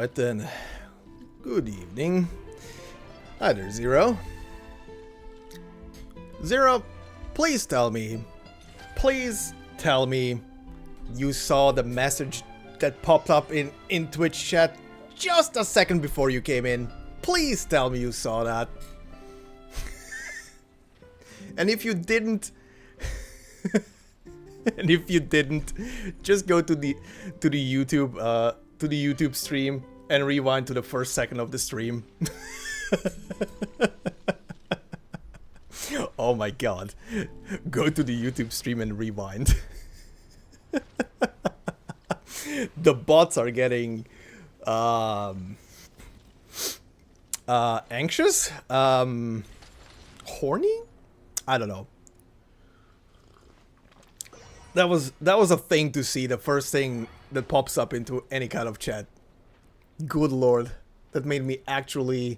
Alright then. Good evening. Hi there, Zero. Zero, please tell me you saw the message that popped up in Twitch chat just a second before you came in. Please tell me you saw that. And if you didn't, just go to the YouTube stream and rewind to the first second of the stream. Oh my god. Go to the YouTube stream and rewind. The bots are getting anxious? Horny? I don't know. That was a thing to see, the first thing that pops up into any kind of chat. Good lord. That made me actually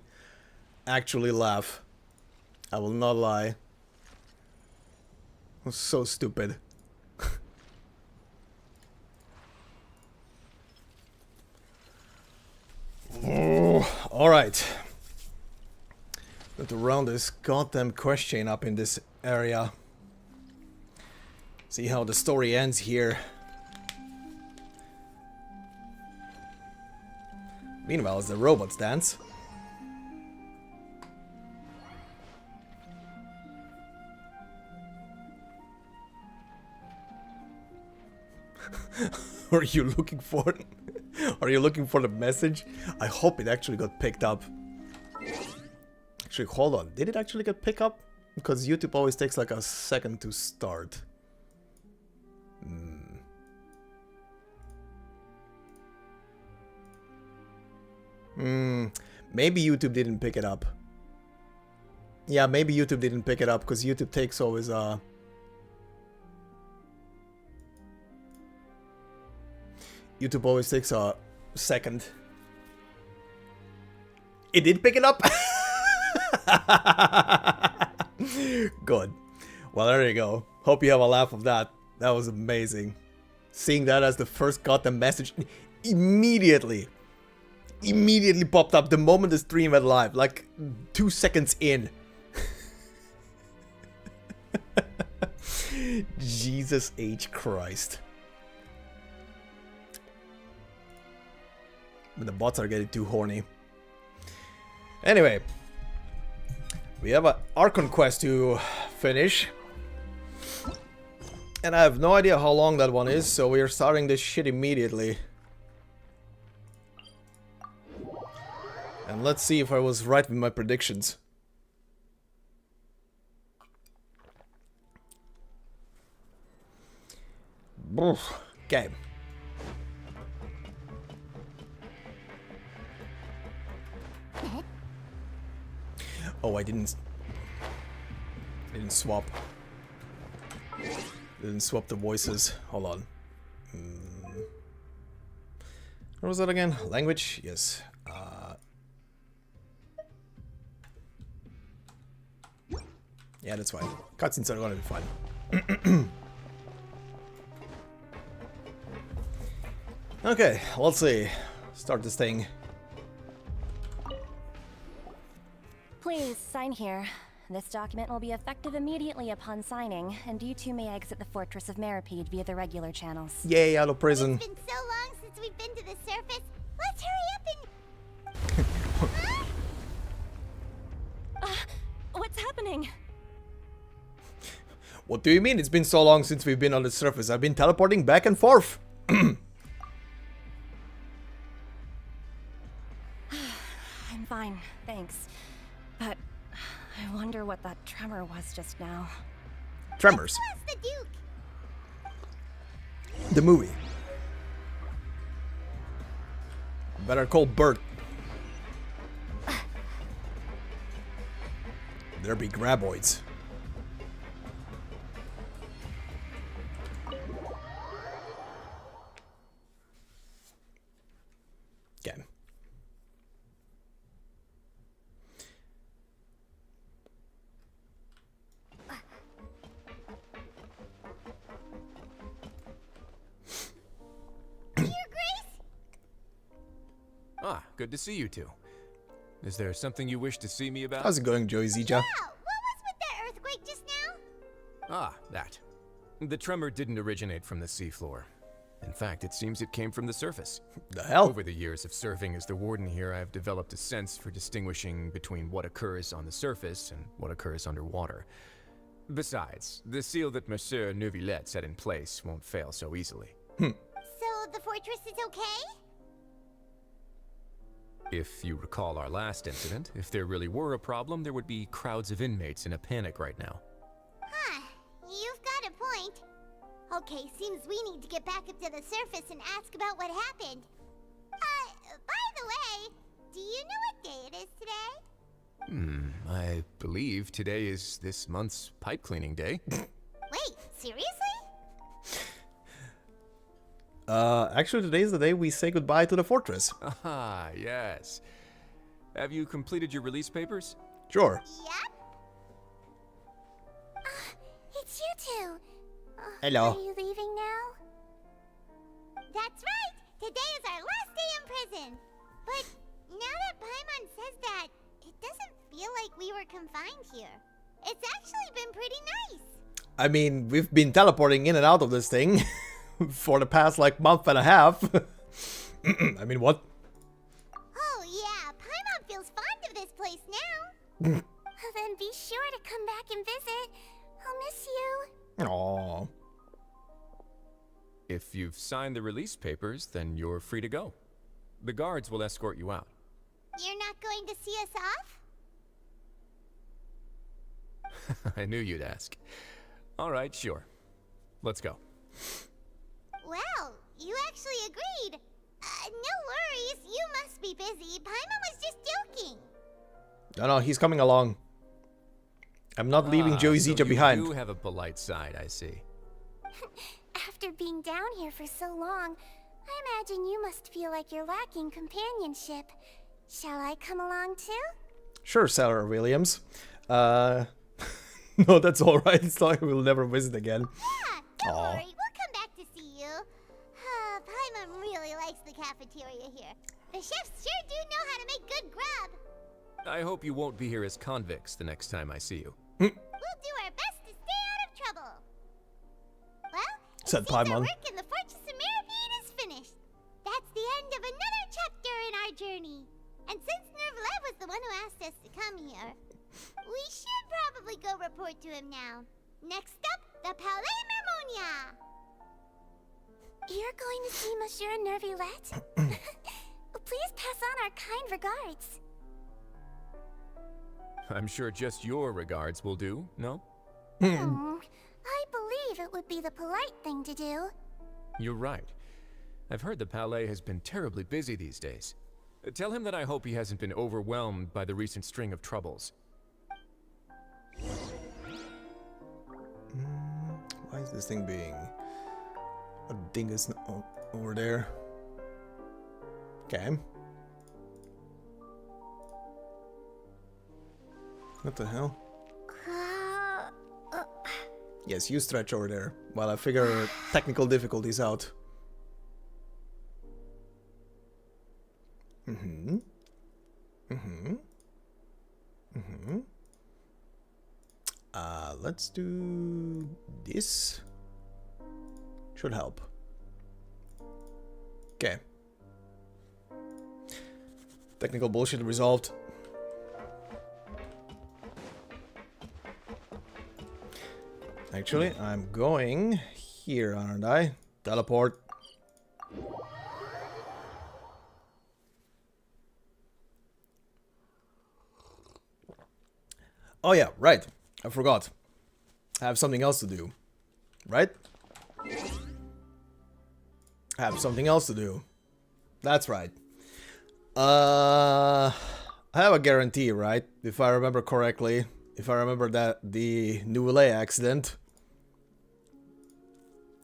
laugh. I will not lie. It was so stupid. Oh, alright. Got to round this goddamn quest chain up in this area. See how the story ends here. Meanwhile, as the robots dance. Are you looking for it? Are you looking for the message? I hope it actually got picked up. Actually, hold on. Did it actually get picked up? Because YouTube always takes like a second to start. Maybe YouTube didn't pick it up. Yeah, maybe YouTube didn't pick it up because YouTube takes always YouTube always takes a second. It did pick it up? Good. Well, there you go. Hope you have a laugh of that. That was amazing. Seeing that as the first goddamn message immediately popped up the moment the stream went live. Like 2 seconds in. Jesus H. Christ. But the bots are getting too horny. Anyway, we have an Archon quest to finish. And I have no idea how long that one is, so we are starting this shit immediately. And let's see if I was right with my predictions. Okay. Oh, I didn't swap. Didn't swap the voices. Hold on. What was that again? Language? Yes. Yeah, that's fine. Cutscenes are gonna be fun. Okay, let's see. Start this thing. Please, sign here. This document will be effective immediately upon signing, and you two may exit the Fortress of Meripede via the regular channels. Yay, out of prison. It's been so long since we've been to the surface. Let's hurry up and... What's happening? What do you mean it's been so long since we've been on the surface? I've been teleporting back and forth. I'm fine, thanks. But I wonder what that tremor was just now. Tremors. the Duke. The movie. Better call Bert. There be graboids. Okay. Ah, good to see you two. Is there something you wish to see me about? How's it going, Joey Zija? Yeah, what was with that earthquake just now? Ah, that. The tremor didn't originate from the seafloor. In fact, it seems it came from the surface. The hell? Over the years of serving as the warden here, I've developed a sense for distinguishing between what occurs on the surface and what occurs underwater. Besides, the seal that Monsieur Neuvillette set in place won't fail so easily. So the fortress is okay? If you recall our last incident, if there really were a problem, there would be crowds of inmates in a panic right now. Huh, you've got a point. Okay, seems we need to get back up to the surface and ask about what happened. By the way, do you know what day it is today? I believe today is this month's pipe cleaning day. Wait, seriously? Actually, today's the day we say goodbye to the fortress. Ah, yes. Have you completed your release papers? Sure. Yep. It's you two. Hello. Are you leaving now? That's right. Today is our last day in prison. But now that Paimon says that, it doesn't feel like we were confined here. It's actually been pretty nice. I mean, we've been teleporting in and out of this thing for the past, like, month and a half. I mean, what? Oh yeah, Paimon feels fond of this place now. Then be sure to come back and visit. I'll miss you. Aww. If you've signed the release papers, then you're free to go. The guards will escort you out. You're not going to see us off? I knew you'd ask. All right, sure. Let's go. Well, you actually agreed. No worries, you must be busy. Paimon was just joking. No, he's coming along. I'm not leaving Joey so Zija behind. You do have a polite side, I see. After being down here for so long, I imagine you must feel like you're lacking companionship. Shall I come along too? Sure, Sarah Williams. No, that's alright. It's like we'll never visit again. Yeah, don't Aw. worry, we'll come back to see you. Paimon really likes the cafeteria here. The chefs sure do know how to make good grub. I hope you won't be here as convicts the next time I see you. We'll do our best to stay out of trouble. Well, it Said seems our Paimon. work in the Fortress of Meripede is finished. That's the end of another chapter in our journey. And since Neuvillette was the one who asked us to come here, we should probably go report to him now. Next up, the Palais Mermonia. You're going to see Monsieur Neuvillette? Please pass on our kind regards. I'm sure just your regards will do, no? I believe it would be the polite thing to do. You're right. I've heard the Palais has been terribly busy these days. Tell him that I hope he hasn't been overwhelmed by the recent string of troubles. Why is this thing being a dingus over there? Okay. What the hell? Yes, you stretch over there while I figure technical difficulties out. Let's do this. Should help. Okay. Technical bullshit resolved. Actually, I'm going here, aren't I? Teleport. Oh yeah, right. I forgot. I have something else to do. Right? I have something else to do. That's right. I have a guarantee, right? If I remember correctly. If I remember that the Neuvillette accident.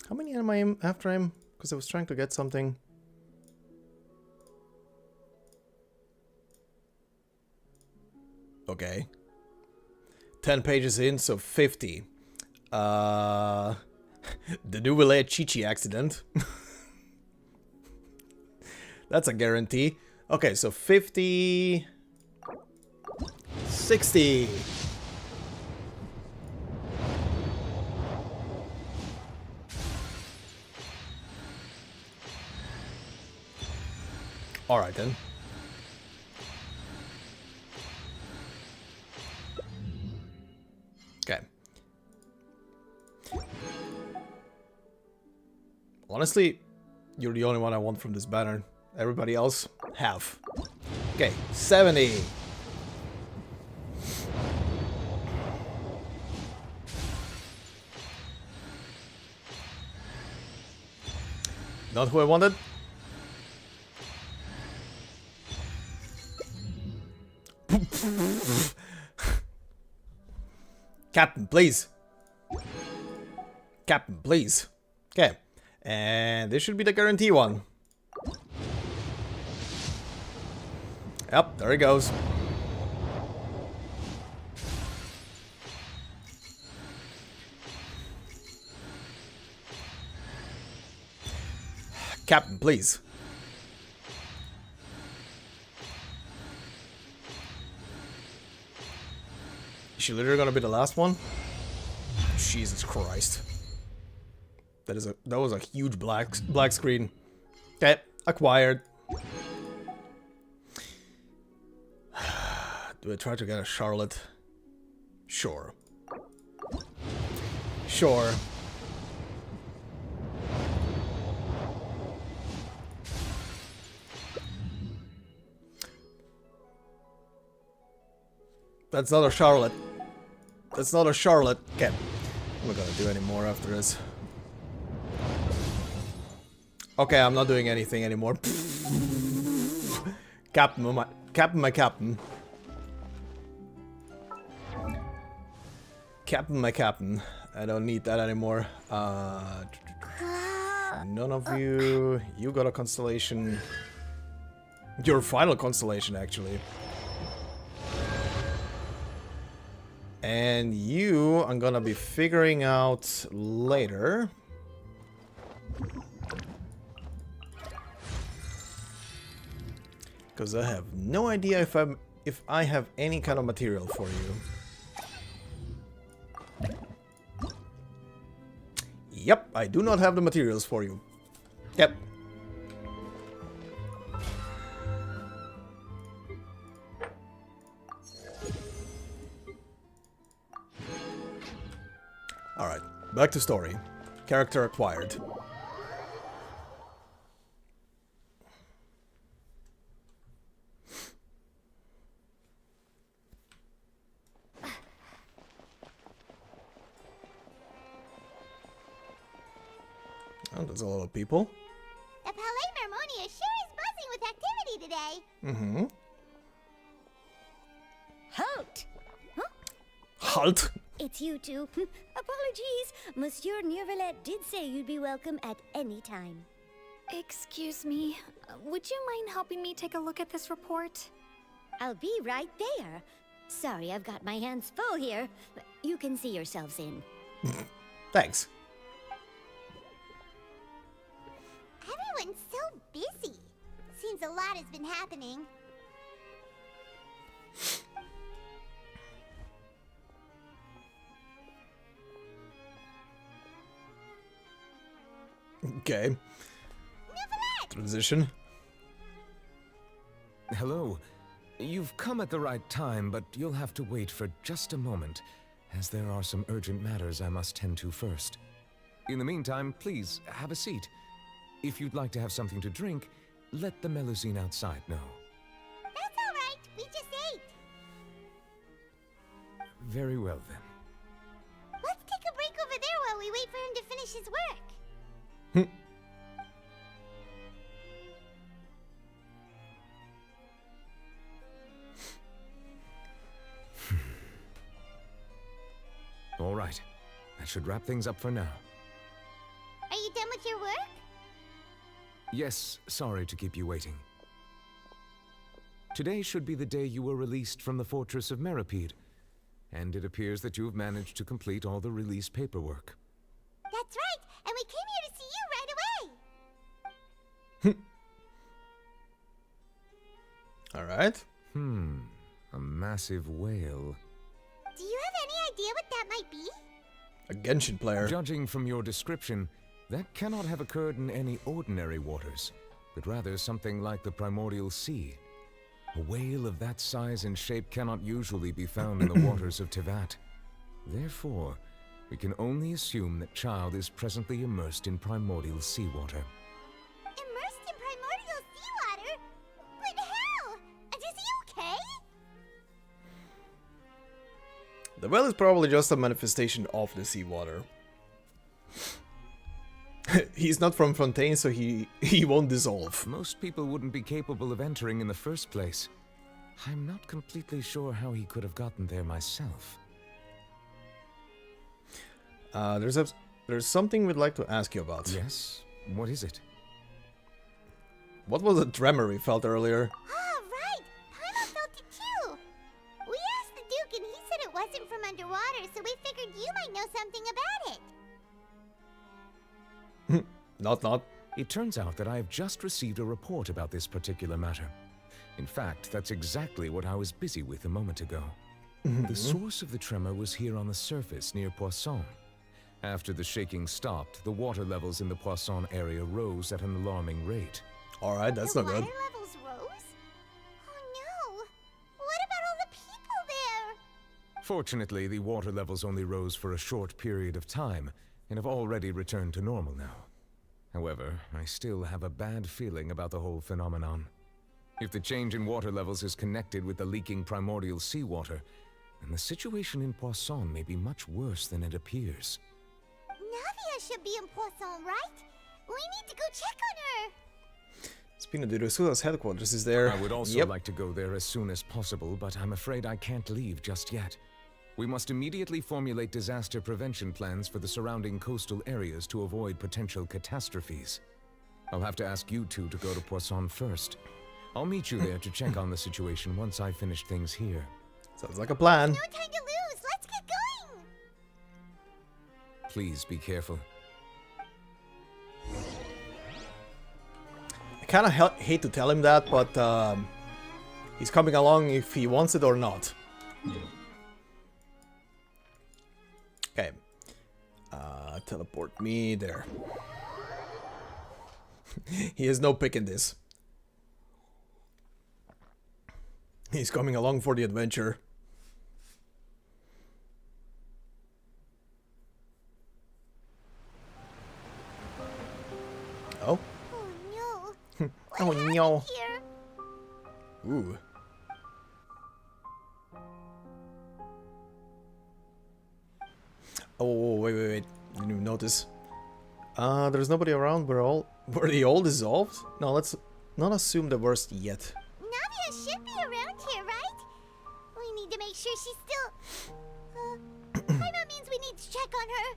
How many am I after him? Because I was trying to get something. Okay. 10 pages in, so 50. The Neuvillette Chichi accident. That's a guarantee. Okay, so 50... 60... Alright then. Okay. Honestly, you're the only one I want from this banner. Everybody else, half. Okay, 70. Not who I wanted. Captain, please. Captain, please. Okay. And this should be the guarantee one. Yep, there he goes. Captain, please. Is she literally gonna be the last one? Jesus Christ. That was a huge black screen. Okay, acquired. Do I try to get a Charlotte? Sure. Sure. That's not a Charlotte. That's not a Charlotte. Okay. I'm not gonna do any more after this. Okay, I'm not doing anything anymore. Captain, my captain. Captain, my captain. I don't need that anymore. None of you. You got a constellation. Your final constellation, actually. And you, I'm gonna be figuring out later. Because I have no idea if I have any kind of material for you. Yep, I do not have the materials for you. Yep. Alright, back to story. Character acquired. Oh, there's a lot of people. The Palais Mermonia sure is buzzing with activity today. Mm-hmm. Halt! Halt! It's you two. Apologies. Monsieur Neuvillette did say you'd be welcome at any time. Excuse me. Would you mind helping me take a look at this report? I'll be right there. Sorry, I've got my hands full here. You can see yourselves in. Thanks. Everyone's so busy. Seems a lot has been happening. Okay. Transition. Hello. You've come at the right time, but you'll have to wait for just a moment, as there are some urgent matters I must tend to first. In the meantime, please, have a seat. If you'd like to have something to drink, let the Melusine outside know. That's all right. We just ate. Very well, then. Let's take a break over there while we wait for him to finish his work. All right. That should wrap things up for now. Are you done with your work? Yes, sorry to keep you waiting. Today should be the day you were released from the Fortress of Meripede, and it appears that you have managed to complete all the release paperwork. That's right, and we came here to see you right away. Alright. A massive whale. Do you have any idea what that might be? A Genshin player. Judging from your description, that cannot have occurred in any ordinary waters, but rather something like the primordial sea. A whale of that size and shape cannot usually be found in the waters of Tevat. Therefore, we can only assume that child is presently immersed in primordial seawater. Immersed in primordial seawater? But how? And is he okay? The well is probably just a manifestation of the seawater. He's not from Fontaine, so he won't dissolve. Most people wouldn't be capable of entering in the first place. I'm not completely sure how he could have gotten there myself. There's something we'd like to ask you about. Yes? What is it? What was the tremor we felt earlier? Ah, right! Paimon felt it too! We asked the Duke and he said it wasn't from underwater, so we figured you might know something about it. Not. It turns out that I have just received a report about this particular matter. In fact, that's exactly what I was busy with a moment ago. The source of the tremor was here on the surface near Poisson. After the shaking stopped, the water levels in the Poisson area rose at an alarming rate. Alright, that's The not good. water levels rose? Oh no! What about all the people there? Fortunately, the water levels only rose for a short period of time and have already returned to normal now. However, I still have a bad feeling about the whole phenomenon. If the change in water levels is connected with the leaking primordial seawater, then the situation in Poisson may be much worse than it appears. Navia should be in Poisson, right? We need to go check on her! Spina de Rusuda's headquarters is there. I would also like to go there as soon as possible, but I'm afraid I can't leave just yet. We must immediately formulate disaster prevention plans for the surrounding coastal areas to avoid potential catastrophes. I'll have to ask you two to go to Poisson first. I'll meet you there to check on the situation once I finish things here. Sounds like a plan. No time to lose! Let's get going! Please be careful. I kind of hate to tell him that, but he's coming along if he wants it or not. Okay. Teleport me there. He has no pick in this. He's coming along for the adventure. Oh? Oh no! Oh What no. happened here? Ooh. Oh, wait. Didn't even notice. There's nobody around. Were they all dissolved? No, let's not assume the worst yet. Navia should be around here, right? We need to make sure she's still... Paimon means we need to check on her.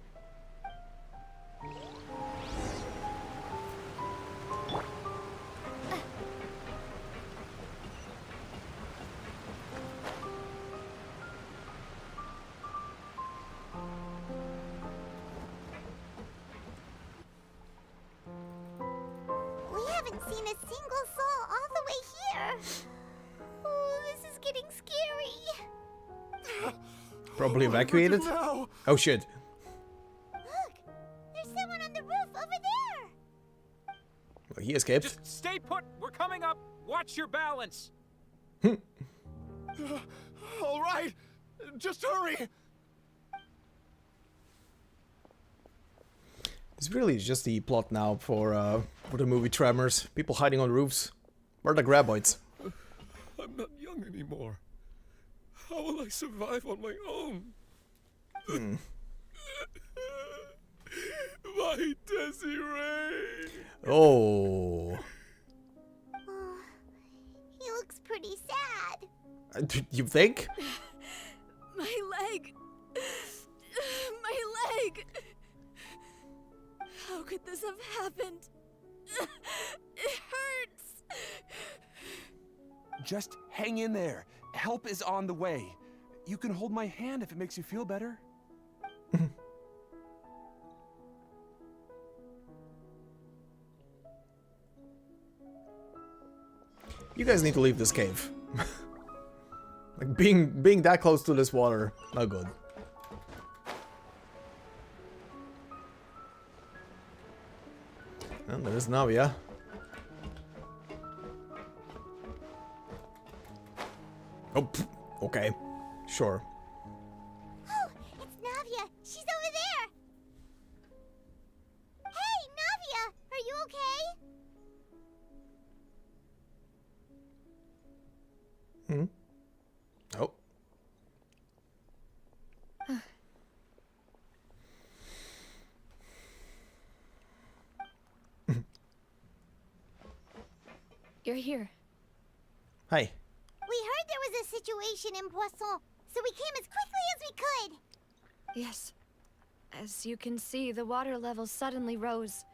We haven't seen a single soul all the way here. Oh, this is getting scary. Probably evacuated? Oh shit. Look, there's someone on the roof over there. Well, he escaped. Just stay put. We're coming up. Watch your balance. All right, just hurry. This really is just the plot now for the movie Tremors. People hiding on roofs. Where are the graboids? I'm not young anymore. How will I survive on my own? My Desiree. Oh. Oh, he looks pretty sad. You think? My leg. My leg. How could this have happened? It hurts. Just hang in there. Help is on the way. You can hold my hand if it makes you feel better. You guys need to leave this cave. Like being that close to this water, not good. And there's Navia. Oh, pff, okay, sure. Oh, it's Navia. She's over there. Hey, Navia, are you okay? Hmm. Oh. You're here. Hi. We heard there was a situation in Poisson, so we came as quickly as we could. Yes. As you can see, the water level suddenly rose.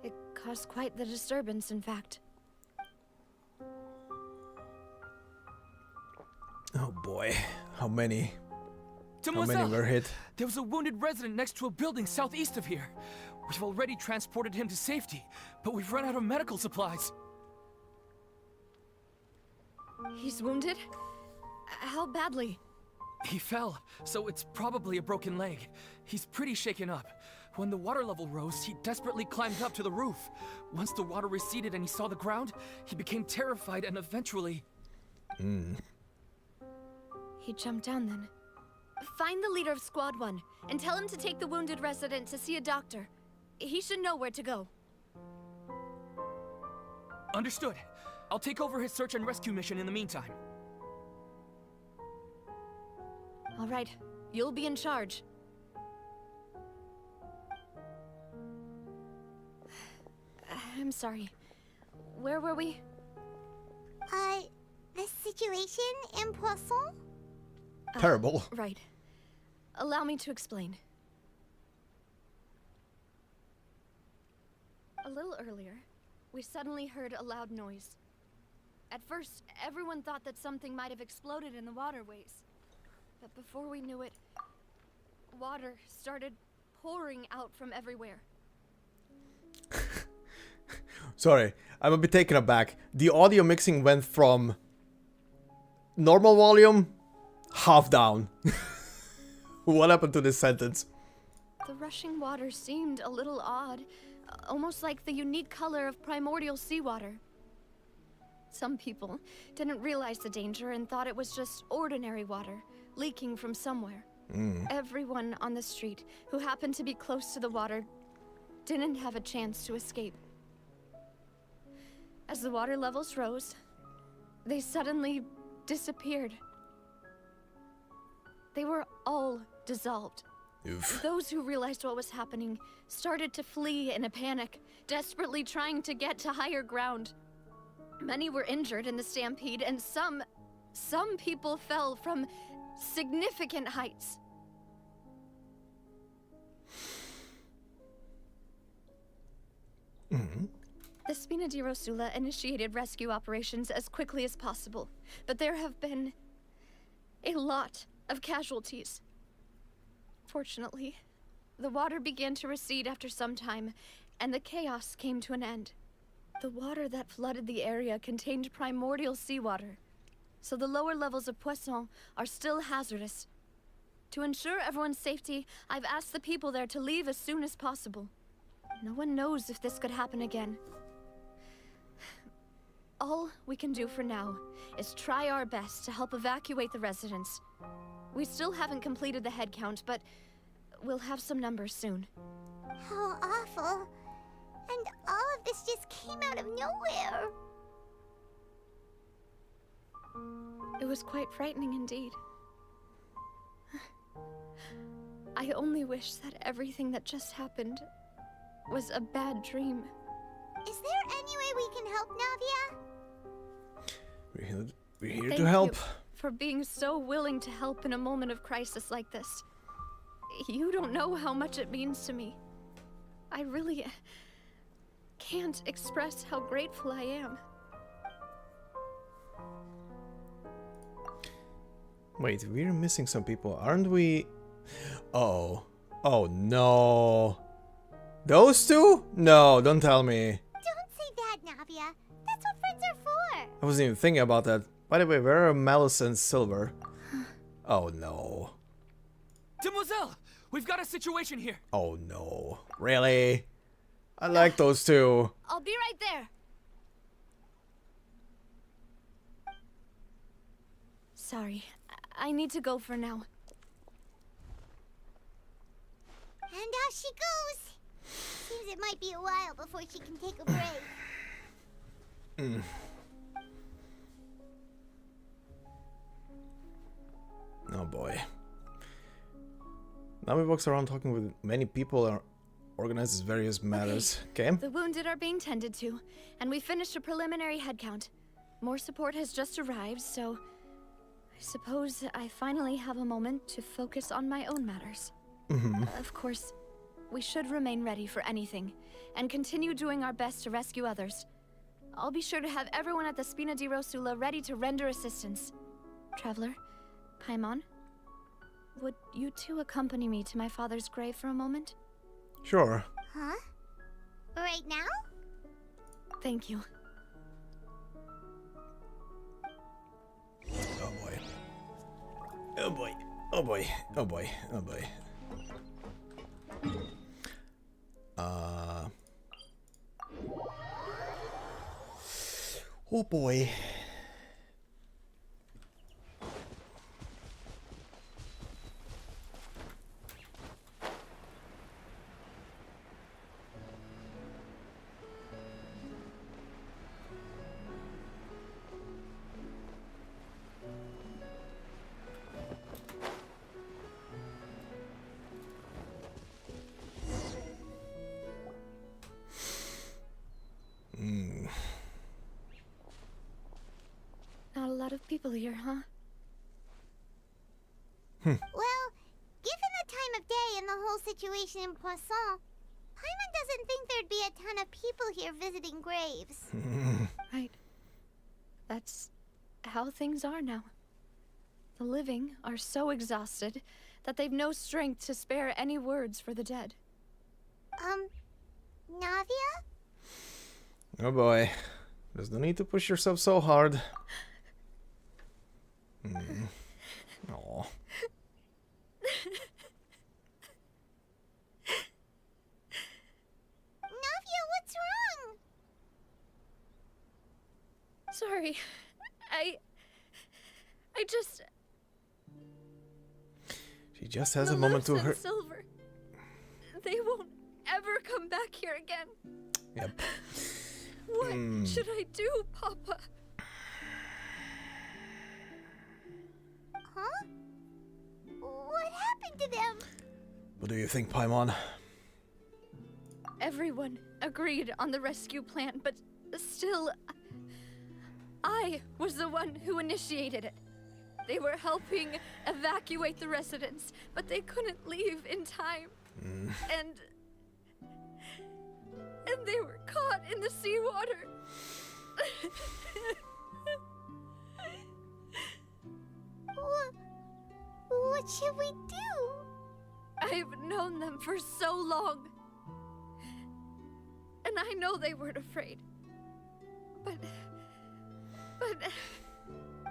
It caused quite the disturbance, in fact. Oh boy, how many Demoiselle, were hit? there was a wounded resident next to a building southeast of here. We've already transported him to safety, but we've run out of medical supplies. He's wounded? How badly? He fell, so it's probably a broken leg. He's pretty shaken up. When the water level rose, he desperately climbed up to the roof. Once the water receded and he saw the ground, he became terrified and eventually... He jumped down then. Find the leader of Squad 1 and tell him to take the wounded resident to see a doctor. He should know where to go. Understood. I'll take over his search and rescue mission in the meantime. All right, you'll be in charge. I'm sorry. Where were we? The situation in Poisson? Terrible. Right. Allow me to explain. A little earlier, we suddenly heard a loud noise. At first, everyone thought that something might have exploded in the waterways. But before we knew it, water started pouring out from everywhere. Sorry, I'm a bit taken aback. The audio mixing went from normal volume, half down. What happened to this sentence? The rushing water seemed a little odd, almost like the unique color of primordial seawater. Some people didn't realize the danger and thought it was just ordinary water, leaking from somewhere. Everyone on the street who happened to be close to the water didn't have a chance to escape. As the water levels rose, they suddenly disappeared. They were all dissolved. Oof. Those who realized what was happening started to flee in a panic, desperately trying to get to higher ground. Many were injured in the stampede, and some people fell from significant heights. The Spina di Rosula initiated rescue operations as quickly as possible, but there have been a lot of casualties. Fortunately, the water began to recede after some time, and the chaos came to an end. The water that flooded the area contained primordial seawater, so the lower levels of Poisson are still hazardous. To ensure everyone's safety, I've asked the people there to leave as soon as possible. No one knows if this could happen again. All we can do for now is try our best to help evacuate the residents. We still haven't completed the head count, but we'll have some numbers soon. How awful. And all of this just came out of nowhere. It was quite frightening indeed. I only wish that everything that just happened was a bad dream. Is there any way we can help, Navia? We're here Thank to help. you for being so willing to help in a moment of crisis like this. You don't know how much it means to me. I really can't express how grateful I am. Wait, we're missing some people, aren't we? Oh. Oh no. Those two? No, don't tell me. Don't say that, Navia. That's what friends are for. I wasn't even thinking about that. By the way, where are Malice and Silver? Oh no. Demoiselle, we've got a situation here. Oh no. Really? I like those two. I'll be right there. Sorry, I need to go for now. And off she goes. Seems it might be a while before she can take a break. Oh boy. Nami walks around talking with many people and organizes various matters. Okay. The wounded are being tended to, and we finished a preliminary head count. More support has just arrived, so I suppose I finally have a moment to focus on my own matters. Of course, we should remain ready for anything, and continue doing our best to rescue others. I'll be sure to have everyone at the Spina di Rosula ready to render assistance. Traveler, Paimon, would you two accompany me to my father's grave for a moment? Sure. Huh? Right now? Thank you. Oh boy. Oh boy. Oh boy. Oh boy. Oh boy. Oh boy. Not a lot of people here, huh? Well, given the time of day and the whole situation in Poisson, Paimon doesn't think there'd be a ton of people here visiting graves. Right. That's how things are now. The living are so exhausted that they've no strength to spare any words for the dead. Navia? Oh boy. There's no need to push yourself so hard. Aw. Navia, what's wrong? Sorry. I just... She just has a moment to Malus her. and Silver. They won't ever come back here again. Yep. What should I do, Papa? Huh? What happened to them? What do you think, Paimon? Everyone agreed on the rescue plan, but still, I was the one who initiated it. They were helping evacuate the residents, but they couldn't leave in time. And they were caught in the seawater. What should we do? I've known them for so long. And I know they weren't afraid. But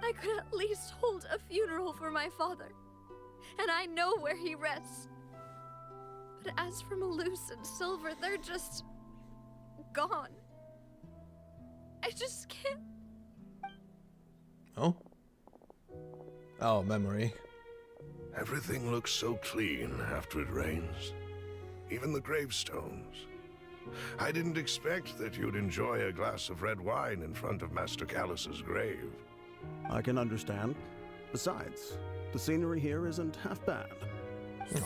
I could at least hold a funeral for my father. And I know where he rests. But as for Malus and Silver, they're just gone. I just can't. Oh? Oh, memory. Everything looks so clean after it rains. Even the gravestones. I didn't expect that you'd enjoy a glass of red wine in front of Master Callus's grave. I can understand. Besides, the scenery here isn't half bad.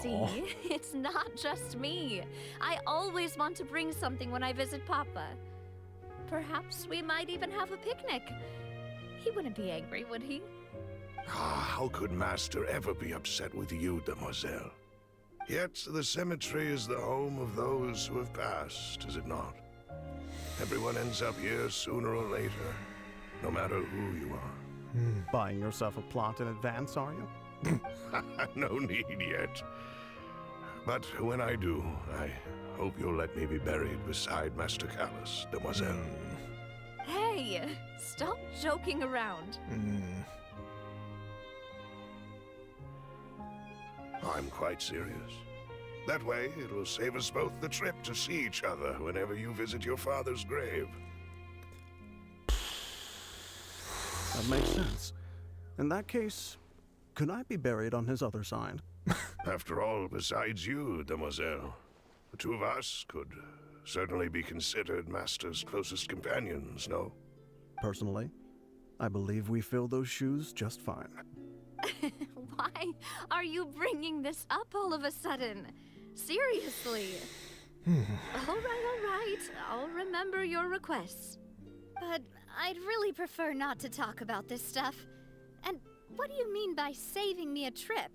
See, it's not just me. I always want to bring something when I visit Papa. Perhaps we might even have a picnic. He wouldn't be angry, would he? How could Master ever be upset with you, Demoiselle? Yet the cemetery is the home of those who have passed, is it not? Everyone ends up here sooner or later, no matter who you are. Buying yourself a plot in advance, are you? No need yet. But when I do, I hope you'll let me be buried beside Master Callus, Demoiselle. Hey, stop joking around. I'm quite serious. That way, it will save us both the trip to see each other whenever you visit your father's grave. That makes sense. In that case, could I be buried on his other side? After all, besides you, demoiselle, the two of us could certainly be considered Master's closest companions, no? Personally, I believe we fill those shoes just fine. Why are you bringing this up all of a sudden? Seriously. All right. I'll remember your requests. But I'd really prefer not to talk about this stuff. And what do you mean by saving me a trip?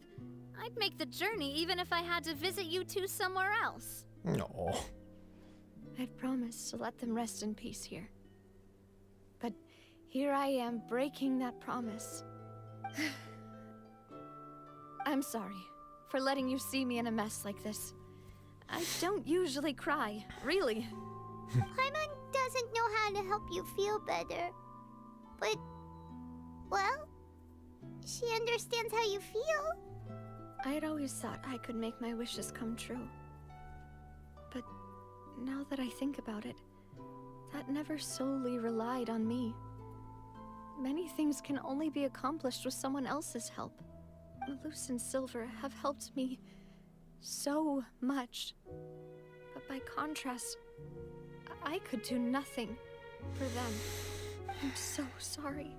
I'd make the journey even if I had to visit you two somewhere else. No. I'd promised to let them rest in peace here. But here I am breaking that promise. I'm sorry for letting you see me in a mess like this. I don't usually cry, really. Paimon doesn't know how to help you feel better. But, well, she understands how you feel. I'd always thought I could make my wishes come true. But now that I think about it, that never solely relied on me. Many things can only be accomplished with someone else's help. Malus and Silver have helped me so much. But by contrast, I could do nothing for them. I'm so sorry.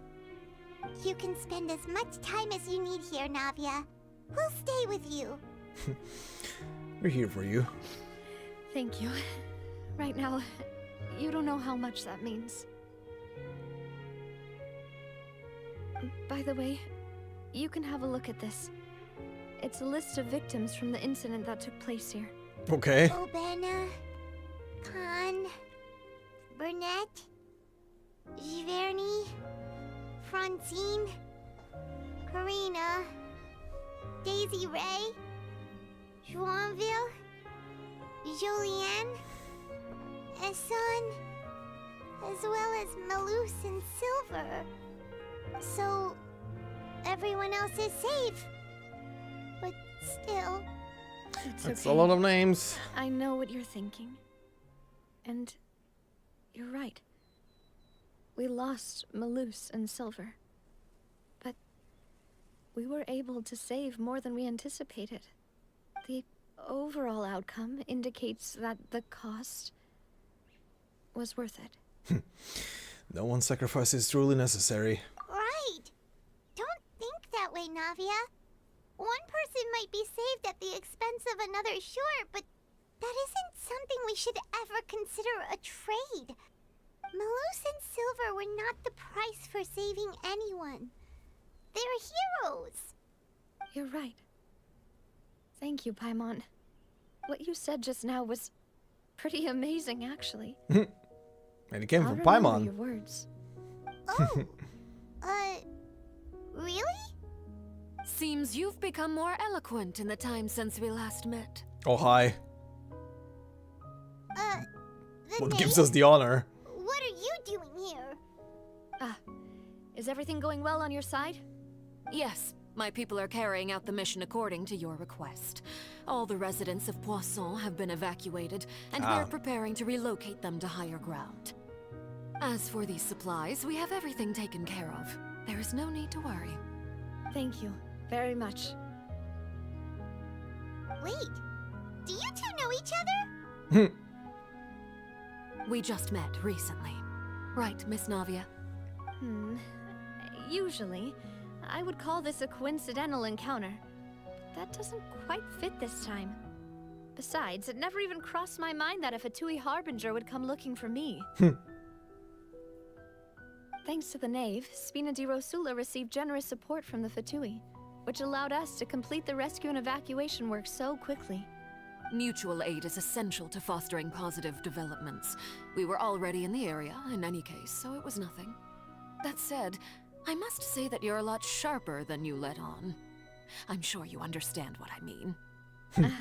You can spend as much time as you need here, Navia. We'll stay with you. We're here for you. Thank you. Right now, you don't know how much that means. By the way, you can have a look at this. It's a list of victims from the incident that took place here. Okay. Obena, Khan, Burnett, Giverny, Francine, Karina, Daisy Ray, Joinville, Julianne, Esson, as well as Malus and Silver. So, everyone else is safe. But still... It's That's okay. a lot of names. I know what you're thinking. And you're right. We lost Malus and Silver. But we were able to save more than we anticipated. The overall outcome indicates that the cost was worth it. No one's sacrifice is truly necessary. Right! Don't think that way, Navia. One person might be saved at the expense of another, sure, but that isn't something we should ever consider a trade. Malus and Silver were not the price for saving anyone. They're heroes. You're right. Thank you, Paimon. What you said just now was pretty amazing, actually. And it came I'll from remember Paimon. your words. Oh, really? Seems you've become more eloquent in the time since we last met. Oh, hi. The What name? gives us the honor? What are you doing here? Is everything going well on your side? Yes, my people are carrying out the mission according to your request. All the residents of Poisson have been evacuated, and we're preparing to relocate them to higher ground. As for these supplies, we have everything taken care of. There is no need to worry. Thank you very much. Wait, do you two know each other? We just met recently. Right, Miss Navia? Usually, I would call this a coincidental encounter. That doesn't quite fit this time. Besides, it never even crossed my mind that a Fatui Harbinger would come looking for me. Thanks to the Knave, Spina di Rosula received generous support from the Fatui, which allowed us to complete the rescue and evacuation work so quickly. Mutual aid is essential to fostering positive developments. We were already in the area, in any case, so it was nothing. That said, I must say that you're a lot sharper than you let on. I'm sure you understand what I mean.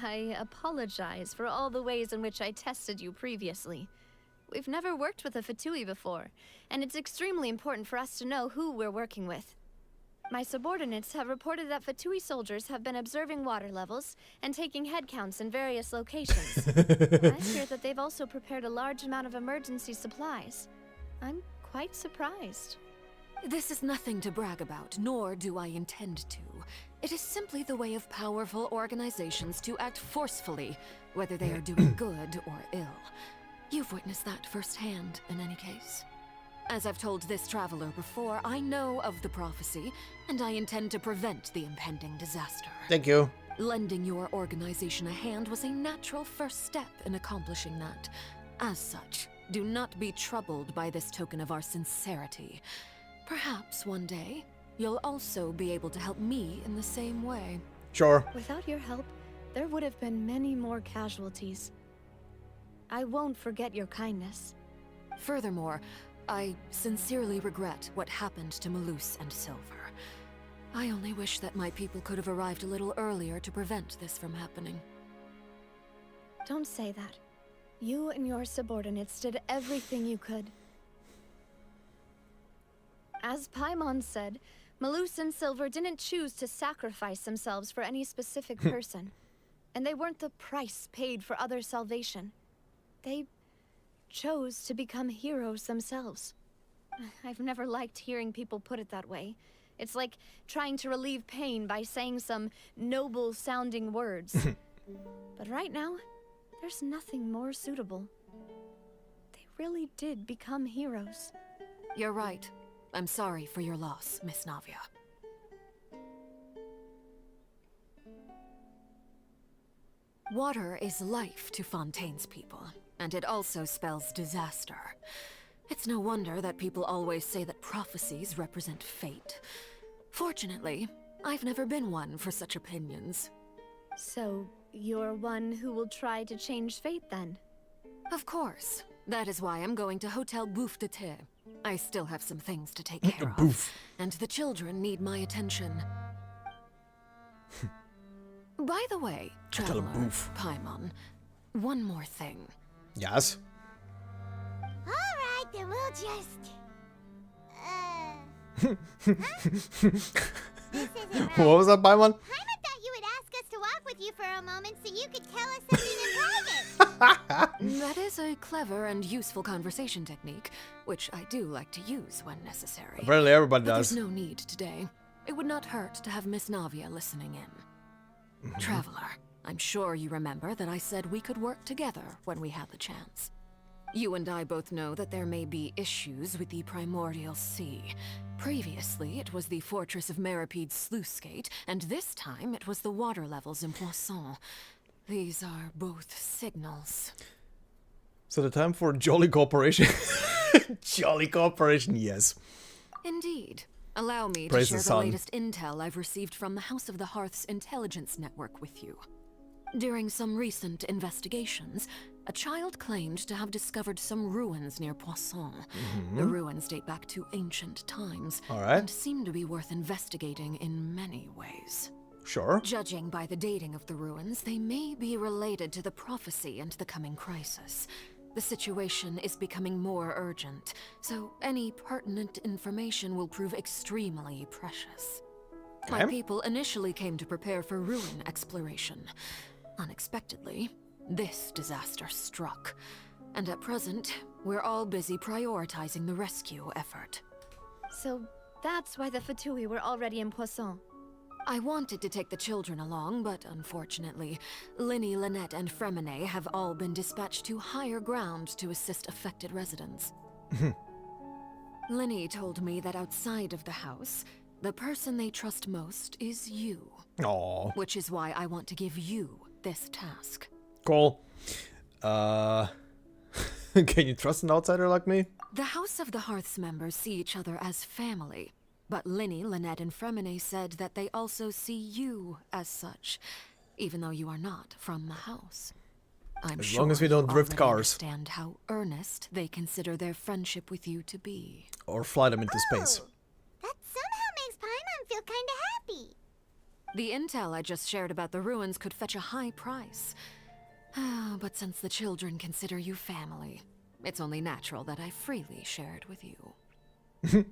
I apologize for all the ways in which I tested you previously. We've never worked with a Fatui before, and it's extremely important for us to know who we're working with. My subordinates have reported that Fatui soldiers have been observing water levels and taking head counts in various locations. I hear that they've also prepared a large amount of emergency supplies. I'm quite surprised. This is nothing to brag about, nor do I intend to. It is simply the way of powerful organizations to act forcefully, whether they are doing good or ill. You've witnessed that firsthand, in any case. As I've told this traveler before, I know of the prophecy, and I intend to prevent the impending disaster. Thank you. Lending your organization a hand was a natural first step in accomplishing that. As such, do not be troubled by this token of our sincerity. Perhaps one day, you'll also be able to help me in the same way. Sure. Without your help, there would have been many more casualties. I won't forget your kindness. Furthermore, I sincerely regret what happened to Malus and Silver. I only wish that my people could have arrived a little earlier to prevent this from happening. Don't say that. You and your subordinates did everything you could. As Paimon said, Malus and Silver didn't choose to sacrifice themselves for any specific person. And they weren't the price paid for other salvation. They chose to become heroes themselves. I've never liked hearing people put it that way. It's like trying to relieve pain by saying some noble-sounding words. But right now, there's nothing more suitable. They really did become heroes. You're right. I'm sorry for your loss, Miss Navia. Water is life to Fontaine's people, and it also spells disaster. It's no wonder that people always say that prophecies represent fate. Fortunately, I've never been one for such opinions. So, you're one who will try to change fate then? Of course. That is why I'm going to Hotel Bouffe de Thé. I still have some things to take care of, and the children need my attention. By the way, traveler, Paimon, one more thing. Yes? Alright, then we'll just... This isn't right. What was that, Paimon? Paimon thought you would ask us to walk with you for a moment so you could tell us something in private. That is a clever and useful conversation technique, which I do like to use when necessary. Apparently everybody But does. there's no need today. It would not hurt to have Miss Navia listening in. Traveler, I'm sure you remember that I said we could work together when we had the chance. You and I both know that there may be issues with the Primordial Sea. Previously, it was the Fortress of Meripede's sluice gate, and this time it was the water levels in Poisson. These are both signals. So the time for jolly cooperation. Jolly cooperation, yes. Indeed. Allow me Praise to share the the sun. latest intel I've received from the House of the Hearth's intelligence network with you. During some recent investigations, a child claimed to have discovered some ruins near Poisson. The ruins date back to ancient times, and seem to be worth investigating in many ways. Sure. Judging by the dating of the ruins, they may be related to the prophecy and the coming crisis. The situation is becoming more urgent, so any pertinent information will prove extremely precious. My people initially came to prepare for ruin exploration. Unexpectedly, this disaster struck, and at present, we're all busy prioritizing the rescue effort. So, that's why the Fatui were already in Poisson. I wanted to take the children along, but unfortunately, Linny, Lynette, and Fremine have all been dispatched to higher ground to assist affected residents. Linny told me that outside of the house, the person they trust most is you. Aww. Which is why I want to give you this task. Cool. Can you trust an outsider like me? The House of the Hearth's members see each other as family. But Linny, Lynette, and Fremine said that they also see you as such, even though you are not from the house. I'm As sure long as we don't you drift already cars. understand how earnest they consider their friendship with you to be. Or fly them into space. That somehow makes Paimon feel kinda happy. The intel I just shared about the ruins could fetch a high price. But since the children consider you family, It's only natural that I freely share it with you. Got it!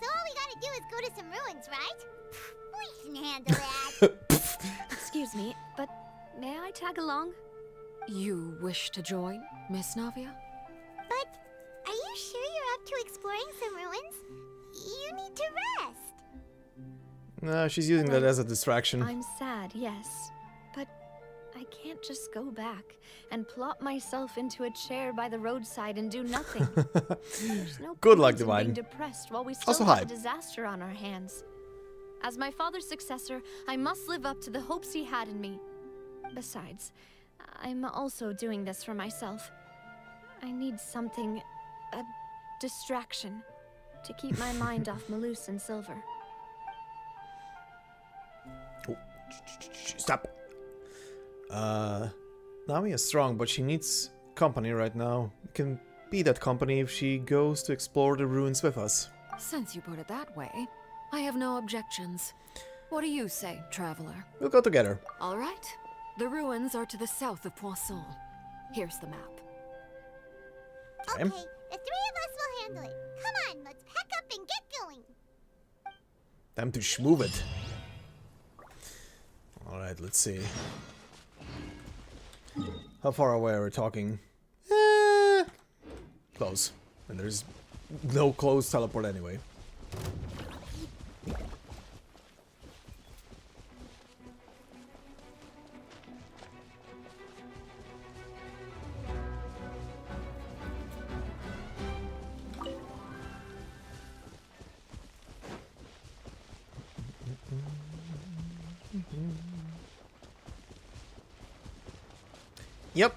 So all we gotta do is go to some ruins, right? We can handle that. Excuse me, but may I tag along? You wish to join, Miss Navia? But are you sure you're up to exploring some ruins? You need to rest. No, she's using that as a distraction. I'm sad, yes. But I can't just go back and plop myself into a chair by the roadside and do nothing. There's no Good luck, point in Divine. being depressed while we still Also, have hi. a disaster on our hands. As my father's successor, I must live up to the hopes he had in me. Besides, I'm also doing this for myself. I need something, a distraction, to keep my mind off Malus and Silver. Oh, stop. Nami is strong, but she needs company right now. We can be that company if she goes to explore the ruins with us. Since you put it that way, I have no objections. What do you say, traveler? We'll go together. All right. The ruins are to the south of Poisson. Here's the map. Okay, the three of us will handle it. Come on, let's pack up and get going. Time to schmoove it. Alright, let's see. How far away are we talking? Close. And there's no close teleport anyway. Yep.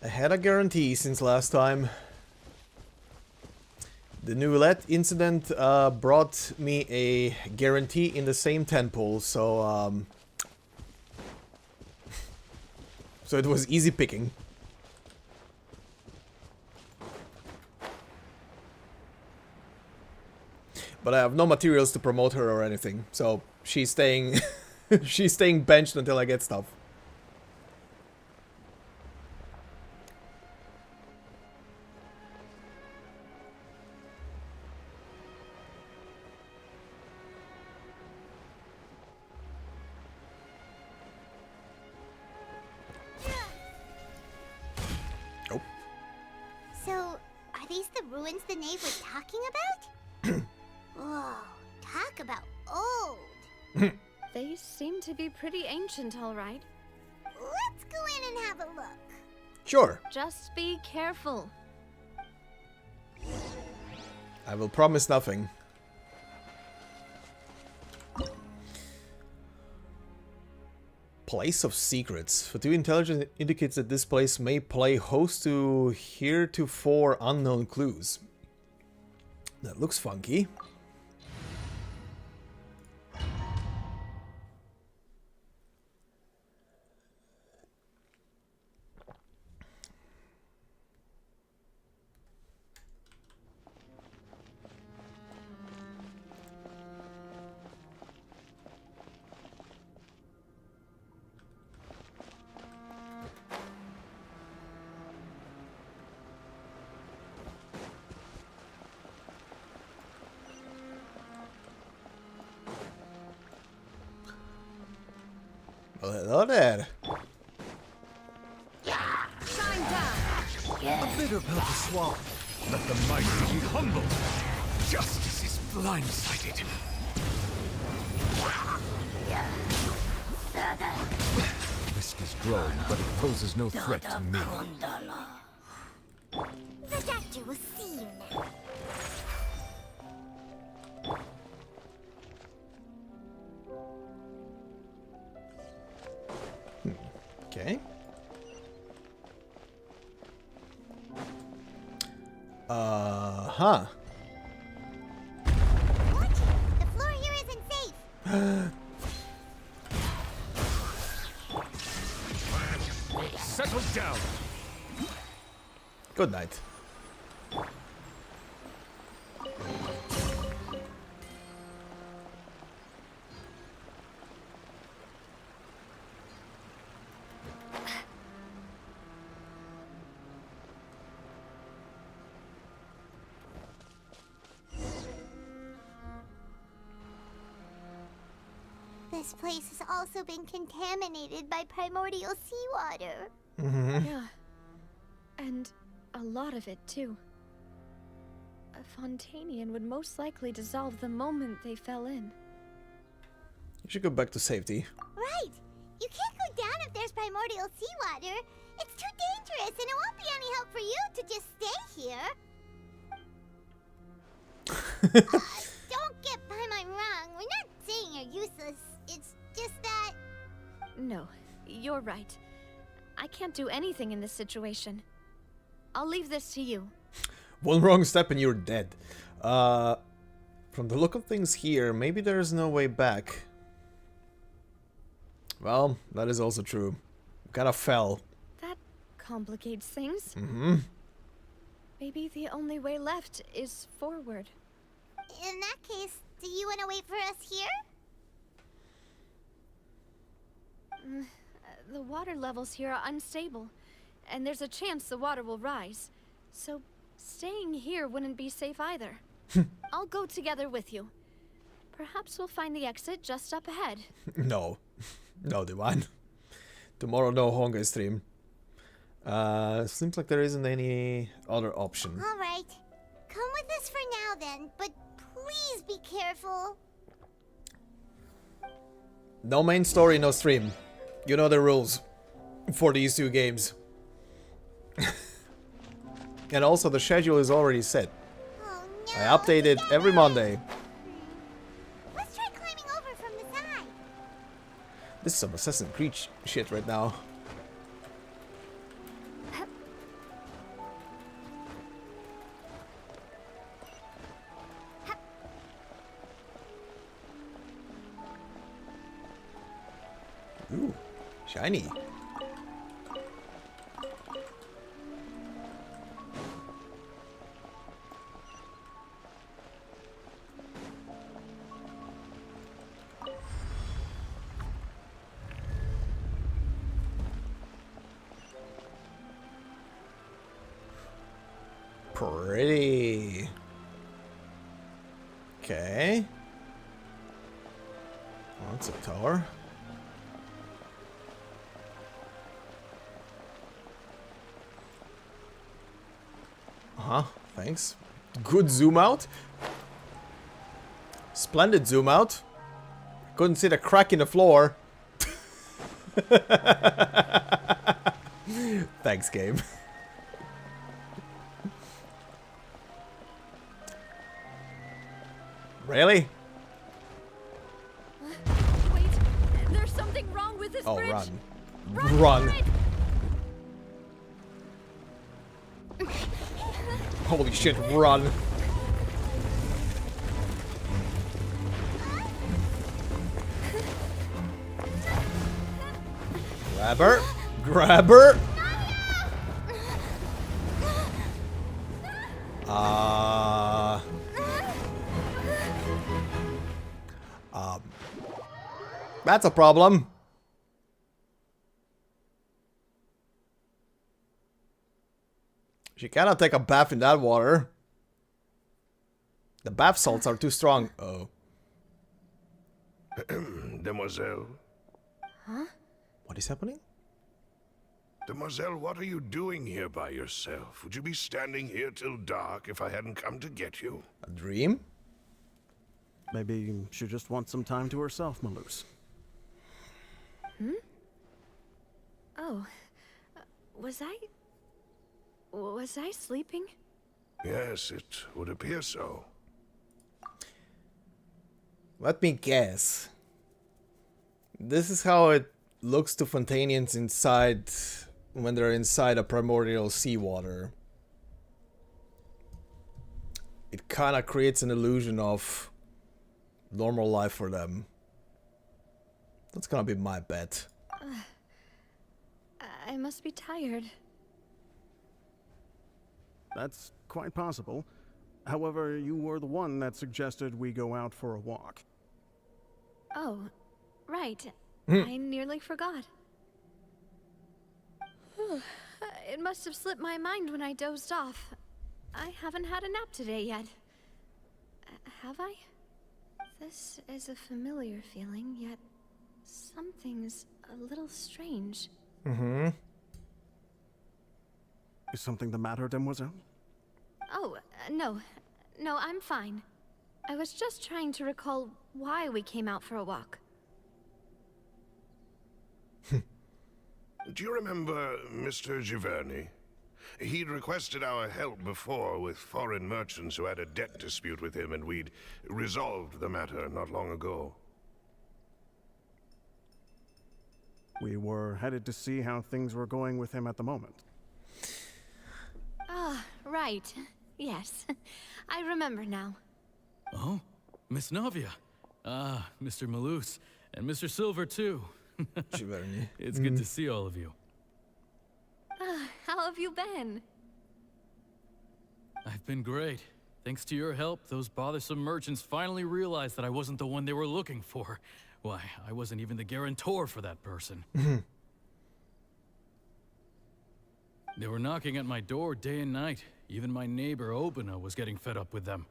I had a guarantee since last time. The Nouvellette incident brought me a guarantee in the same temple, so so it was easy picking. But I have no materials to promote her or anything, so she's staying she's staying benched until I get stuff. So, are these the ruins the knave was talking about? Whoa, talk about old. They seem to be pretty ancient, all right. Let's go in and have a look. Sure. Just be careful. I will promise nothing. Place of Secrets. Fatu intelligence indicates that this place may play host to heretofore unknown clues. That looks funky. Well, hello there. A bitter pill to swallow. Let the mighty be humble. Justice is blindsided. Risk is growing, but it poses no threat to me. The doctor will see you now. Okay. Huh. Watch it. The floor here isn't safe. Settle down. Good night. This place has also been contaminated by primordial seawater. Yeah. And a lot of it, too. A Fontainian would most likely dissolve the moment they fell in. You should go back to safety. Right! You can't go down if there's primordial seawater. It's too dangerous, and it won't be any help for you to just stay here. Don't get Paimon wrong. We're not saying you're useless. It's just that... No, you're right. I can't do anything in this situation. I'll leave this to you. One wrong step and you're dead. From the look of things here, maybe there's no way back. Well, that is also true. Kind of fell. That complicates things. Maybe the only way left is forward. In that case, do you want to wait for us here? The water levels here are unstable, and there's a chance the water will rise. So staying here wouldn't be safe either. I'll go together with you. Perhaps we'll find the exit just up ahead. No. No, Divine. Tomorrow no Honga stream. Seems like there isn't any other option. Alright. Come with us for now then, but please be careful. No main story, no stream. You know the rules for these two games. And also the schedule is already set. Oh no. I update it every Monday. Let's try climbing over from the side. This is some Assassin's Creed shit right now. Ooh, shiny. Pretty. Okay. Oh, that's a tower. Thanks. Good zoom out. Splendid zoom out. Couldn't see the crack in the floor. Thanks, game. Really? Wait, there's something wrong with this bridge. Run. Run. Holy shit, run. Grab her. Grab her. That's a problem. She cannot take a bath in that water. The bath salts are too strong. Oh. Demoiselle. Huh? What is happening? Demoiselle, what are you doing here by yourself? Would you be standing here till dark if I hadn't come to get you? A dream? Maybe she just wants some time to herself, Malus. Oh. Was I sleeping? Yes, it would appear so. Let me guess. This is how it looks to Fontainians inside when they're inside a primordial seawater. It kind of creates an illusion of normal life for them. That's gonna be my bet. I must be tired. That's quite possible. However, you were the one that suggested we go out for a walk. Oh, right. I nearly forgot. It must have slipped my mind when I dozed off. I haven't had a nap today yet. Have I? This is a familiar feeling, yet Something's a little strange. Mm-hmm. Is something the matter, Demoiselle? Oh, no. No, I'm fine. I was just trying to recall why we came out for a walk. Do you remember Mr. Giverny? He'd requested our help before with foreign merchants who had a debt dispute with him, and we'd resolved the matter not long ago. We were headed to see how things were going with him at the moment. Ah, right. Yes. I remember now. Oh, Miss Navia. Ah, Mr. Malus. And Mr. Silver, too. Giverny. It's good to see all of you. How have you been? I've been great. Thanks to your help, those bothersome merchants finally realized that I wasn't the one they were looking for. Why, I wasn't even the guarantor for that person. They were knocking at my door day and night. Even my neighbor Obina was getting fed up with them.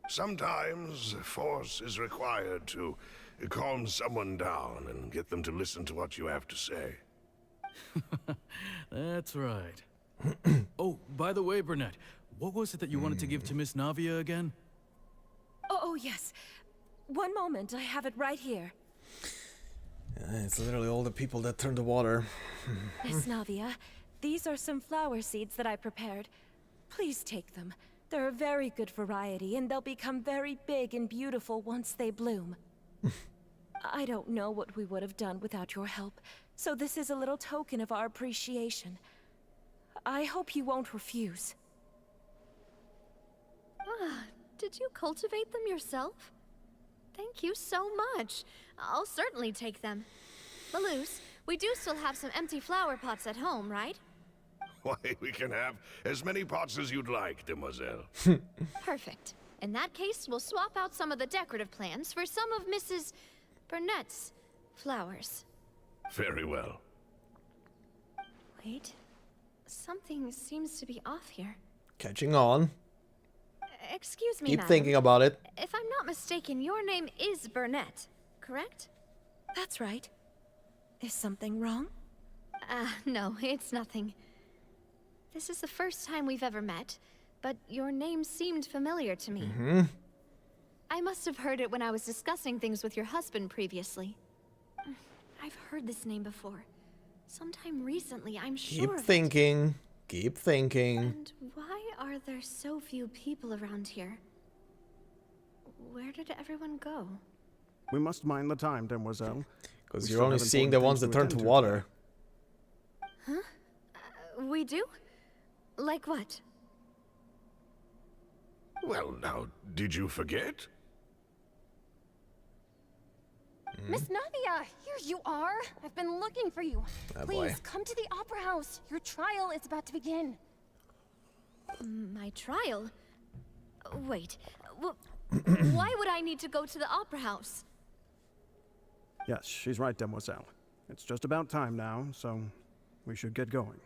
Sometimes force is required to calm someone down and get them to listen to what you have to say. That's right. Oh, by the way, Burnett, what was it that you wanted to give to Miss Navia again? Oh, yes. One moment, I have it right here. It's literally all the people that turn the water. Miss Navia, these are some flower seeds that I prepared. Please take them. They're a very good variety, and they'll become very big and beautiful once they bloom. I don't know what we would have done without your help, so this is a little token of our appreciation. I hope you won't refuse. Ah, did you cultivate them yourself? Thank you so much. I'll certainly take them. Malus, we do still have some empty flower pots at home, right? Why, we can have as many pots as you'd like, Demoiselle. Perfect. In that case, we'll swap out some of the decorative plants for some of Mrs. Burnett's flowers. Very well. Wait. Something seems to be off here. Catching on. Excuse me, Keep madam. thinking about it. If I'm not mistaken, your name is Burnett, correct? That's right. Is something wrong? No, it's nothing. This is the first time we've ever met, but your name seemed familiar to me. I must have heard it when I was discussing things with your husband previously. I've heard this name before. Sometime recently, I'm sure Keep of it. thinking. Keep thinking. And why are there so few people around here? Where did everyone go? We must mind the time, Demoiselle. Because We you're still only have seeing the important ones that things turn to to attend to water. Huh? We do? Like what? Well, now, did you forget? Miss Navia, here you are. I've been looking for you. Oh, Please, boy. come to the Opera House. Your trial is about to begin. My trial? Wait, why would I need to go to the Opera House? Yes, she's right, Demoiselle. It's just about time now, so we should get going.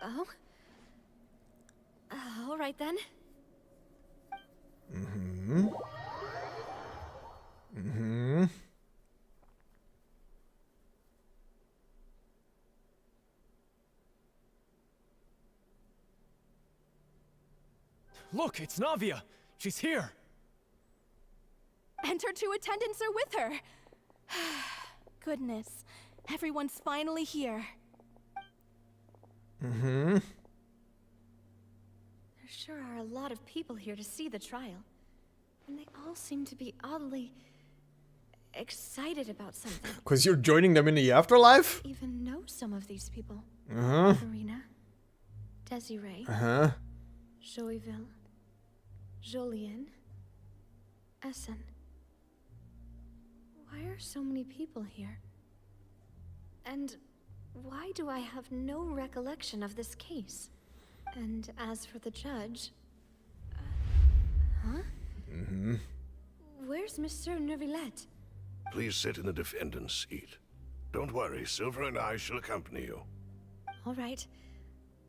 Oh? All right then. Look, it's Navia. She's here. And her two attendants are with her. Goodness, everyone's finally here. There sure are a lot of people here to see the trial. And they all seem to be oddly excited about something. Because you're joining them in the afterlife? Even know some of these people. Uh-huh. Marina, Desiree, Uh-huh. Joyville, Jolien, Essen. Why are so many people here? And why do I have no recollection of this case? And as for the judge... huh? Where's Monsieur Neuvillette? Please sit in the defendant's seat. Don't worry, Silver and I shall accompany you. All right.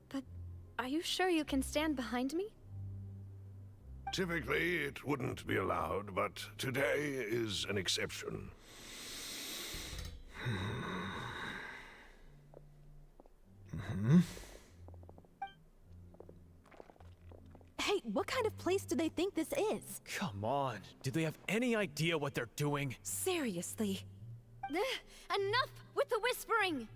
But are you sure you can stand behind me? Typically, it wouldn't be allowed, but today is an exception. Hey, what kind of place do they think this is? Come on. Do they have any idea what they're doing? Seriously. Enough with the whispering!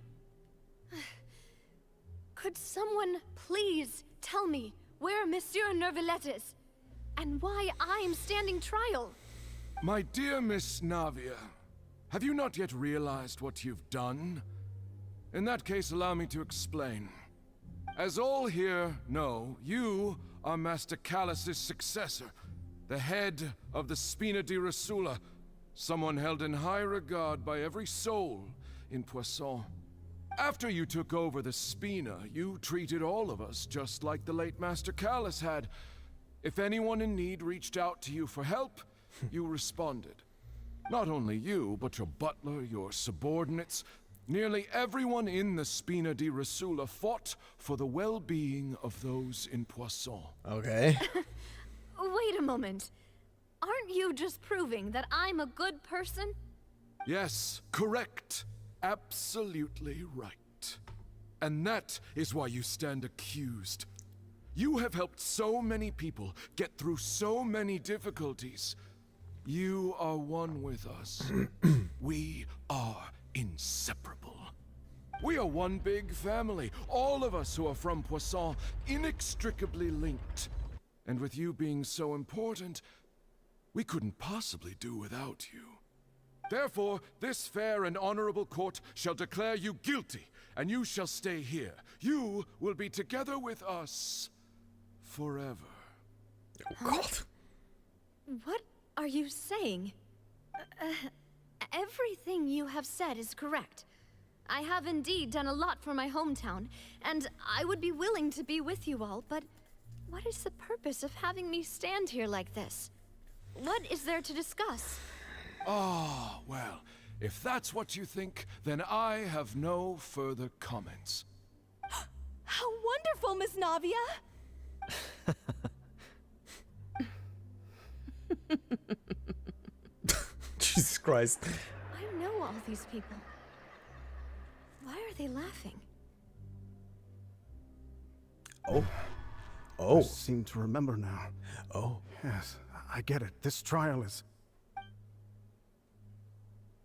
Could someone please tell me where Monsieur Neuvillette is? And why I'm standing trial? My dear Miss Navia, have you not yet realized what you've done? In that case, allow me to explain. As all here know, you are Master Callus's successor, the head of the Spina di Rosula, someone held in high regard by every soul in Poisson. After you took over the Spina, you treated all of us just like the late Master Callus had. If anyone in need reached out to you for help, you responded. Not only you, but your butler, your subordinates, nearly everyone in the Spina di Rosula fought for the well-being of those in Poisson. Okay. Wait a moment. Aren't you just proving that I'm a good person? Yes, correct. Absolutely right. And that is why you stand accused. You have helped so many people get through so many difficulties. You are one with us. We are inseparable. We are one big family, all of us who are from Poisson, inextricably linked. And with you being so important, we couldn't possibly do without you. Therefore, this fair and honorable court shall declare you guilty, and you shall stay here. You will be together with us forever. Oh, God. What are you saying? Everything you have said is correct. I have indeed done a lot for my hometown, and I would be willing to be with you all, but what is the purpose of having me stand here like this? What is there to discuss? Ah, well, if that's what you think, then I have no further comments. How wonderful, Miss Navia! Jesus Christ. I know all these people. Why are they laughing? Oh. Oh. I seem to remember now. Oh. Yes, I get it. This trial is...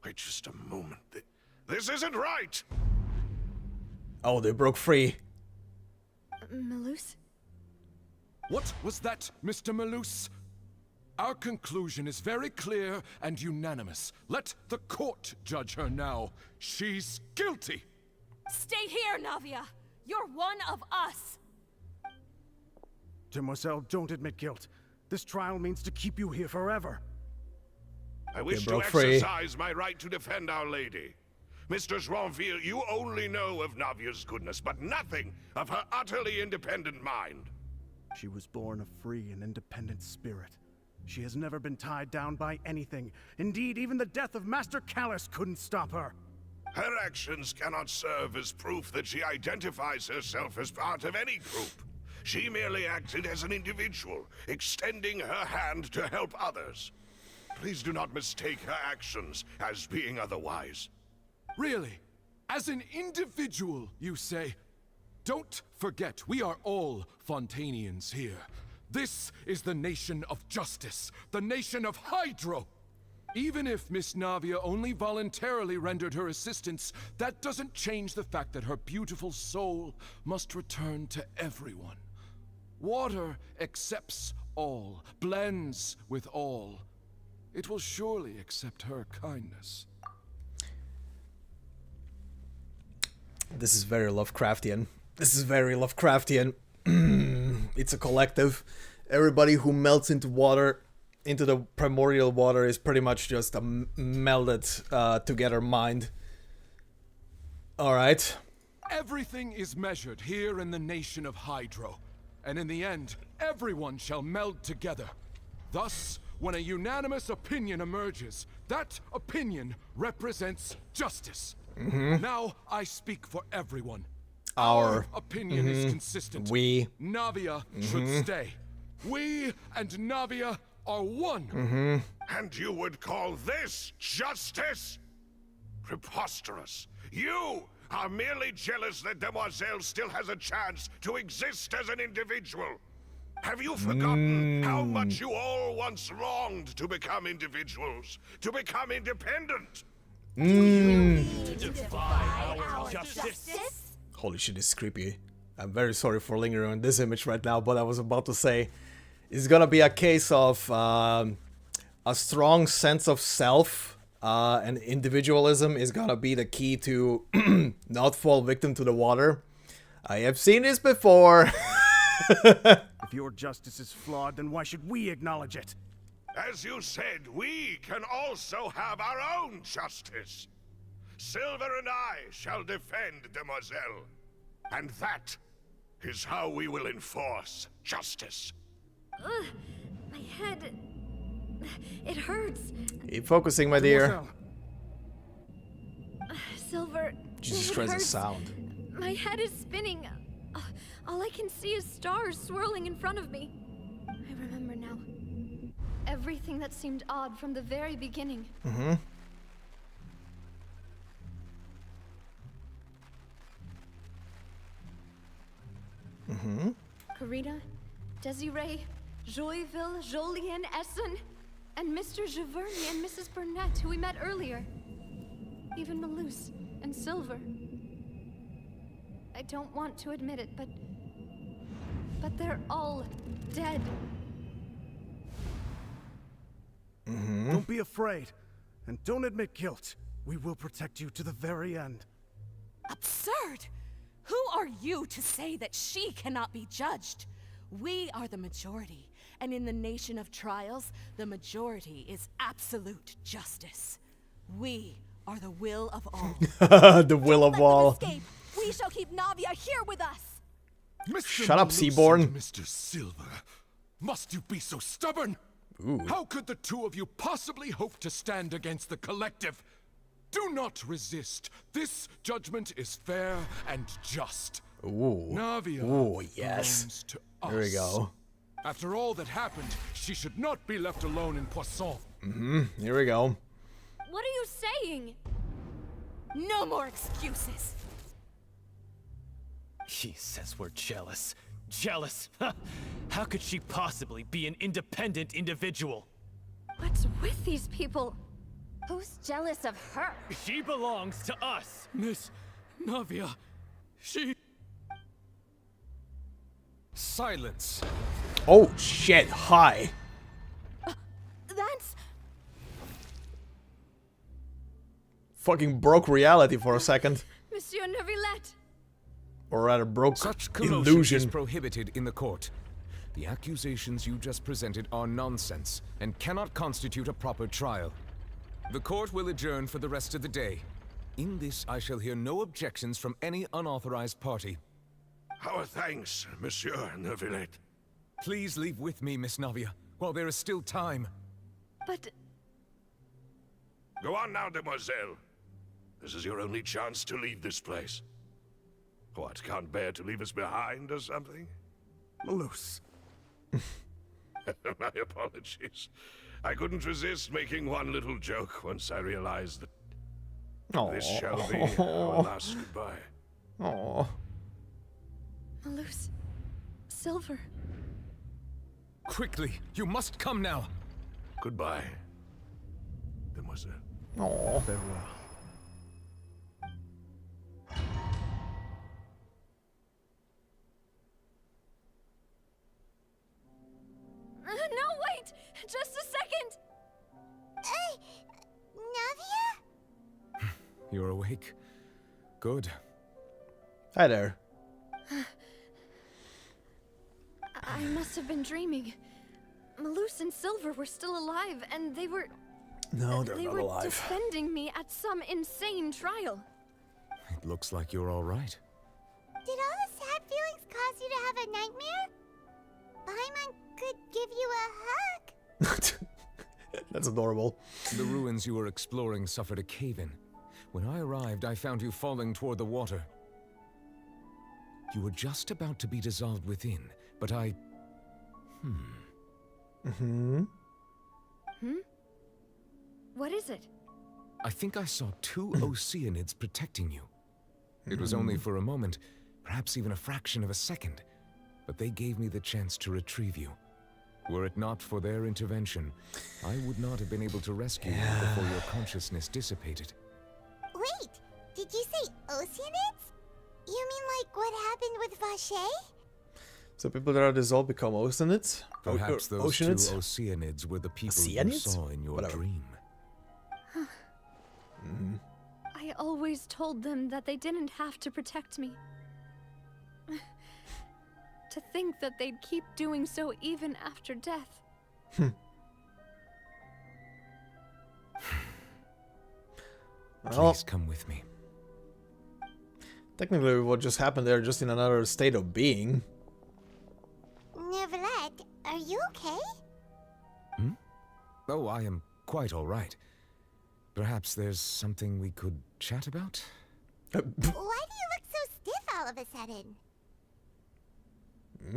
Wait just a moment. This isn't right! Oh, they broke free. Malus? What was that, Mr. Malus? Our conclusion is very clear and unanimous. Let the court judge her now. She's guilty! Stay here, Navia! You're one of us! Demoiselle, don't admit guilt. This trial means to keep you here forever. I wish to exercise my right to defend Our Lady. Mr. Joinville, you only know of Navia's goodness, but nothing of her utterly independent mind. She was born a free and independent spirit. She has never been tied down by anything. Indeed, even the death of Master Callus couldn't stop her. Her actions cannot serve as proof that she identifies herself as part of any group. She merely acted as an individual, extending her hand to help others. Please do not mistake her actions as being otherwise. Really? As an individual, you say? Don't forget, we are all Fontainians here. This is the nation of justice, the nation of Hydro. Even if Miss Navia only voluntarily rendered her assistance, that doesn't change the fact that her beautiful soul must return to everyone. Water accepts all, blends with all. It will surely accept her kindness. This is very Lovecraftian. This is very Lovecraftian. It's a collective. Everybody who melts into water, into the primordial water, is pretty much just a melded together mind. Alright. Everything is measured here in the nation of Hydro. And in the end, everyone shall meld together. Thus, when a unanimous opinion emerges, that opinion represents justice. Now I speak for everyone. Our opinion is consistent. We. Navia should stay. We and Navia are one. And you would call this justice? Preposterous. You, are merely jealous that Demoiselle still has a chance to exist as an individual. Have you forgotten how much you all once longed to become individuals, to become independent? Holy shit, this is creepy. I'm very sorry for lingering on this image right now, but I was about to say it's gonna be a case of a strong sense of self and individualism is gonna be the key to not fall victim to the water. I have seen this before. If your justice is flawed, then why should we acknowledge it? As you said, we can also have our own justice. Silver and I shall defend Demoiselle. And that is how we will enforce justice. Ugh, my head... It hurts. Keep focusing, my dear. Silver... Jesus Christ, the sound. My head is spinning. All I can see is stars swirling in front of me. I remember now. Everything that seemed odd from the very beginning. Mm-hmm. Mm-hmm. Karina, Desiree, Joyville, Jolien, Essen, and Mr. Giverny and Mrs. Burnett, who we met earlier. Even Malus and Silver. I don't want to admit it, but they're all dead. Mm-hmm. Don't be afraid, and don't admit guilt. We will protect you to the very end. Absurd! Who are you to say that she cannot be judged? We are the majority, and in the nation of trials, the majority is absolute justice. We are the will of all. The will of all. Escape. We shall keep Navia here with us. Mr. Shut up, Malus Seaborn. and Mr. Silver, must you be so stubborn? Ooh. How could the two of you possibly hope to stand against the collective? Do not resist. This judgment is fair and just. Ooh. Navia Ooh, yes. belongs to us. There we go. After all that happened, she should not be left alone in Poisson. Mm-hmm. Here we go. What are you saying? No more excuses. She says we're jealous. Jealous? How could she possibly be an independent individual? What's with these people? Who's jealous of her? She belongs to us. Miss Navia, she... Silence. Oh, shit. Hi. That's... Fucking broke reality for a second. Monsieur Neuvillette. Or rather, broke Such commotion illusion. is prohibited in the court. The accusations you just presented are nonsense and cannot constitute a proper trial. The court will adjourn for the rest of the day. In this, I shall hear no objections from any unauthorized party. Our thanks, Monsieur Neuvillette. Please leave with me, Miss Navia, while there is still time. But... Go on now, Demoiselle. This is your only chance to leave this place. What, can't bear to leave us behind or something? Malus. My apologies. I couldn't resist making one little joke once I realized that this shall be our last goodbye. Aww. Malus. Silver. Quickly, you must come now. Goodbye, Demoiselle. Aww. Farewell. No, wait! Just a second! Navia? You're awake. Good. Hi there. I must have been dreaming. Malus and Silver were still alive, and they were... No, they're they not were alive. defending me at some insane trial. It looks like you're all right. Did all the sad feelings cause you to have a nightmare? Paimon could give you a hug. That's adorable. The ruins you were exploring suffered a cave-in. When I arrived, I found you falling toward the water. You were just about to be dissolved within, but I... Mm-hmm. What is it? I think I saw two Oceanids protecting you. It was only for a moment, perhaps even a fraction of a second, but they gave me the chance to retrieve you. Were it not for their intervention, I would not have been able to rescue you before your consciousness dissipated. Wait, did you say Oceanids? You mean like what happened with Vache? So people that are dissolved become Oceanids? Perhaps those Oceanids? two Oceanids were the people you Oceanids? saw in your dream. I always told them that they didn't have to protect me. To think that they'd keep doing so even after death. Please come with me. Technically, what just happened there, just in another state of being. Neverlet, are you okay? Oh, I am quite all right. Perhaps there's something we could chat about? Why do you look so stiff all of a sudden?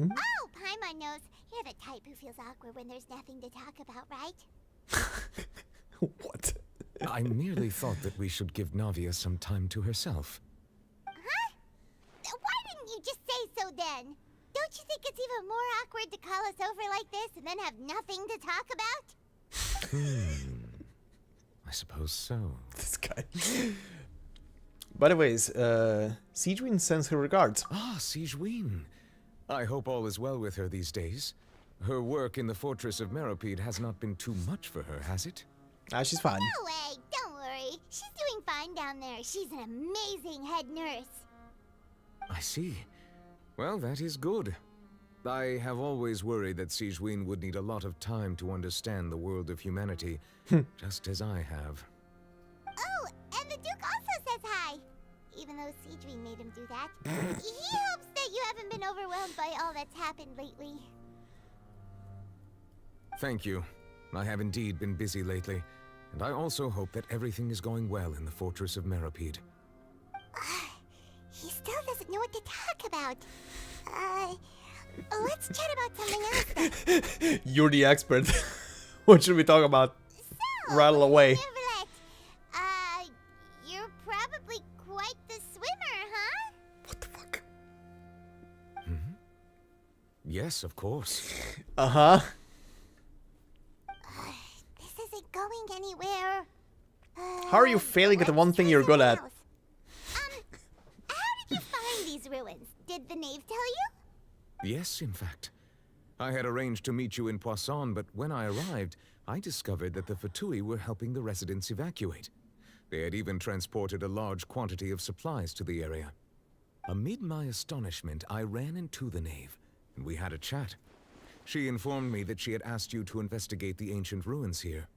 Oh, Paimon knows. You're the type who feels awkward when there's nothing to talk about, right? What? I merely thought that we should give Navia some time to herself. Huh? Why didn't you just say so then? Don't you think it's even more awkward to call us over like this and then have nothing to talk about? I suppose so. This guy. By the ways, Sigewin sends her regards. Ah, Sigewin. I hope all is well with her these days. Her work in the Fortress of Meropide has not been too much for her, has it? Ah, she's fine. No way, don't worry. She's doing fine down there. She's an amazing head nurse. I see. Well, that is good. I have always worried that Sigewin would need a lot of time to understand the world of humanity, just as I have. Oh, and the Duke also says hi. Even though Sigewin made him do that. He hopes that you haven't been overwhelmed by all that's happened lately. Thank you. I have indeed been busy lately, and I also hope that everything is going well in the Fortress of Meropide. He still doesn't know what to talk about. Let's chat about something else then. You're the expert. What should we talk about? So, Rattle away. Neverlet, you're probably quite the swimmer, huh? What the fuck? Yes, of course. Uh-huh. This isn't going anywhere. How are you failing at the one thing you're good at? How did you find these ruins? Did the knave tell you? Yes, in fact. I had arranged to meet you in Poisson, but when I arrived, I discovered that the Fatui were helping the residents evacuate. They had even transported a large quantity of supplies to the area. Amid my astonishment, I ran into the knave, and we had a chat. She informed me that she had asked you to investigate the ancient ruins here.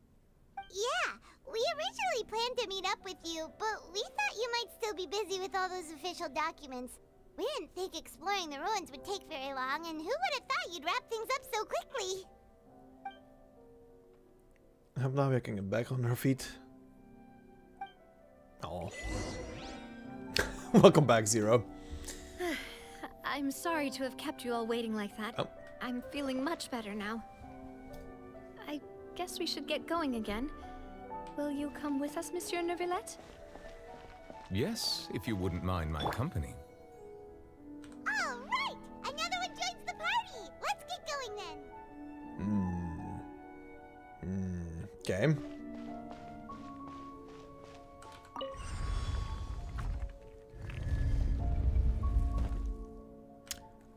Yeah, we originally planned to meet up with you, but we thought you might still be busy with all those official documents. We didn't think exploring the ruins would take very long, and who would have thought you'd wrap things up so quickly? I'm now making it back on her feet. Oh. Welcome back, Zero. I'm sorry to have kept you all waiting like that. Oh. I'm feeling much better now. I guess we should get going again. Will you come with us, Monsieur Neuvillette? Yes, if you wouldn't mind my company. All right! Another one joins the party! Let's get going then! Okay.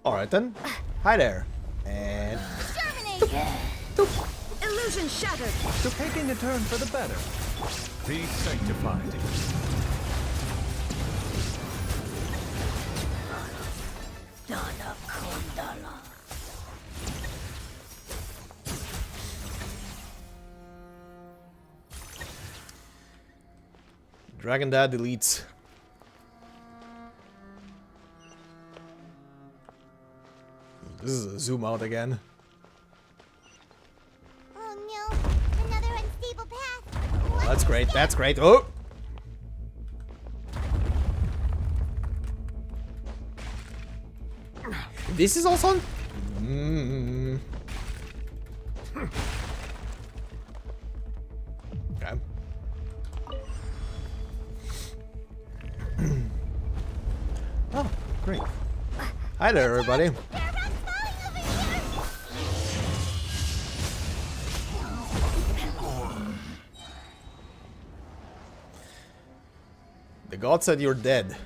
Alright then. Hi there. And... Illusion shattered! Taking a turn for the better. Be sanctified. Dragon Dad deletes. This is a zoom out again. Oh no, another unstable path. Oh, that's great, that's great. Oh! This is also... Okay. Great. Hi there, everybody. The god said you're dead.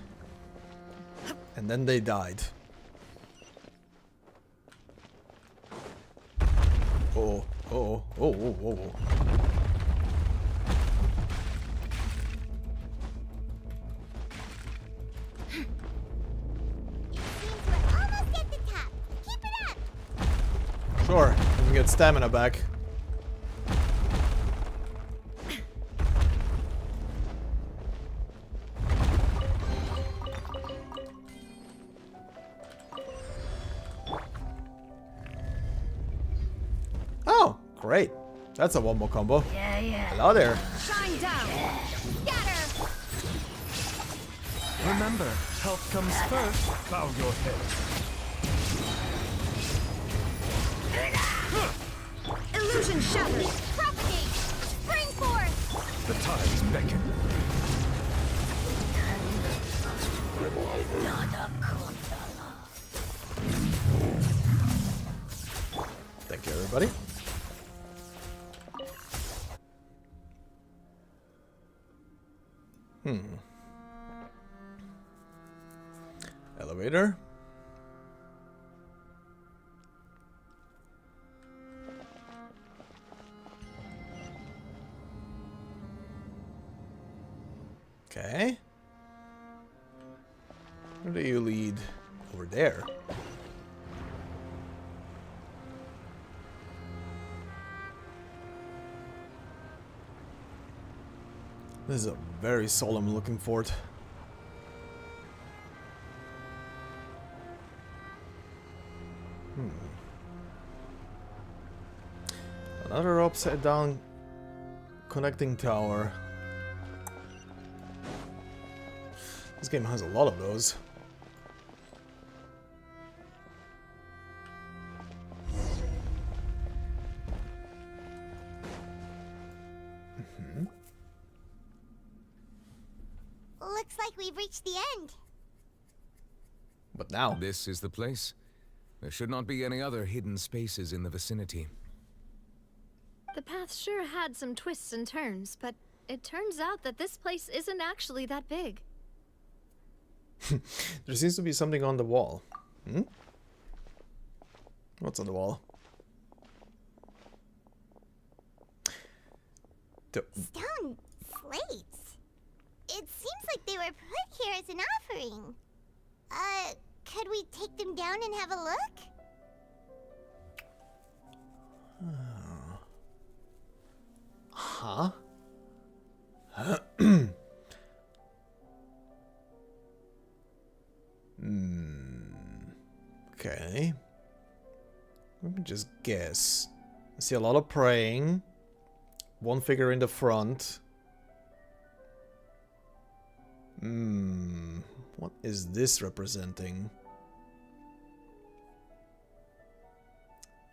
And then they died. Oh, oh, oh, oh, oh, oh. Sure, we can get stamina back. Oh, great. That's a wombo combo. Yeah, yeah. Hello there. Shine down. Scatter. Remember, health comes first. Bow your head. Illusion shattered. Propagate. Spring forth. The tides beckon. Thank you, everybody. Elevator. Okay. Where do you lead? Over there. This is a very solemn looking fort. Another upside down connecting tower. This game has a lot of those. Looks like we've reached the end. But now... This is the place. There should not be any other hidden spaces in the vicinity. The path sure had some twists and turns, but it turns out that this place isn't actually that big. There seems to be something on the wall. Hmm? What's on the wall? Stone slates. It seems like they were put here as an offering. Could we take them down and have a look? Huh? Okay. Let me just guess. I see a lot of praying. One figure in the front. What is this representing?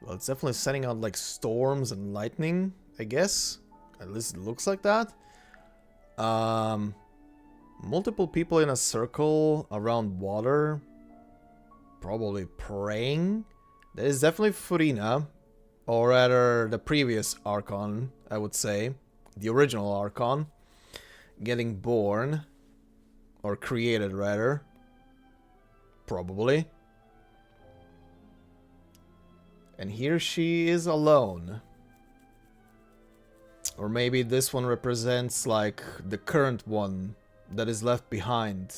Well, it's definitely sending out like storms and lightning, I guess. At least it looks like that. Multiple people in a circle around water. Probably praying. That is definitely Furina. Or rather, the previous Archon, I would say. The original Archon. Getting born. Or created, rather. Probably. And here she is alone. Or maybe this one represents, like, the current one that is left behind.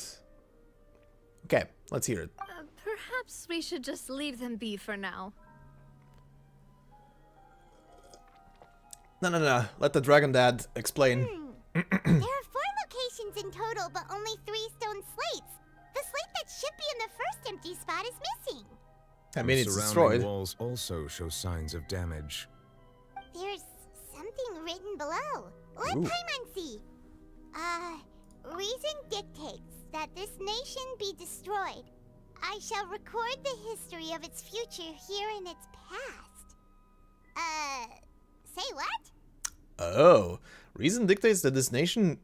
Okay, let's hear it. Perhaps we should just leave them be for now. No. Let the Dragon Dad explain. There are 4 locations in total, but only 3 stone slates. The slate that should be in the first empty spot is missing. I mean, it's surrounding destroyed. Walls also show signs of damage. There's something written below. Let Ooh. Paimon see. Reason dictates that this nation be destroyed. I shall record the history of its future here in its past. Say what? Oh, reason dictates that this nation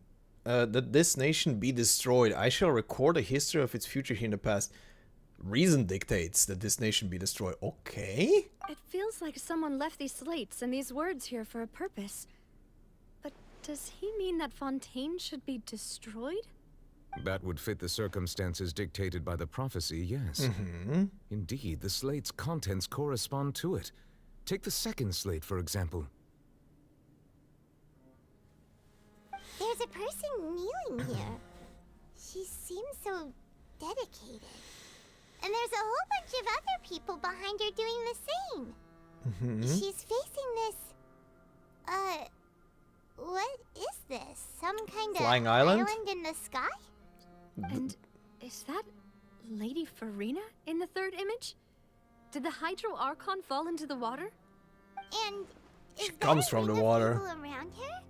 be destroyed. I shall record a history of its future here in the past. Reason dictates that this nation be destroyed. Okay. It feels like someone left these slates and these words here for a purpose. But does he mean that Fontaine should be destroyed? That would fit the circumstances dictated by the prophecy, yes. Indeed, the slate's contents correspond to it. Take the second slate, for example. There's a person kneeling here. She seems so dedicated. And there's a whole bunch of other people behind her doing the same. She's facing this... what is this? Some kind Flying of island in the sky? And is that Lady Farina in the third image? Did the Hydro Archon fall into the water? And she comes from the water. People around her?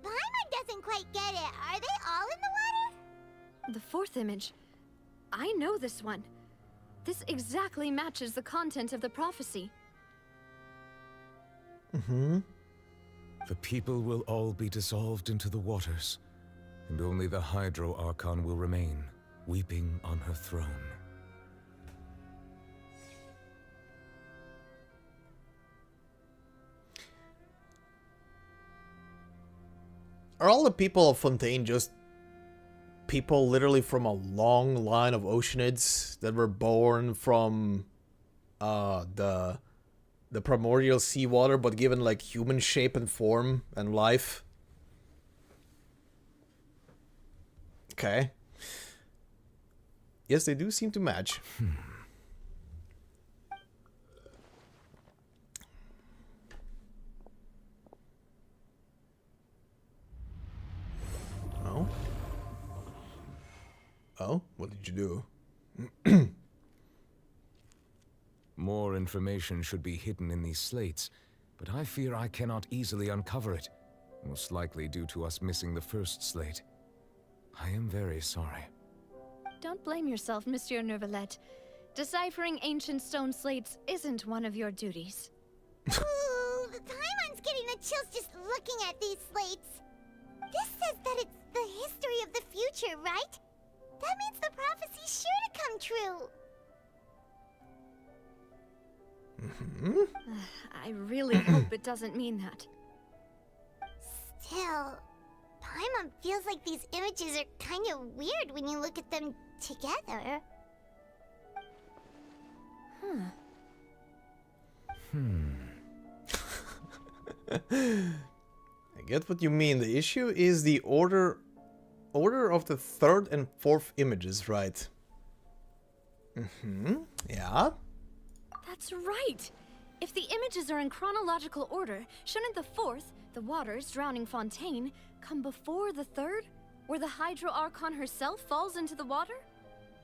Paimon doesn't quite get it. Are they all in the water? The fourth image. I know this one. This exactly matches the content of the prophecy. The people will all be dissolved into the waters, and only the Hydro Archon will remain, weeping on her throne. Are all the people of Fontaine just people literally from a long line of oceanids that were born from the primordial seawater but given like human shape and form and life? Okay. Yes, they do seem to match. Oh? Oh? What did you do? More information should be hidden in these slates, but I fear I cannot easily uncover it, most likely due to us missing the first slate. I am very sorry. Don't blame yourself, Monsieur Neuvillette. Deciphering ancient stone slates isn't one of your duties. Ooh, the Paimon's getting the chills just looking at these slates. This says that it's the history of the future, right? That means the prophecy's sure to come true. I really hope it doesn't mean that. Still, Paimon feels like these images are kind of weird when you look at them together. I get what you mean. The issue is the order of the third and fourth images, right? Yeah. That's right! If the images are in chronological order, shouldn't the fourth, the waters drowning Fontaine, come before the third, where the Hydro Archon herself falls into the water?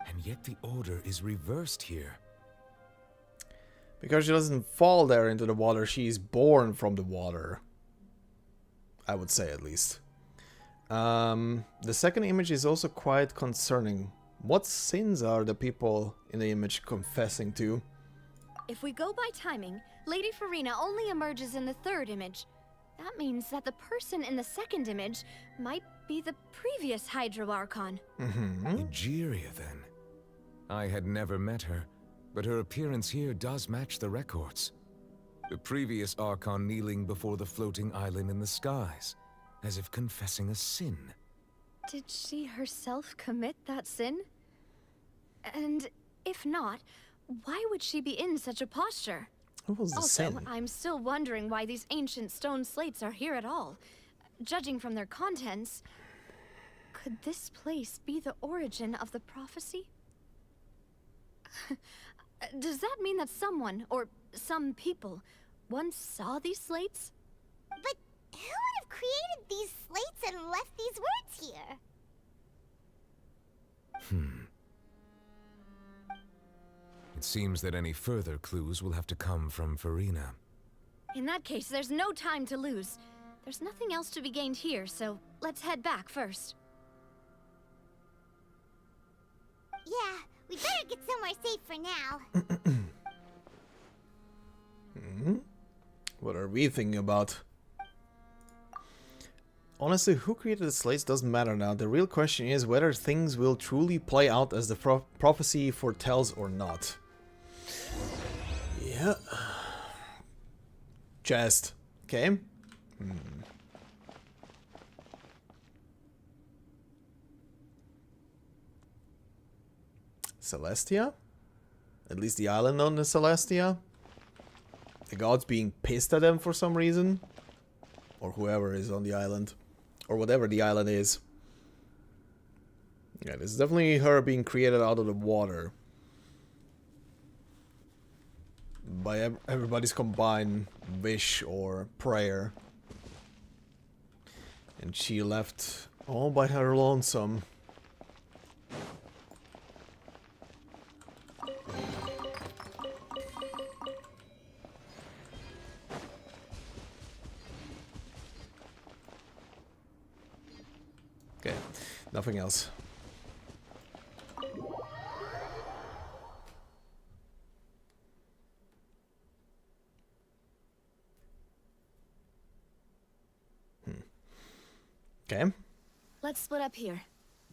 And yet the order is reversed here. Because she doesn't fall there into the water, she is born from the water. I would say, at least. The second image is also quite concerning. What sins are the people in the image confessing to? If we go by timing, Lady Farina only emerges in the third image. That means that the person in the second image might be the previous Hydro Archon. Egeria, then. I had never met her, but her appearance here does match the records. The previous Archon kneeling before the floating island in the skies, as if confessing a sin. Did she herself commit that sin? And if not, why would she be in such a posture? What was the sin? I'm still wondering why these ancient stone slates are here at all. Judging from their contents, could this place be the origin of the prophecy? Does that mean that someone, or some people, once saw these slates? But who would have created these slates and left these words here? It seems that any further clues will have to come from Farina. In that case, there's no time to lose. There's nothing else to be gained here, so let's head back first. Yeah, we better get somewhere safe for now. What are we thinking about? Honestly, who created the slates doesn't matter now. The real question is whether things will truly play out as the prophecy foretells or not. Yeah. Chest. Okay. Celestia? At least the island known as Celestia? The gods being pissed at them for some reason? Or whoever is on the island. Or whatever the island is. Yeah, this is definitely her being created out of the water. By everybody's combined wish or prayer. And she left all by her lonesome. Okay, nothing else. Okay. Let's split up here.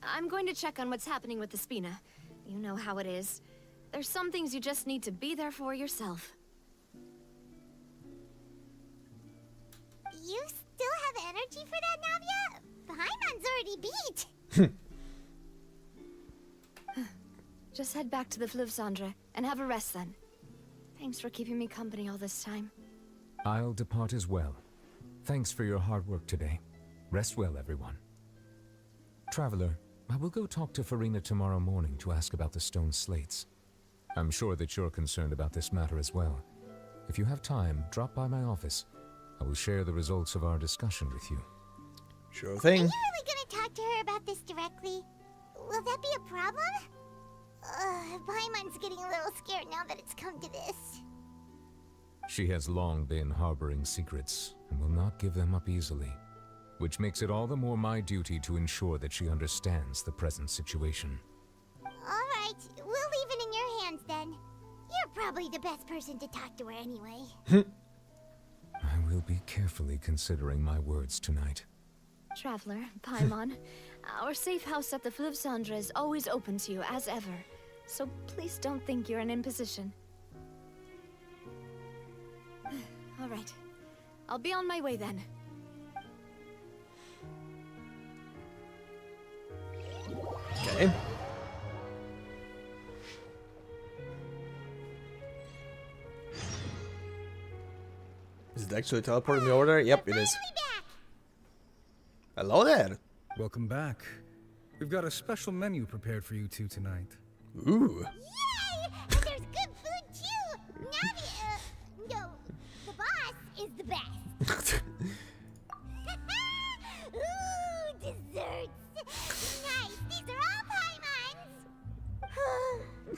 I'm going to check on what's happening with the Spina. You know how it is. There's some things you just need to be there for yourself. You still have energy for that, Navia? Paimon's already beat. Just head back to the Fleuve Cendre and have a rest then. Thanks for keeping me company all this time. I'll depart as well. Thanks for your hard work today. Rest well, everyone. Traveler, I will go talk to Farina tomorrow morning to ask about the stone slates. I'm sure that you're concerned about this matter as well. If you have time, drop by my office. I will share the results of our discussion with you. Sure thing. Are you really gonna talk to her about this directly? Will that be a problem? Paimon's getting a little scared now that it's come to this. She has long been harboring secrets and will not give them up easily, which makes it all the more my duty to ensure that she understands the present situation. Alright, we'll leave it in your hands then. You're probably the best person to talk to her anyway. I will be carefully considering my words tonight. Traveler, Paimon, our safe house at the Fleuve Cendre is always open to you as ever. So please don't think you're an imposition. Alright. I'll be on my way then. Okay. Is it actually teleporting me over there? Yep, it is. Hello there. Welcome back. We've got a special menu prepared for you two tonight. Ooh. Yay! And there's good food too! Navi, no, the boss is the best. Ooh, desserts! Nice, these are all Paimon's!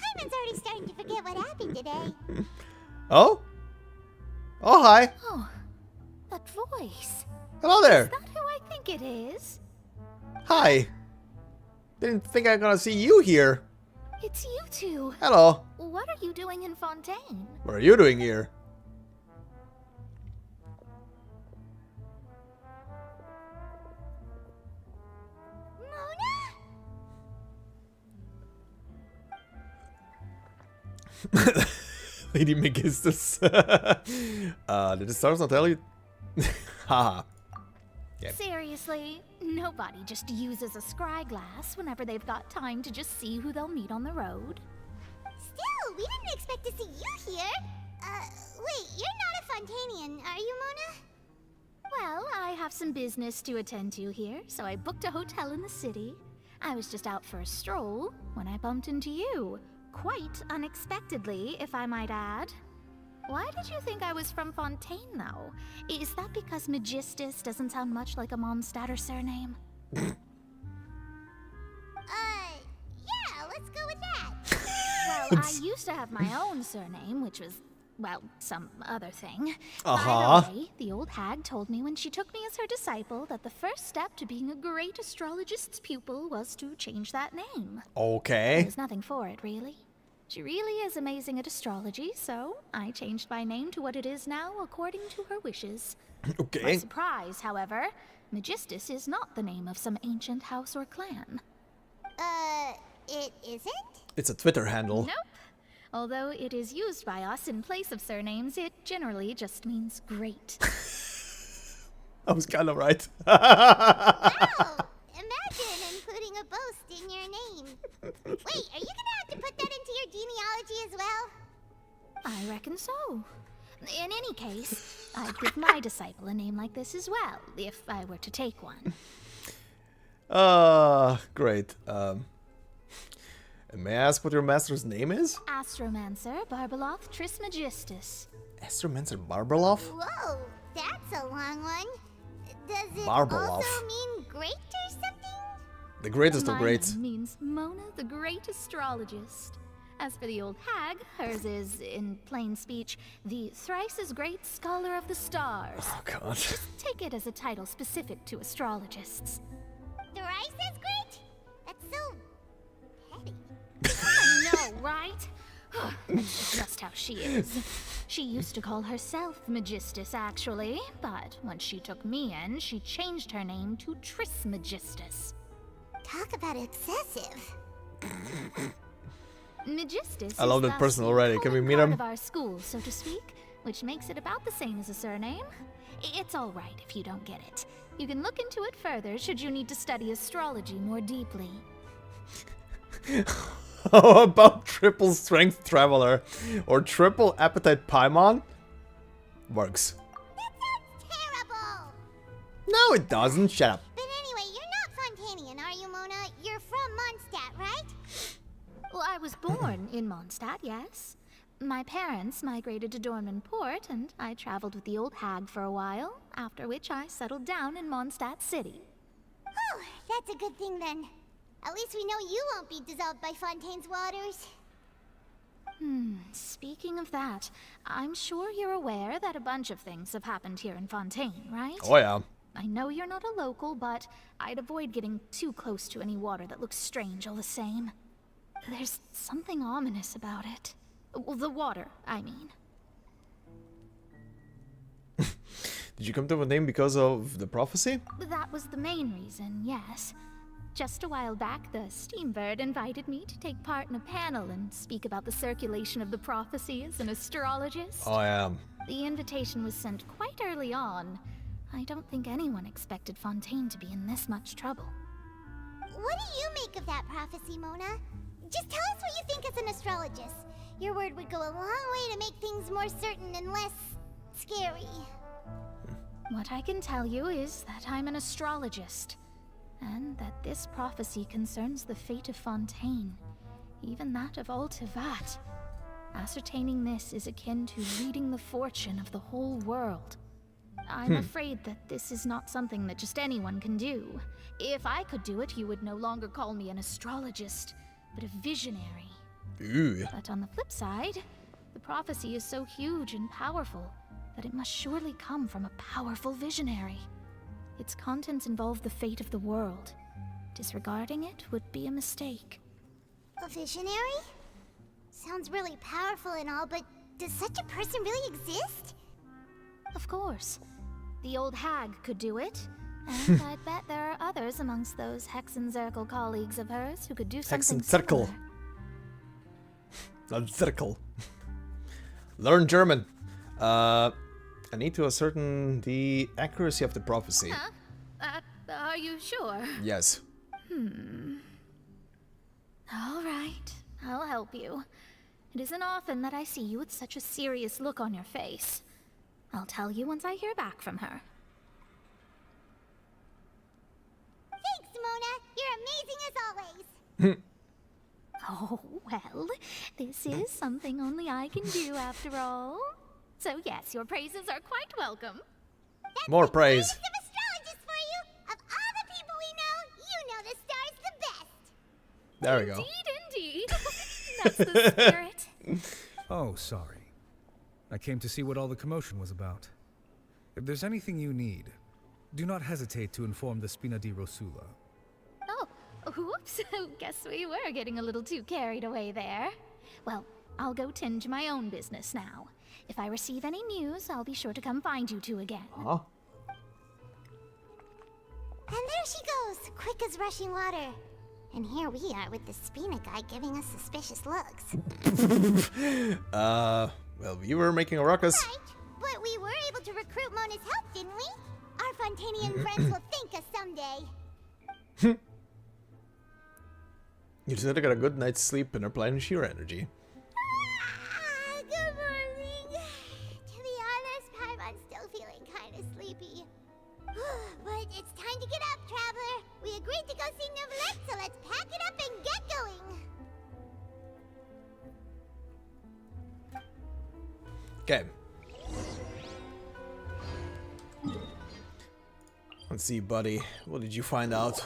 Paimon's already starting to forget what happened today. Oh? Oh, hi. Oh, that voice. Hello there. Is that who I think it is? Hi. Didn't think I'm gonna see you here. It's you two. Hello. What are you doing in Fontaine? What are you doing here? Mona? Lady Megistus. Did the stars not tell you? Haha. Yep. Seriously, nobody just uses a scry glass whenever they've got time to just see who they'll meet on the road. Still, we didn't expect to see you here. Wait, you're not a Fontainian, are you, Mona? Well, I have some business to attend to here, so I booked a hotel in the city. I was just out for a stroll when I bumped into you. Quite unexpectedly, if I might add. Why did you think I was from Fontaine, though? Is that because Megistus doesn't sound much like a Mondstatter surname? Yeah, let's go with that. Well, I used to have my own surname, which was, well, some other thing. Uh-huh. By the way, the old hag told me when she took me as her disciple that the first step to being a great astrologist's pupil was to change that name. Okay. There's nothing for it, really. She really is amazing at astrology, so I changed my name to what it is now according to her wishes. Okay. My surprise, however, Magistus is not the name of some ancient house or clan. It isn't? It's a Twitter handle. Nope. Although it is used by us in place of surnames, it generally just means great. I was kind of right. Wow! Imagine including a boast in your name. Wait, are you gonna have to put that into your genealogy as well? I reckon so. In any case, I'd give my disciple a name like this as well, if I were to take one. Great. May I ask what your master's name is? Astromancer Barbeloth Trismegistus. Astromancer Barbeloth? Whoa, that's a long one. Does it Barbeloth. also mean great or something? The greatest of Mine greats. means Mona the Great Astrologist. As for the old hag, hers is, in plain speech, the thrice as great scholar of the stars. Oh, God. Just take it as a title specific to astrologists. Thrice as great? That's so petty. I know, right? That's just how she is. She used to call herself Magistus, actually, but once she took me in, she changed her name to Trismegistus. Talk about excessive. Magistus I love is that person thus already. the Can we common meet part him? of our school, so to speak, which makes it about the same as a surname. It's all right if you don't get it. You can look into it further should you need to study astrology more deeply. How about triple strength traveler or triple appetite paimon? Works. Terrible! No, it doesn't. Shut up. But anyway, you're not Fontanian, are you, Mona? You're from Mondstadt, right? Well, I was born in Mondstadt, yes. My parents migrated to Dornman Port, and I traveled with the old hag for a while, after which I settled down in Mondstadt City. Oh, that's a good thing then. At least we know you won't be dissolved by Fontaine's waters. Speaking of that, I'm sure you're aware that a bunch of things have happened here in Fontaine, right? Oh, yeah. I know you're not a local, but I'd avoid getting too close to any water that looks strange all the same. There's something ominous about it. Well, the water, I mean. Did you come to a name because of the prophecy? That was the main reason, yes. Just a while back, the Steambird invited me to take part in a panel and speak about the circulation of the prophecy as an astrologist. Oh, yeah. The invitation was sent quite early on. I don't think anyone expected Fontaine to be in this much trouble. What do you make of that prophecy, Mona? Just tell us what you think as an astrologist. Your word would go a long way to make things more certain and less scary. What I can tell you is that I'm an astrologist, and that this prophecy concerns the fate of Fontaine, even that of all Tevat. Ascertaining this is akin to reading the fortune of the whole world. I'm afraid that this is not something that just anyone can do. If I could do it, you would no longer call me an astrologist, but a visionary. Ooh. But on the flip side, the prophecy is so huge and powerful that it must surely come from a powerful visionary. Its contents involve the fate of the world. Disregarding it would be a mistake. A visionary? Sounds really powerful and all, but does such a person really exist? Of course. The old hag could do it. And I bet there are others amongst those Hexenzirkel colleagues of hers who could do something Hexenzirkel. similar. Not circle. Learn German. I need to ascertain the accuracy of the prophecy. Huh? Are you sure? Yes. All right, I'll help you. It isn't often that I see you with such a serious look on your face. I'll tell you once I hear back from her. Thanks, Mona. You're amazing as always. Oh, well, this is something only I can do after all. So yes, your praises are quite welcome. More praise. Some astrologists for you. Of all the people we know, you know the star's the best. There we go. Indeed. That's the spirit. Oh, sorry. I came to see what all the commotion was about. If there's anything you need, do not hesitate to inform the Spina di Rosula. Oh, whoops. Guess we were getting a little too carried away there. Well, I'll go tend to my own business now. If I receive any news, I'll be sure to come find you two again. Huh? there she goes, quick as rushing water. And here we are with the Spina guy giving us suspicious looks. Well, you were making a ruckus. Right, but we were able to recruit Mona's help, didn't we? Our Fontanian friends will thank us someday. You just got a good night's sleep and are planning sheer energy. Good morning. To be honest, Paimon's still feeling kind of sleepy. But it's time to get up, Traveler. We agreed to go see Neuvillette, so let's pack it up and get going. Okay. Let's see, buddy. What did you find out?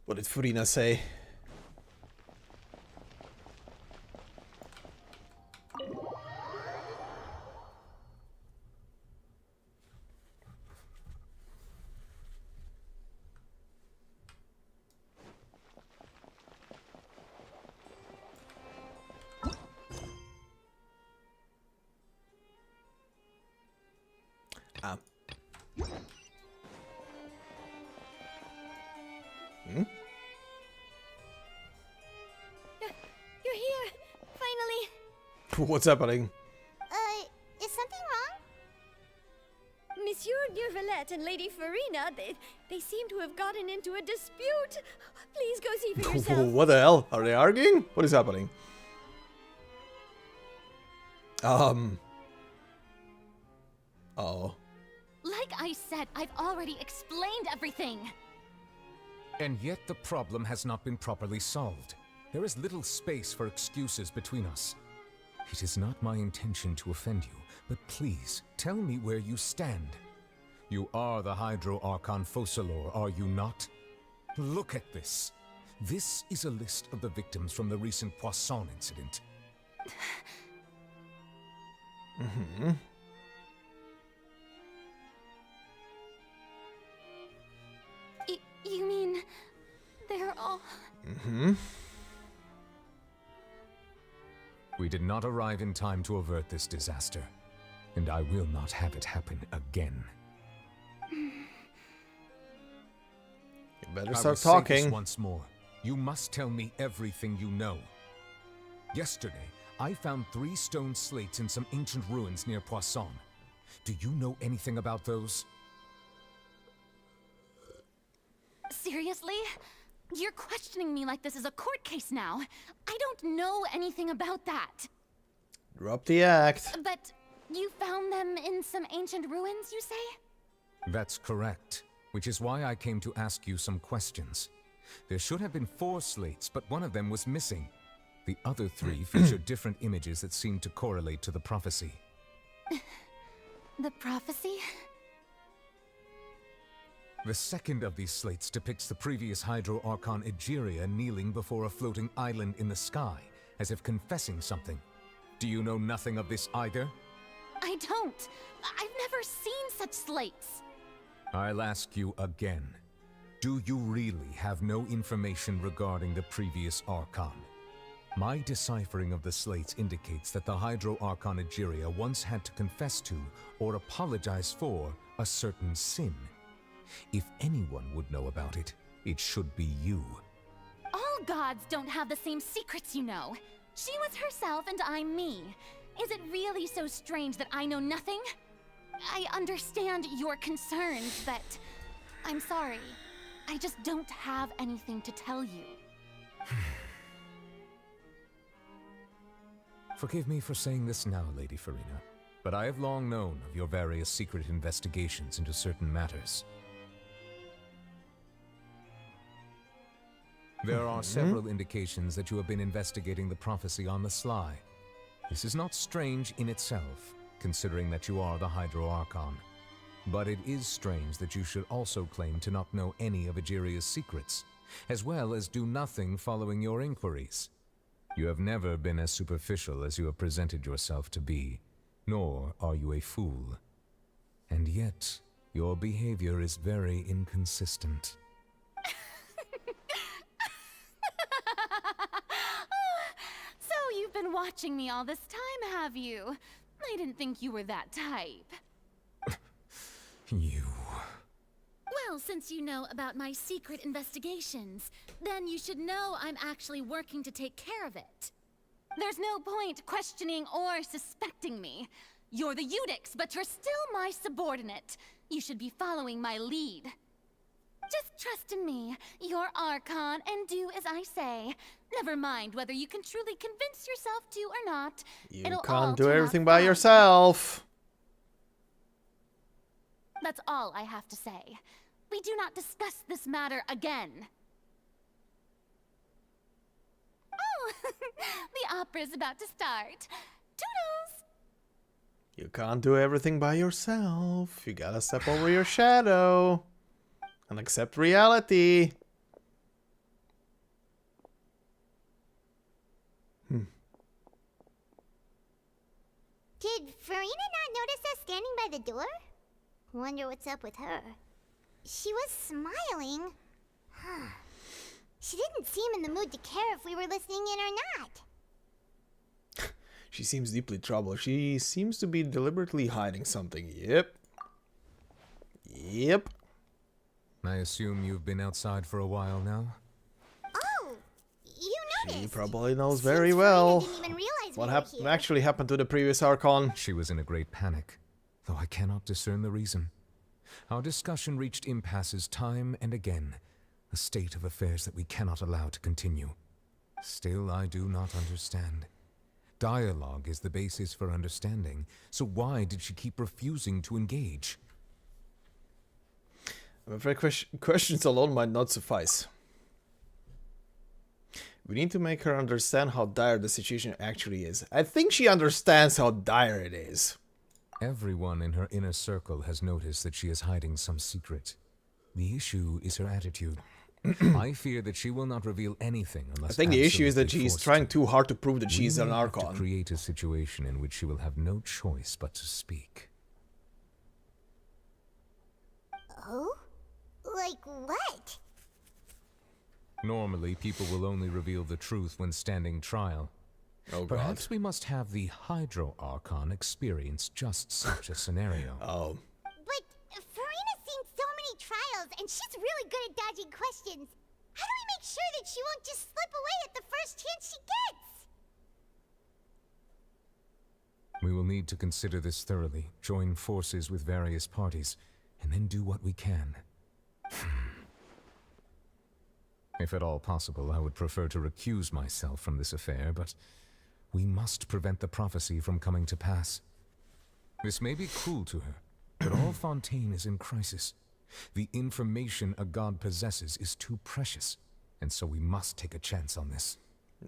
What did Furina say? You're here, finally. What's happening? Is something wrong? Monsieur Neuvillette and Lady Farina, they seem to have gotten into a dispute. Please go see for yourself. What the hell? Are they arguing? What is happening? Oh. Like I said, I've already explained everything. And yet the problem has not been properly solved. There is little space for excuses between us. It is not my intention to offend you, but please, tell me where you stand. You are the Hydro Archon Focalor, are you not? Look at this. This is a list of the victims from the recent Poisson incident. Mm-hmm. You mean they're all... Mm-hmm. We did not arrive in time to avert this disaster, and I will not have it happen again. You better I start will say this talking. once more. You must tell me everything you know. Yesterday, I found 3 stone slates in some ancient ruins near Poisson. Do you know anything about those? Seriously? You're questioning me like this is a court case now. I don't know anything about that. Drop the act. But you found them in some ancient ruins, you say? That's correct, which is why I came to ask you some questions. There should have been 4 slates, but one of them was missing. The other 3 featured different images that seemed to correlate to the prophecy. The prophecy? The second of these slates depicts the previous Hydro Archon Egeria kneeling before a floating island in the sky, as if confessing something. Do you know nothing of this either? I don't. I've never seen such slates. I'll ask you again. Do you really have no information regarding the previous Archon? My deciphering of the slates indicates that the Hydro Archon Egeria once had to confess to, or apologize for, a certain sin. If anyone would know about it, it should be you. All gods don't have the same secrets, you know. She was herself and I'm me. Is it really so strange that I know nothing? I understand your concerns, but I'm sorry. I just don't have anything to tell you. Forgive me for saying this now, Lady Farina, but I have long known of your various secret investigations into certain matters. There are several indications that you have been investigating the prophecy on the sly. This is not strange in itself, considering that you are the Hydro Archon. But it is strange that you should also claim to not know any of Egeria's secrets, as well as do nothing following your inquiries. You have never been as superficial as you have presented yourself to be, nor are you a fool. And yet, your behavior is very inconsistent. So you've been watching me all this time, have you? I didn't think you were that type. You... Well, since you know about my secret investigations, then you should know I'm actually working to take care of it. There's no point questioning or suspecting me. You're the Eunuchs, but you're still my subordinate. You should be following my lead. Just trust in me. You're Archon, and do as I say. Never mind whether you can truly convince yourself to or not. You can't do everything by yourself. That's all I have to say. We do not discuss this matter again. Oh, the opera's about to start. Toodles! You can't do everything by yourself. You gotta step over your shadow and accept reality. Did Farina not notice us standing by the door? Wonder what's up with her. She was smiling. Huh. She didn't seem in the mood to care if we were listening in or not. She seems deeply troubled. She seems to be deliberately hiding something. Yep. Yep. I assume you've been outside for a while now? Oh, you noticed. She probably knows very well Didn't even realize what we were here. actually happened to the previous Archon. She was in a great panic, though I cannot discern the reason. Our discussion reached impasses time and again, a state of affairs that we cannot allow to continue. Still, I do not understand. Dialogue is the basis for understanding, so why did she keep refusing to engage? I'm afraid questions alone might not suffice. We need to make her understand how dire the situation actually is. I think she understands how dire it is. Everyone in her inner circle has noticed that she is hiding some secret. The issue is her attitude. I fear that she will not reveal anything unless I think the issue is that absolutely she's forced trying to. too hard to prove that she's an We have to Archon. create a situation in which she will have no choice but to speak. Oh? Like what? Normally, people will only reveal the truth when standing trial. Oh, Perhaps we must have the Hydro Archon experience just such a scenario. Oh. But Farina's seen so many trials, and she's really good at dodging questions. How do we make sure that she won't just slip away at the first chance she gets? We will need to consider this thoroughly, join forces with various parties, and then do what we can. If at all possible, I would prefer to recuse myself from this affair, but we must prevent the prophecy from coming to pass. This may be cruel to her, but all Fontaine is in crisis. The information a god possesses is too precious, and so we must take a chance on this.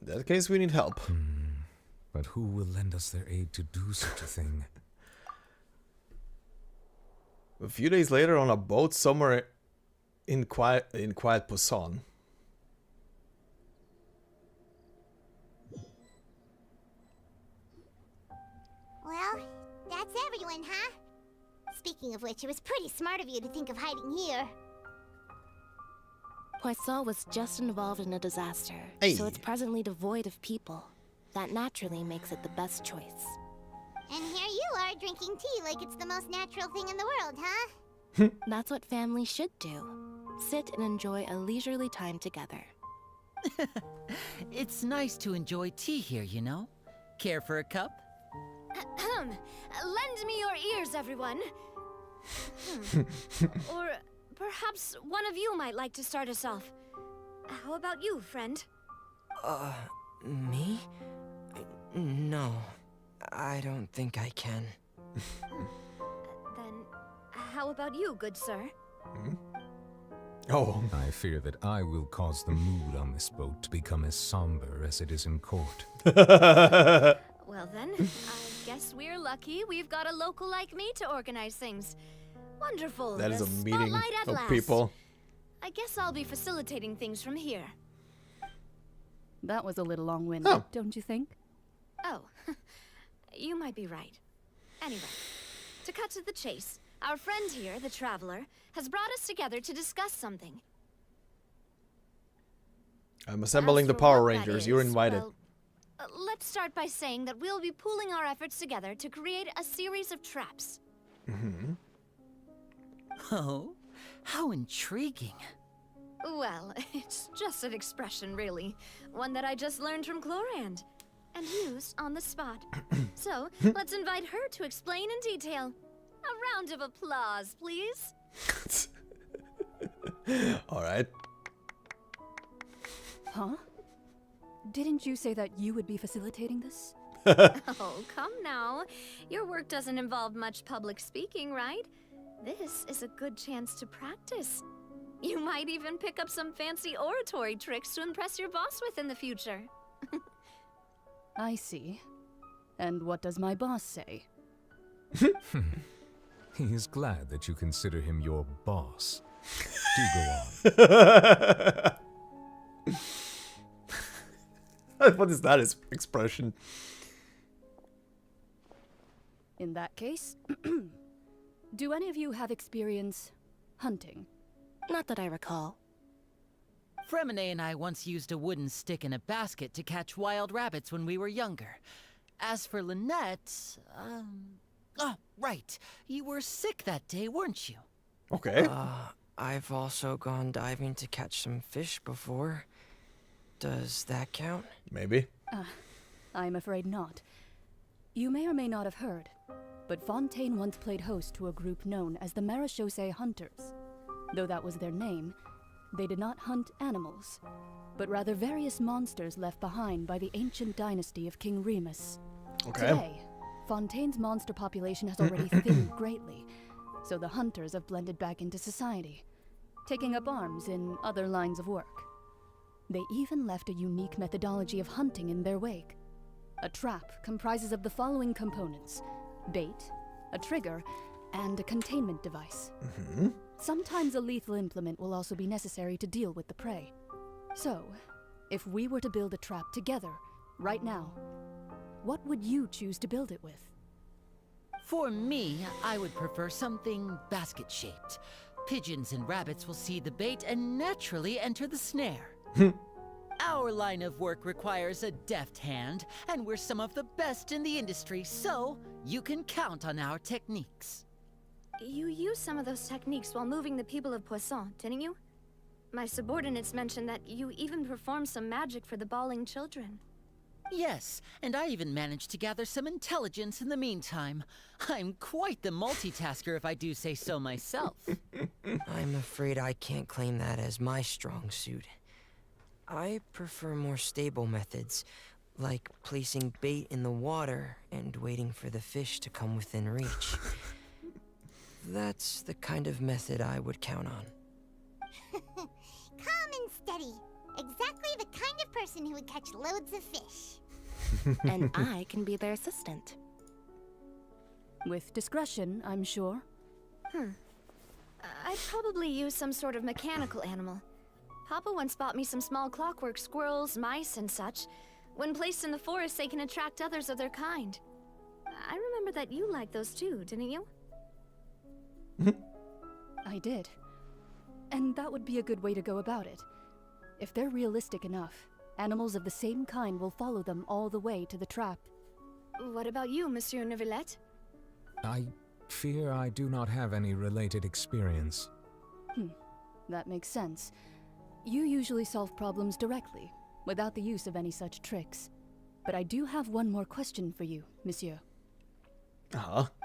In that case, we need help. But who will lend us their aid to do such a thing? A few days later, on a boat somewhere in quiet Poisson. Well, that's everyone, huh? Speaking of which, it was pretty smart of you to think of hiding here. Poisson was just involved in a disaster, so it's presently devoid of people. That naturally makes it the best choice. And here you are drinking tea like it's the most natural thing in the world, huh? That's what families should do. Sit and enjoy a leisurely time together. It's nice to enjoy tea here, you know? Care for a cup? Lend me your ears, everyone. Or perhaps one of you might like to start us off. How about you, friend? Me? No, I don't think I can. Then, how about you, good sir? Oh. I fear that I will cause the mood on this boat to become as somber as it is in court. Well then, I guess we're lucky we've got a local like me to organize things. Wonderful. That is the a meeting spotlight at of last. people. I guess I'll be facilitating things from here. That was a little long-winded, don't you think? Oh, you might be right. Anyway, to cut to the chase, our friend here, the Traveler, has brought us together to discuss something. I'm assembling As the for Power what that Rangers. You're is, invited. well, let's start by saying that we'll be pooling our efforts together to create a series of traps. Oh? How intriguing. Well, it's just an expression, really. One that I just learned from Chlorand. And used on the spot. So, let's invite her to explain in detail. A round of applause, please. Alright. Huh? Didn't you say that you would be facilitating this? Oh, come now. Your work doesn't involve much public speaking, right? This is a good chance to practice. You might even pick up some fancy oratory tricks to impress your boss with in the future. I see. And what does my boss say? He is glad that you consider him your boss. Do go on. What is that expression? In that case, do any of you have experience hunting? Not that I recall. Fremine and I once used a wooden stick in a basket to catch wild rabbits when we were younger. As for Lynette, oh, right. You were sick that day, weren't you? Okay. I've also gone diving to catch some fish before. Does that count? Maybe. I'm afraid not. You may or may not have heard, but Fontaine once played host to a group known as the Marechaussee Hunters. Though that was their name, they did not hunt animals, but rather various monsters left behind by the ancient dynasty of King Remus. Okay. Today, Fontaine's monster population has already thinned greatly, so the hunters have blended back into society, taking up arms in other lines of work. They even left a unique methodology of hunting in their wake. A trap comprises of the following components: bait, a trigger, and a containment device. Sometimes a lethal implement will also be necessary to deal with the prey. So, if we were to build a trap together, right now, what would you choose to build it with? For me, I would prefer something basket-shaped. Pigeons and rabbits will see the bait and naturally enter the snare. Our line of work requires a deft hand, and we're some of the best in the industry, so you can count on our techniques. You used some of those techniques while moving the people of Poisson, didn't you? My subordinates mentioned that you even performed some magic for the bawling children. Yes, and I even managed to gather some intelligence in the meantime. I'm quite the multitasker if I do say so myself. I'm afraid I can't claim that as my strong suit. I prefer more stable methods, like placing bait in the water and waiting for the fish to come within reach. That's the kind of method I would count on. Calm and steady. Exactly the kind of person who would catch loads of fish. And I can be their assistant. With discretion, I'm sure. I'd probably use some sort of mechanical animal. Papa once bought me some small clockwork squirrels, mice, and such. When placed in the forest, they can attract others of their kind. I remember that you liked those too, didn't you? I did. And that would be a good way to go about it. If they're realistic enough, animals of the same kind will follow them all the way to the trap. What about you, Monsieur Neuvillette? I fear I do not have any related experience. That makes sense. You usually solve problems directly, without the use of any such tricks. But I do have one more question for you, Monsieur.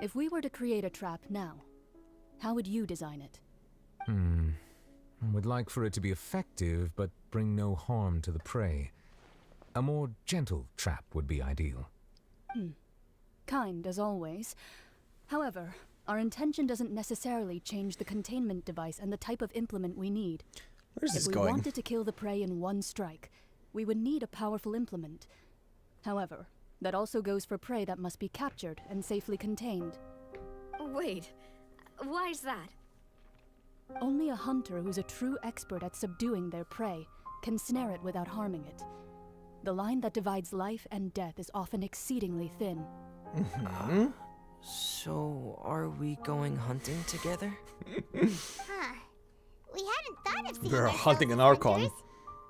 If we were to create a trap now, how would you design it? I would like for it to be effective, but bring no harm to the prey. A more gentle trap would be ideal. Kind, as always. However, our intention doesn't necessarily change the containment device and the type of implement we need. Where's this going? going? If we wanted to kill the prey in one strike, we would need a powerful implement. However, that also goes for prey that must be captured and safely contained. Wait, why's that? Only a hunter who's a true expert at subduing their prey can snare it without harming it. The line that divides life and death is often exceedingly thin. So, are we going hunting together? Huh. We hadn't thought of seeing We're ourselves hunting as an Archon. hunters.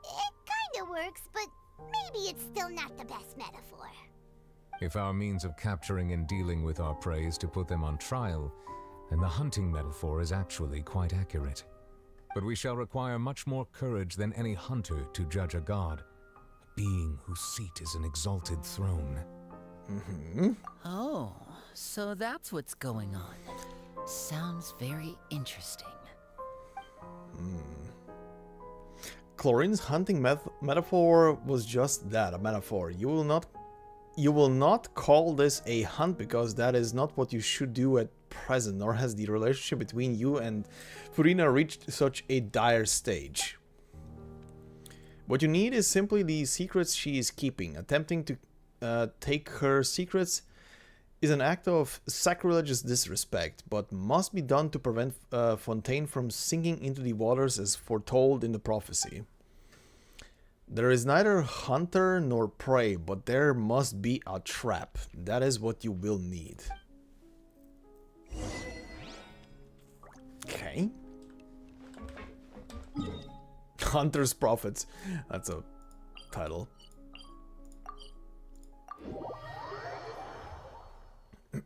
It kinda works, but maybe it's still not the best metaphor. If our means of capturing and dealing with our prey is to put them on trial, then the hunting metaphor is actually quite accurate. but we shall require much more courage than any hunter to judge a god, a being whose seat is an exalted throne. Oh, so that's what's going on. Sounds very interesting. Chlorine's hunting metaphor was just that, a metaphor. You will not call this a hunt because that is not what you should do at present, nor has the relationship between you and Furina reached such a dire stage. What you need is simply the secrets she is keeping. Attempting to take her secrets is an act of sacrilegious disrespect, but must be done to prevent Fontaine from sinking into the waters as foretold in the prophecy. There is neither hunter nor prey, but there must be a trap. That is what you will need. Okay. Hunter's Prophets. That's a title. It's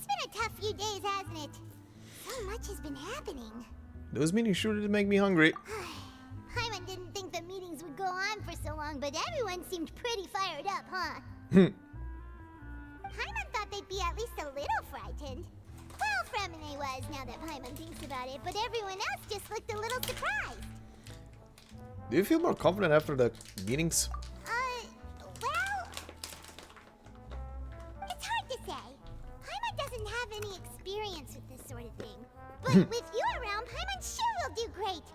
been a tough few days, hasn't it? So much has been happening. Those meetings sure did make me hungry. Paimon didn't think the meetings would go on for so long, but everyone seemed pretty fired up, huh? Paimon thought they'd be at least a little frightened. Well, Fremine was, now that Paimon thinks about it, but everyone else just looked a little surprised. Do you feel more confident after the meetings? Well... It's hard to say. Paimon doesn't have any experience with this sort of thing. But with you around, Paimon sure will do great.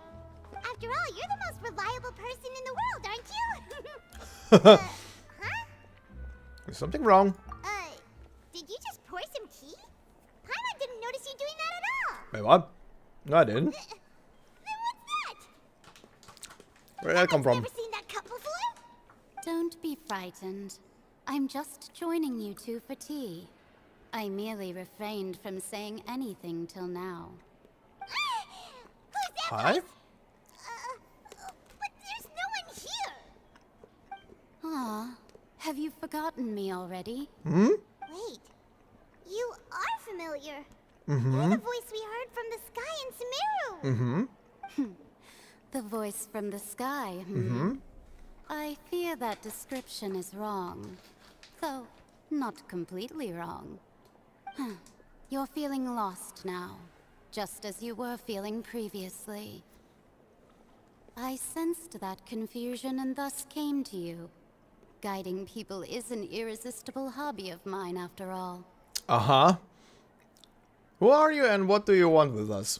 After all, you're the most reliable person in the world, aren't you? Huh? There's something wrong. Did you just pour some tea? Paimon didn't notice you doing that at all. Wait, what? No, I didn't. Then what's that? Where did that come from? Never seen that cup before? Don't be frightened. I'm just joining you two for tea. I merely refrained from saying anything till now. Who's that? Hi? But there's no one here. Ah, have you forgotten me already? Wait, you are familiar. You're the voice we heard from the sky in Sumeru. The voice from the sky, I fear that description is wrong. Though, not completely wrong. You're feeling lost now, just as you were feeling previously. I sensed that confusion and thus came to you. Guiding people is an irresistible hobby of mine, after all. Uh-huh. Who are you and what do you want with us?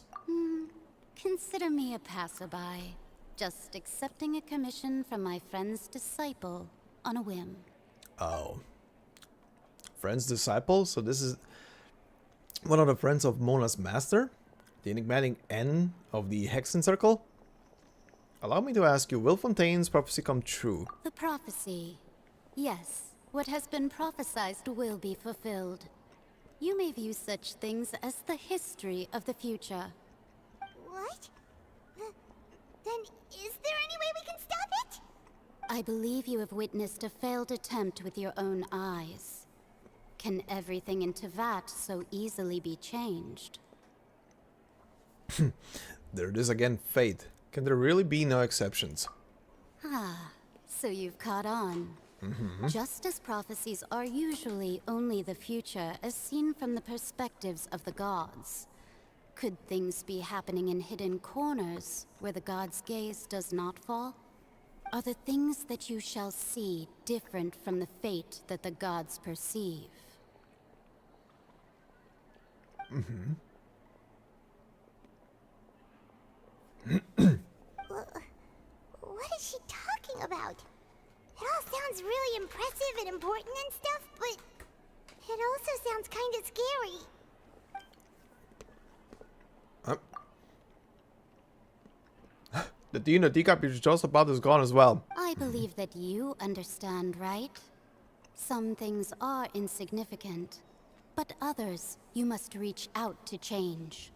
Consider me a passerby, just accepting a commission from my friend's disciple on a whim. Oh. Friend's disciple? So this is one of the friends of Mona's master? The enigmatic N of the Hexen Circle? Allow me to ask you, will Fontaine's prophecy come true? The prophecy. Yes, what has been prophesied will be fulfilled. You may view such things as the history of the future. What? Then is there any way we can stop it? I believe you have witnessed a failed attempt with your own eyes. Can everything in Tevat so easily be changed? There it is again, fate. Can there really be no exceptions? Ah, so you've caught on. Just as prophecies are usually only the future as seen from the perspectives of the gods, could things be happening in hidden corners where the gods' gaze does not fall? Are the things that you shall see different from the fate that the gods perceive? What is she talking about? It all sounds really impressive and important and stuff, but it also sounds kind of scary. The Dino teacup you just about is gone as well. I believe that you understand, right? Some things are insignificant, but others you must reach out to change.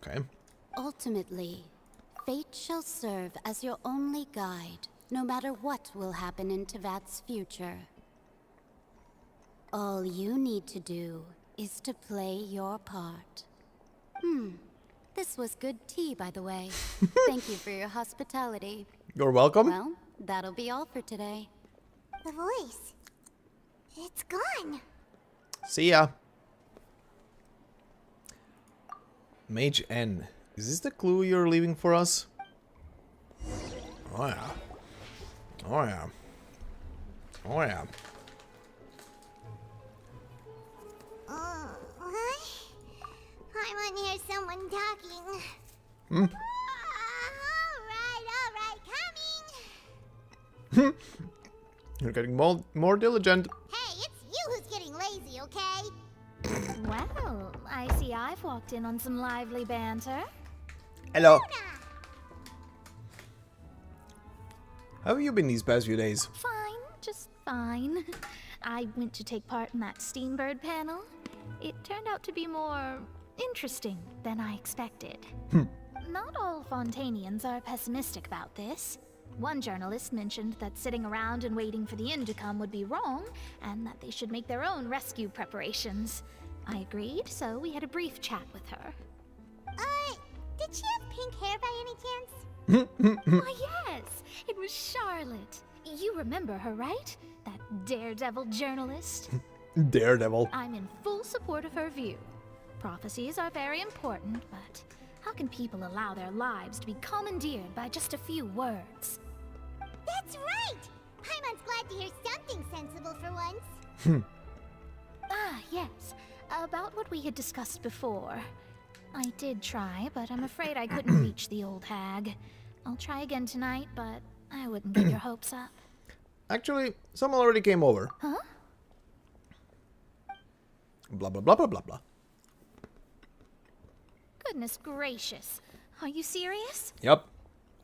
Okay. Ultimately, fate shall serve as your only guide, no matter what will happen in Tevat's future. All you need to do is to play your part. This was good tea, by the way. Thank you for your hospitality. You're welcome. Well, that'll be all for today. The voice. It's gone. See ya. Mage N. Is this the clue you're leaving for us? Oh yeah. Oh yeah. Oh yeah. I want to hear someone talking. All right, coming. You're getting more diligent. Hey, it's you who's getting lazy, okay? Well, I see I've walked in on some lively banter. Hello. How have you been these past few days? Fine, just fine. I went to take part in that Steambird panel. It turned out to be more interesting than I expected. Not all Fontainians are pessimistic about this. One journalist mentioned that sitting around and waiting for the end to come would be wrong, and that they should make their own rescue preparations. I agreed, so we had a brief chat with her. Did she have pink hair by any chance? Why, yes! It was Charlotte. You remember her, right? That daredevil journalist? Daredevil. I'm in full support of her view. Prophecies are very important, but how can people allow their lives to be commandeered by just a few words? That's right! Paimon's glad to hear something sensible for once. Yes. About what we had discussed before. I did try, but I'm afraid I couldn't reach the old hag. I'll try again tonight, but I wouldn't get your hopes up. Actually, someone already came over. Huh? Blah, blah, blah, blah, blah, blah. Goodness gracious. Are you serious? Yep.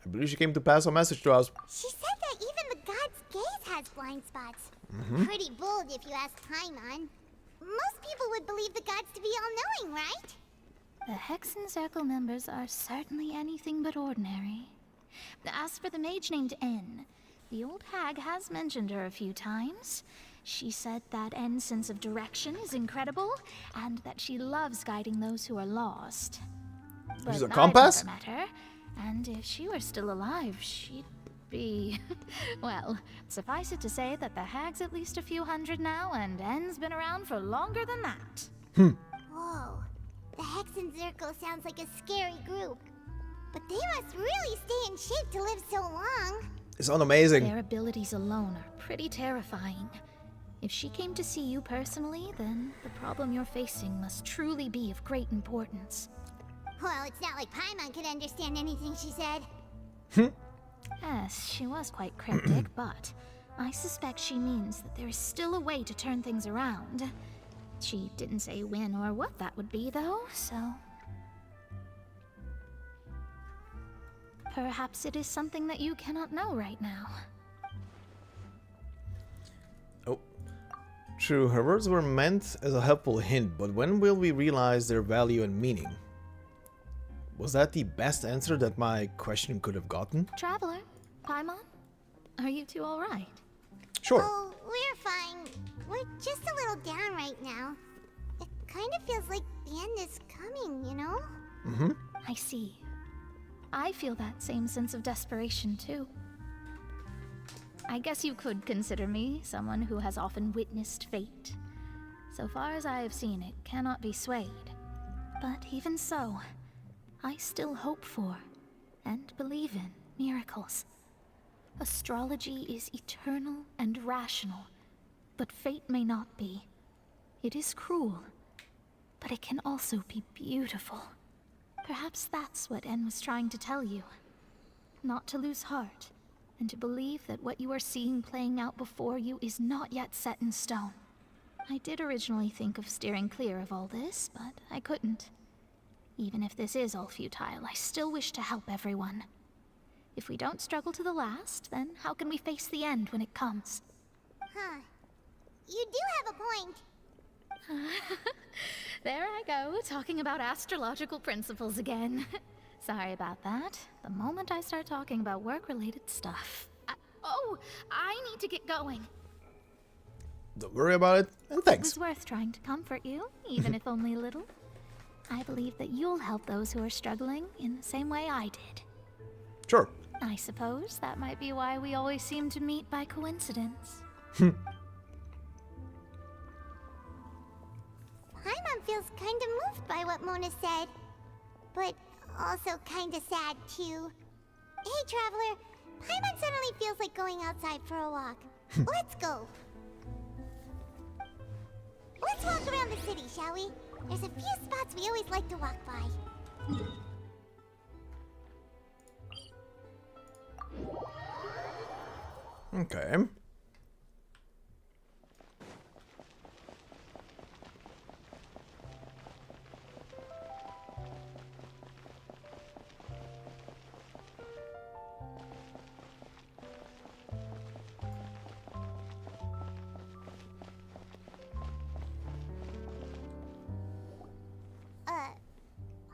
I believe she came to pass a message to us. She said that even the god's gaze has blind spots. Mm-hmm. Pretty bold if you ask Paimon. Most people would believe the gods to be all-knowing, right? The Hexen Circle members are certainly anything but ordinary. As for the mage named N, the old hag has mentioned her a few times. She said that N's sense of direction is incredible, and that she loves guiding those who are lost. She's a But compass? I've never met her, and if she were still alive, she'd be... well, suffice it to say that the hag's at least a few hundred now, and N's been around for longer than that. Whoa. The Hexen Circle sounds like a scary group. But they must really stay in shape to live so long. It's amazing. Their abilities alone are pretty terrifying. If she came to see you personally, then the problem you're facing must truly be of great importance. Well, it's not like Paimon could understand anything she said. Yes, she was quite cryptic, but I suspect she means that there is still a way to turn things around. She didn't say when or what that would be, though, so... perhaps it is something that you cannot know right now. Oh. True, her words were meant as a helpful hint, but when will we realize their value and meaning? Was that the best answer that my question could have gotten? Traveler, Paimon, are you two alright? Sure. Oh, we're fine. We're just a little down right now. It kind of feels like the end is coming, you know? Mm-hmm. I see. I feel that same sense of desperation, too. I guess you could consider me someone who has often witnessed fate. So far as I have seen, it cannot be swayed. But even so, I still hope for, and believe in, miracles. Astrology is eternal and rational, but fate may not be. It is cruel, but it can also be beautiful. Perhaps that's what N was trying to tell you. Not to lose heart, and to believe that what you are seeing playing out before you is not yet set in stone. I did originally think of steering clear of all this, but I couldn't. Even if this is all futile, I still wish to help everyone. If we don't struggle to the last, then how can we face the end when it comes? Huh. You do have a point. There I go, talking about astrological principles again. Sorry about that. The moment I start talking about work-related stuff. I need to get going. Don't worry about it, and thanks. It was worth trying to comfort you, even if only a little. I believe that you'll help those who are struggling in the same way I did. Sure. I suppose that might be why we always seem to meet by coincidence. Paimon feels kind of moved by what Mona said, but also kind of sad too. Hey, Traveler, Paimon suddenly feels like going outside for a walk. Let's go. Let's walk around the city, shall we? There's a few spots we always like to walk by. Okay.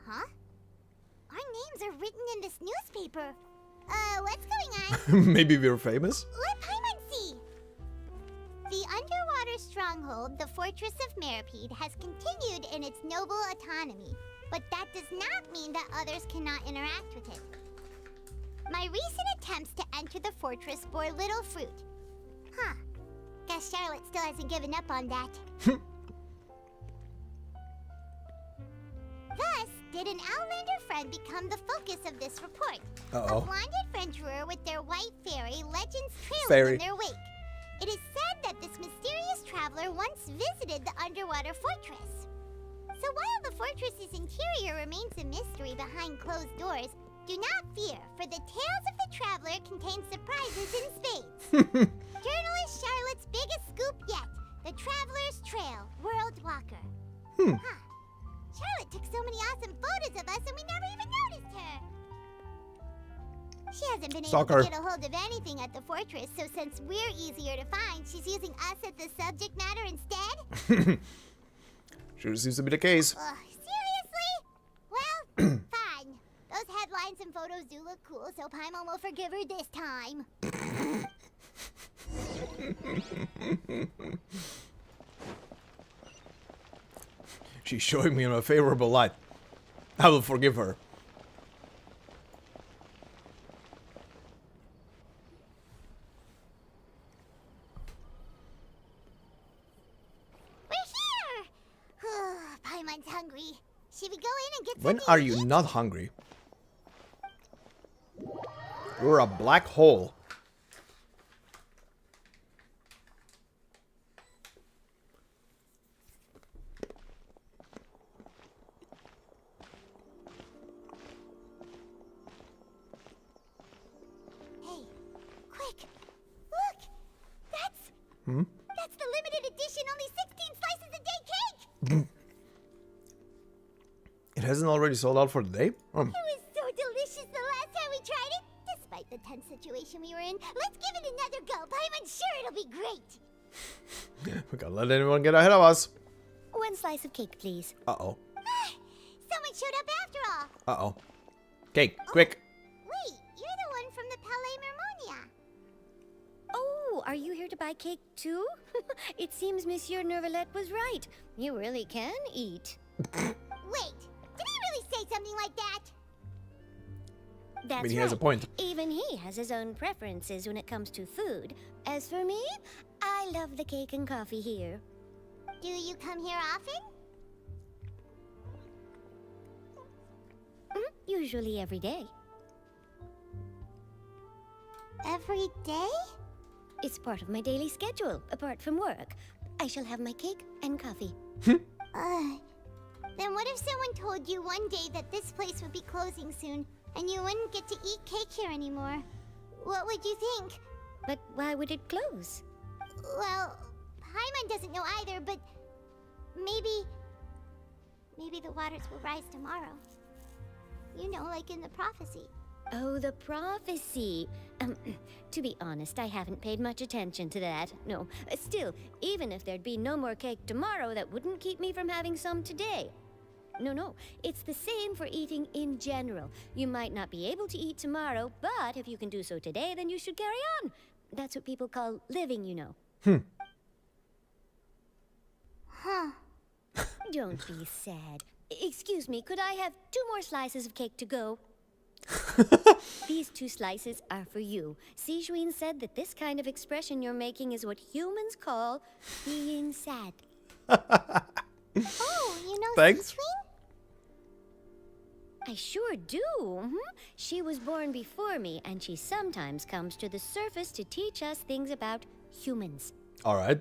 Huh? Our names are written in this newspaper. What's going on? Maybe we're famous? Let Paimon see! The underwater stronghold, the Fortress of Meripede, has continued in its noble autonomy, but that does not mean that others cannot interact with it. My recent attempts to enter the fortress bore little fruit. Huh. Guess Charlotte still hasn't given up on that. Thus, did an Outlander friend become the focus of this report. Uh-oh. A blonde adventurer with their white fairy, legends trailing Fairy. in their wake. It is said that this mysterious traveler once visited the underwater fortress. So while the fortress's interior remains a mystery behind closed doors, do not fear, for the tales of the traveler contain surprises in spades. Journalist Charlotte's biggest scoop yet, the Traveler's Trail, World Walker. Huh. Charlotte took so many awesome photos of us and we never even noticed her. She hasn't been able to get a hold of anything at the fortress, so since we're easier to find, she's using us as the subject matter instead? Sure seems to be the case. Seriously? Well, fine. Those headlines and photos do look cool, so Paimon will forgive her this time. She's showing me in a favorable light. I will forgive her. We're here! Paimon's hungry. Should we go in and get When something are to you eat? not hungry? You're a black hole. Hey, quick! Look! That's Hmm? That's the limited edition only 16 slices a day cake! It hasn't already sold out for the day? It was so delicious the last time we tried it! Despite the tense situation we were in, let's give it another go. Paimon's sure it'll be great! We can't let anyone get ahead of us. One slice of cake, please. Uh-oh. Someone showed up after all! Uh-oh. Cake, quick. Wait, you're the one from the Palais Mermonia. Oh, are you here to buy cake too? It seems Monsieur Nervalette was right. You really can eat. Wait, did he really say something like that? That's he right. has a point. Even he has his own preferences when it comes to food. As for me, I love the cake and coffee here. Do you come here often? Usually every day. Every day? It's part of my daily schedule, apart from work. I shall have my cake and coffee. Then what if someone told you one day that this place would be closing soon, and you wouldn't get to eat cake here anymore? What would you think? But why would it close? Well, Paimon doesn't know either, but maybe the waters will rise tomorrow. You know, like in the prophecy. Oh, the prophecy. To be honest, I haven't paid much attention to that. No, still, even if there'd be no more cake tomorrow, that wouldn't keep me from having some today. No, it's the same for eating in general. You might not be able to eat tomorrow, but if you can do so today, then you should carry on. That's what people call living, you know. Huh. Don't be sad. Excuse me, could I have 2 more slices of cake to go? These 2 slices are for you. Sijouin said that this kind of expression you're making is what humans call being sad. Oh, you know Thanks. Sijouin? I sure do. She was born before me, and she sometimes comes to the surface to teach us things about humans. All right.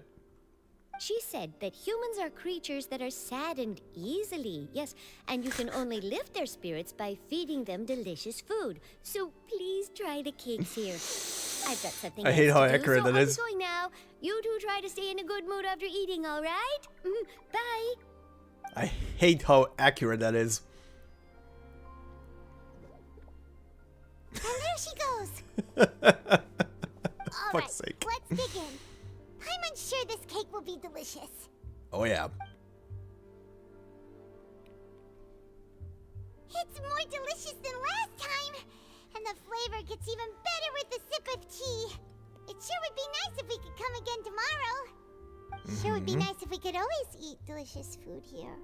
She said that humans are creatures that are saddened easily, yes, and you can only lift their spirits by feeding them delicious food. So please try the cakes here. I've got something I hate else how to do, accurate so that I'm is. going now. You two try to stay in a good mood after eating, all right? Bye. I hate how accurate that is. And there she goes. All right, Fuck's sake. let's dig in. I'm unsure this cake will be delicious. Oh yeah. It's more delicious than last time, and the flavor gets even better with a sip of tea. It sure would be nice if we could come again tomorrow. Sure would be nice if we could always eat delicious food here.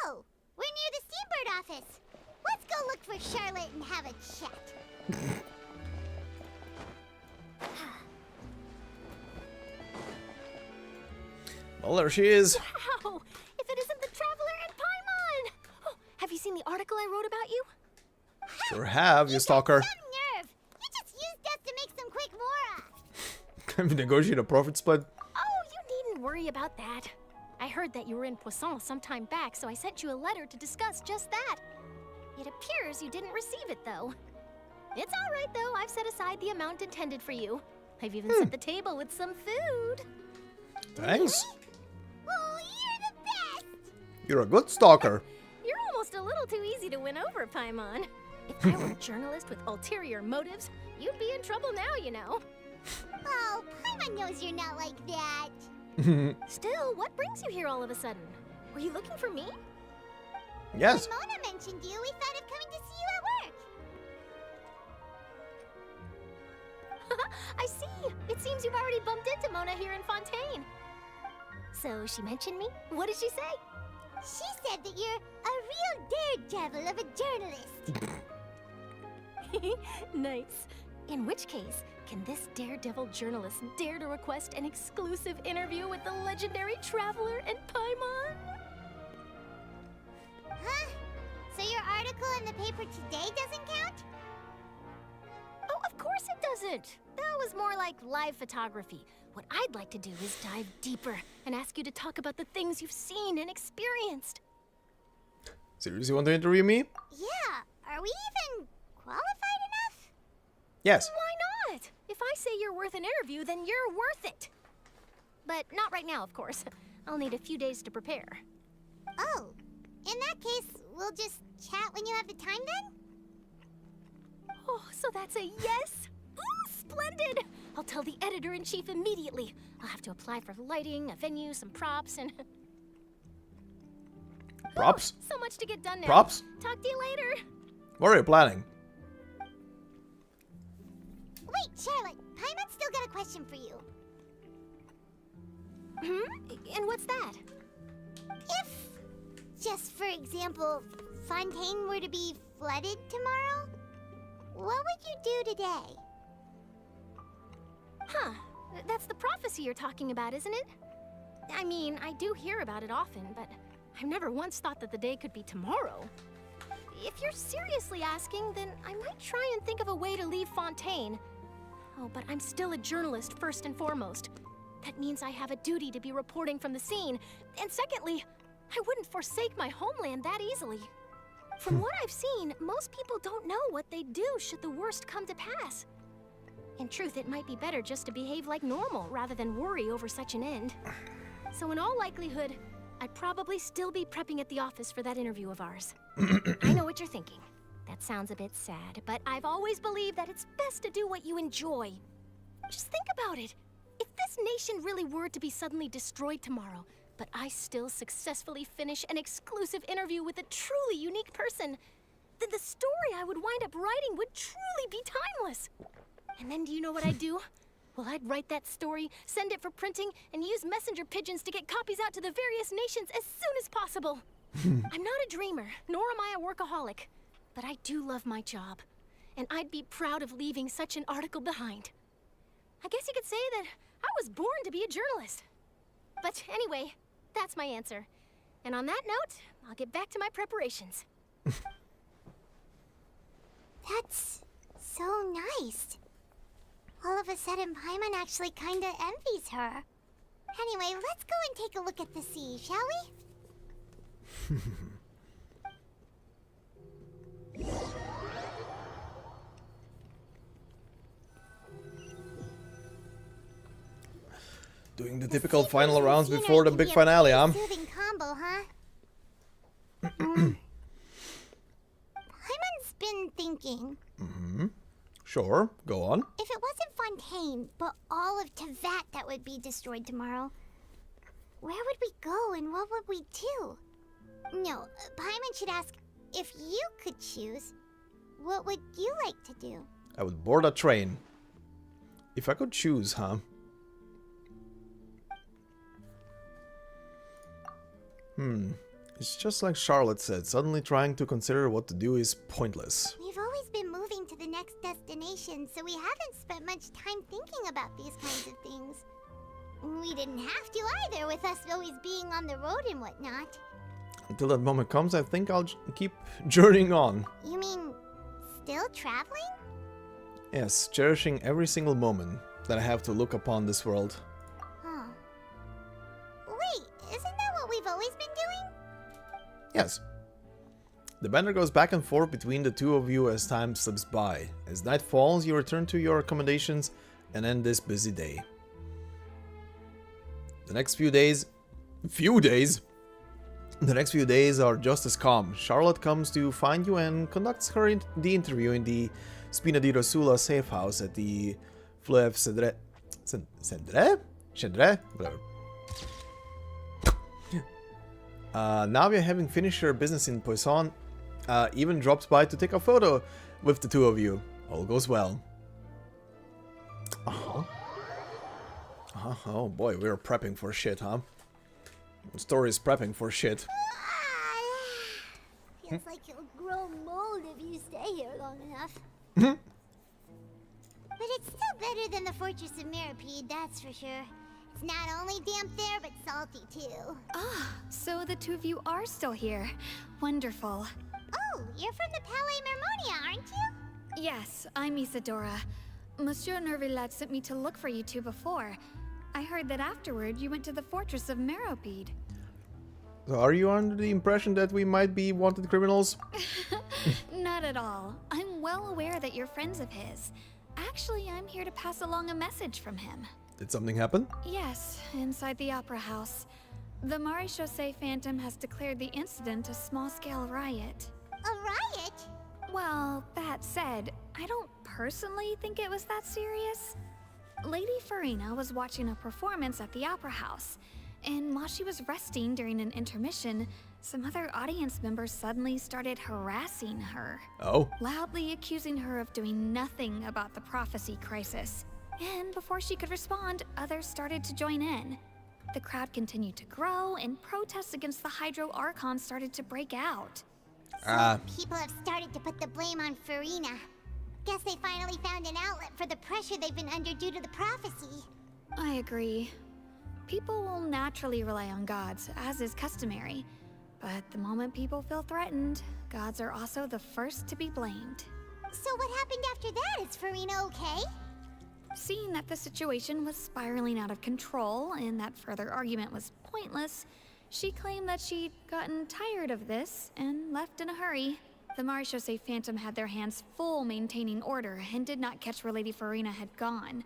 Oh, we're near the Steambird office. Let's go look for Charlotte and have a chat. Well, there she is. Wow! If it isn't the Traveler and Paimon! Oh, have you seen the article I wrote about you? Sure have, you stalker. Nerve! You just used us to make some quick mora. Can we negotiate a profit split? Oh, you needn't worry about that. I heard that you were in Poisson some time back, so I sent you a letter to discuss just that. It appears you didn't receive it, though. It's all right, though. I've set aside the amount intended for you. I've even set the table with some food. Thanks. Oh, you're the best! You're a good stalker. You're almost a little too easy to win over, Paimon. If I were a journalist with ulterior motives, you'd be in trouble now, you know. Oh, Paimon knows you're not like that. Still, what brings you here all of a sudden? Were you looking for me? Yes. When Mona mentioned you, we thought of coming to see you at work. I see. It seems you've already bumped into Mona here in Fontaine. So she mentioned me? What did she say? She said that you're a real daredevil of a journalist. Nice. In which case, can this daredevil journalist dare to request an exclusive interview with the legendary Traveler and Paimon? Huh? So your article in the paper today doesn't count? Oh, of course it doesn't. That was more like live photography. What I'd like to do is dive deeper and ask you to talk about the things you've seen and experienced. Seriously want to interview me? Yeah. Are we even qualified enough? Yes. Why not? If I say you're worth an interview, then you're worth it. But not right now, of course. I'll need a few days to prepare. Oh, in that case, we'll just chat when you have the time then? Oh, so that's a yes? Ooh, splendid! I'll tell the editor-in-chief immediately. I'll have to apply for lighting, a venue, some props, and... Props? So much to get done now. Props? Talk to you later. What are you planning? Wait, Charlotte, Paimon's still got a question for you. And what's that? If, just for example, Fontaine were to be flooded tomorrow, what would you do today? Huh. That's the prophecy you're talking about, isn't it? I mean, I do hear about it often, but I've never once thought that the day could be tomorrow. If you're seriously asking, then I might try and think of a way to leave Fontaine. Oh, but I'm still a journalist first and foremost. That means I have a duty to be reporting from the scene. And secondly, I wouldn't forsake my homeland that easily. From what I've seen, most people don't know what they'd do should the worst come to pass. In truth, it might be better just to behave like normal rather than worry over such an end. So in all likelihood, I'd probably still be prepping at the office for that interview of ours. I know what you're thinking. That sounds a bit sad, but I've always believed that it's best to do what you enjoy. Just think about it. If this nation really were to be suddenly destroyed tomorrow, but I still successfully finish an exclusive interview with a truly unique person, then the story I would wind up writing would truly be timeless. And then do you know what I'd do? Well, I'd write that story, send it for printing, and use messenger pigeons to get copies out to the various nations as soon as possible. I'm not a dreamer, nor am I a workaholic, but I do love my job, and I'd be proud of leaving such an article behind. I guess you could say that I was born to be a journalist. But anyway, that's my answer. And on that note, I'll get back to my preparations. That's so nice. All of a sudden, Paimon actually kinda envies her. Anyway, let's go and take a look at the sea, shall we? Doing the typical final rounds before the big finale, huh? Soothing combo, huh? Paimon's been thinking. Sure, go on. If it wasn't Fontaine, but all of Tevat that would be destroyed tomorrow, where would we go and what would we do? No, Paimon should ask, if you could choose, what would you like to do? I would board a train. If I could choose, huh? It's just like Charlotte said, suddenly trying to consider what to do is pointless. We've always been moving to the next destination, so we haven't spent much time thinking about these kinds of things. We didn't have to either, with us always being on the road and whatnot. Until that moment comes, I think I'll keep journeying on. You mean, still traveling? Yes, cherishing every single moment that I have to look upon this world. Huh. Wait, isn't that what we've always been doing? Yes. The banner goes back and forth between the two of you as time slips by. As night falls, you return to your accommodations and end this busy day. The next few days are just as calm. Charlotte comes to find you and conducts the interview in the Spina di Rosula safe house at the Fleuve Cendré. Whatever. Navia, having finished her business in Poisson, even drops by to take a photo with the two of you. All goes well. Oh boy, we're prepping for shit, huh? The story is prepping for shit. Feels like you'll grow mold if you stay here long enough. But it's still better than the Fortress of Meropide, that's for sure. It's not only damp there, but salty too. Ah, so the two of you are still here. Wonderful. Oh, you're from the Palais Mermonia, aren't you? Yes, I'm Isadora. Monsieur Nervillet sent me to look for you two before. I heard that afterward you went to the Fortress of Meropide. So are you under the impression that we might be wanted criminals? Not at all. I'm well aware that you're friends of his. Actually, I'm here to pass along a message from him. Did something happen? Yes, inside the Opera House. The Maréchaussée Phantom has declared the incident a small-scale riot. A riot? Well, that said, I don't personally think it was that serious. Lady Farina was watching a performance at the Opera House, and while she was resting during an intermission, some other audience members suddenly started harassing her. Oh? Loudly accusing her of doing nothing about the prophecy crisis. And before she could respond, others started to join in. The crowd continued to grow, and protests against the Hydro Archon started to break out. So people have started to put the blame on Farina. Guess they finally found an outlet for the pressure they've been under due to the prophecy. I agree. People will naturally rely on gods, as is customary. But the moment people feel threatened, gods are also the first to be blamed. So what happened after that? Is Farina okay? Seeing that the situation was spiraling out of control and that further argument was pointless, she claimed that she'd gotten tired of this and left in a hurry. The Marechaussee Phantom had their hands full maintaining order and did not catch where Lady Farina had gone.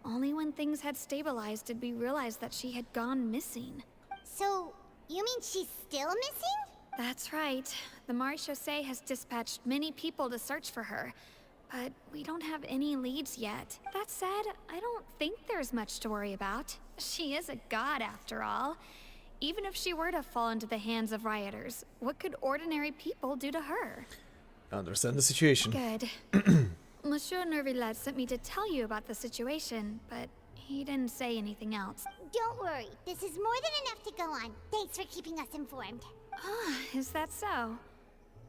Only when things had stabilized did we realize that she had gone missing. So, you mean she's still missing? That's right. The Marechaussee has dispatched many people to search for her, but we don't have any leads yet. That said, I don't think there's much to worry about. She is a god after all. Even if she were to fall into the hands of rioters, what could ordinary people do to her? I understand the situation. Good. Monsieur Nervillet sent me to tell you about the situation, but he didn't say anything else. Don't worry, this is more than enough to go on. Thanks for keeping us informed. Ah, is that so?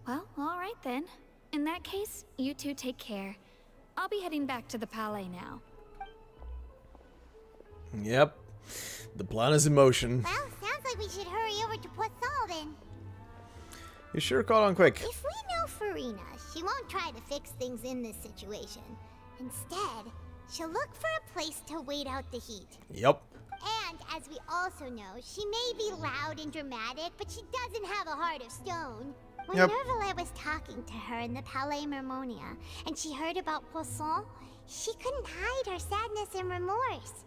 Well, all right then. In that case, you two take care. I'll be heading back to the Palais now. Yep. The plan is in motion. Well, sounds like we should hurry over to Poisson then. You sure caught on quick. If we know Farina, she won't try to fix things in this situation. Instead, she'll look for a place to wait out the heat. Yep. And as we also know, she may be loud and dramatic, but she doesn't have a heart of stone. When Nervillet was talking to her in the Palais Mermonia, and she heard about Poisson, she couldn't hide her sadness and remorse.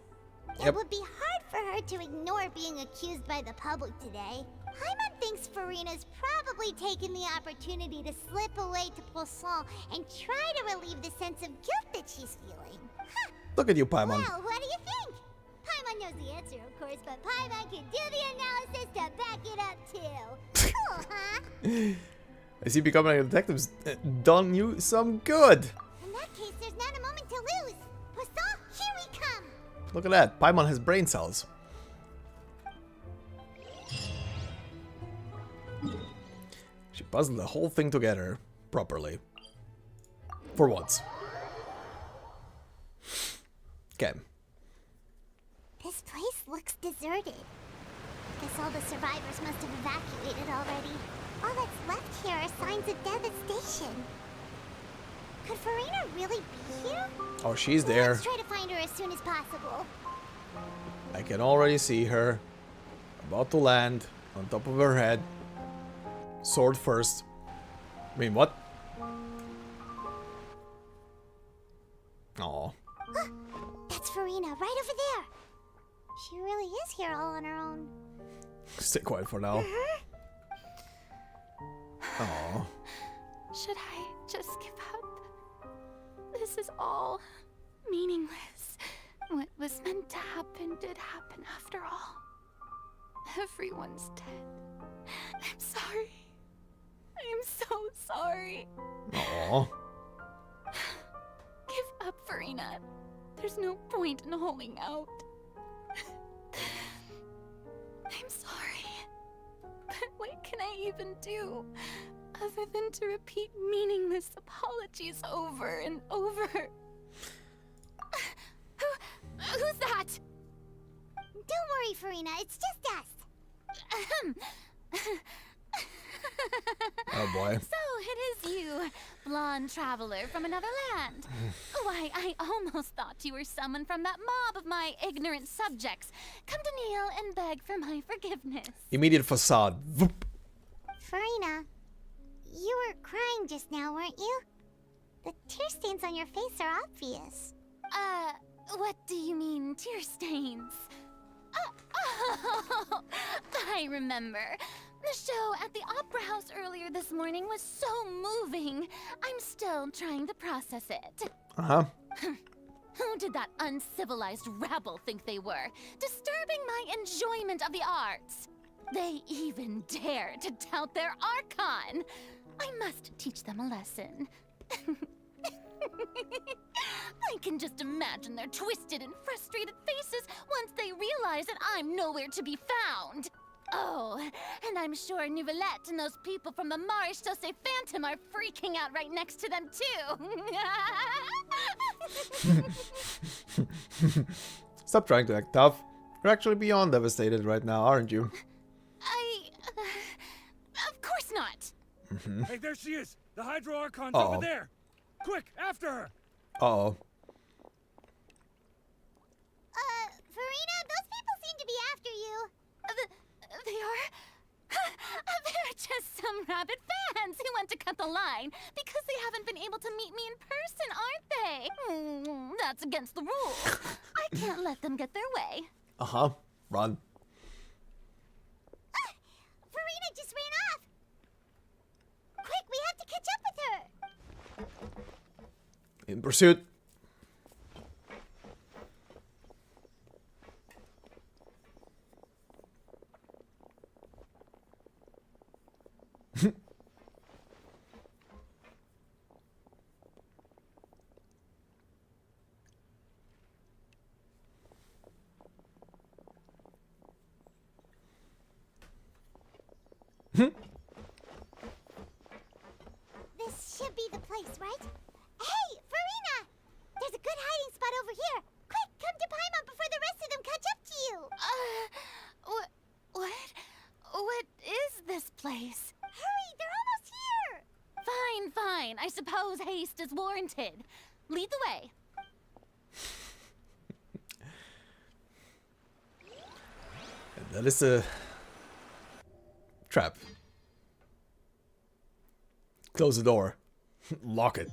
It would be hard for her to ignore being accused by the public today. Paimon thinks Farina's probably taken the opportunity to slip away to Poisson and try to relieve the sense of guilt that she's feeling. Huh. Look at you, Paimon. Well, what do you think? Paimon knows the answer, of course, but Paimon can do the analysis to back it up too. Cool, huh? I see becoming a detective's done you some good. In that case, there's not a moment to lose. Poisson, here we come. Look at that. Paimon has brain cells. She puzzled the whole thing together properly. For once. Okay. This place looks deserted. Guess all the survivors must have evacuated already. All that's left here are signs of devastation. Could Farina really be here? Oh, she's there. Let's try to find her as soon as possible. I can already see her. About to land on top of her head. Sword first. I mean, what? Aw. That's Farina, right over there. She really is here all on her own. Stay quiet for now. Aw. Should I just give up? This is all meaningless. What was meant to happen did happen after all. Everyone's dead. I'm sorry. I'm so sorry. Aw. Give up, Farina. There's no point in holding out. I'm sorry. But what can I even do other than to repeat meaningless apologies over and over? Who's that? Don't worry, Farina. It's just us. Oh boy. So it is you, blonde traveler from another land. Why, I almost thought you were someone from that mob of my ignorant subjects. Come to kneel and beg for my forgiveness. Immediate facade. Voop. Farina, you were crying just now, weren't you? The tear stains on your face are obvious. What do you mean, tear stains? Oh, I remember. The show at the Opera House earlier this morning was so moving. I'm still trying to process it. Uh-huh. Who did that uncivilized rabble think they were? Disturbing my enjoyment of the arts. They even dare to tout their Archon. I must teach them a lesson. I can just imagine their twisted and frustrated faces once they realize that I'm nowhere to be found. Oh, and I'm sure Neuvillette and those people from the Marechaussee Phantom are freaking out right next to them too. Stop trying to act tough. You're actually beyond devastated right now, aren't you? Of course not. Hey, there she is! The Hydro Archon's Uh-oh. over there! Quick, after her! Uh-oh. Farina, those people seem to be after you. They are? They're just some rabid fans who want to cut the line because they haven't been able to meet me in person, aren't they? That's against the rules. I can't let them get their way. Uh-huh. Run. Farina just ran off! Quick, we have to catch up with her! In pursuit. This should be the place, right? Hey, Farina! There's a good hiding spot over here. Quick, come to Paimon before the rest of them catch up to you. What is this place? Hurry, they're almost here. Fine. I suppose haste is warranted. Lead the way. And that is a trap. Close the door. Lock it.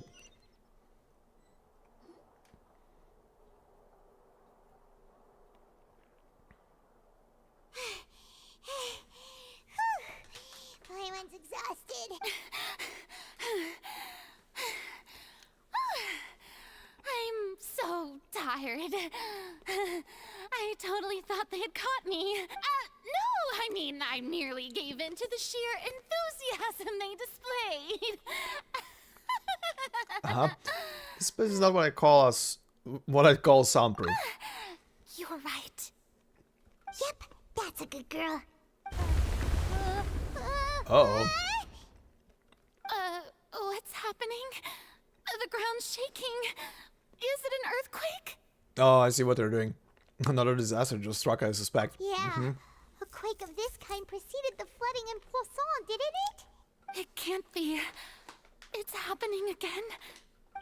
Paimon's exhausted. I'm so tired. I totally thought they had caught me. No, I mean, I merely gave in to the sheer enthusiasm they displayed. This place is not what I call soundproof. You're right. Yep, that's a good girl. Uh-oh. What's happening? The ground's shaking. Is it an earthquake? Oh, I see what they're doing. Another disaster just struck, I suspect. Yeah. A quake of this kind preceded the flooding in Poisson, didn't it? It can't be. It's happening again.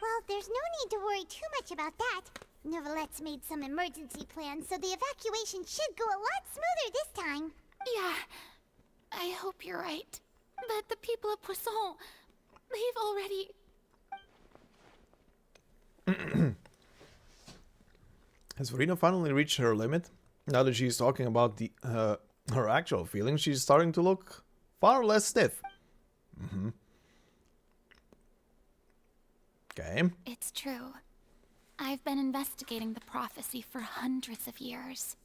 Well, there's no need to worry too much about that. Neuvillettes made some emergency plans, so the evacuation should go a lot smoother this time. Yeah, I hope you're right. But the people of Poisson, they've already... Has Farina finally reached her limit? Now that she's talking about the her actual feelings, she's starting to look far less stiff. Okay. It's true. I've been investigating the prophecy for hundreds of years.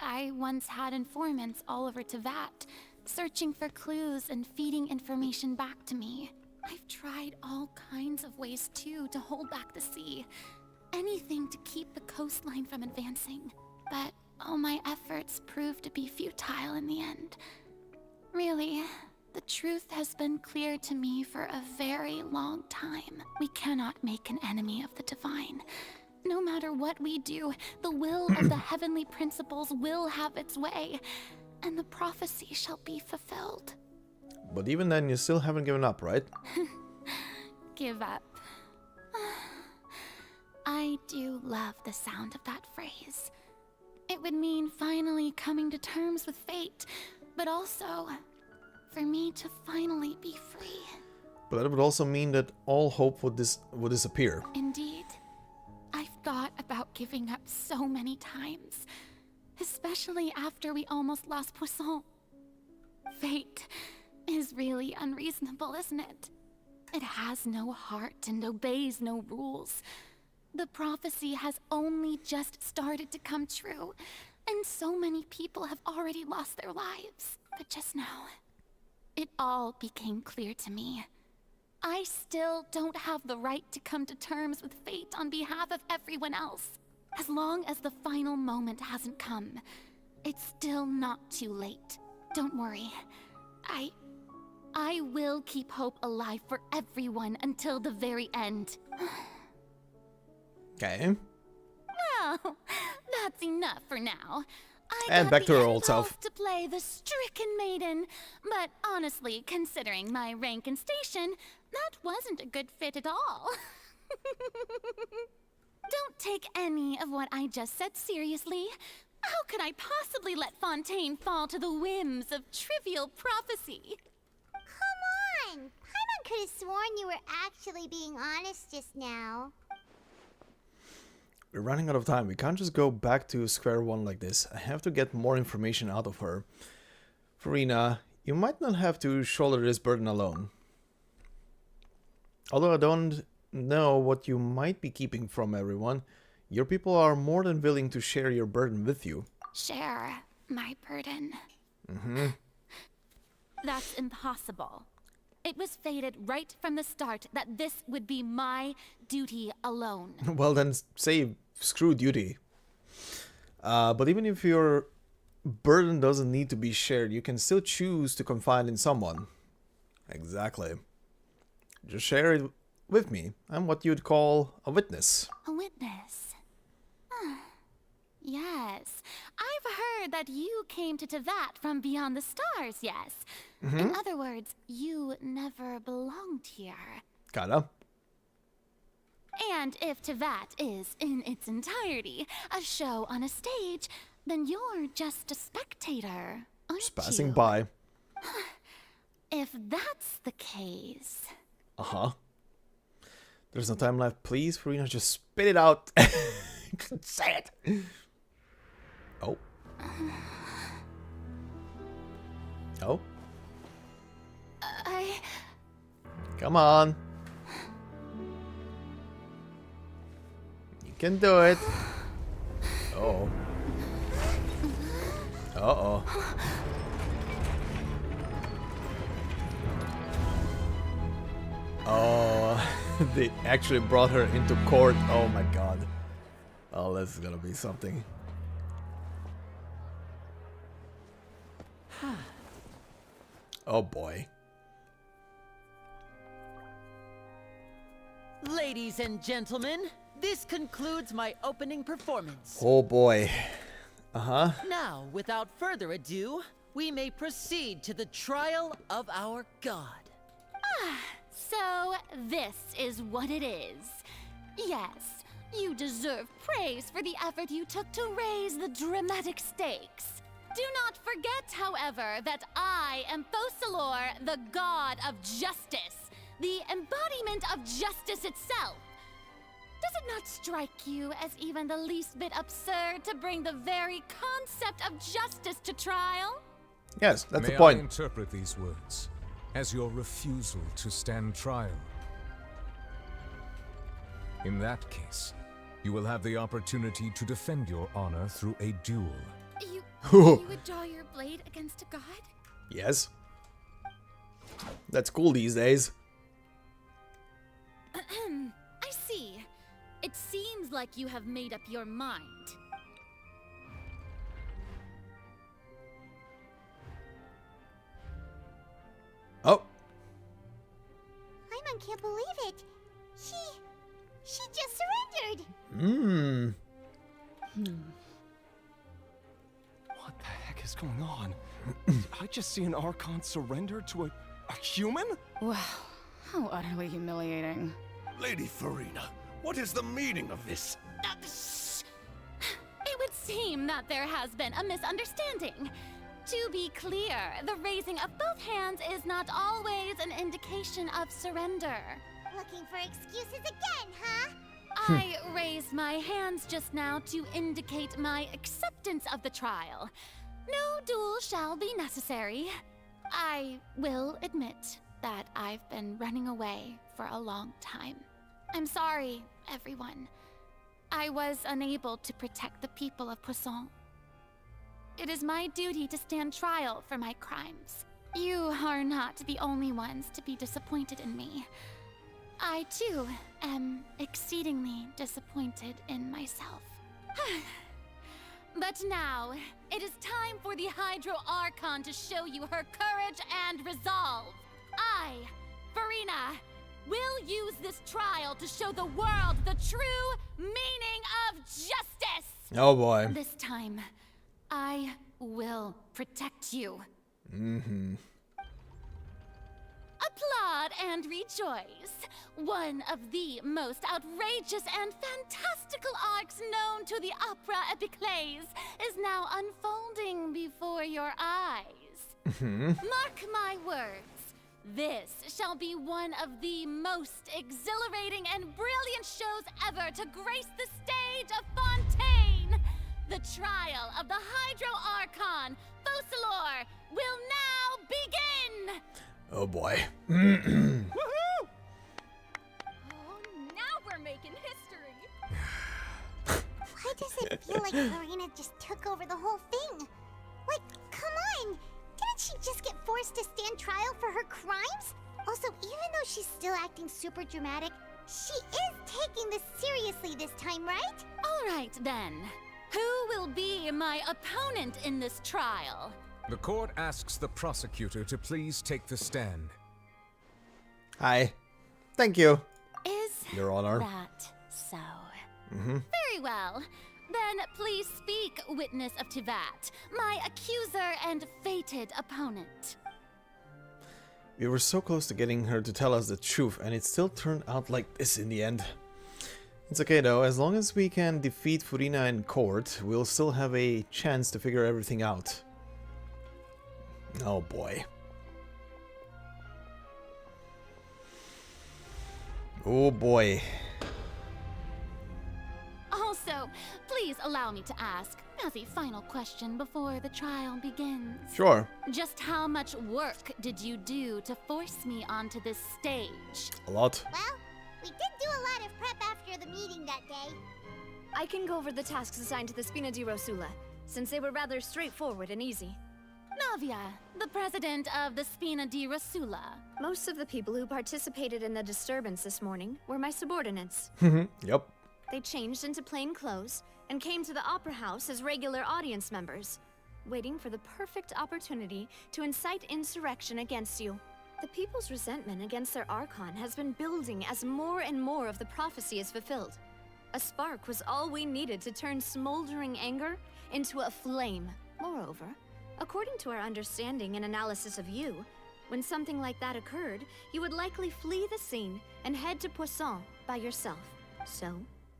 I once had informants all over Tevat, searching for clues and feeding information back to me. I've tried all kinds of ways, too, to hold back the sea. Anything to keep the coastline from advancing. But all my efforts proved to be futile in the end. Really, the truth has been clear to me for a very long time. We cannot make an enemy of the divine. No matter what we do, the will of the heavenly principles will have its way, and the prophecy shall be fulfilled. But even then, you still haven't given up, right? Give up. I do love the sound of that phrase. It would mean finally coming to terms with fate, but also for me to finally be free. But that would also mean that all hope would disappear. Indeed. I've thought about giving up so many times, especially after we almost lost Poisson. Fate is really unreasonable, isn't it? It has no heart and obeys no rules. The prophecy has only just started to come true, and so many people have already lost their lives. But just now, it all became clear to me. I still don't have the right to come to terms with fate on behalf of everyone else. As long as the final moment hasn't come, it's still not too late. Don't worry. I will keep hope alive for everyone until the very end. Okay. Well, that's enough for now. And back to her old self. To play the stricken maiden, but honestly, considering my rank and station, that wasn't a good fit at all. Don't take any of what I just said seriously. How could I possibly let Fontaine fall to the whims of trivial prophecy? Come on! Paimon could have sworn you were actually being honest just now. We're running out of time. We can't just go back to square one like this. I have to get more information out of her. Farina, you might not have to shoulder this burden alone. Although I don't know what you might be keeping from everyone, your people are more than willing to share your burden with you. Share my burden. Mm-hmm. That's impossible. It was fated right from the start that this would be my duty alone. Well then, say screw duty. But even if your burden doesn't need to be shared, you can still choose to confide in someone. Exactly. Just share it with me. I'm what you'd call a witness. A witness? Yes. I've heard that you came to Tevat from beyond the stars, yes. Mm-hmm. In other words, you never belonged here. Kinda. And if Tevat is, in its entirety, a show on a stage, then you're just a spectator, aren't Just passing you? by. If that's the case... Uh-huh. There's no time left. Please, Farina, just spit it out. Say it. Oh. Oh. Come on. You can do it. Uh-oh. Uh-oh. Oh, they actually brought her into court. Oh my god. Oh, this is gonna be something. Oh boy. Ladies and gentlemen, this concludes my opening performance. Oh boy. Uh-huh. Now, without further ado, we may proceed to the trial of our god. So, this is what it is. Yes, you deserve praise for the effort you took to raise the dramatic stakes. Do not forget, however, that I am Fosalor, the god of justice, the embodiment of justice itself. Does it not strike you as even the least bit absurd to bring the very concept of justice to trial? Yes, that's the May point. I interpret these words as your refusal to stand trial? In that case, you will have the opportunity to defend your honor through a duel. You would draw your blade against a god? Yes. That's cool these days. I see. It seems like you have made up your mind. Oh. Paimon can't believe it. She just surrendered. What the heck is going on? Did I just see an Archon surrender to a human? Wow, how utterly humiliating. Lady Farina, what is the meaning of this? It would seem that there has been a misunderstanding. To be clear, the raising of both hands is not always an indication of surrender. Looking for excuses again, huh? I raised my hands just now to indicate my acceptance of the trial. No duel shall be necessary. I will admit that I've been running away for a long time. I'm sorry, everyone. I was unable to protect the people of Poisson. It is my duty to stand trial for my crimes. You are not the only ones to be disappointed in me. I, too, am exceedingly disappointed in myself. But now, it is time for the Hydro Archon to show you her courage and resolve. I, Farina, will use this trial to show the world the true meaning of justice! Oh boy. This time, I will protect you. Mm-hmm. A applaud and rejoice. One of the most outrageous and fantastical arcs known to the opera epiclese is now unfolding before your eyes. Mark my words, this shall be one of the most exhilarating and brilliant shows ever to grace the stage of Fontaine. The trial of the Hydro Archon, Focalor, will now begin! Oh boy. Woohoo! Oh, now we're making history. Why does it feel like Farina just took over the whole thing? Like, come on! Didn't she just get forced to stand trial for her crimes? Also, even though she's still acting super dramatic, she is taking this seriously this time, right? All right, then. Who will be my opponent in this trial? The court asks the prosecutor to please take the stand. Hi. Thank you. Is Your Honor. that so? Very well. Then please speak, witness of Tivat, my accuser and fated opponent. We were so close to getting her to tell us the truth, and it still turned out like this in the end. It's okay though, as long as we can defeat Farina in court, we'll still have a chance to figure everything out. Oh boy. Oh boy. Also, please allow me to ask, as a final question before the trial begins. Sure. Just how much work did you do to force me onto this stage? A lot. Well, we did do a lot of prep after the meeting that day. I can go over the tasks assigned to the Spina di Rosula, since they were rather straightforward and easy. Navia, the president of the Spina di Rosula. Most of the people who participated in the disturbance this morning were my subordinates. Yep. They changed into plain clothes and came to the Opera House as regular audience members, waiting for the perfect opportunity to incite insurrection against you. The people's resentment against their Archon has been building as more and more of the prophecy is fulfilled. A spark was all we needed to turn smoldering anger into a flame. Moreover, according to our understanding and analysis of you, when something like that occurred, you would likely flee the scene and head to Poisson by yourself. So,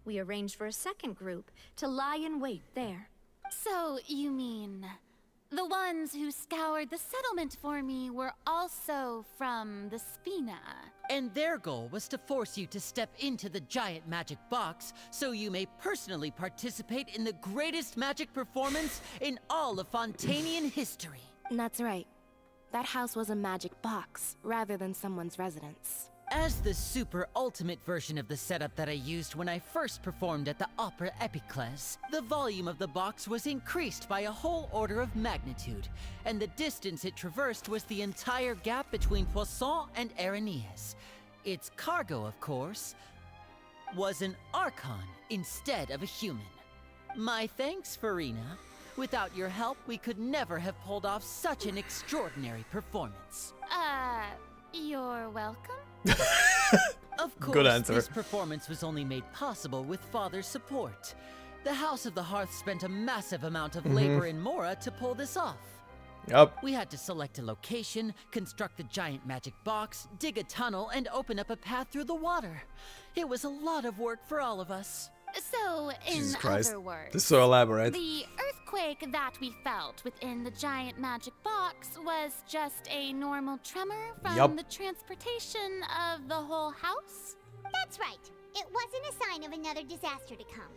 we arranged for a second group to lie in wait there. So, you mean, the ones who scoured the settlement for me were also from the Spina? And their goal was to force you to step into the giant magic box so you may personally participate in the greatest magic performance in all of Fontainian history. That's right. That house was a magic box, rather than someone's residence. As the super ultimate version of the setup that I used when I first performed at the Opera Epiclese, the volume of the box was increased by a whole order of magnitude, and the distance it traversed was the entire gap between Poisson and Arenias. Its cargo, of course, was an Archon instead of a human. My thanks, Farina. Without your help, we could never have pulled off such an extraordinary performance. You're welcome? Of course, Good answer. This performance was only made possible with Father's support. The House of the Hearth spent a massive amount of labor in Mora to pull this off. Yep. We had to select a location, construct the giant magic box, dig a tunnel, and open up a path through the water. It was a lot of work for all of us. So, in Jesus Christ. other words, This is so elaborate. the earthquake that we felt within the giant magic box was just a normal tremor from Yup. the transportation of the whole house? That's right. It wasn't a sign of another disaster to come.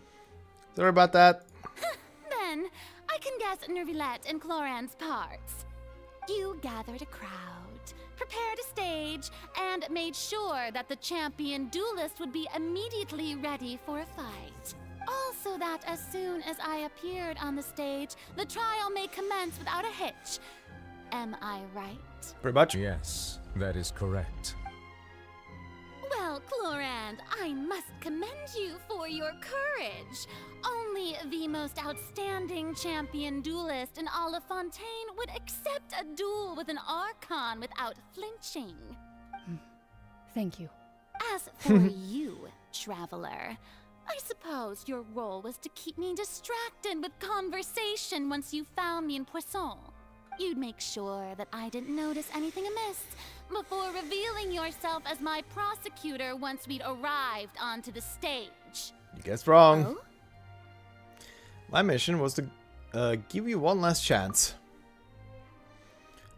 Sorry about that. Then, I can guess Nervilette and Cloran's parts. You gathered a crowd, prepared a stage, and made sure that the champion duelist would be immediately ready for a fight. Also that as soon as I appeared on the stage, the trial may commence without a hitch. Am I right? Pretty much. Yes, that is correct. Well, Clorand, I must commend you for your courage. Only the most outstanding champion duelist in all of Fontaine would accept a duel with an Archon without flinching. Thank you. As for you, Traveler, I suppose your role was to keep me distracted with conversation once you found me in Poisson. you'd make sure that I didn't notice anything amiss before revealing yourself as my prosecutor once we'd arrived onto the stage. You guessed wrong. Oh? My mission was to give you one last chance.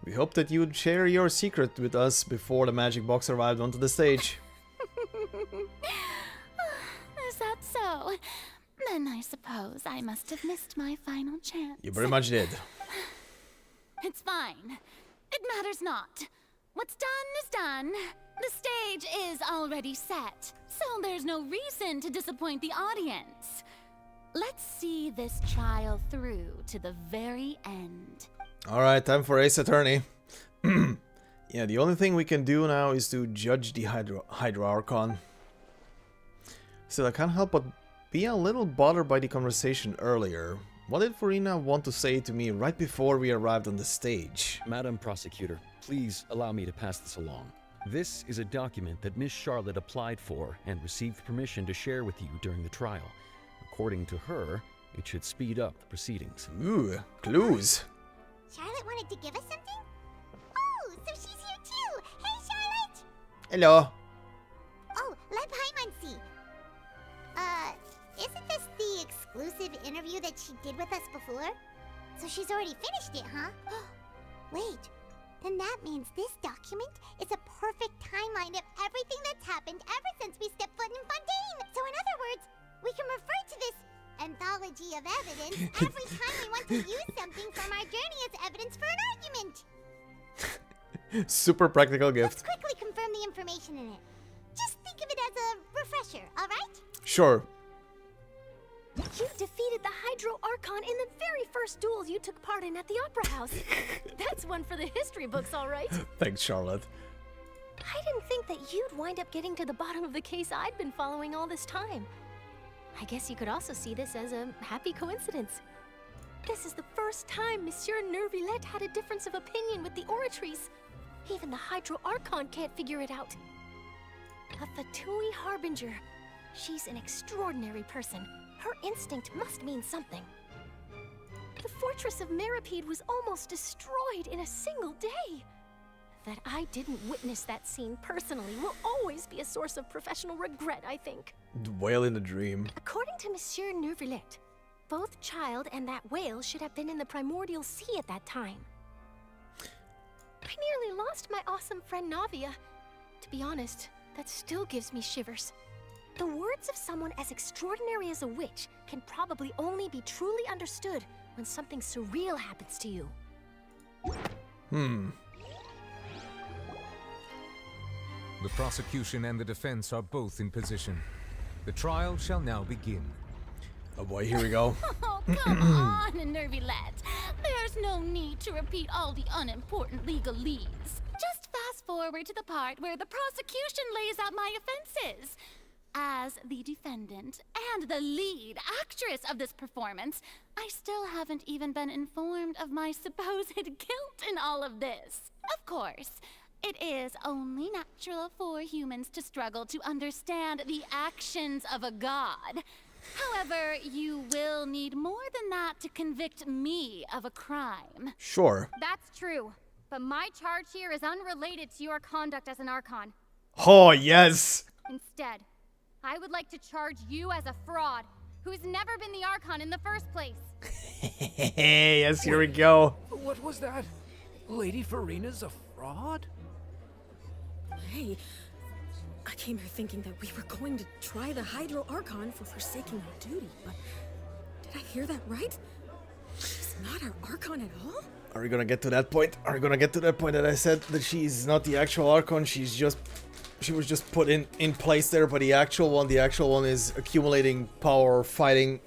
We hoped that you'd share your secret with us before the magic box arrived onto the stage. Is that so? Then I suppose I must have missed my final chance. You very much did. It's fine. It matters not. What's done is done. The stage is already set, so there's no reason to disappoint the audience. Let's see this trial through to the very end. Alright, time for Ace Attorney. Yeah, the only thing we can do now is to judge the Hydro Archon. Still, I can't help but be a little bothered by the conversation earlier. What did Farina want to say to me right before we arrived on the stage? Madam Prosecutor, please allow me to pass this along. This is a document that Miss Charlotte applied for and received permission to share with you during the trial. According to her, it should speed up the proceedings. Ooh, clues. Charlotte wanted to give us something? Oh, so she's here too! Hey, Charlotte! Hello. Oh, let Paimon see. Isn't this the exclusive interview that she did with us before? So she's already finished it, huh? Wait, then that means this document is a perfect timeline of everything that's happened ever since we stepped foot in Fontaine! So in other words, we can refer to this anthology of evidence every time we want to use something from our journey as evidence for an argument! Super practical gift. Let's quickly confirm the information in it. Just think of it as a refresher, alright? Sure. You defeated the Hydro Archon in the very first duels you took part in at the Opera House. That's one for the history books, all right. Thanks, Charlotte. I didn't think that you'd wind up getting to the bottom of the case I'd been following all this time. I guess you could also see this as a happy coincidence. This is the first time Monsieur Neuvillette had a difference of opinion with the oratories. Even the Hydro Archon can't figure it out. A Fatui Harbinger. She's an extraordinary person. Her instinct must mean something. The fortress of Meripede was almost destroyed in a single day. That I didn't witness that scene personally will always be a source of professional regret, I think. The whale in the dream. According to Monsieur Neuvillette, both Child and that whale should have been in the primordial sea at that time. I nearly lost my awesome friend Navia. To be honest, that still gives me shivers. The words of someone as extraordinary as a witch can probably only be truly understood when something surreal happens to you. The prosecution and the defense are both in position. The trial shall now begin. Oh boy, here we go. Oh, come on, Neuvillette. There's no need to repeat all the unimportant legalese. Just fast forward to the part where the prosecution lays out my offenses. As the defendant and the lead actress of this performance, I still haven't even been informed of my supposed guilt in all of this. Of course, it is only natural for humans to struggle to understand the actions of a god. However, you will need more than that to convict me of a crime. Sure. That's true, but my charge here is unrelated to your conduct as an Archon. Oh, yes! Instead, I would like to charge you as a fraud who's never been the Archon in the first place. Yes, here we go. What was that? Lady Farina's a fraud? Hey, I came here thinking that we were going to try the Hydro Archon for forsaking our duty, but did I hear that right? She's not our Archon at all? Are we gonna get to that point? Are we gonna get to that point that I said that she's not the actual Archon, she was just put in place there by the actual one. The actual one is accumulating power, fighting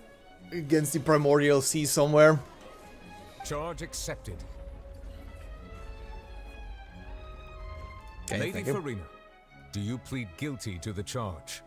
against the primordial sea somewhere. Charge accepted. Okay, Lady Farina, do you plead guilty to the charge?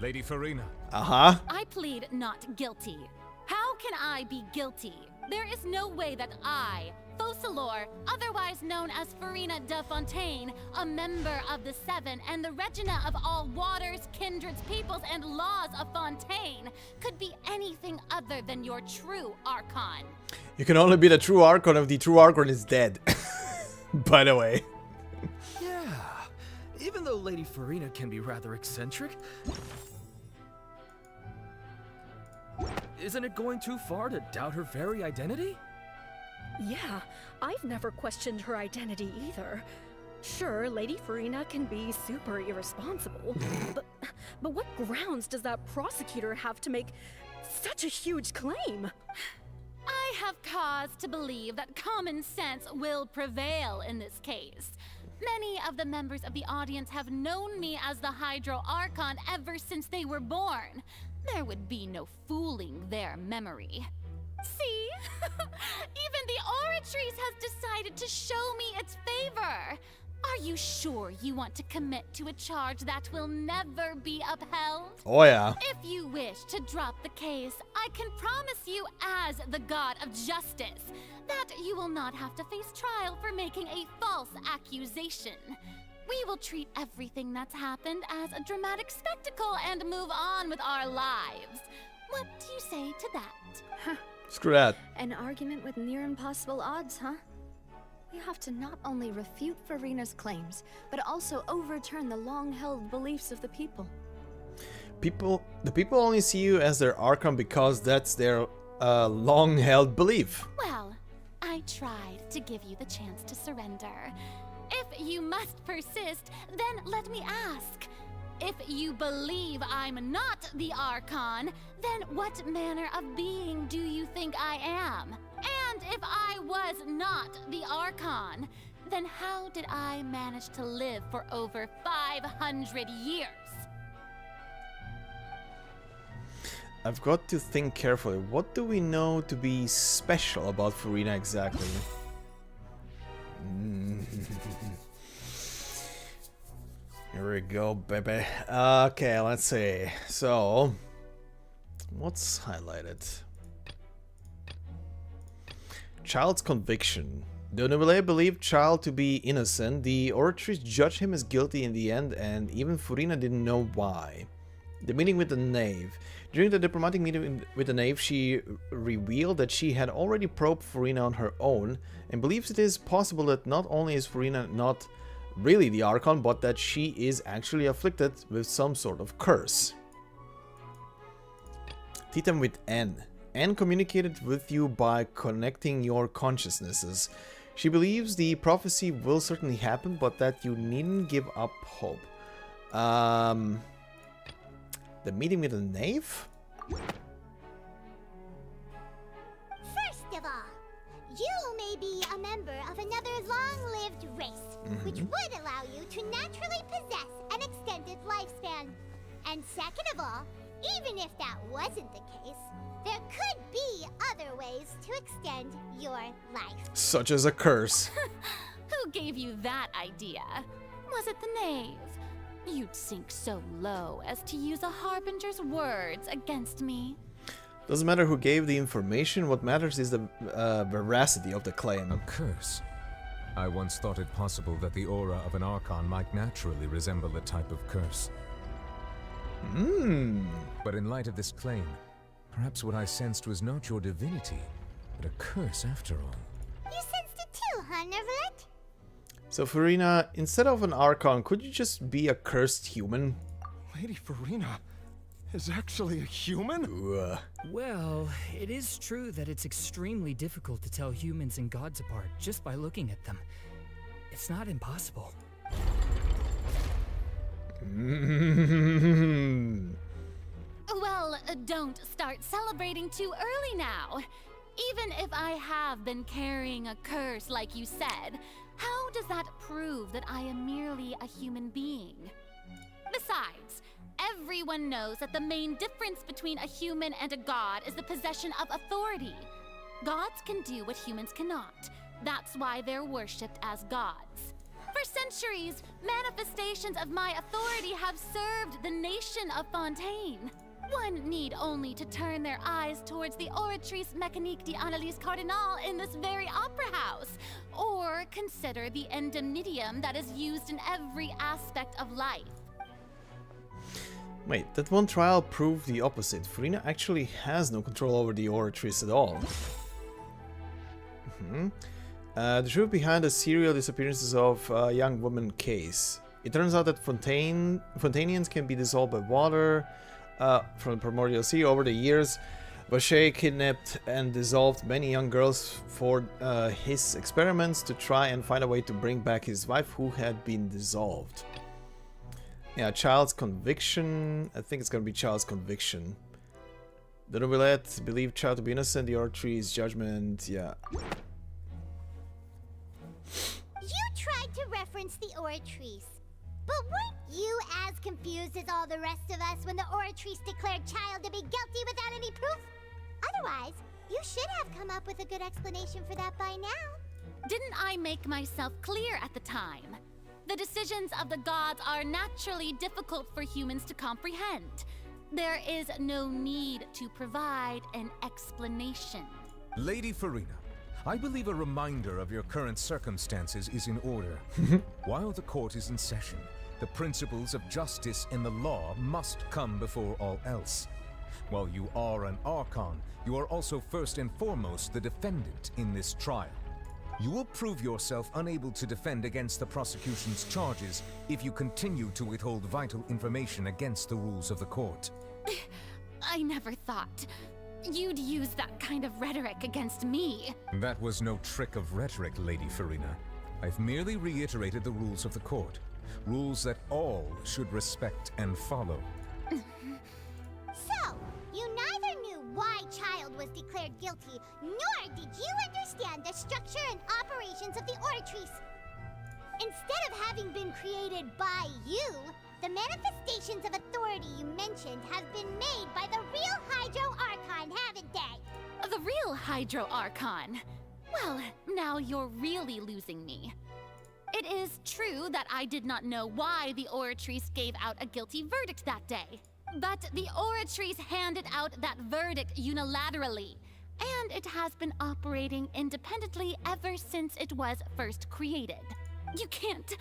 Lady Farina. Uh-huh. I plead not guilty. How can I be guilty? There is no way that I, Focalor, otherwise known as Farina de Fontaine, a member of the Seven and the Regina of all waters, kindreds, peoples, and laws of Fontaine could be anything other than your true Archon. You can only be the true Archon if the true Archon is dead. By the way. Yeah, even though Lady Farina can be rather eccentric, isn't it going too far to doubt her very identity? Yeah, I've never questioned her identity either. Sure, Lady Farina can be super irresponsible, but what grounds does that prosecutor have to make such a huge claim? I have cause to believe that common sense will prevail in this case. Many of the members of the audience have known me as the Hydro Archon ever since they were born. There would be no fooling their memory. See? Even the Oratrice has decided to show me its favor. Are you sure you want to commit to a charge that will never be upheld? Oh yeah. If you wish to drop the case, I can promise you as the god of justice that you will not have to face trial for making a false accusation. We will treat everything that's happened as a dramatic spectacle and move on with our lives. What do you say to that? Screw that. An argument with near impossible odds, huh? We have to not only refute Farina's claims, but also overturn the long-held beliefs of the people. The people only see you as their Archon because that's their long-held belief. Well, I tried to give you the chance to surrender. If you must persist, then let me ask. If you believe I'm not the Archon, then what manner of being do you think I am? And if I was not the Archon, then how did I manage to live for over 500 years? I've got to think carefully. What do we know to be special about Farina exactly? Here we go, baby. Okay, let's see. So, what's highlighted? Child's conviction. Though Noble believed Child to be innocent, the Oratrice judged him as guilty in the end, and even Farina didn't know why. The meeting with the Knave. During the diplomatic meeting with the Knave, she revealed that she had already probed Farina on her own, and believes it is possible that not only is Farina not really the Archon, but that she is actually afflicted with some sort of curse. Titan with N. N communicated with you by connecting your consciousnesses. She believes the prophecy will certainly happen, but that you needn't give up hope. The meeting with the Knave? First of all, you may be a member of another long-lived race, which would allow you to naturally possess an extended lifespan. And second of all, even if that wasn't the case, there could be other ways to extend your life. Such as a curse. Who gave you that idea? Was it the Knave? You'd sink so low as to use a Harbinger's words against me. Doesn't matter who gave the information, what matters is the veracity of the claim. A curse? I once thought it possible that the aura of an Archon might naturally resemble a type of curse. But in light of this claim, perhaps what I sensed was not your divinity, but a curse after all. You sensed it too, huh, Nervalet? So Farina, instead of an Archon, could you just be a cursed human? Lady Farina is actually a human? Well, it is true that it's extremely difficult to tell humans and gods apart just by looking at them. It's not impossible. Well, don't start celebrating too early now. Even if I have been carrying a curse like you said, how does that prove that I am merely a human being? Besides, everyone knows that the main difference between a human and a god is the possession of authority. Gods can do what humans cannot. That's why they're worshipped as gods. For centuries, manifestations of my authority have served the nation of Fontaine. One need only to turn their eyes towards the Oratrice Mécanique d'Analyse Cardinal in this very opera house, or consider the endemnitium that is used in every aspect of life. Wait, that one trial proved the opposite. Furina actually has no control over the oratories at all. The truth behind the serial disappearances of young woman case. It turns out that Fontainians can be dissolved by water from the primordial sea. Over the years, Vacher kidnapped and dissolved many young girls for his experiments to try and find a way to bring back his wife who had been dissolved. Yeah, child's conviction. I think it's gonna be child's conviction. The nobilette believe child to be innocent. The oratory's judgment. Yeah. You tried to reference the oratories, but weren't you as confused as all the rest of us when the oratories declared child to be guilty without any proof? Otherwise, you should have come up with a good explanation for that by now. Didn't I make myself clear at the time? The decisions of the gods are naturally difficult for humans to comprehend. There is no need to provide an explanation. Lady Furina, I believe a reminder of your current circumstances is in order. While the court is in session, the principles of justice in the law must come before all else. While you are an Archon, you are also first and foremost the defendant in this trial. You will prove yourself unable to defend against the prosecution's charges if you continue to withhold vital information against the rules of the court. I never thought you'd use that kind of rhetoric against me. That was no trick of rhetoric, Lady Furina. I've merely reiterated the rules of the court. Rules that all should respect and follow. So, you neither knew why Child was declared guilty, nor did you understand the structure and operations of the oratories. Instead of having been created by you, the manifestations of authority you mentioned have been made by the real Hydro Archon, haven't they? The real Hydro Archon? Well, now you're really losing me. It is true that I did not know why the oratories gave out a guilty verdict that day. But the oratories handed out that verdict unilaterally, and it has been operating independently ever since it was first created. You can't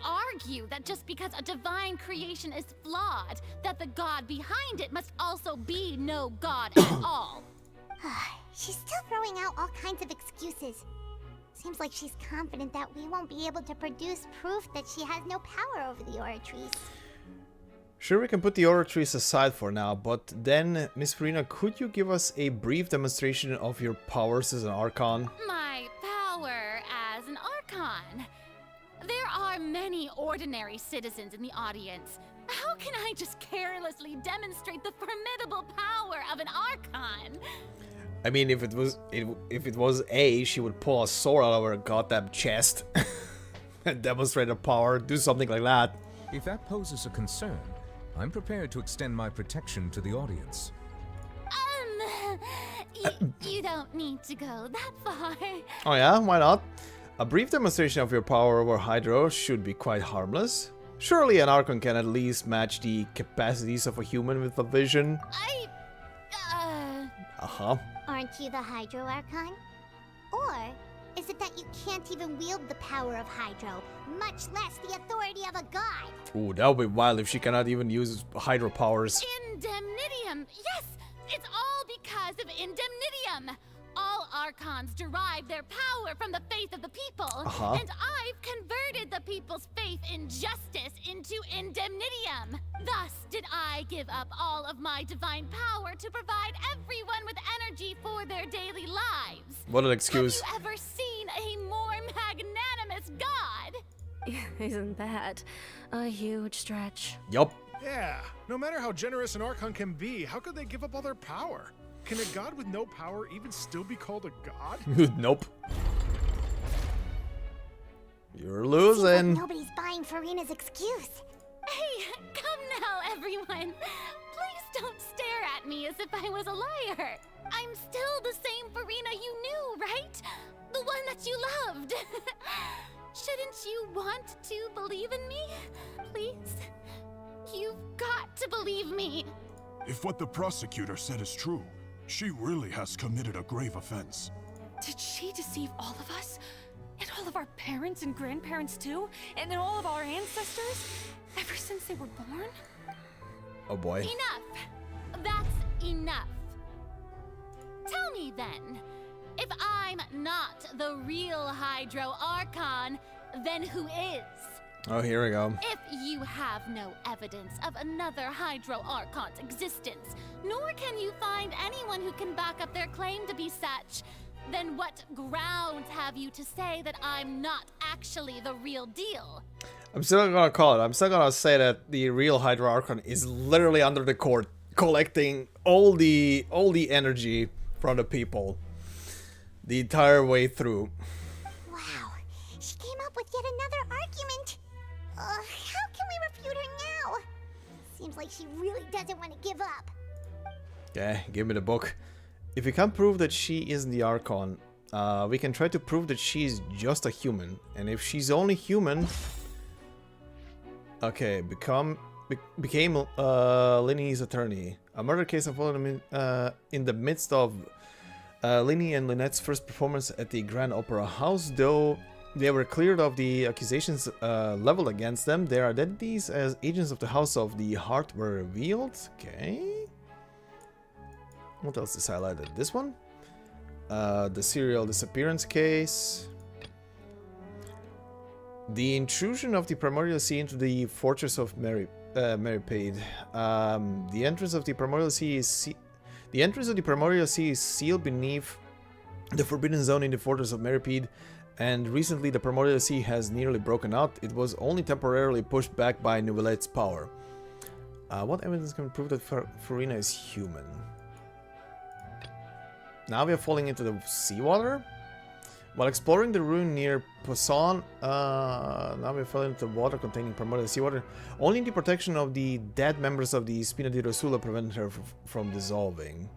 argue that just because a divine creation is flawed, that the god behind it must also be no god at all. She's still throwing out all kinds of excuses. Seems like she's confident that we won't be able to produce proof that she has no power over the oratories. Sure, we can put the oratories aside for now, but then, Miss Furina, could you give us a brief demonstration of your powers as an Archon? My power as an Archon? There are many ordinary citizens in the audience. How can I just carelessly demonstrate the formidable power of an Archon? I mean, if it was A, she would pull a sword out of her goddamn chest and demonstrate her power, do something like that. If that poses a concern, I'm prepared to extend my protection to the audience. You don't need to go that far. Oh yeah, why not? A brief demonstration of your power over Hydro should be quite harmless. Surely an Archon can at least match the capacities of a human with a vision. Aren't you the Hydro Archon? Or is it that you can't even wield the power of Hydro, much less the authority of a god? Ooh, that would be wild if she cannot even use Hydro powers. Indemnitium! Yes! It's all because of Indemnitium! All Archons derive their power from the faith of the people, and I've converted the people's faith in justice into Indemnitium. Thus did I give up all of my divine power to provide everyone with energy for their daily lives. What an excuse. Have you ever seen a more magnanimous god? Isn't that a huge stretch? Yup. Yeah, no matter how generous an Archon can be, how could they give up all their power? Can a god with no power even still be called a god? Nope. You're losing. Like nobody's buying Furina's excuse. Hey, come now, everyone. Please don't stare at me as if I was a liar. I'm still the same Furina you knew, right? The one that you loved. Shouldn't you want to believe in me? Please? You've got to believe me. If what the prosecutor said is true, she really has committed a grave offense. Did she deceive all of us? And all of our parents and grandparents too? And all of our ancestors? Ever since they were born? Oh boy. Enough! That's enough. Tell me then, if I'm not the real Hydro Archon, then who is? Oh, here we go. If you have no evidence of another Hydro Archon's existence, nor can you find anyone who can back up their claim to be such, then what grounds have you to say that I'm not actually the real deal? I'm still gonna call it. I'm still gonna say that the real Hydro Archon is literally under the court, collecting all the energy from the people, the entire way through. Wow, she came up with yet another argument. How can we refute her now? Seems like she really doesn't want to give up. Okay, give me the book. If we can't prove that she isn't the Archon, we can try to prove that she's just a human. And if she's only human... Okay, became Linny's attorney. A murder case unfolded in the midst of Linny and Lynette's first performance at the Grand Opera House. Though they were cleared of the accusations leveled against them, their identities as agents of the House of the Heart were revealed. Okay. What else is highlighted? This one? The serial disappearance case. The intrusion of the Primordial Sea into the Fortress of Meripede. The entrance of the Primordial Sea is sealed beneath the Forbidden Zone in the Fortress of Meripede, and recently the Primordial Sea has nearly broken out. It was only temporarily pushed back by Nouvellette's power. What evidence can prove that Farina is human? Now we are falling into the seawater. While exploring the ruin near Poisson, now we fell into water containing primordial seawater. Only the protection of the dead members of the Spina di Rosula prevented her from dissolving.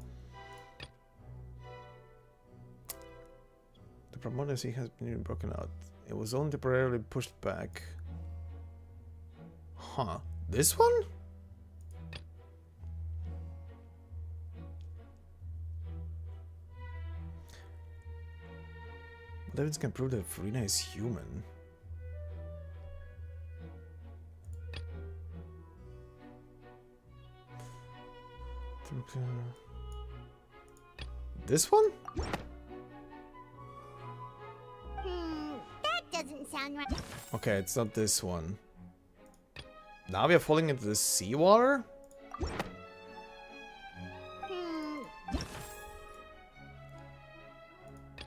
The primordial sea has been broken out. It was only temporarily pushed back. Huh. This one? What evidence can prove that Farina is human? This one? That doesn't sound right. Okay, it's not this one. Now we are falling into the seawater?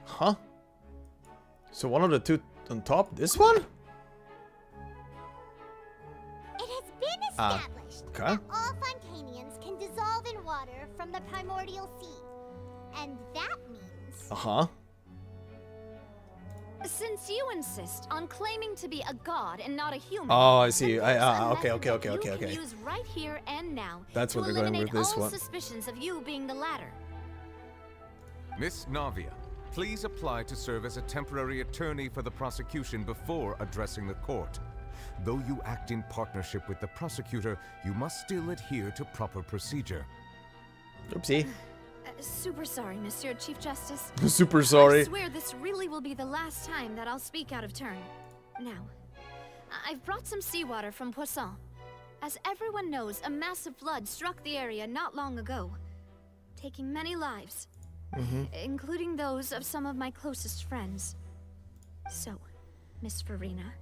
Huh? So one of the two on top? This one? It has been established that all Fontanians can dissolve in water from the primordial sea. And that means... Uh-huh. Since you insist on claiming to be a god and not a human... Oh, I see. Okay. You can use right here and now. That's what they're going with this all one. Suspicions of you being the latter. Miss Navia, please apply to serve as a temporary attorney for the prosecution before addressing the court. Though you act in partnership with the prosecutor, you must still adhere to proper procedure. Oopsie. Super sorry, Monsieur Chief Justice. Super sorry. I swear this really will be the last time that I'll speak out of turn. Now, I've brought some seawater from Poisson. As everyone knows, a massive flood struck the area not long ago, taking many lives. Including those of some of my closest friends. So, Miss Farina,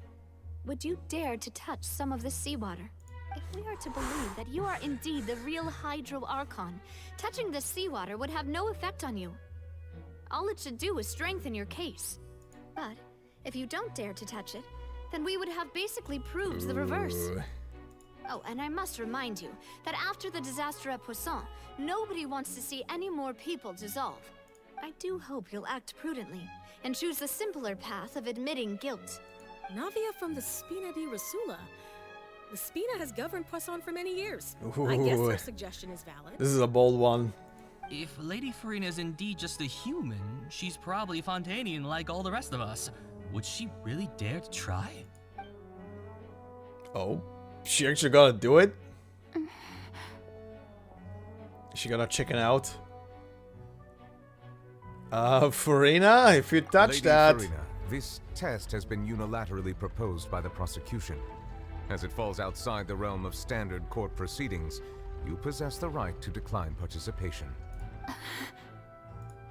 would you dare to touch some of this seawater? If we are to believe that you are indeed the real Hydro Archon, touching this seawater would have no effect on you. All it should do is strengthen your case. But, if you don't dare to touch it, then we would have basically proved the reverse. Oh, and I must remind you that after the disaster at Poisson, nobody wants to see any more people dissolve. I do hope you'll act prudently and choose the simpler path of admitting guilt. Navia from the Spina di Rosula. The Spina has governed Poisson for many years. I guess her suggestion is valid. This is a bold one. If Lady Farina is indeed just a human, she's probably Fontanian like all the rest of us. Would she really dare to try? Oh, she actually gotta do it? She gonna chicken out? Farina, if you touch Lady that... Farina, this test has been unilaterally proposed by the prosecution. As it falls outside the realm of standard court proceedings, you possess the right to decline participation.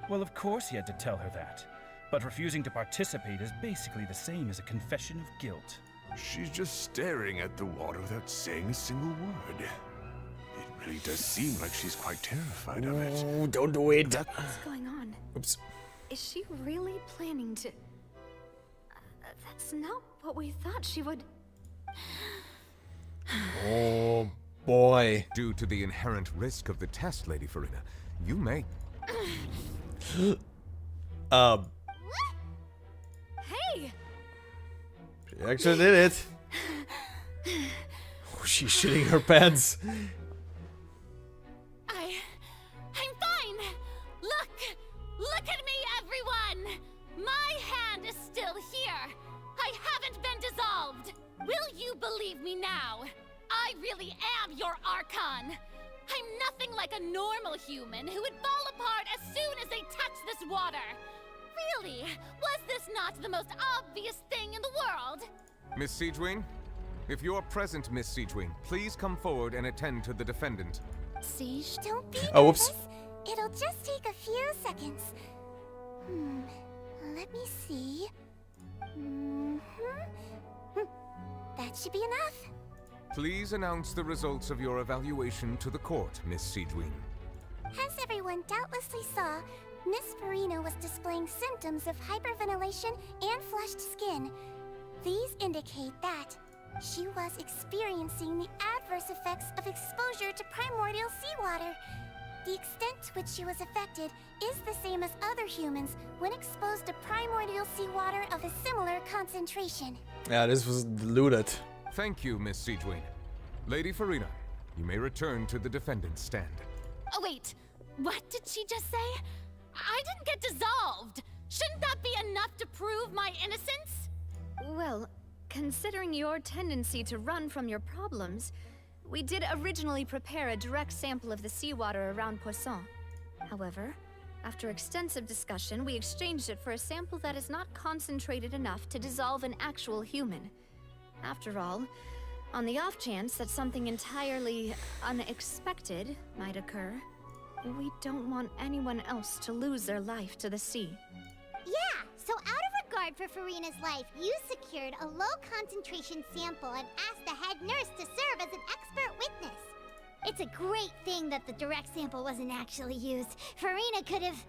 Well, of course he had to tell her that. But refusing to participate is basically the same as a confession of guilt. She's just staring at the water without saying a single word. It really does seem like she's quite terrified of it. Oh, don't do it. What's going on? Oops. Is she really planning to... that's not what we thought she would... Oh, boy. Due to the inherent risk of the test, Lady Farina, you may... Hey! She actually did it. Oh, she's shitting her pants. I'm fine! Look at me, everyone! My hand is still here! I haven't been dissolved! Will you believe me now? I really am your Archon! I'm nothing like a normal human who would fall apart as soon as they touch this water! Really? Was this not the most obvious thing in the world? Miss Siegewing? If you are present, Miss Siegewing, please come forward and attend to the defendant. Siege, don't be Oh, whoops. nervous. It'll just take a few seconds. Let me see. That should be enough. Please announce the results of your evaluation to the court, Miss Siegewing. As everyone doubtlessly saw, Miss Farina was displaying symptoms of hyperventilation and flushed skin. These indicate that she was experiencing the adverse effects of exposure to primordial seawater. The extent to which she was affected is the same as other humans when exposed to primordial seawater of a similar concentration. Yeah, this was diluted. Thank you, Miss Siegewing. Lady Farina, you may return to the defendant's stand. Oh wait, what did she just say? I didn't get dissolved! Shouldn't that be enough to prove my innocence? Well, considering your tendency to run from your problems, we did originally prepare a direct sample of the seawater around Poisson. However, after extensive discussion, we exchanged it for a sample that is not concentrated enough to dissolve an actual human. After all, on the off chance that something entirely unexpected might occur, we don't want anyone else to lose their life to the sea. Yeah, so out of regard for Farina's life, you secured a low-concentration sample and asked the head nurse to serve as an expert witness. It's a great thing that the direct sample wasn't actually used. Farina could have...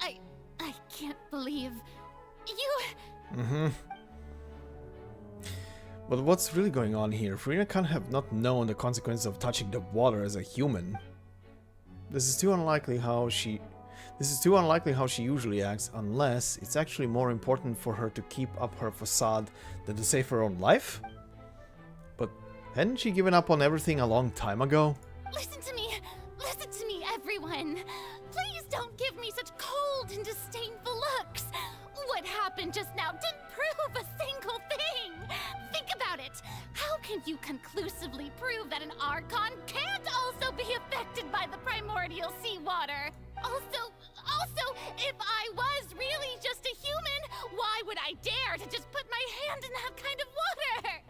I can't believe... you... But what's really going on here? Farina can't have not known the consequences of touching the water as a human. This is too unlikely how she usually acts, unless it's actually more important for her to keep up her facade than to save her own life? But hadn't she given up on everything a long time ago? Listen to me, everyone. Please don't give me such cold and disdainful looks. What happened just now didn't prove a single thing. Think about it. How can you conclusively prove that an Archon can't also be affected by the primordial seawater? Also, if I was really just a human, why would I dare to just put my hand in that kind of water?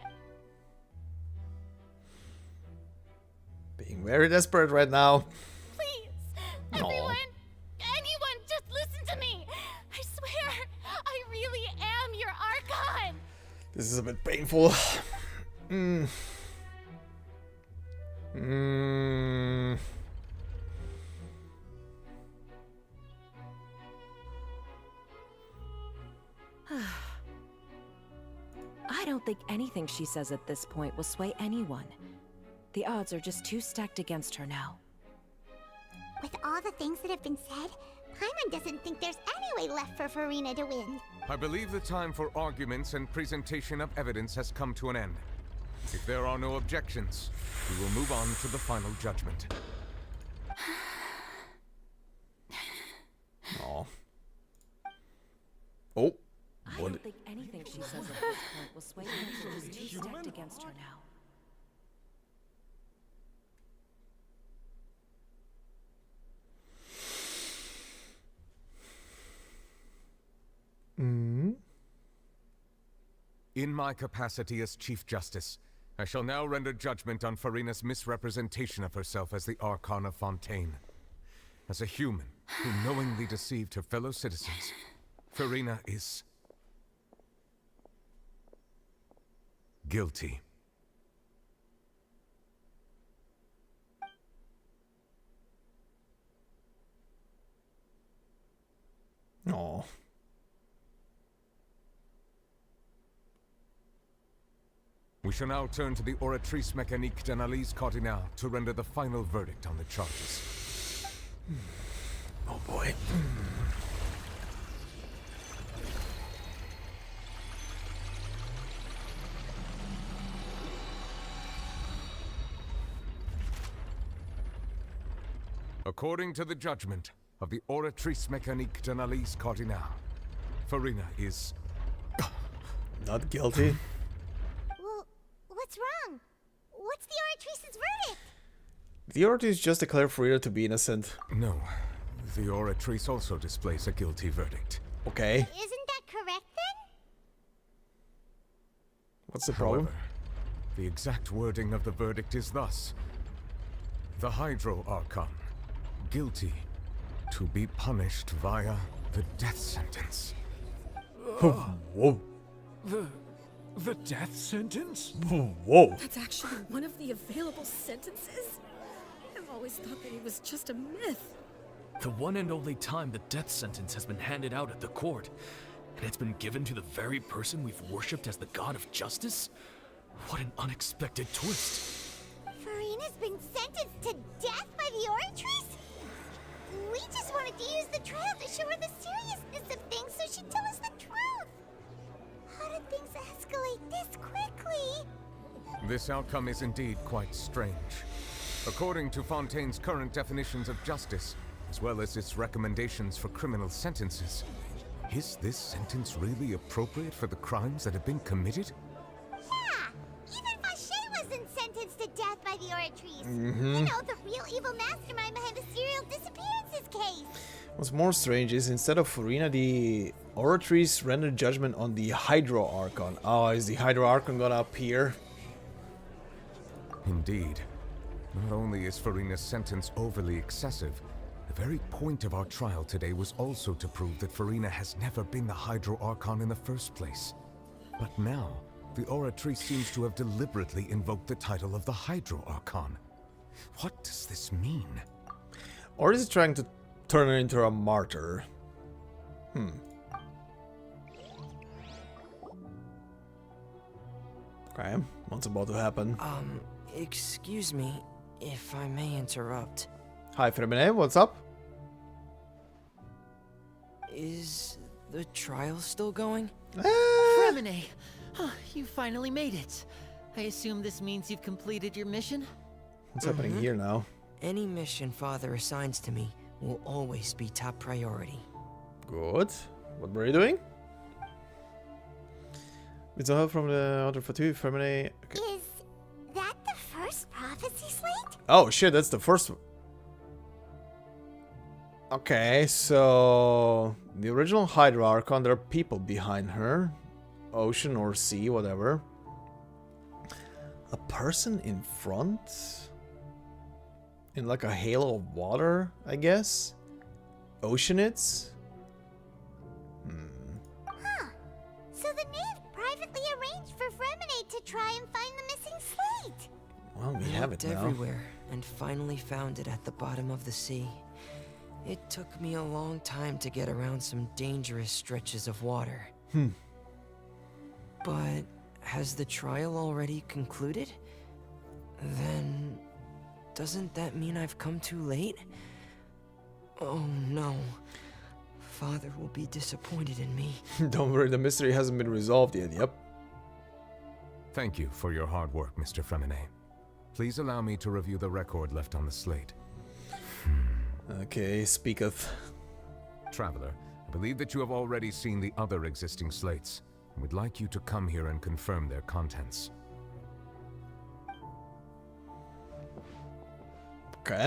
Being very desperate right now. Please, everyone, anyone, just listen to me. I swear, I really am your Archon. This is a bit painful. I don't think anything she says at this point will sway anyone. The odds are just too stacked against her now. With all the things that have been said, Paimon doesn't think there's any way left for Farina to win. I believe the time for arguments and presentation of evidence has come to an end. If there are no objections, we will move on to the final judgment. Aw. Oh. I don't think anything she says at this point will sway anyone. She's too stacked against her now. In my capacity as Chief Justice, I shall now render judgment on Farina's misrepresentation of herself as the Archon of Fontaine. As a human who knowingly deceived her fellow citizens, Farina is guilty. Oh. We shall now turn to the Oratrice Mécanique d'Analyse Cardinale to render the final verdict on the charges. Oh boy. According to the judgment of the Oratrice Mécanique d'Analyse Cardinale, Farina is not guilty. Well, what's wrong? What's the Oratrice's verdict? The Oratrice just declared Farina to be innocent. No. The Oratrice also displays a guilty verdict. Okay. Isn't that correct then? What's the problem? However, the exact wording of the verdict is thus. The Hydro Archon, guilty, to be punished via the death sentence. Whoa. The death sentence? Whoa. That's actually one of the available sentences? I've always thought that it was just a myth. The one and only time the death sentence has been handed out at the court, and it's been given to the very person we've worshipped as the god of justice? What an unexpected twist. Farina's been sentenced to death by the Oratrice? We just wanted to use the trial to show her the seriousness of things so she'd tell us the truth. How did things escalate this quickly? This outcome is indeed quite strange. According to Fontaine's current definitions of justice, as well as its recommendations for criminal sentences, is this sentence really appropriate for the crimes that have been committed? Yeah! Even Fauché wasn't sentenced to death by the Oratrice. Mm-hmm. You know, the real evil mastermind behind the serial disappearances case. What's more strange is instead of Farina, the Oratrice rendered judgment on the Hydro Archon. Oh, is the Hydro Archon gonna appear? Indeed. Not only is Farina's sentence overly excessive, the very point of our trial today was also to prove that Farina has never been the Hydro Archon in the first place. But now, the Oratrice seems to have deliberately invoked the title of the Hydro Archon. What does this mean? Or is it trying to turn her into a martyr? Okay, what's about to happen? Excuse me, if I may interrupt. Hi, Femine, what's up? Is the trial still going? Fremine! You finally made it. I assume this means you've completed your mission? What's happening here now? Any mission Father assigns to me will always be top priority. Good. What were you doing? With some help from the other Fatu, Femine. Okay. Is that the first prophecy slate? Oh shit, that's the first one. Okay, so the original Hydra Archon, there are people behind her. Ocean or sea, whatever. A person in front? In like a halo of water, I guess? Oceanids? Huh. So the knave privately arranged for Fremine to try and find the missing slate. Well, we have it now. Everywhere, and finally found it at the bottom of the sea. It took me a long time to get around some dangerous stretches of water. But has the trial already concluded? Then doesn't that mean I've come too late? Oh no. Father will be disappointed in me. Don't worry, the mystery hasn't been resolved yet, yep. Thank you for your hard work, Mr. Fremine. Please allow me to review the record left on the slate. Okay, speaketh. Traveler, I believe that you have already seen the other existing slates. I would like you to come here and confirm their contents. Okay.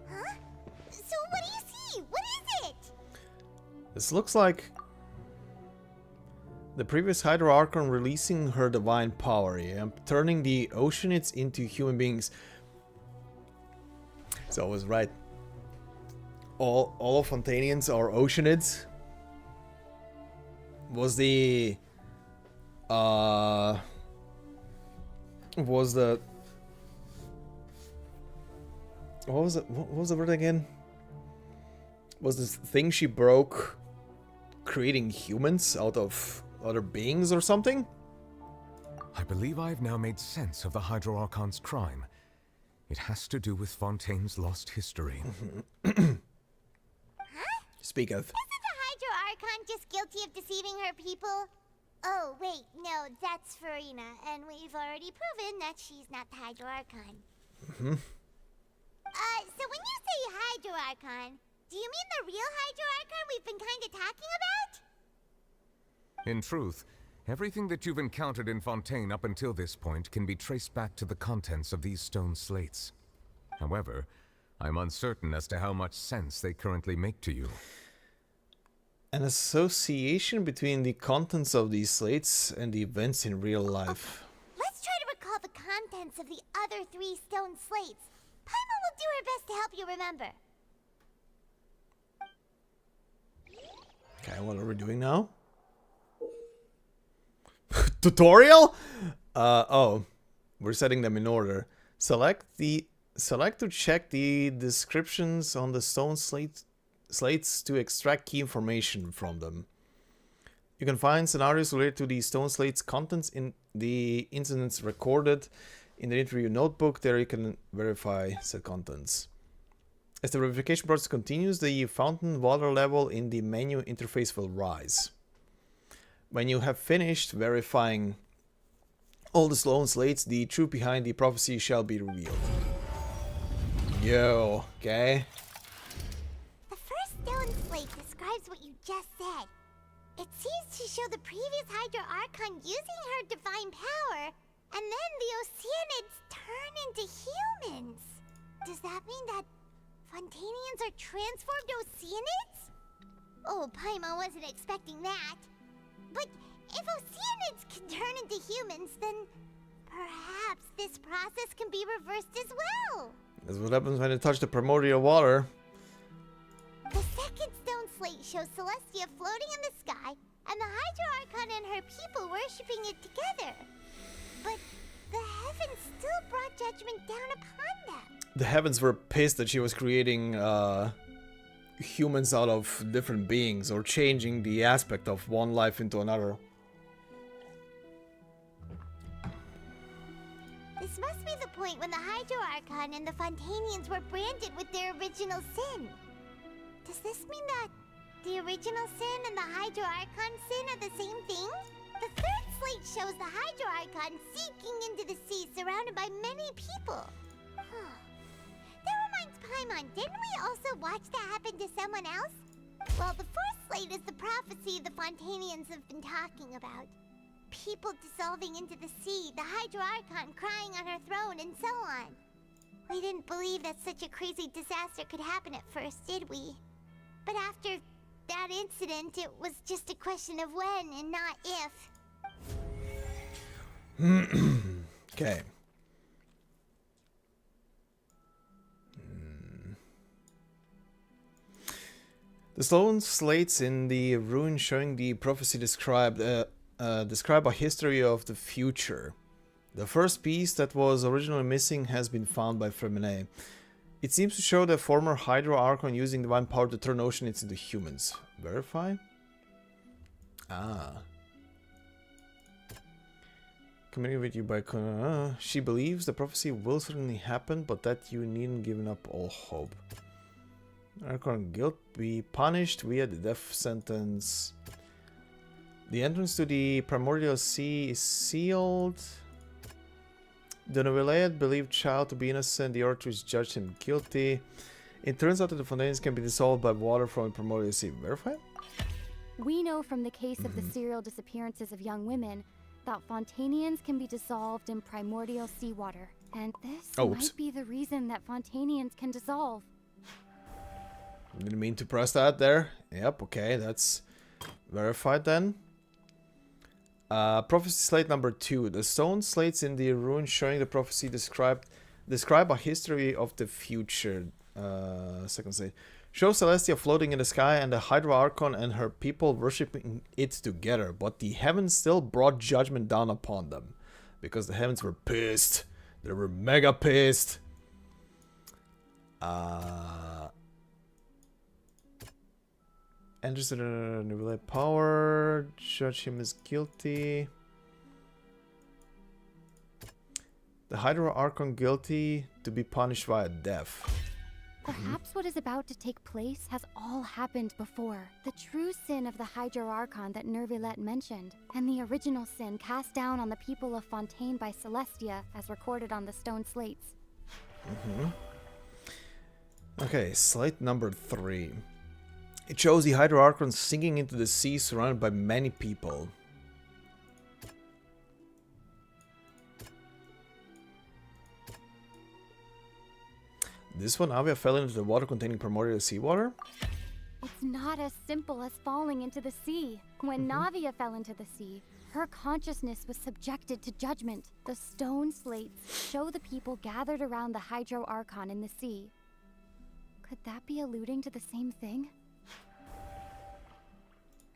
Huh? So what do you see? What is it? This looks like The previous Hydro Archon releasing her divine power, turning the Oceanids into human beings. So I was right. All of Fontainians are Oceanids. Was the what was the word again? Was this thing she broke creating humans out of other beings or something? I believe I've now made sense of the Hydro Archon's crime. It has to do with Fontaine's lost history. Speak of. Isn't the Hydro Archon just guilty of deceiving her people? Oh, wait, no, that's Farina, and we've already proven that she's not the Hydro Archon. So when you say Hydro Archon, do you mean the real Hydro Archon we've been kind of talking about? In truth, everything that you've encountered in Fontaine up until this point can be traced back to the contents of these stone slates. However, I'm uncertain as to how much sense they currently make to you. An association between the contents of these slates and the events in real life. Let's try to recall the contents of the other 3 stone slates. Paimon will do her best to help you remember. Okay, what are we doing now? Tutorial? Oh, we're setting them in order. Select to check the descriptions on the stone slates to extract key information from them. You can find scenarios related to the stone slates contents in the incidents recorded in the interview notebook. There you can verify said contents. As the verification process continues, the fountain water level in the menu interface will rise. When you have finished verifying all the stone slates, the truth behind the prophecy shall be revealed. Yo, okay. The first stone slate describes what you just said. It seems to show the previous Hydro Archon using her divine power, and then the Oceanids turn into humans. Does that mean that Fontainians are transformed Oceanids? Oh, Paimon wasn't expecting that. But if Oceanids can turn into humans, then perhaps this process can be reversed as well. That's what happens when you touch the primordial water. The second stone slate shows Celestia floating in the sky, and the Hydro Archon and her people worshipping it together. But the heavens still brought judgment down upon them. The heavens were pissed that she was creating humans out of different beings, or changing the aspect of one life into another. This must be the point when the Hydro Archon and the Fontainians were branded with their original sin. Does this mean that the original sin and the Hydro Archon sin are the same thing? The third slate shows the Hydro Archon sinking into the sea surrounded by many people. That reminds Paimon, didn't we also watch that happen to someone else? Well, the fourth slate is the prophecy the Fontainians have been talking about. People dissolving into the sea, the Hydro Archon crying on her throne, and so on. We didn't believe that such a crazy disaster could happen at first, did we? But after that incident, it was just a question of when and not if. Okay. The stone slates in the ruin showing the prophecy describe a history of the future. The first piece that was originally missing has been found by Femine. It seems to show the former Hydro Archon using divine power to turn Oceanids into humans. Verify? Ah. Communicating with you by... she believes the prophecy will certainly happen, but that you needn't give up all hope. Archon guilt be punished via the death sentence. The entrance to the primordial sea is sealed. The Novilayat believed child to be innocent. The authorities judged him guilty. It turns out that the fountains can be dissolved by water from the primordial sea. Verify? We know from the case of the serial disappearances of young women that Fontainians can be dissolved in primordial seawater. And this might be the reason that Fontainians can dissolve. Didn't mean to press that there. Yep, okay, that's verified then. Prophecy slate number 2. The stone slates in the ruins showing the prophecy describe a history of the future. Second slate. Show Celestia floating in the sky and the Hydra Archon and her people worshipping it together, but the heavens still brought judgment down upon them. Because the heavens were pissed. They were mega pissed. Enters the relay power. Judge him as guilty. The Hydra Archon guilty to be punished via death. Perhaps what is about to take place has all happened before. The true sin of the Hydra Archon that Nervilette mentioned, and the original sin cast down on the people of Fontaine by Celestia, as recorded on the stone slates. Okay, slate number 3. It shows the Hydra Archon sinking into the sea surrounded by many people. This one, Avia fell into the water containing primordial seawater? It's not as simple as falling into the sea. When Navia fell into the sea, her consciousness was subjected to judgment. The stone slates show the people gathered around the Hydro Archon in the sea. Could that be alluding to the same thing?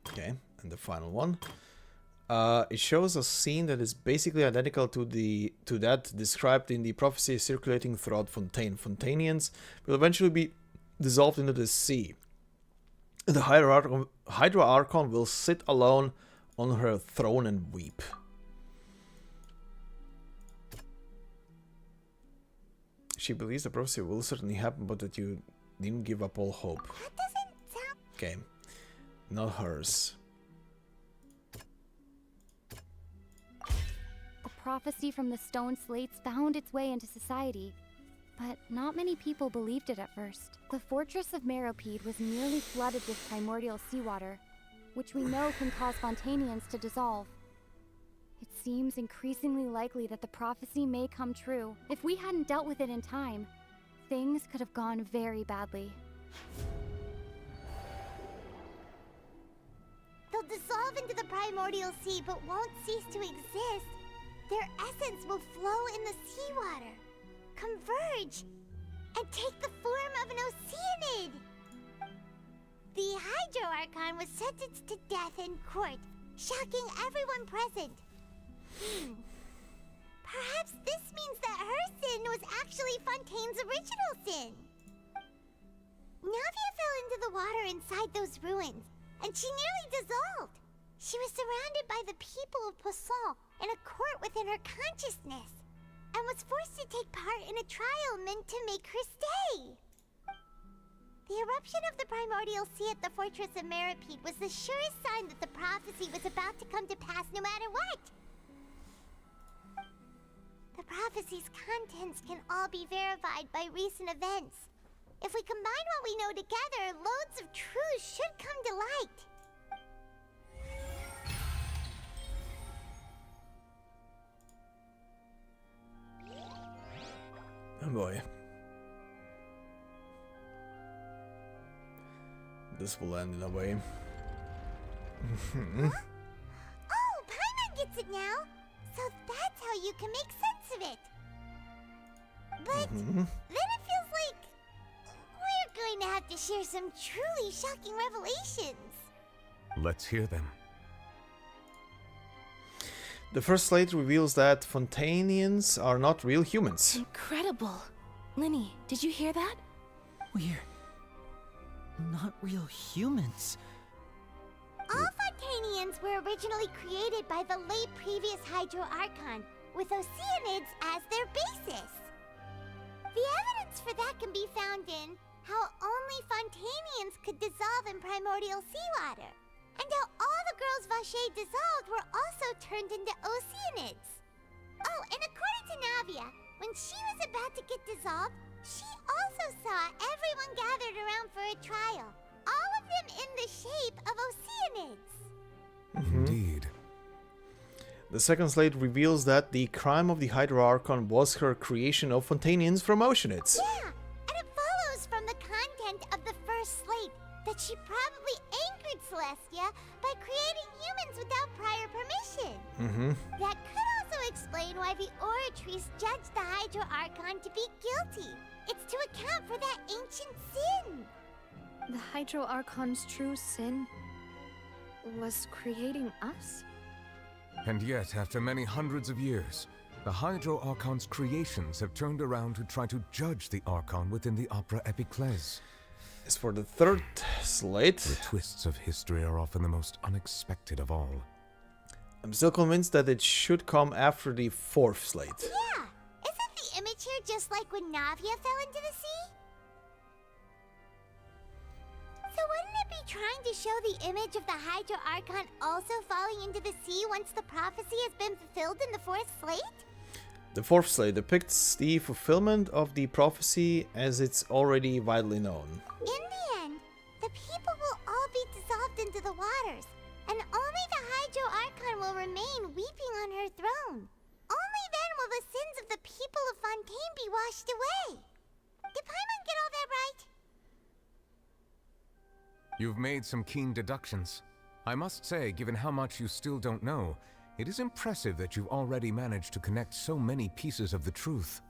Okay, and the final one. It shows a scene that is basically identical to that described in the prophecy circulating throughout Fontaine. Fontainians will eventually be dissolved into the sea. The Hydra Archon will sit alone on her throne and weep. She believes the prophecy will certainly happen, but that you didn't give up all hope. That doesn't sound... Okay, not hers. Prophecy from the stone slates found its way into society, but not many people believed it at first. The fortress of Meropide was nearly flooded with primordial seawater, which we know can cause Fontainians to dissolve. It seems increasingly likely that the prophecy may come true. If we hadn't dealt with it in time, things could have gone very badly. They'll dissolve into the primordial sea, but won't cease to exist. Their essence will flow in the seawater, converge, and take the form of an oceanid. The Hydro Archon was sentenced to death in court, shocking everyone present. Perhaps this means that her sin was actually Fontaine's original sin. Navia fell into the water inside those ruins, and she nearly dissolved. She was surrounded by the people of Poisson in a court within her consciousness, and was forced to take part in a trial meant to make her stay. The eruption of the primordial sea at the fortress of Meropide was the surest sign that the prophecy was about to come to pass no matter what. The prophecy's contents can all be verified by recent events. If we combine what we know together, loads of truths should come to light. Oh boy. This will end in a way. Huh? Oh, Paimon gets it now! So that's how you can make sense of it! But then it feels like we're going to have to share some truly shocking revelations. Let's hear them. The first slate reveals that Fontainians are not real humans. Incredible. Linny, did you hear that? We're not real humans. All Fontainians were originally created by the late previous Hydro Archon, with Oceanids as their basis. The evidence for that can be found in how only Fontainians could dissolve in primordial seawater, and how all the girls Vacher dissolved were also turned into Oceanids. Oh, and according to Navia, when she was about to get dissolved, she also saw everyone gathered around for a trial, all of them in the shape of Oceanids. Indeed. The second slate reveals that the crime of the Hydra Archon was her creation of Fontainians from Oceanids. Yeah, and it follows from the content of the first slate that she probably angered conquered Celestia by creating humans without prior permission. That could also explain why the Oratrice judged the Hydro Archon to be guilty. It's to account for that ancient sin. The Hydro Archon's true sin was creating us? And yet, after many hundreds of years, the Hydro Archon's creations have turned around to try to judge the Archon within the Opera Epiclese. As for the third slate, the twists of history are often the most unexpected of all. I'm still convinced that it should come after the fourth slate. Yeah! Isn't the image here just like when Navia fell into the sea? So wouldn't it be trying to show the image of the Hydro Archon also falling into the sea once the prophecy has been fulfilled in the fourth slate? The fourth slate depicts the fulfillment of the prophecy as it's already widely known. In the end, the people will all be dissolved into the waters, and only the Hydro Archon will remain weeping on her throne. Only then will the sins of the people of Fontaine be washed away. Did Paimon get all that right? You've made some keen deductions. I must say, given how much you still don't know, it is impressive that you've already managed to connect so many pieces of the truth.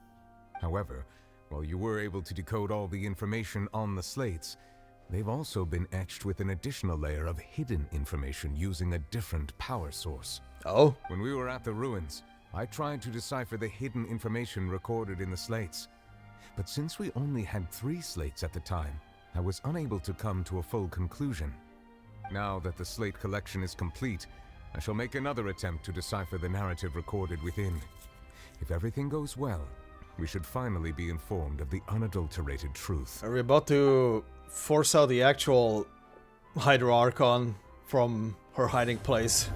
However, while you were able to decode all the information on the slates, they've also been etched with an additional layer of hidden information using a different power source. Oh? When we were at the ruins, I tried to decipher the hidden information recorded in the slates. But since we only had 3 slates at the time, I was unable to come to a full conclusion. Now that the slate collection is complete, I shall make another attempt to decipher the narrative recorded within. If everything goes well, we should finally be informed of the unadulterated truth. Are we about to force out the actual Hydro Archon from her hiding place?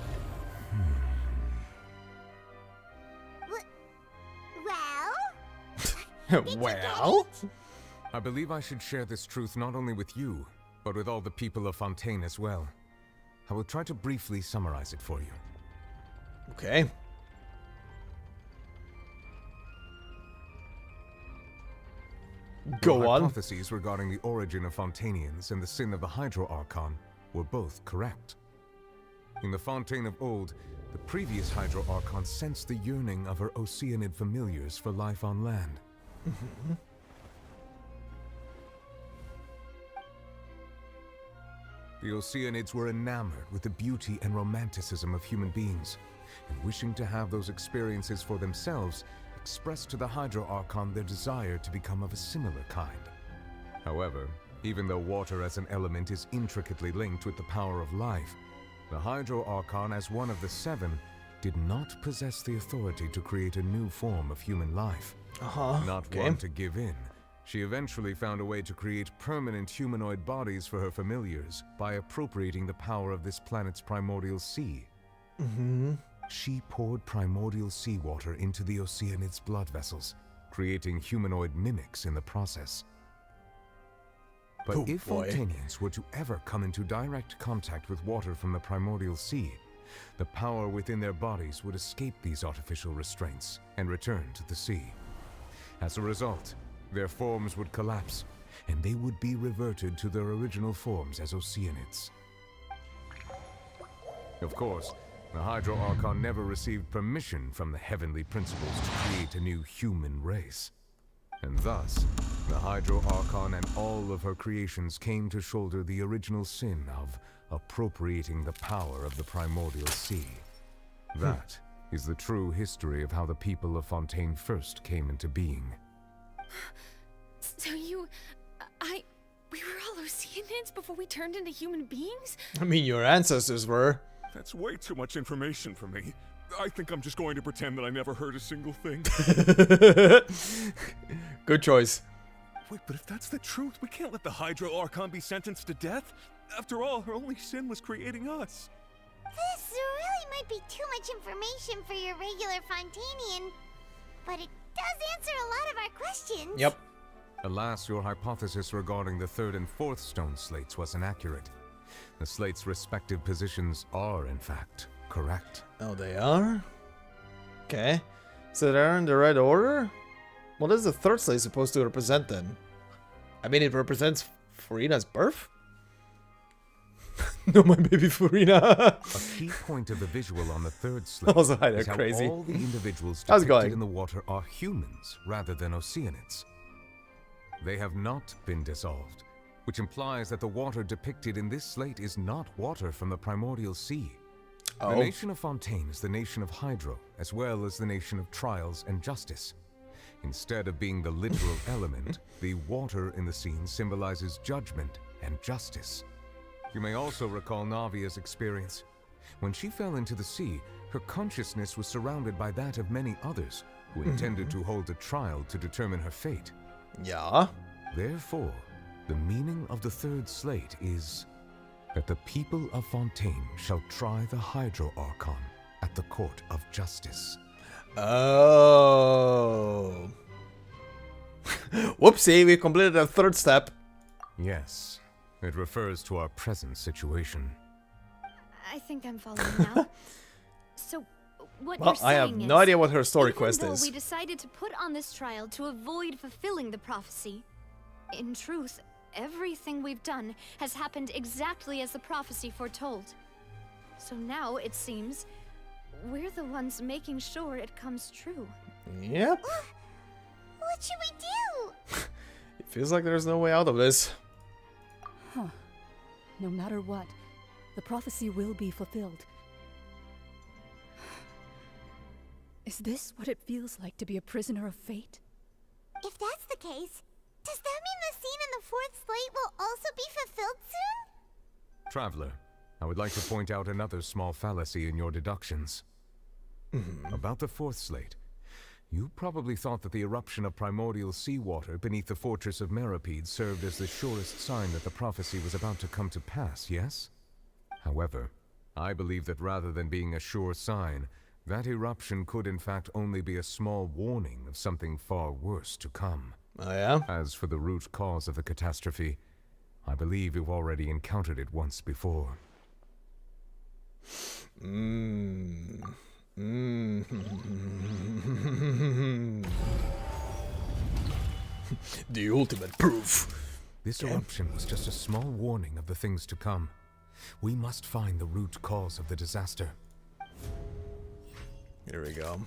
Well? Well? I believe I should share this truth not only with you, but with all the people of Fontaine as well. I will try to briefly summarize it for you. Okay. Go on. Hypotheses regarding the origin of Fontainians and the sin of the Hydro Archon were both correct. In the Fontaine of old, the previous Hydro Archon sensed the yearning of her Oceanid familiars for life on land. The Oceanids were enamored with the beauty and romanticism of human beings, and wishing to have those experiences for themselves, expressed to the Hydro Archon their desire to become of a similar kind. However, even though water as an element is intricately linked with the power of life, the Hydro Archon, as one of the 7, did not possess the authority to create a new form of human life. Not one to give in, she eventually found a way to create permanent humanoid bodies for her familiars by appropriating the power of this planet's primordial sea. She poured primordial seawater into the Oceanid's blood vessels, creating humanoid mimics in the process. But if Fontainians were to ever come into direct contact with water from the primordial sea, the power within their bodies would escape these artificial restraints and return to the sea. As a result, their forms would collapse, and they would be reverted to their original forms as Oceanids. Of course, the Hydro Archon never received permission from the heavenly principles to create a new human race. And thus, the Hydro Archon and all of her creations came to shoulder the original sin of appropriating the power of the primordial sea. That is the true history of how the people of Fontaine first came into being. So we were all Oceanids before we turned into human beings? I mean, your ancestors were. That's way too much information for me. I think I'm just going to pretend that I never heard a single thing. Good choice. Wait, but if that's the truth, we can't let the Hydro Archon be sentenced to death. After all, her only sin was creating us. This really might be too much information for your regular Fontainian, but it does answer a lot of our questions. Yep. Alas, your hypothesis regarding the 3rd and 4th stone slates was inaccurate. The slates' respective positions are, in fact, correct. Oh, they are? Okay. So they're in the right order? What is the 3rd slate supposed to represent then? I mean, it represents Furina's birth? No, my baby Furina. A key point of the visual on the third slate Also, hi there, is how crazy. all the individuals How's it depicted going? in the water are humans rather than Oceanids. They have not been dissolved, which implies that the water depicted in this slate is not water from the primordial sea. Oh. The nation of Fontaine is the nation of Hydro, as well as the nation of Trials and Justice. Instead of being the literal element, the water in the scene symbolizes judgment and justice. You may also recall Navia's experience. When she fell into the sea, her consciousness was surrounded by that of many others who intended to hold a trial to determine her fate. Yeah. Therefore, the meaning of the third slate is that the people of Fontaine shall try the Hydro Archon at the court of justice. Oh. Whoopsie, we completed the third step. Yes, it refers to our present situation. I think I'm following now. So, what Well, you're saying I have is, no idea what her story even quest though is. we decided to put on this trial to avoid fulfilling the prophecy, in truth, everything we've done has happened exactly as the prophecy foretold. So now, it seems, we're the ones making sure it comes true. Yep. What should we do? It feels like there's no way out of this. Huh. No matter what, the prophecy will be fulfilled. Is this what it feels like to be a prisoner of fate? If that's the case, does that mean the scene in the fourth slate will also be fulfilled soon? Traveler, I would like to point out another small fallacy in your deductions. About the fourth slate. You probably thought that the eruption of primordial seawater beneath the fortress of Meripede served as the surest sign that the prophecy was about to come to pass, yes? However, I believe that rather than being a sure sign, that eruption could in fact only be a small warning of something far worse to come. Oh yeah? As for the root cause of the catastrophe, I believe you've already encountered it once before. The ultimate proof. This eruption was just a small warning of the things to come. We must find the root cause of the disaster. Here we go.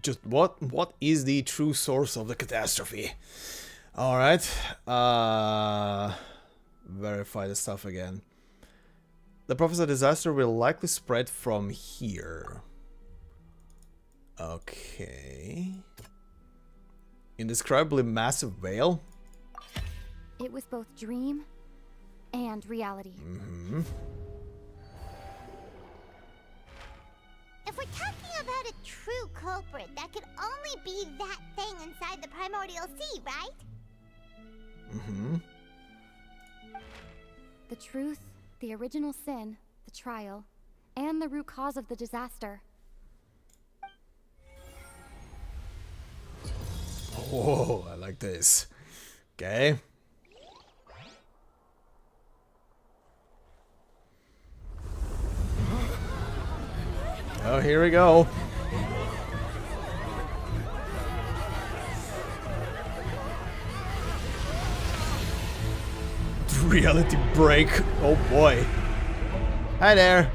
Just what is the true source of the catastrophe? Alright. Verify the stuff again. The prophesied disaster will likely spread from here. Okay. Indescribably massive whale? It was both dream and reality. If we're talking about a true culprit, that could only be that thing inside the primordial sea, right? The truth, the original sin, the trial, and the root cause of the disaster. Whoa, I like this. Okay. Oh, here we go. Reality break. Oh boy. Hi there.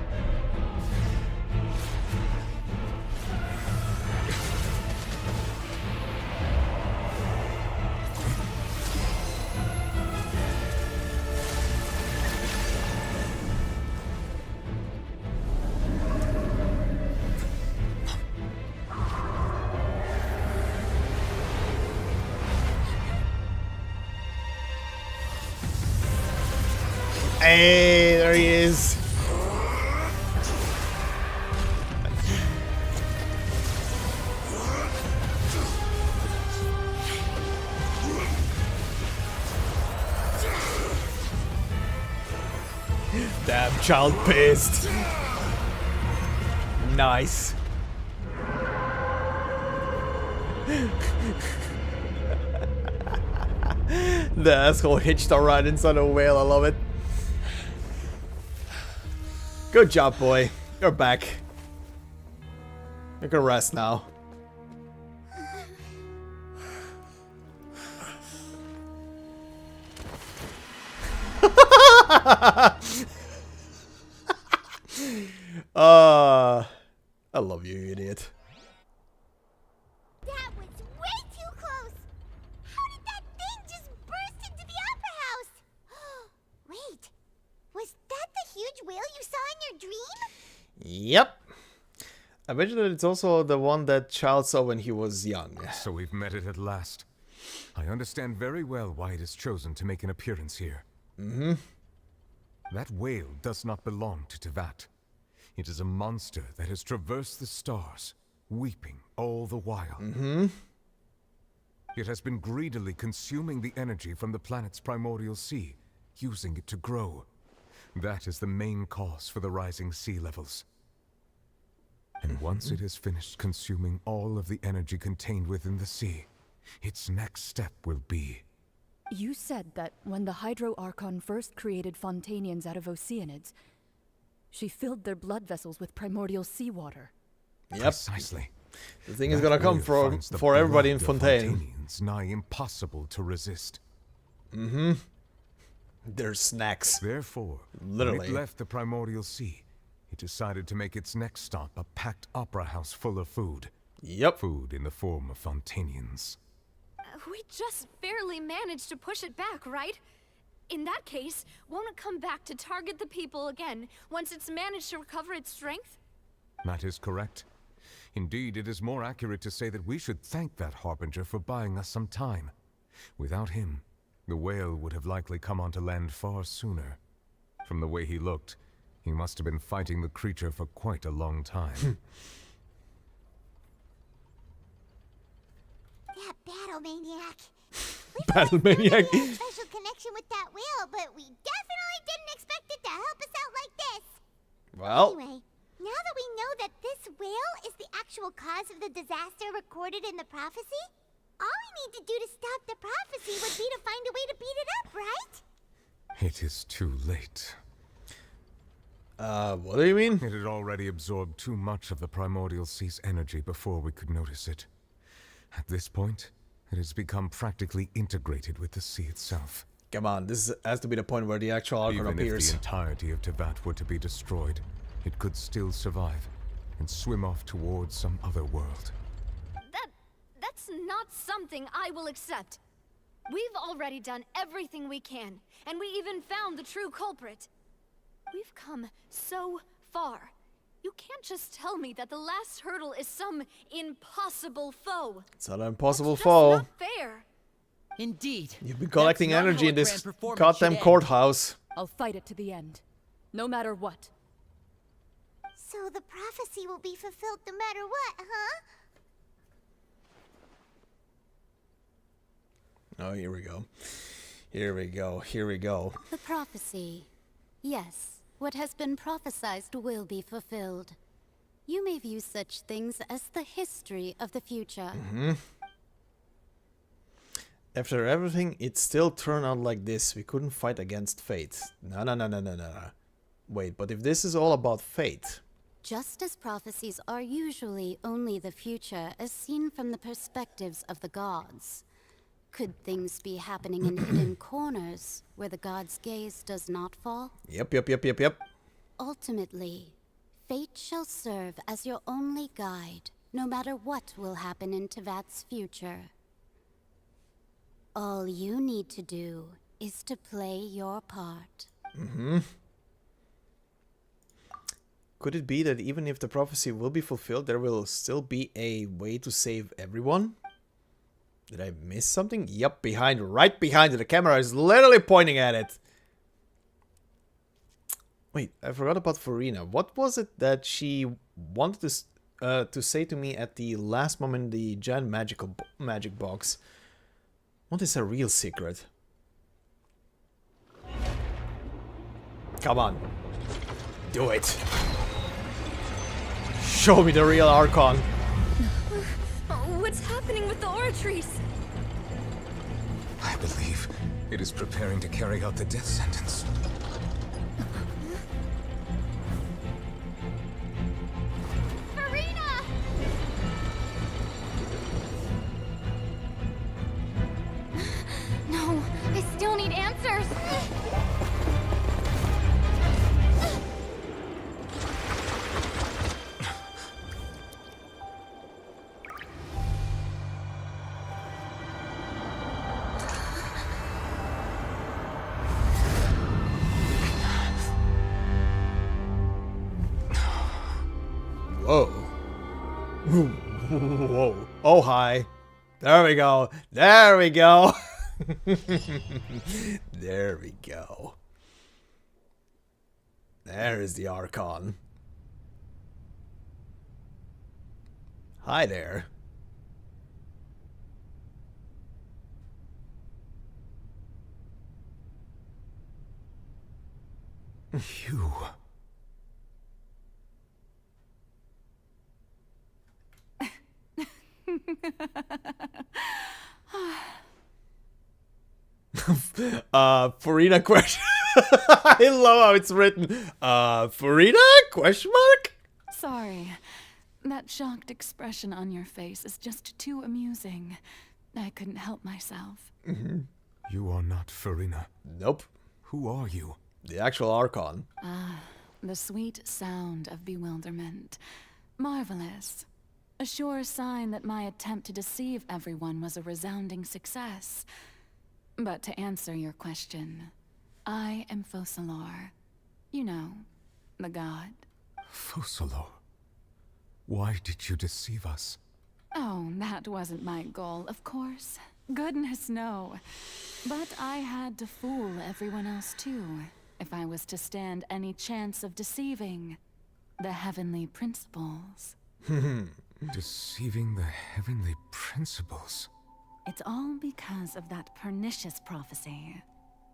Hey, there he is. Damn, child pissed. Nice. The asshole hitched a ride inside a whale, I love it. Good job, boy. You're back. You can rest now. love you, you idiot. That was way too close! How did that thing just burst into the Opera House? Wait, was that the huge whale you saw in your dream? Yep. I bet you that it's also the one that Child saw when he was young. So we've met it at last. I understand very well why it has chosen to make an appearance here. Mm-hmm. That whale does not belong to Tevat. It is a monster that has traversed the stars, weeping all the while. Mm-hmm. It has been greedily consuming the energy from the planet's primordial sea, using it to grow. That is the main cause for the rising sea levels. And once it has finished consuming all of the energy contained within the sea, its next step will be... You said that when the Hydro Archon first created Fontainians out of Oceanids, she filled their blood vessels with primordial seawater. Yep. Precisely. The thing is gonna come for everybody in Fontaine. Fontainians nigh impossible to resist. Mm-hmm. They're snacks. Therefore, literally, when it left the primordial sea, it decided to make its next stop a packed opera house full of food. Yep. Food in the form of Fontainians. We just barely managed to push it back, right? In that case, won't it come back to target the people again once it's managed to recover its strength? That is correct. Indeed, it is more accurate to say that we should thank that Harbinger for buying us some time. Without him, the whale would have likely come onto land far sooner. From the way he looked, he must have been fighting the creature for quite a long time. That battle maniac. Battle maniac. We have a special connection with that whale, but we definitely didn't expect it to help us out like this. Well. Anyway, now that we know that this whale is the actual cause of the disaster recorded in the prophecy, all we need to do to stop the prophecy would be to find a way to beat it up, right? It is too late. What do you mean? It had already absorbed too much of the primordial sea's energy before we could notice it. At this point, it has become practically integrated with the sea itself. Come on, this has to be the point where the actual Archon appears. Even if the entirety of Tevat were to be destroyed, it could still survive and swim off towards some other world. That's not something I will accept. We've already done everything we can, and we even found the true culprit. We've come so far. You can't just tell me that the last hurdle is some impossible foe. It's not an impossible That's foe. not fair. Indeed. You've been collecting That's not energy how in a this grand performance goddamn should end. courthouse. I'll fight it to the end. No matter what. So the prophecy will be fulfilled no matter what, huh? Oh, here we go. Here we go. Here we go. The prophecy. Yes, what has been prophesied will be fulfilled. You may view such things as the history of the future. Mm-hmm. After everything, it still turned out like this. We couldn't fight against fate. No. Wait, but if this is all about fate... Just as prophecies are usually only the future as seen from the perspectives of the gods, could things be happening in hidden corners where the god's gaze does not fall? Yep. Ultimately, fate shall serve as your only guide, no matter what will happen in Tevat's future. All you need to do is to play your part. Mm-hmm. Could it be that even if the prophecy will be fulfilled, there will still be a way to save everyone? Did I miss something? Yep, right behind it. The camera is literally pointing at it. Wait, I forgot about Farina. What was it that she wanted to say to me at the last moment in the giant magic box? What is a real secret? Come on. Do it. Show me the real Archon. What's happening with the oratories? I believe it is preparing to carry out the death sentence. Farina! No, I still need answers. Oh. Whoa. Oh, hi. There we go. There we go. There we go. There is the Archon. Hi there. You. Farina question. I love how it's written. Farina? Question mark? Sorry. That shocked expression on your face is just too amusing. I couldn't help myself. You are not Farina. Nope. Who are you? The actual Archon. Ah, the sweet sound of bewilderment. Marvelous. A sure sign that my attempt to deceive everyone was a resounding success. But to answer your question, I am Focalor. You know, the god. Focalor? Why did you deceive us? Oh, that wasn't my goal, of course. Goodness, no. But I had to fool everyone else too, if I was to stand any chance of deceiving the heavenly principles. Deceiving the heavenly principles? It's all because of that pernicious prophecy.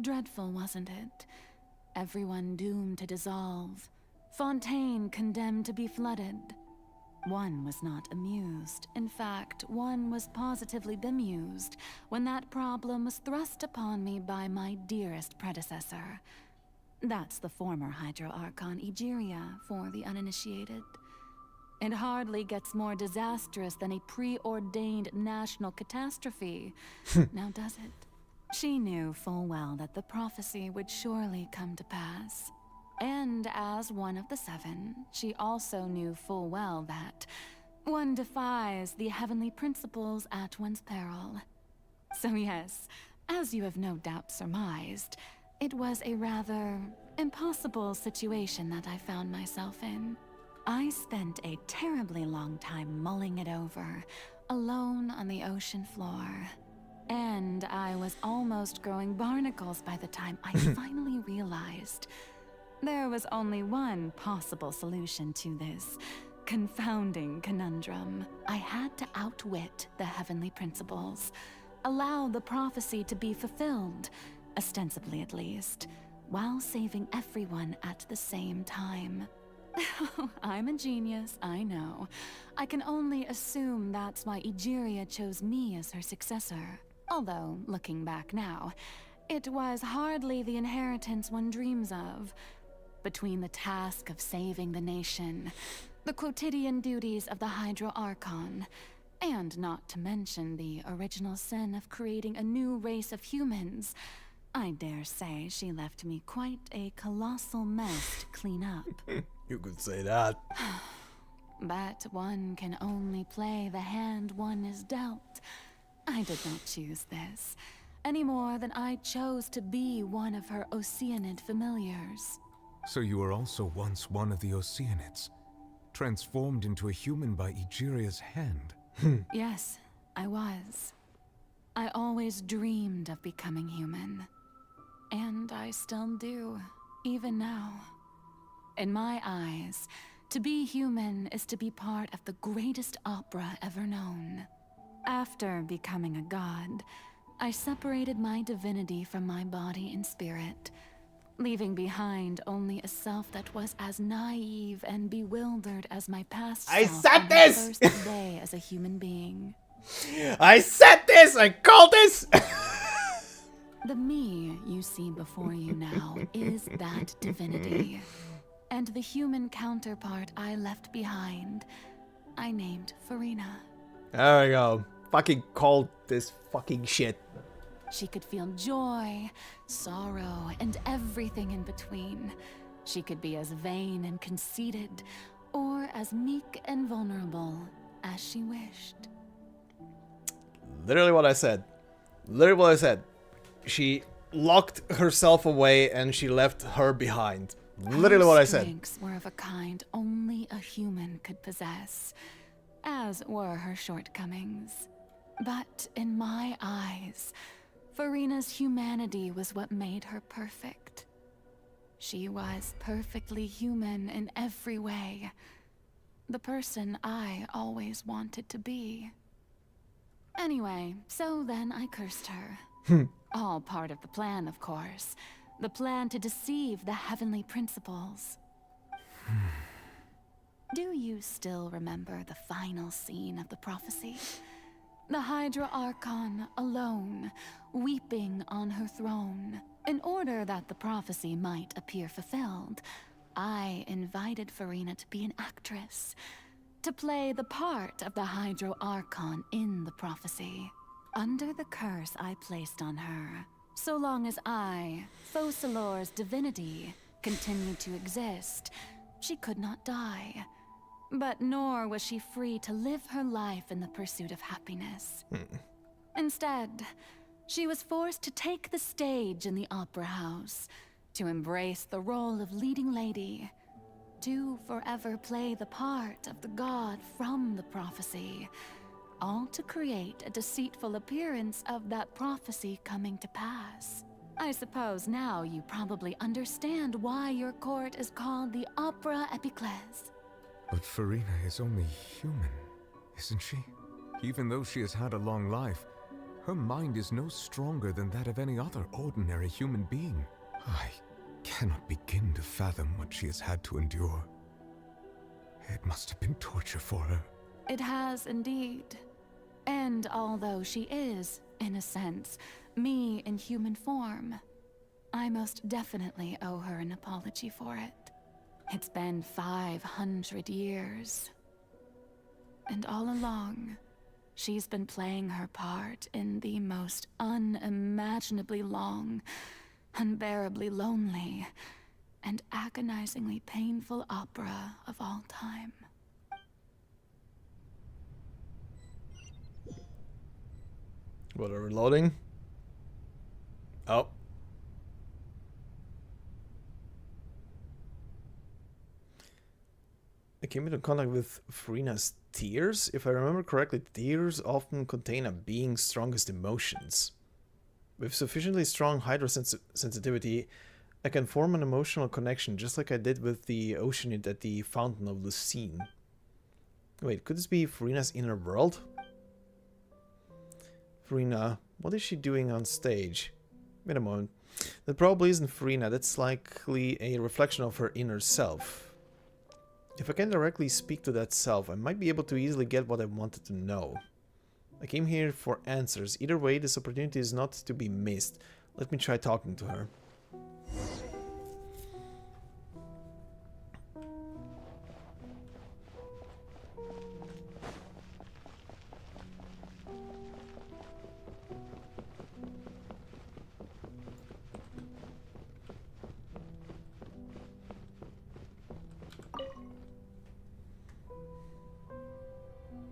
Dreadful, wasn't it? Everyone doomed to dissolve. Fontaine condemned to be flooded. One was not amused. In fact, one was positively bemused when that problem was thrust upon me by my dearest predecessor. That's the former Hydro Archon Egeria, for the uninitiated. It hardly gets more disastrous than a preordained national catastrophe. Now does it? She knew full well that the prophecy would surely come to pass. And as one of the seven, she also knew full well that one defies the heavenly principles at one's peril. So yes, as you have no doubt surmised, it was a rather impossible situation that I found myself in. I spent a terribly long time mulling it over, alone on the ocean floor. And I was almost growing barnacles by the time I finally realized there was only one possible solution to this confounding conundrum. I had to outwit the heavenly principles, allow the prophecy to be fulfilled, ostensibly at least, while saving everyone at the same time. I'm a genius, I know. I can only assume that's why Egeria chose me as her successor. Although, looking back now, it was hardly the inheritance one dreams of. Between the task of saving the nation, the quotidian duties of the Hydro Archon, and not to mention the original sin of creating a new race of humans, I dare say she left me quite a colossal mess to clean up. You could say that. But one can only play the hand one is dealt. I did not choose this, any more than I chose to be one of her Oceanid familiars. So you were also once one of the Oceanids, transformed into a human by Egeria's hand. Yes, I was. I always dreamed of becoming human. And I still do, even now. In my eyes, to be human is to be part of the greatest opera ever known. After becoming a god, I separated my divinity from my body and spirit, leaving behind only a self that was as naive and bewildered as my past I self said on this! the first day as a human being. I said this! I called this! The me you see before you now is that divinity. And the human counterpart I left behind, I named Farina. There we go. Fucking called this fucking shit. She could feel joy, sorrow, and everything in between. She could be as vain and conceited, or as meek and vulnerable as she wished. Literally what I said. Literally what I said. She locked herself away and she left her behind. Literally what I said. Her strengths were of a kind only a human could possess, as were her shortcomings. But in my eyes, Furina's humanity was what made her perfect. She was perfectly human in every way. The person I always wanted to be. Anyway, so then I cursed her. All part of the plan, of course. The plan to deceive the heavenly principles. Do you still remember the final scene of the prophecy? The Hydra Archon alone, weeping on her throne. In order that the prophecy might appear fulfilled, I invited Furina to be an actress, to play the part of the Hydra Archon in the prophecy. Under the curse I placed on her, so long as I, Focalor's divinity, continued to exist, she could not die. But nor was she free to live her life in the pursuit of happiness. Instead, she was forced to take the stage in the opera house, to embrace the role of leading lady, to forever play the part of the god from the prophecy, all to create a deceitful appearance of that prophecy coming to pass. I suppose now you probably understand why your court is called the Opera Epiclese. But Furina is only human, isn't she? Even though she has had a long life, her mind is no stronger than that of any other ordinary human being. I cannot begin to fathom what she has had to endure. It must have been torture for her. It has indeed. And although she is, in a sense, me in human form, I most definitely owe her an apology for it. It's been 500 years. And all along, she's been playing her part in the most unimaginably long, unbearably lonely, and agonizingly painful opera of all time. What, are we loading? Oh. I came into contact with Furina's tears. If I remember correctly, tears often contain a being's strongest emotions. With sufficiently strong hydrosensitivity, I can form an emotional connection, just like I did with the Oceanid at the Fountain of Lucine. Wait, could this be Furina's inner world? Furina, what is she doing on stage? Wait a moment. That probably isn't Furina, that's likely a reflection of her inner self. If I can directly speak to that self, I might be able to easily get what I wanted to know. I came here for answers. Either way, this opportunity is not to be missed. Let me try talking to her.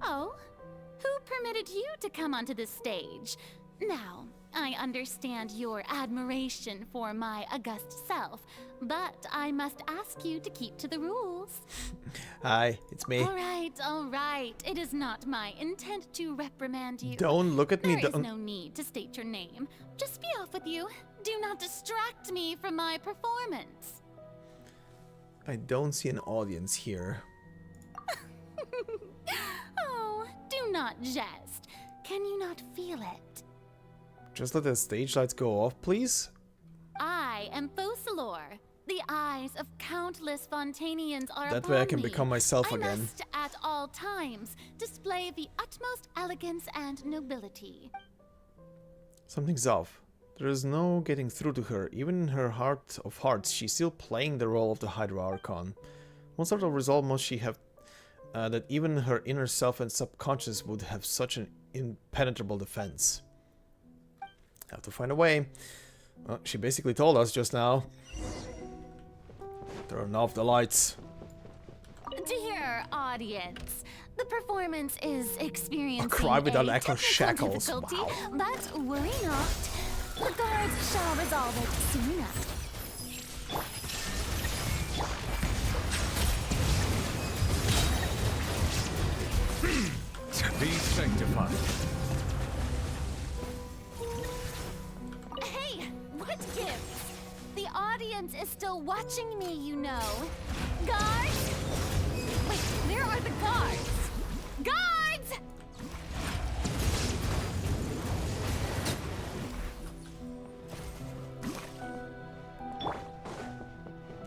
Oh, who permitted you to come onto this stage? Now, I understand your admiration for my august self, but I must ask you to keep to the rules. Hi, it's me. All right. It is not my intent to reprimand you. Don't look at me. There is no need to state your name. Just be off with you. Do not distract me from my performance. I don't see an audience here. Oh, do not jest. Can you not feel it? Just let the stage lights go off, please. I am Focalor. The eyes of countless Fontainians are That upon way I can me. become myself I again. must, at all times, display the utmost elegance and nobility. Something's off. There is no getting through to her. Even in her heart of hearts, she's still playing the role of the Hydra Archon. What sort of resolve must she have that even her inner self and subconscious would have such an impenetrable defense? Have to find a way. Well, she basically told us just now. Turn off the lights. Dear audience, the performance is experiencing A cry without a echo technical shackles. difficulty, Wow. but worry not. The guards shall resolve it soon enough. Hey, what gives? The audience is still watching me, you know. Guards? Wait, where are the guards? Guards!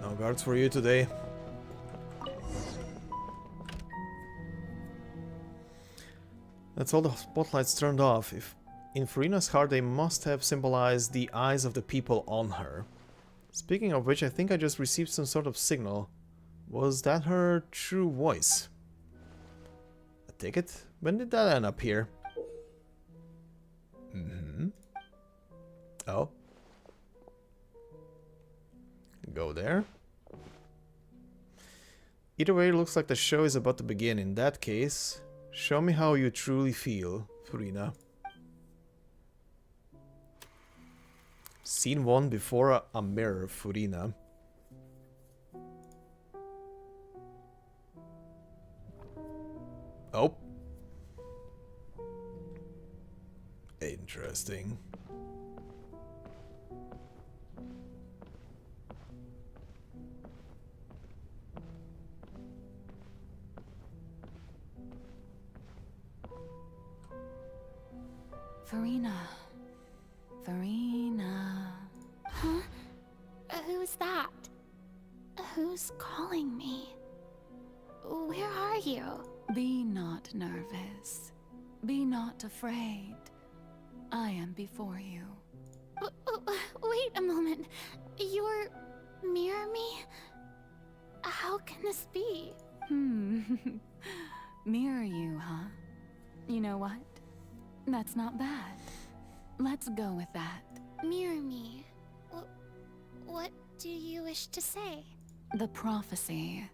No guards for you today. That's all the spotlights turned off. If in Furina's heart they must have symbolized the eyes of the people on her. Speaking of which, I think I just received some sort of signal. Was that her true voice? A ticket? When did that end up here? Oh. Go there. Either way, it looks like the show is about to begin. In that case, show me how you truly feel, Furina. Scene 1 before a mirror, Furina. Oh. Interesting. Furina. Furina. Huh? Who's that? Who's calling me? Where are you? Be not nervous. Be not afraid. I am before you. Wait a moment. You're mirror me? How can this be? Mirror you, huh? You know what? That's not bad. Let's go with that. Mirror me. What do you wish to say? The prophecy.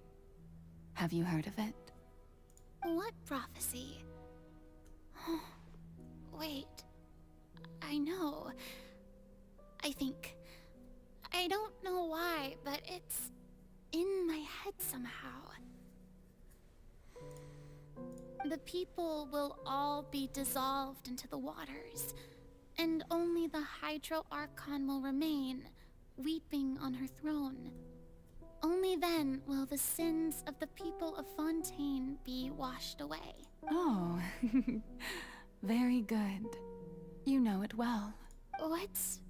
Have you heard of it? What prophecy? Wait. I know. I think. I don't know why, but it's in my head somehow. The people will all be dissolved into the waters, and only the Hydro Archon will remain, weeping on her throne. Only then will the sins of the people of Fontaine be washed away. Oh, very good. You know it well. What's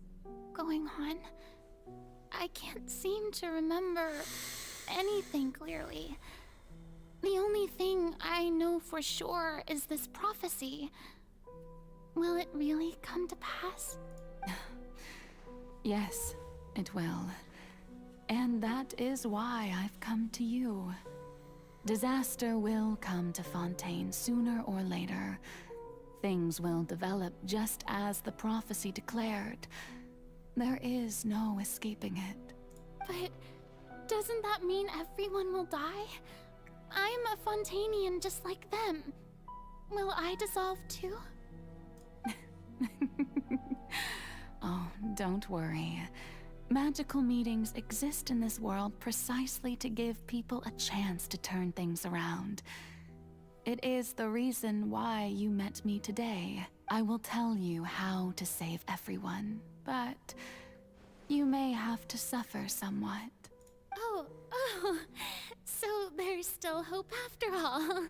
going on? I can't seem to remember anything clearly. The only thing I know for sure is this prophecy. Will it really come to pass? Yes, it will. And that is why I've come to you. Disaster will come to Fontaine sooner or later. Things will develop just as the prophecy declared. There is no escaping it. But doesn't that mean everyone will die? I'm a Fontainian just like them. Will I dissolve too? Oh, don't worry. Magical meetings exist in this world precisely to give people a chance to turn things around. It is the reason why you met me today. I will tell you how to save everyone, but you may have to suffer somewhat. Oh, so there's still hope after all.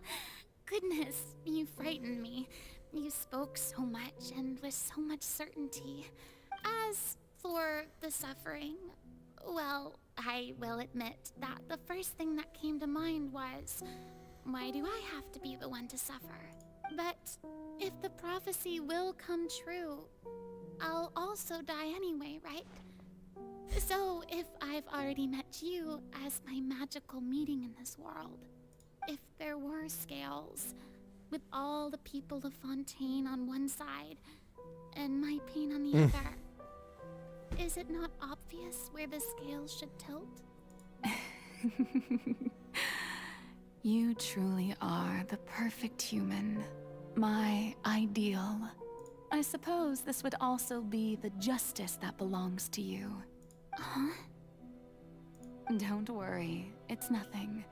Goodness, you frightened me. You spoke so much and with so much certainty. As for the suffering, well, I will admit that the first thing that came to mind was, why do I have to be the one to suffer? But if the prophecy will come true, I'll also die anyway, right? So if I've already met you as my magical meeting in this world, if there were scales, with all the people of Fontaine on one side, and my pain on the other, is it not obvious where the scales should tilt? You truly are the perfect human. My ideal. I suppose this would also be the justice that belongs to you. Huh? Don't worry, it's nothing.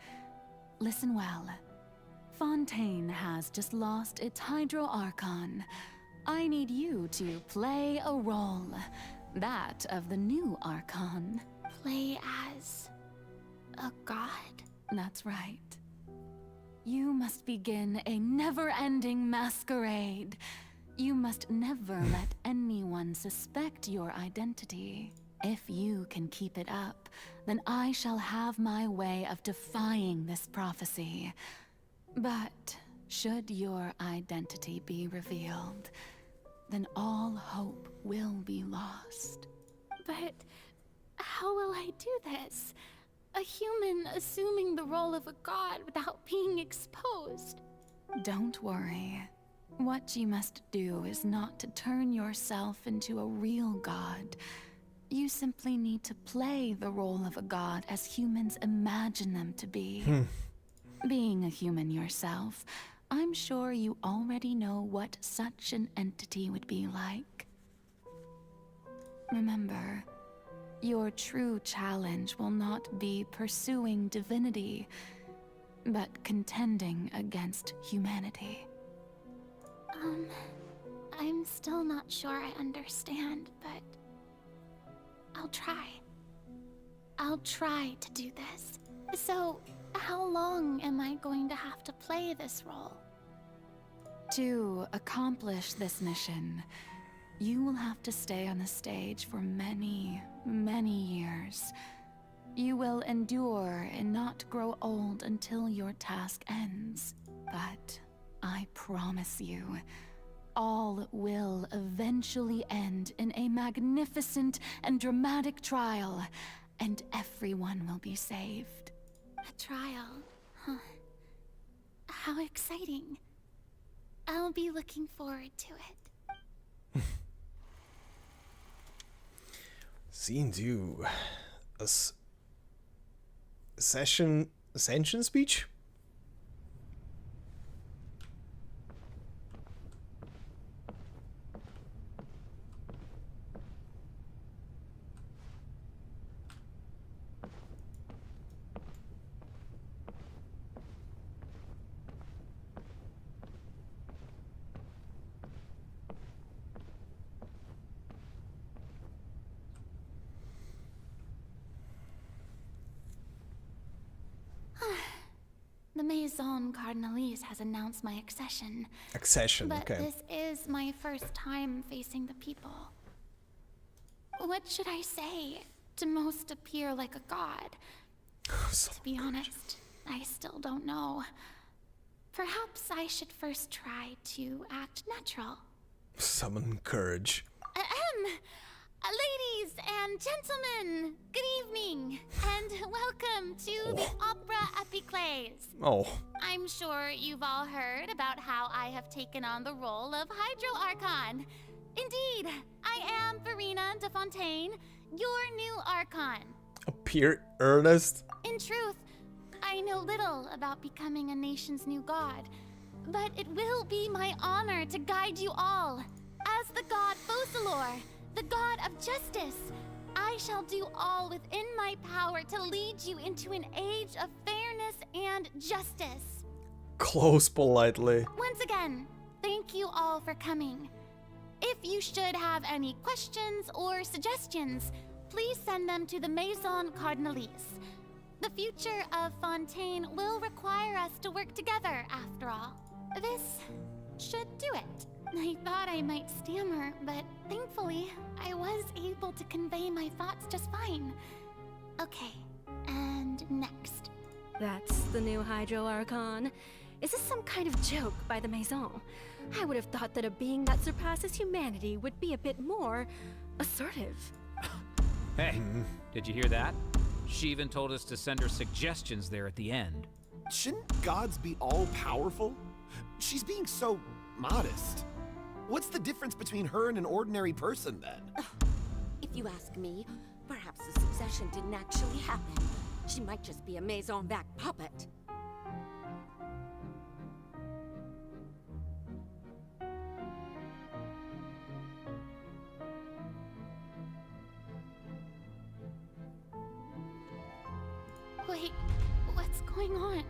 Listen well. Fontaine has just lost its Hydro Archon. I need you to play a role. That of the new Archon. Play as a god? That's right. You must begin a never-ending masquerade. You must never let anyone suspect your identity. If you can keep it up, then I shall have my way of defying this prophecy. But should your identity be revealed, then all hope will be lost. But how will I do this? A human assuming the role of a god without being exposed. Don't worry. What you must do is not to turn yourself into a real god. You simply need to play the role of a god as humans imagine them to be. Being a human yourself, I'm sure you already know what such an entity would be like. Remember, your true challenge will not be pursuing divinity, but contending against humanity. I'm still not sure I understand, but I'll try. I'll try to do this. So, how long am I going to have to play this role? To accomplish this mission, you will have to stay on the stage for many, many years. You will endure and not grow old until your task ends. But I promise you, all will eventually end in a magnificent and dramatic trial, and everyone will be saved. A trial? Huh. How exciting. I'll be looking forward to it. Scene 2. Ascension speech? The Maison Cardinalise has announced my accession. Accession, okay. Okay. But this is my first time facing the people. What should I say to most appear like a god? To be honest, I still don't know. Perhaps I should first try to act natural. Summon courage. Ladies and gentlemen, good evening, and welcome to the Opera Epiclese. Oh. I'm sure you've all heard about how I have taken on the role of Hydro Archon. Indeed, I am Farina de Fontaine, your new Archon. Appear earnest. In truth, I know little about becoming a nation's new god, but it will be my honor to guide you all. As the god Focalor, the god of justice, I shall do all within my power to lead you into an age of fairness and justice. Close politely. Once again, thank you all for coming. If you should have any questions or suggestions, please send them to the Maison Cardinalise. The future of Fontaine will require us to work together, after all. This should do it. I thought I might stammer, but thankfully, I was able to convey my thoughts just fine. Okay, and next. That's the new Hydro Archon. Is this some kind of joke by the Maison? I would have thought that a being that surpasses humanity would be a bit more assertive. Hey, did you hear that? She even told us to send her suggestions there at the end. Shouldn't gods be all-powerful? She's being so modest. What's the difference between her and an ordinary person, then? If you ask me, perhaps the succession didn't actually happen. She might just be a Maison back puppet. Wait, what's going on?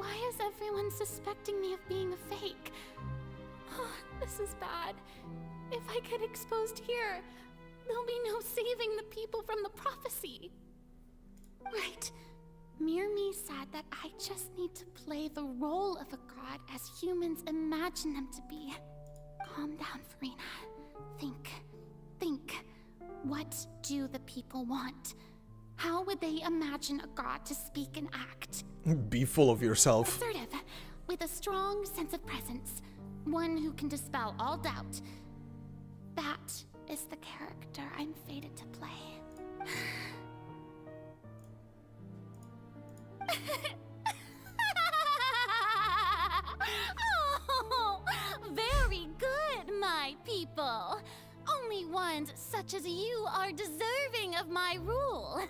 Why is everyone suspecting me of being a fake? Oh, this is bad. If I get exposed here, there'll be no saving the people from the prophecy. Right. Mirmi said that I just need to play the role of a god as humans imagine them to be. Calm down, Furina. Think. What do the people want? How would they imagine a god to speak and act? Be full of yourself. Assertive, with a strong sense of presence. One who can dispel all doubt. That is the character I'm fated to play. Oh, very good, my people. Only ones such as you are deserving of my rule.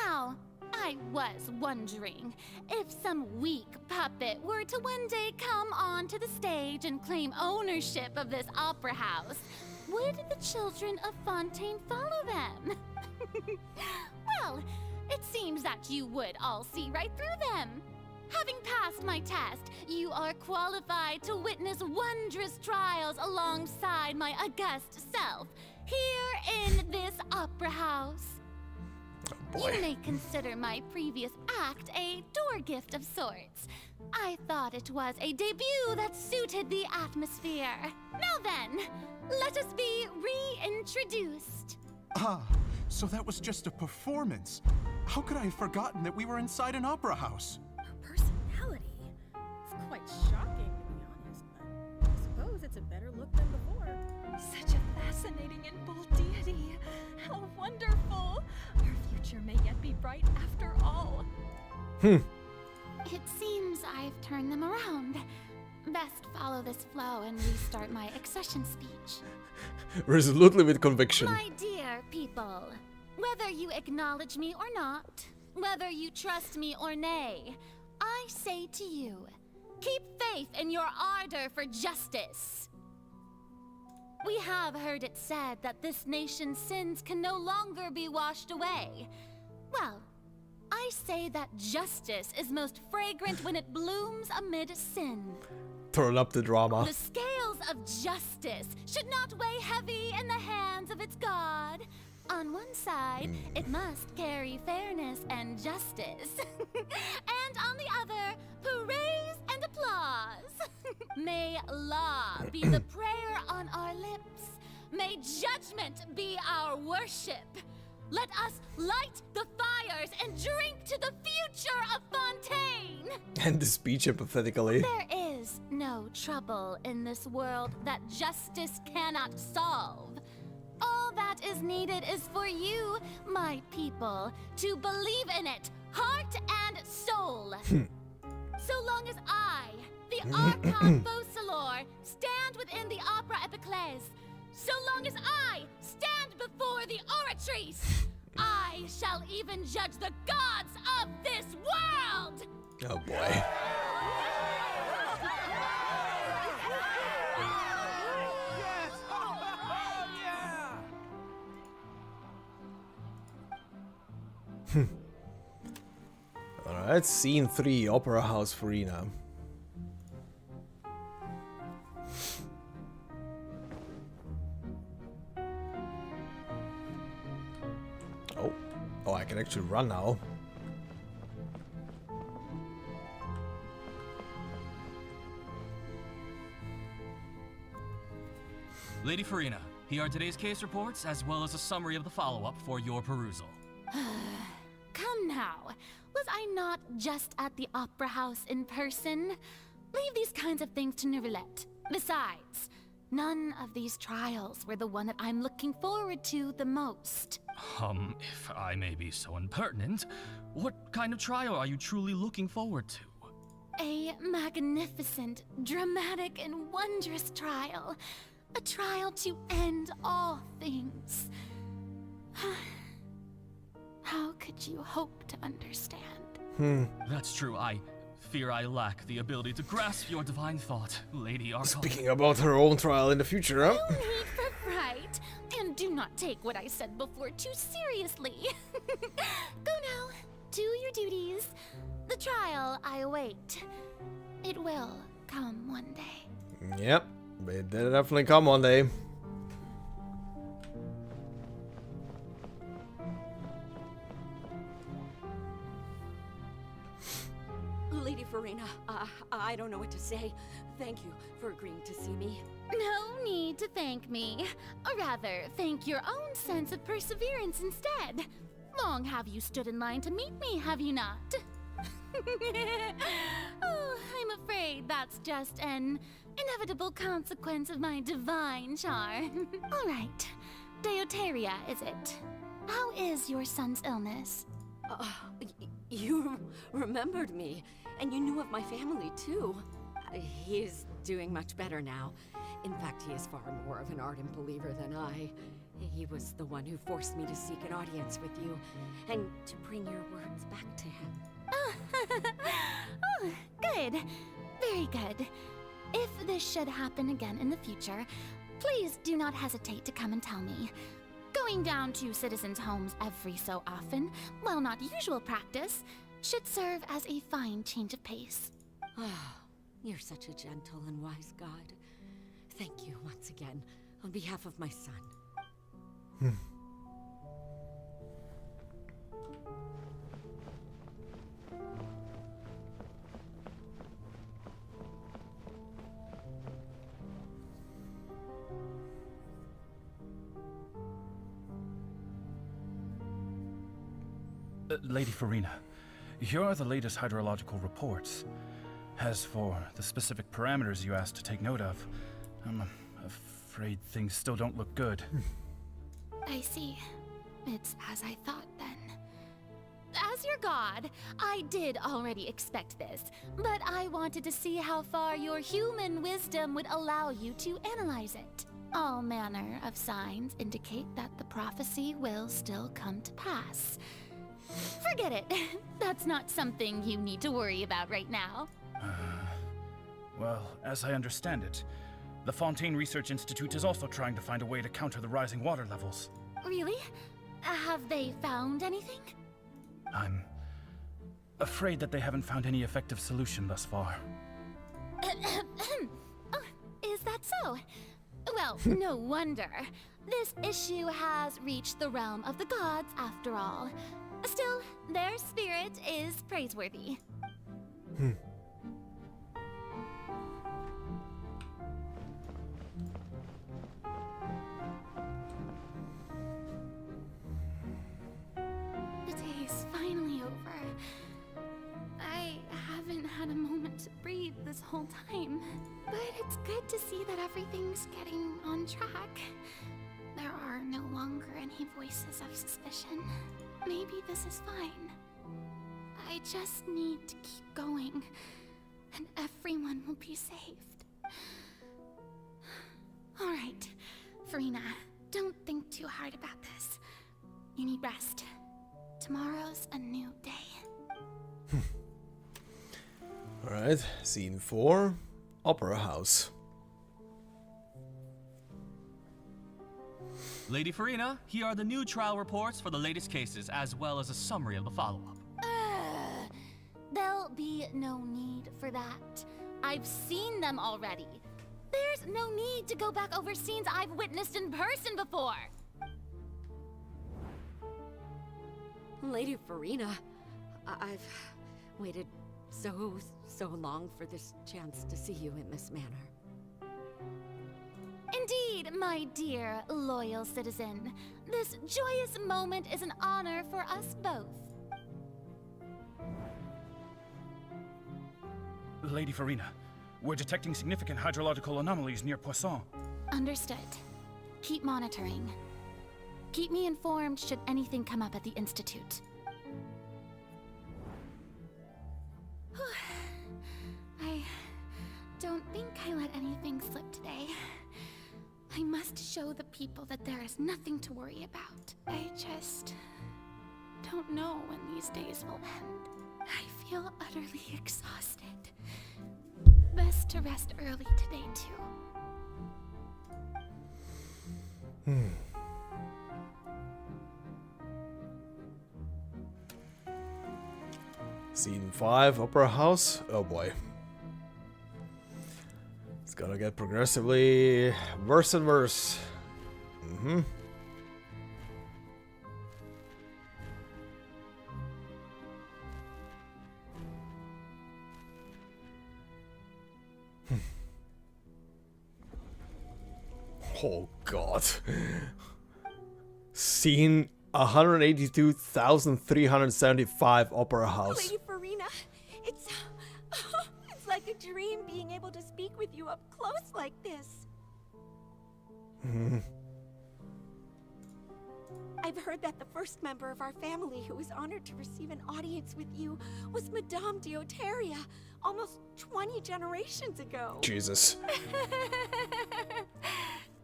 Now, I was wondering if some weak puppet were to one day come onto the stage and claim ownership of this opera house, would the children of Fontaine follow them? Well, it seems that you would all see right through them. Having passed my test, you are qualified to witness wondrous trials alongside my august self, here in this opera house. Oh boy. You may consider my previous act a door gift of sorts. I thought it was a debut that suited the atmosphere. Now then, let us be reintroduced. Ah, so that was just a performance. How could I have forgotten that we were inside an opera house? Personality? It's quite shocking, to be honest, but I suppose it's a better look than before. Such a fascinating and bold deity. How wonderful. Our future may yet be bright after all. It seems I've turned them around. Best follow this flow and restart my accession speech. Resolutely with conviction. My dear people, whether you acknowledge me or not, whether you trust me or nay, I say to you, keep faith in your ardor for justice. We have heard it said that this nation's sins can no longer be washed away. Well, I say that justice is most fragrant when it blooms amid sin. Turn up the drama. The scales of justice should not weigh heavy in the hands of its god. On one side, it must carry fairness and justice. And on the other, praise and applause. May law be the prayer on our lips. May judgment be our worship. Let us light the fires and drink to the future of Fontaine. And the speech empathetically. There is no trouble in this world that justice cannot solve. All that is needed is for you, my people, to believe in it, heart and soul. So long as I, the Archon Focalor, stand within the Opera Epiclese, so long as I stand before the oratrice, I shall even judge the gods of this world! Oh boy. Alright, scene 3, Opera House Furina. Oh, I can actually run now. Lady Furina, here are today's case reports, as well as a summary of the follow-up for your perusal. Come now. Was I not just at the Opera House in person? Leave these kinds of things to Neuvillette. Besides, none of these trials were the one that I'm looking forward to the most. If I may be so impertinent, what kind of trial are you truly looking forward to? A magnificent, dramatic, and wondrous trial. A trial to end all things. How could you hope to understand? That's true. I fear I lack the ability to grasp your divine thought, Lady Archon. Speaking about her own trial in the future, huh? No need for fright. And do not take what I said before too seriously. Go now. Do your duties. The trial I await. It will come one day. Yep, it did definitely come one day. Lady Farina, I don't know what to say. Thank you for agreeing to see me. No need to thank me. Or rather, thank your own sense of perseverance instead. Long have you stood in line to meet me, have you not? Oh, I'm afraid that's just an inevitable consequence of my divine charm. All right. Deoteria, is it? How is your son's illness? You remembered me, and you knew of my family, too. He is doing much better now. In fact, he is far more of an ardent believer than I. He was the one who forced me to seek an audience with you, and to bring your words back to him. Oh, good. Very good. If this should happen again in the future, please do not hesitate to come and tell me. Going down to citizens' homes every so often, while not usual practice, should serve as a fine change of pace. Oh, you're such a gentle and wise god. Thank you once again, on behalf of my son. Lady Farina, here are the latest hydrological reports. As for the specific parameters you asked to take note of, I'm afraid things still don't look good. I see. It's as I thought then. As your god, I did already expect this, but I wanted to see how far your human wisdom would allow you to analyze it. All manner of signs indicate that the prophecy will still come to pass. Forget it. That's not something you need to worry about right now. Well, as I understand it, the Fontaine Research Institute is also trying to find a way to counter the rising water levels. Really? Have they found anything? I'm afraid that they haven't found any effective solution thus far. Oh, is that so? Well, no wonder. This issue has reached the realm of the gods after all. Still, their spirit is praiseworthy. The day is finally over. I haven't had a moment to breathe this whole time, but it's good to see that everything's getting on track. There are no longer any voices of suspicion. Maybe this is fine. I just need to keep going, and everyone will be saved. All right, Farina, don't think too hard about this. You need rest. Tomorrow's a new day. Alright, scene 4, Opera House. Lady Farina, here are the new trial reports for the latest cases, as well as a summary of the follow-up. There'll be no need for that. I've seen them already. There's no need to go back over scenes I've witnessed in person before. Lady Farina, I've waited so long for this chance to see you in this manner. Indeed, my dear, loyal citizen. This joyous moment is an honor for us both. Lady Farina, we're detecting significant hydrological anomalies near Poisson. Understood. Keep monitoring. Keep me informed should anything come up at the Institute. I don't think I let anything slip today. I must show the people that there is nothing to worry about. I just don't know when these days will end. I feel utterly exhausted. Best to rest early today, too. Scene 5, Opera House. Oh boy. It's gonna get progressively worse and worse. Mm-hmm. Oh god. Scene 182,375 Opera House. Lady Farina, it's like a dream being able to speak with you up close like this. I've heard that the first member of our family who was honored to receive an audience with you was Madame Deoteria, almost 20 generations ago. Jesus.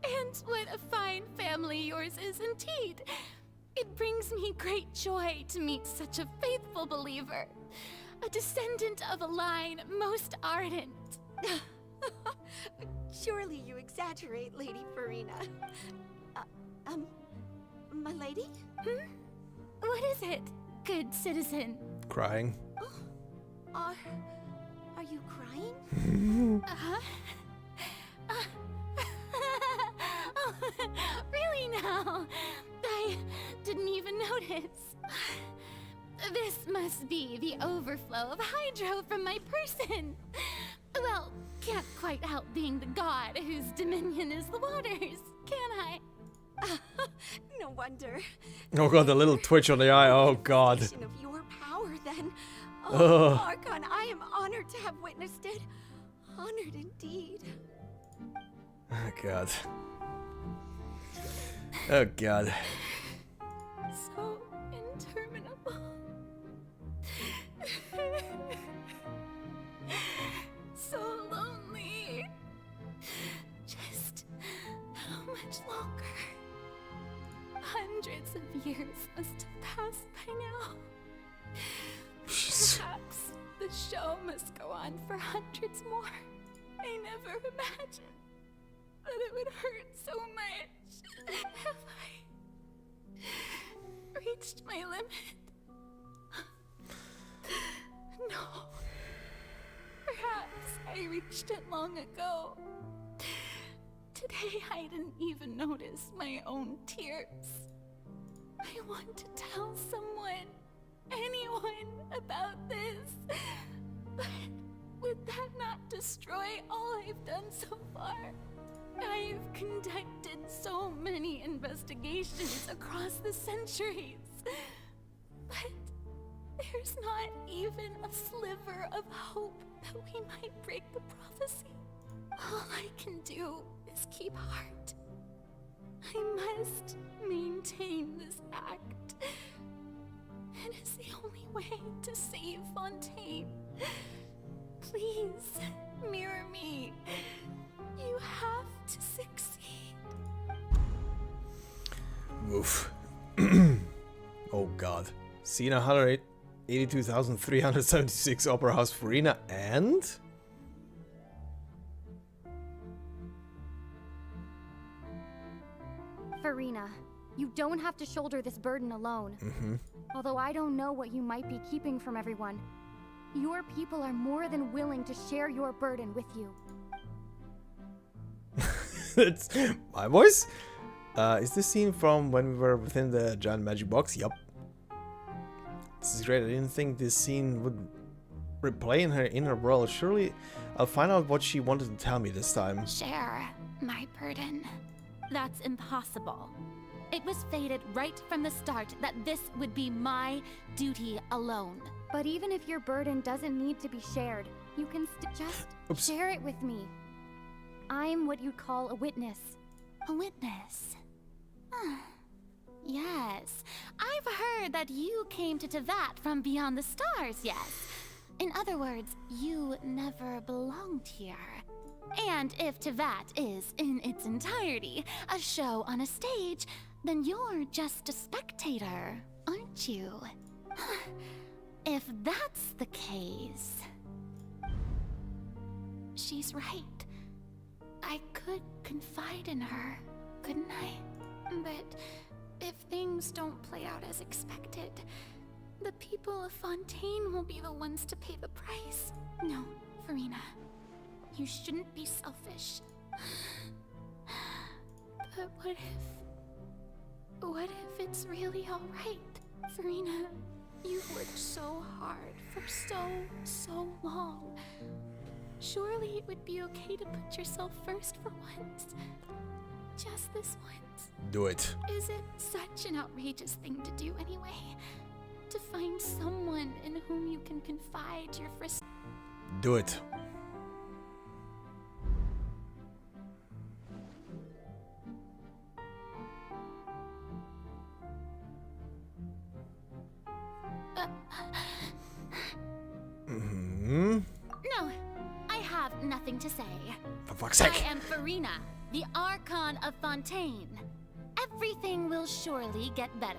And what a fine family yours is indeed. It brings me great joy to meet such a faithful believer, a descendant of a line most ardent. Surely you exaggerate, Lady Farina. My lady? What is it, good citizen? Crying. Are you crying? Oh, really now? I didn't even notice. This must be the overflow of hydro from my person. Well, can't quite help being the god whose dominion is the waters, can I? No wonder. Oh god, the little twitch on the eye. Oh god. Of your power, then. Ugh. Oh, Archon, I am honored to have witnessed it. Honored indeed. Oh god. Oh god. So interminable. So lonely. Just how much longer? Hundreds of years must have passed by now. Perhaps the show must go on for hundreds more. I never imagined that it would hurt so much. Have I reached my limit? No. Perhaps I reached it long ago. Today I didn't even notice my own tears. I want to tell someone, anyone, about this. But would that not destroy all I've done so far? I've conducted so many investigations across the centuries. But there's not even a sliver of hope that we might break the prophecy. All I can do is keep heart. I must maintain this act. It is the only way to save Fontaine. Please, mirror me. You have to succeed. Oof. Oh god. Scene 182,376 Opera House Farina and... Farina, you don't have to shoulder this burden alone. Although I don't know what you might be keeping from everyone. Your people are more than willing to share your burden with you. It's my voice? Is this scene from when we were within the giant magic box? Yup. This is great. I didn't think this scene would replay in her inner world. Surely I'll find out what she wanted to tell me this time. Share my burden. That's impossible. It was fated right from the start that this would be my duty alone. But even if your burden doesn't need to be shared, you can just share it with me. I'm what you'd call a witness. A witness? Yes. I've heard that you came to Tevat from beyond the stars, yes. In other words, you never belonged here. And if Tevat is, in its entirety, a show on a stage, then you're just a spectator, aren't you? If that's the case... She's right. I could confide in her, couldn't I? But if things don't play out as expected, The people of Fontaine will be the ones to pay the price. No, Farina. You shouldn't be selfish. But what if it's really alright? Farina, you've worked so hard for so long. Surely it would be okay to put yourself first for once. Just this once. Do it. Is it such an outrageous thing to do anyway? To find someone in whom you can confide your frustration. Do it. No, I have nothing to say. For fuck's sake. I am Farina, the Archon of Fontaine. Everything will surely get better.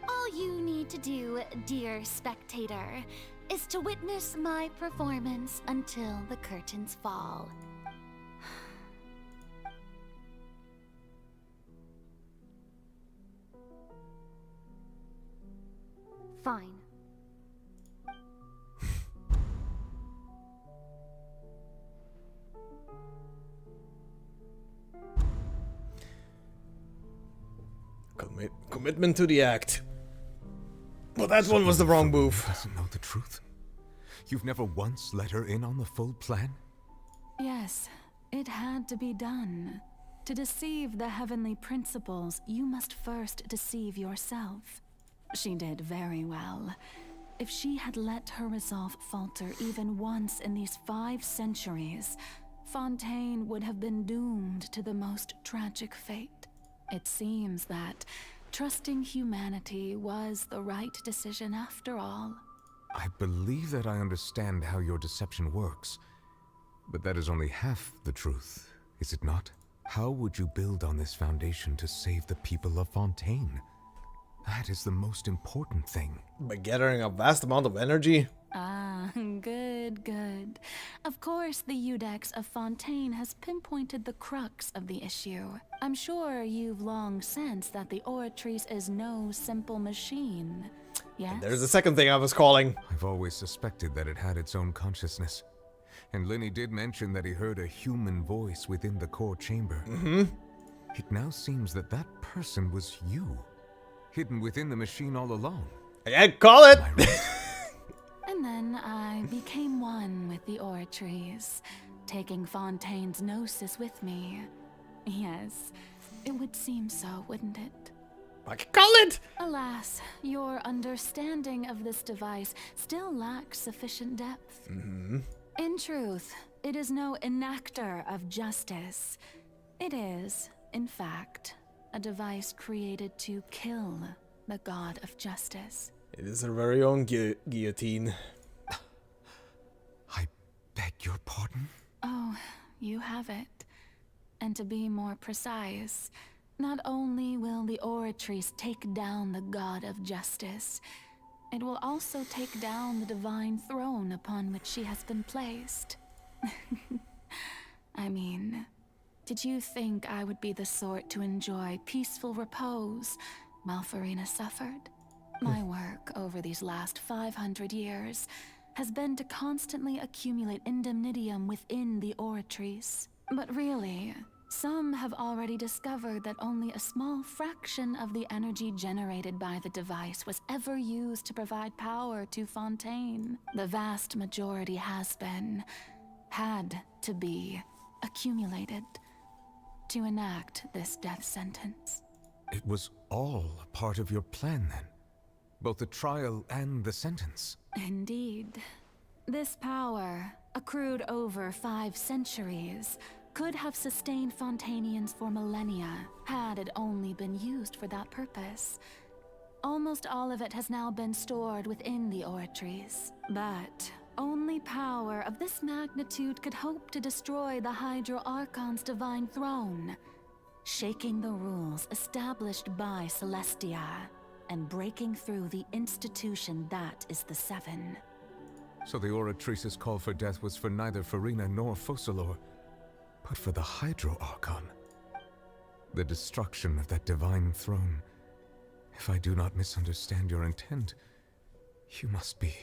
All you need to do, dear spectator, is to witness my performance until the curtains fall. Fine. Commitment to the act. Well, that one was the wrong move. Doesn't know the truth. You've never once let her in on the full plan? Yes, it had to be done. To deceive the heavenly principles, you must first deceive yourself. She did very well. If she had let her resolve falter even once in these 5 centuries, Fontaine would have been doomed to the most tragic fate. It seems that trusting humanity was the right decision after all. I believe that I understand how your deception works, but that is only half the truth, is it not? How would you build on this foundation to save the people of Fontaine? That is the most important thing. By gathering a vast amount of energy? Ah, good, good. Of course, the Iudex of Fontaine has pinpointed the crux of the issue. I'm sure you've long sensed that the Oratrice is no simple machine. Yes? There's the second thing I was calling. I've always suspected that it had its own consciousness. And Lenny did mention that he heard a human voice within the core chamber. It now seems that that person was you, hidden within the machine all along. I can't call it! And then I became one with the Oratrice, taking Fontaine's gnosis with me. Yes, it would seem so, wouldn't it? I can call it! Alas, your understanding of this device still lacks sufficient depth. In truth, it is no enactor of justice. It is, in fact, a device created to kill the god of justice. It is her very own guillotine. I beg your pardon? Oh, you have it. And to be more precise, not only will the Oratrice take down the god of justice, it will also take down the divine throne upon which she has been placed. I mean, did you think I would be the sort to enjoy peaceful repose while Farina suffered? My work over these last 500 years has been to constantly accumulate indemnitium within the Oratrice. But really, some have already discovered that only a small fraction of the energy generated by the device was ever used to provide power to Fontaine. The vast majority had to be, accumulated to enact this death sentence. It was all a part of your plan then? Both the trial and the sentence? Indeed. This power, accrued over 5 centuries, could have sustained Fontainians for millennia, had it only been used for that purpose. Almost all of it has now been stored within the Oratrice. But only power of this magnitude could hope to destroy the Hydro Archon's divine throne, shaking the rules established by Celestia, and breaking through the institution that is the Seven. So the Oratrice's call for death was for neither Farina nor Focalor, but for the Hydro Archon. The destruction of that divine throne. If I do not misunderstand your intent, You must be...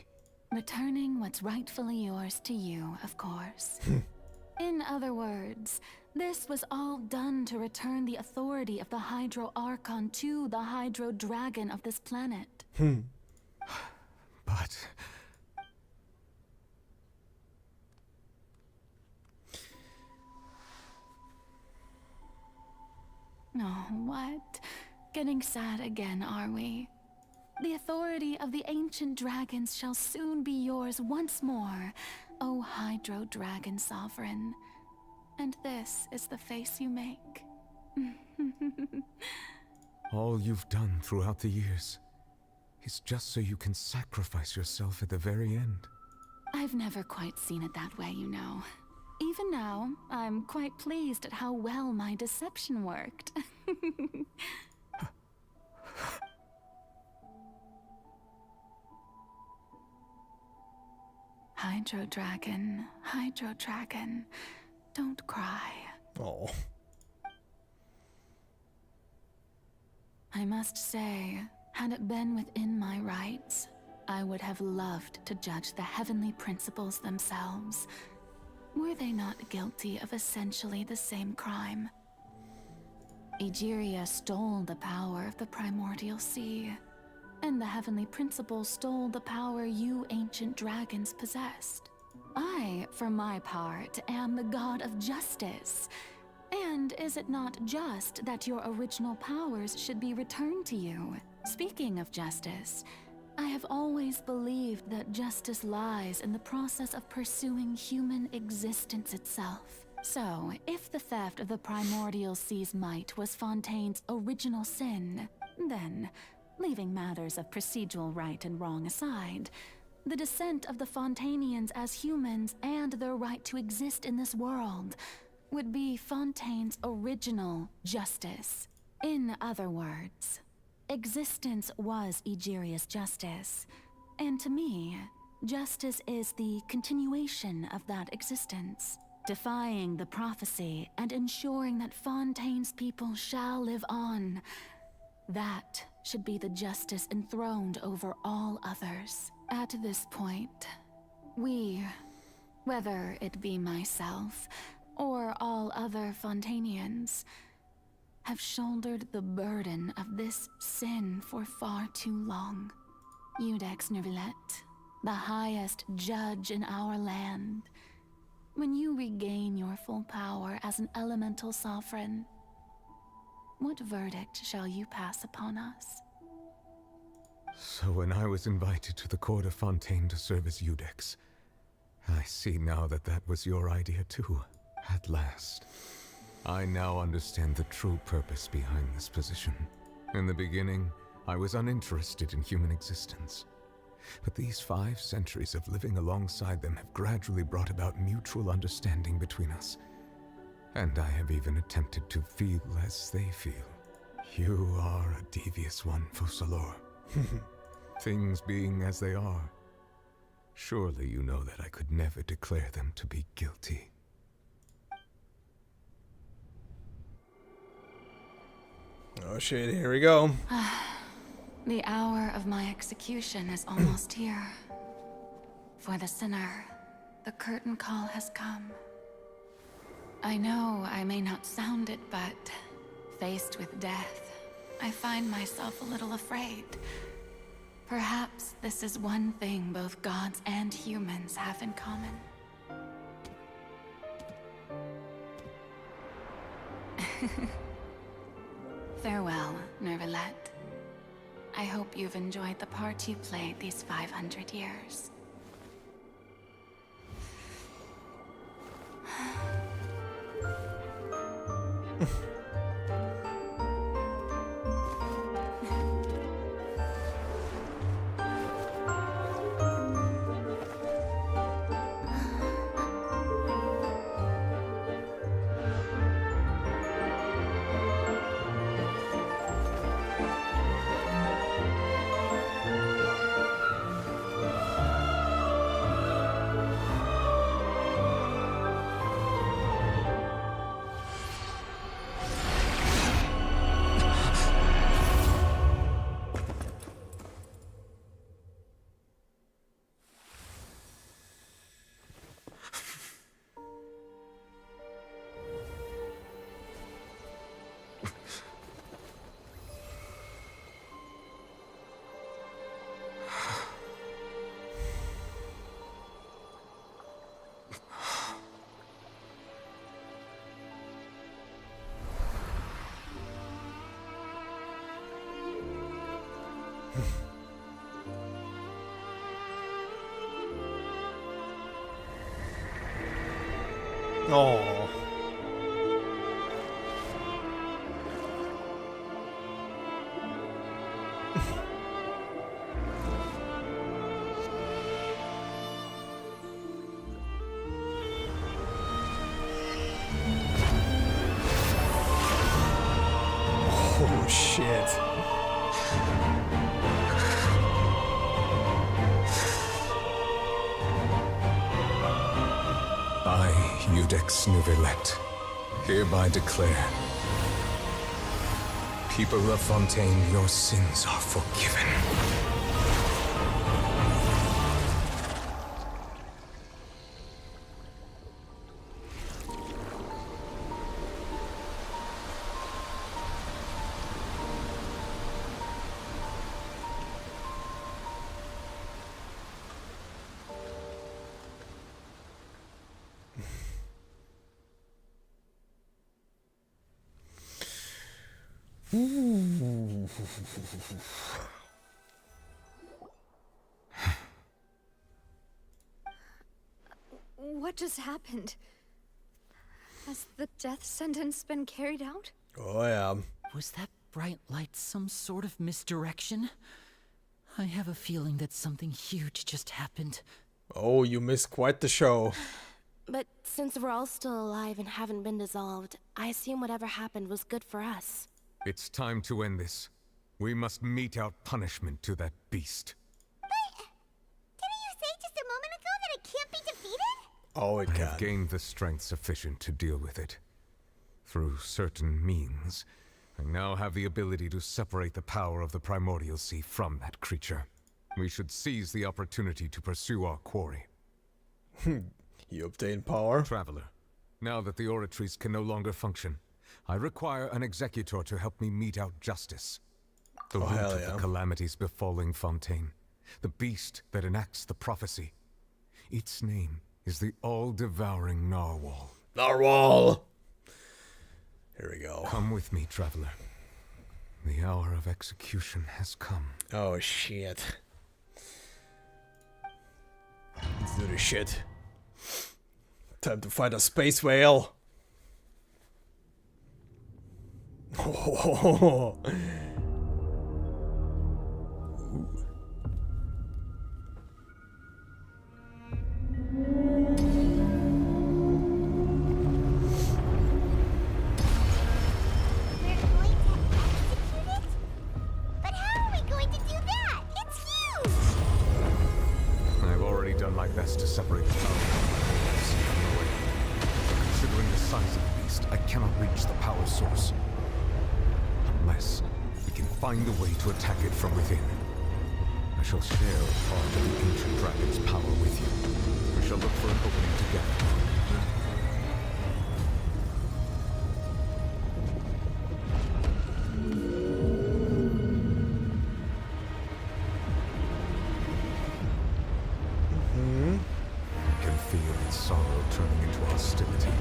Returning what's rightfully yours to you, of course. In other words, this was all done to return the authority of the Hydro Archon to the Hydro Dragon of this planet. But... Oh, what? Getting sad again, are we? The authority of the ancient dragons shall soon be yours once more, O Hydro Dragon Sovereign. And this is the face you make. all you've done throughout the years is just so you can sacrifice yourself at the very end. I've never quite seen it that way, you know. Even now, I'm quite pleased at how well my deception worked. Hydro Dragon, don't cry. Oh. I must say, had it been within my rights, I would have loved to judge the heavenly principles themselves. Were they not guilty of essentially the same crime? Egeria stole the power of the primordial sea, and the heavenly principles stole the power you ancient dragons possessed. I, for my part, am the god of justice. And is it not just that your original powers should be returned to you? Speaking of justice, I have always believed that justice lies in the process of pursuing human existence itself. So, if the theft of the primordial sea's might was Fontaine's original sin, then, leaving matters of procedural right and wrong aside, the descent of the Fontainians as humans and their right to exist in this world would be Fontaine's original justice. In other words, existence was Egeria's justice, and to me, justice is the continuation of that existence, defying the prophecy and ensuring that Fontaine's people shall live on. That should be the justice enthroned over all others. At this point, we, whether it be myself or all other Fontainians, have shouldered the burden of this sin for far too long. Iudex Neuvillette, the highest judge in our land, when you regain your full power as an elemental sovereign, what verdict shall you pass upon us? So when I was invited to the court of Fontaine to serve as Iudex, I see now that that was your idea too. At last. I now understand the true purpose behind this position. In the beginning, I was uninterested in human existence. But these 5 centuries of living alongside them have gradually brought about mutual understanding between us. And I have even attempted to feel as they feel. You are a devious one, Focalors. Things being as they are, surely you know that I could never declare them to be guilty. Oh shit, here we go. The hour of my execution is almost here. For the sinner, the curtain call has come. I know I may not sound it, but faced with death, I find myself a little afraid. Perhaps this is one thing both gods and humans have in common. Farewell, Neuvillette. I hope you've enjoyed the part you played these 500 years. Oh. Oh shit. I, Eudex Nouvelet, hereby declare, people of Fontaine, your sins are forgiven. What just happened? Has the death sentence been carried out? Oh yeah. Was that bright light some sort of misdirection? I have a feeling that something huge just happened. Oh, you missed quite the show. But since we're all still alive and haven't been dissolved, I assume whatever happened was good for us. It's time to end this. We must mete out punishment to that beast. Didn't you say just a moment ago that it can't be defeated? Oh, it I can. have gained the strength sufficient to deal with it. Through certain means, I now have the ability to separate the power of the Primordial Sea from that creature. We should seize the opportunity to pursue our quarry. You obtain power? Traveler, now that the oratories can no longer function, I require an executor to help me mete out justice. The root of the calamities befalling Fontaine. The beast that enacts the prophecy. Its name is the all-devouring Narwhal. Narwhal! Here we go. Come with me, traveler. The hour of execution has come. Oh, shit. Let's do this shit. Time to fight a space whale. Oh. But how are we going to do that? It's huge! I've already done my best to separate the power from the way. Considering the size of the beast, I cannot reach the power source. Unless we can find a way to attack it from within. I shall share a part of the ancient dragon's power with you. We shall look for an opening together. I can feel its sorrow turning into hostility.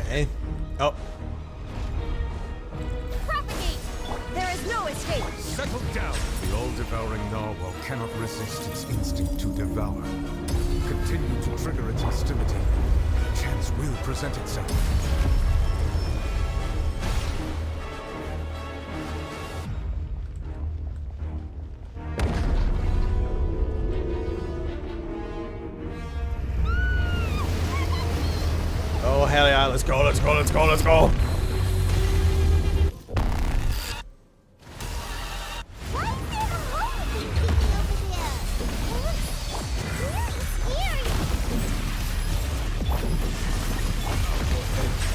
Okay. Oh. Propagate! There is no escape! Settle down! The all-devouring narwhal cannot resist its instinct to devour. Continue to trigger its hostility. Chance will present itself. Oh, hell yeah. Let's go, let's go, let's go, let's go.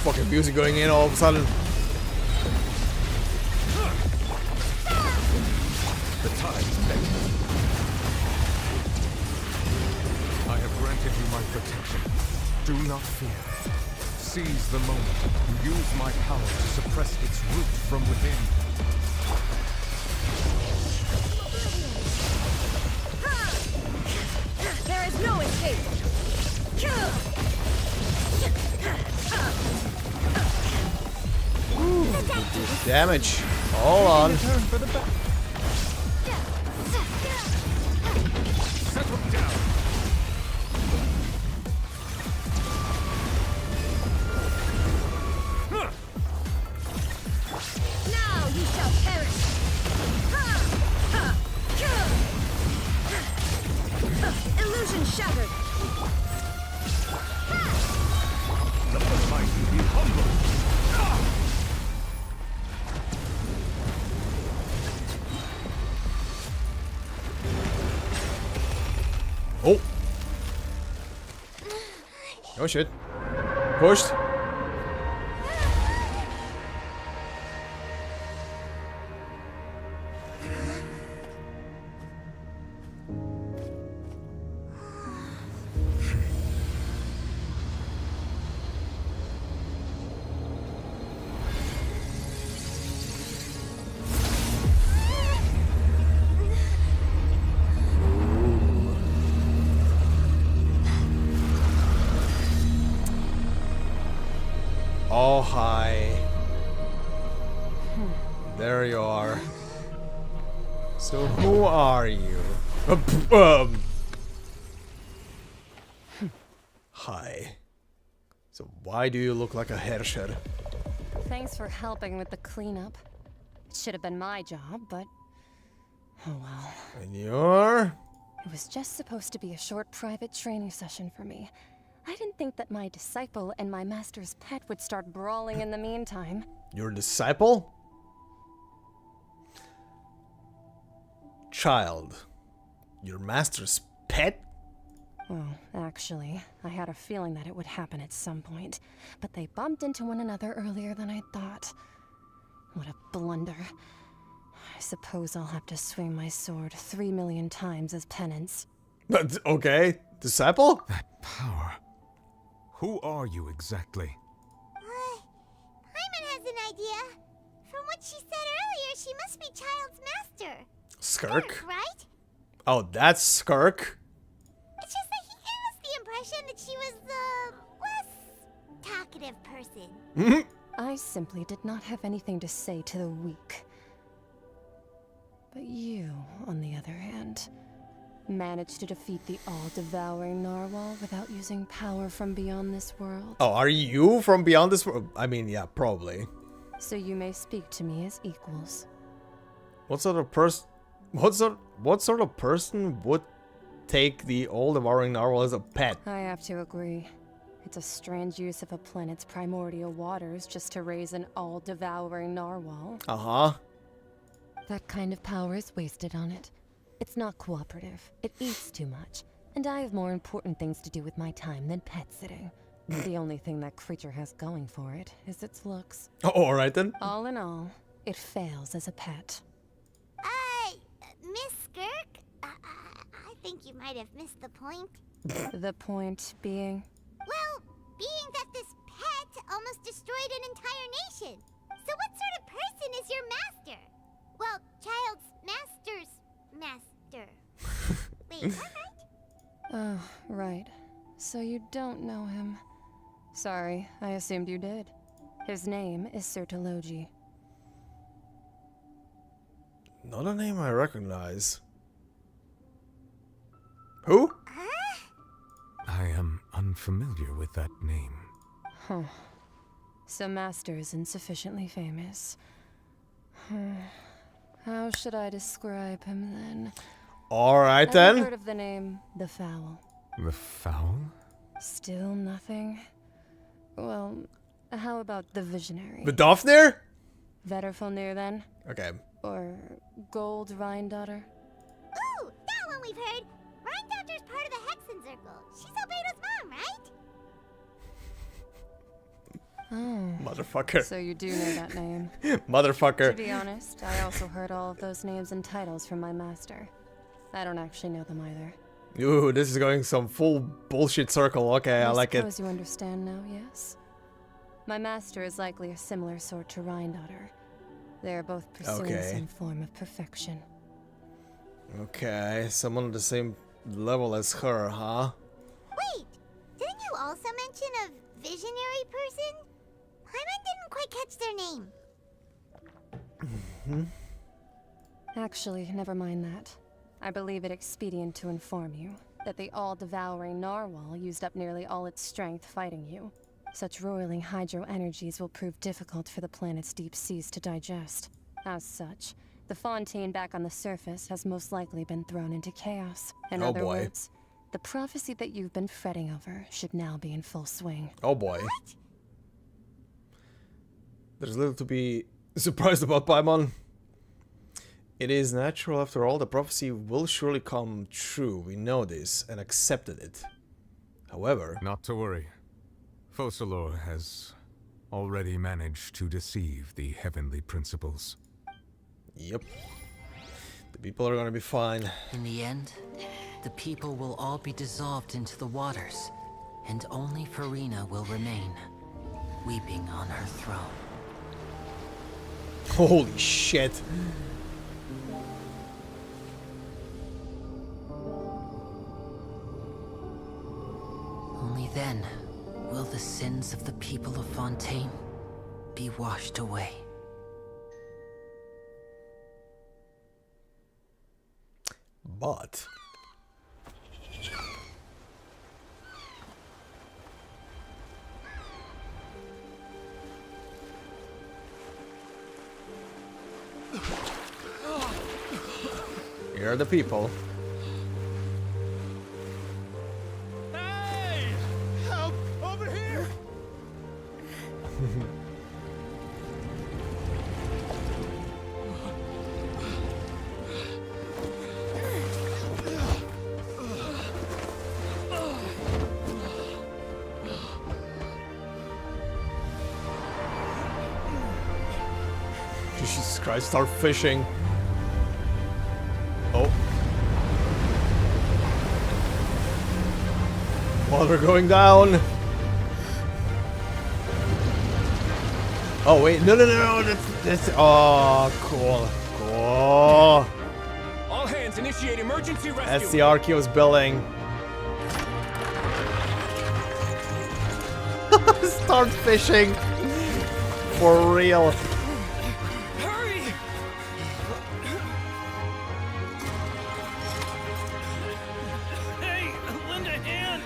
Fucking music going in all of a sudden. The tide's next. I have granted you my protection. Do not fear. Seize the moment and use my power to suppress its root from within. There is no escape! damage. Hold on. For the back. Settle down. Now you shall perish. Illusion shattered. Let the mighty be humble. Oh. Oh shit. Pushed. Oh, hi. There you are. So who are you? Hi. So why do you look like a Herrscher? Thanks for helping with the cleanup. It should have been my job, but oh well. And you're? It was just supposed to be a short private training session for me. I didn't think that my disciple and my master's pet would start brawling in the meantime. Your disciple? Child. Your master's pet? Well, actually, I had a feeling that it would happen at some point, but they bumped into one another earlier than I thought. What a blunder. I suppose I'll have to swing my sword 3 million times as penance. But, okay. Disciple? That power. Who are you exactly? Paimon has an idea. From what she said earlier, she must be Child's master. Skirk? Right? Oh, that's Skirk? It's just that he gave us the impression that she was the less talkative person. I simply did not have anything to say to the weak. But you, on the other hand, managed to defeat the all-devouring narwhal without using power from beyond this world. Oh, are you from beyond this world? I mean, yeah, probably. So you may speak to me as equals. What sort of person? What sort of person would take the all-devouring narwhal as a pet? I have to agree. It's a strange use of a planet's primordial waters just to raise an all-devouring narwhal. Uh-huh. That kind of power is wasted on it. It's not cooperative. It eats too much. And I have more important things to do with my time than pet sitting. The only thing that creature has going for it is its looks. Oh, alright then. All in all, it fails as a pet. Miss Skirk? I think you might have missed the point. The point being? Well, being that this pet almost destroyed an entire nation. So what sort of person is your master? Well, Child's master's master. Wait, is that right? Oh, right. So you don't know him. Sorry, I assumed you did. His name is Sertologi. Not a name I recognize. Who? I am unfamiliar with that name. Huh. So Master isn't sufficiently famous. How should I describe him then? Alright I've then. heard of the name The Fowl. The Fowl? Still nothing? Well, how about the Visionary? The Dofnir? Vetterfulnir then? Okay. Or Gold Rhine-Daughter? Ooh, that one we've heard. Rhine-Daughter's part of the Hexen Circle. She's Albedo's mom, right? Oh. Motherfucker. So you do know that name. Motherfucker. To be honest, I also heard all of those names and titles from my master. I don't actually know them either. Ooh, this is going some full bullshit circle. Okay, I like it. I suppose you understand now, yes? My master is likely a similar sort to Rhine-Daughter. They are both pursuing some form of perfection. Okay, someone on the same level as her, huh? Wait, didn't you also mention a visionary person? Paimon didn't quite catch their name. Actually, never mind that. I believe it expedient to inform you that the all-devouring narwhal used up nearly all its strength fighting you. Such roiling hydro energies will prove difficult for the planet's deep seas to digest. As such, the Fontaine back on the surface has most likely been thrown into chaos. In other words, the prophecy that you've been fretting over should now be in full swing. Oh boy. There's little to be surprised about, Paimon. It is natural after all, the prophecy will surely come true. We know this and accepted it. However... Not to worry. Focalor has already managed to deceive the heavenly principles. Yep. The people are gonna be fine. In the end, the people will all be dissolved into the waters, and only Furina will remain, weeping on her throne. Holy shit. Only then will the sins of the people of Fontaine be washed away. But... here are the people. Hey! Help! Over here! Jesus Christ, start fishing. Oh. Water going down. Oh wait, no, that's oh, cool. Cool. All hands initiate emergency rescue. That's the Archeo's building. Start fishing. For real. Hurry! Hey, lend a hand.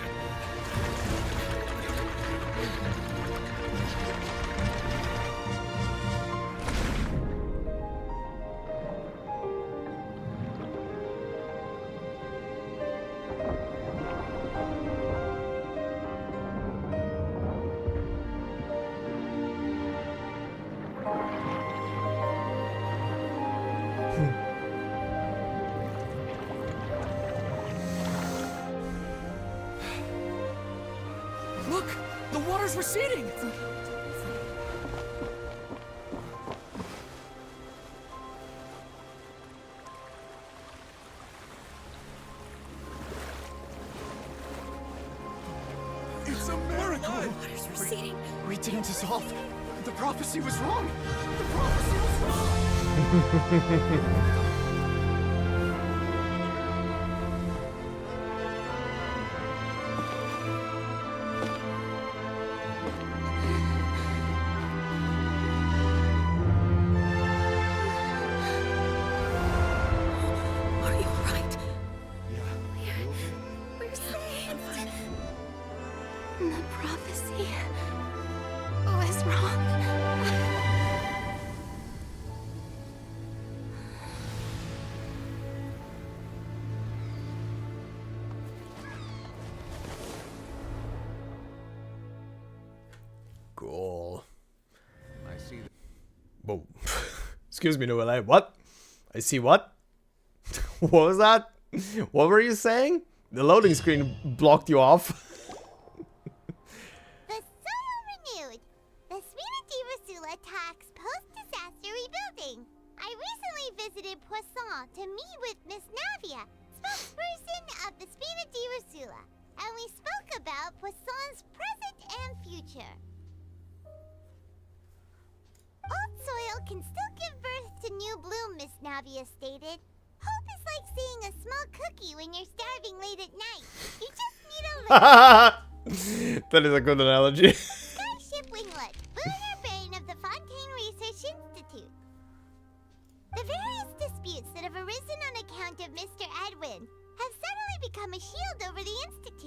Look! The water's receding! It's a miracle! Water's receding. We didn't dissolve. The prophecy was wrong. The prophecy was wrong. Are you alright? We're safe. The prophecy was wrong. Cool. I see that. Whoa. Excuse me, Noelle. What? I see what? What was that? What were you saying? The loading screen blocked you off. The soil renewed. The Spina di Rosula talks post-disaster rebuilding. I recently visited Poisson to meet with Miss Navia, spokesperson of the Spina di Rosula, and we spoke about Poisson's present and future. Old soil can still give birth to new bloom, Miss Navia stated. Hope is like seeing a small cookie when you're starving late at night. You just need a little... That is a good analogy. Skyship Winglet, Lunar Brain of the Fontaine Research Institute.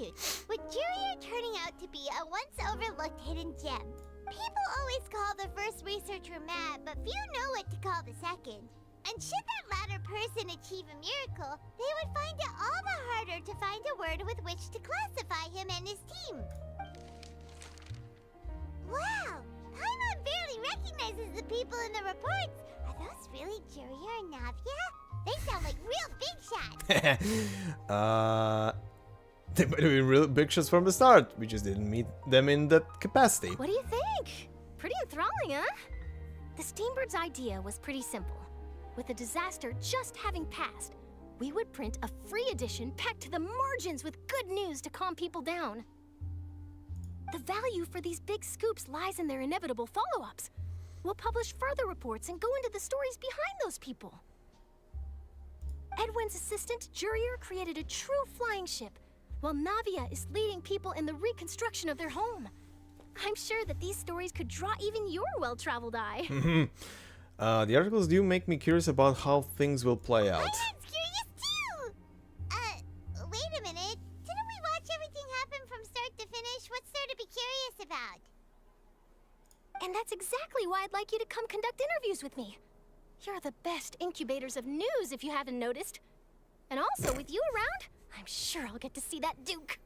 gratitude, with Jurier turning out to be a once-overlooked hidden gem. People always call the first researcher mad, but few know what to call the second. And should that latter person achieve a miracle, they would find it all the harder to find a word with which to classify him and his team. Wow! Paimon barely recognizes the people in the reports. Are those really Jurier and Navia? They sound like real big shots. They might have been real big shots from the start. We just didn't meet them in that capacity. What do you think? Pretty enthralling, huh? The Steambird's idea was pretty simple. With the disaster just having passed, we would print a free edition packed to the margins with good news to calm people down. The value for these big scoops lies in their inevitable follow-ups. We'll publish further reports and go into the stories behind those people. Edwin's assistant, Jurier, created a true flying ship, while Navia is leading people in the reconstruction of their home. I'm sure that these stories could draw even your well-traveled eye. The articles do make me curious about how things will play out. I'm curious too! Wait a minute. Didn't we watch everything happen from start to finish? What's there to be curious about? And that's exactly why I'd like you to come conduct interviews with me. You're the best incubators of news, if you haven't noticed. And also, with you around, I'm sure I'll get to see that Duke.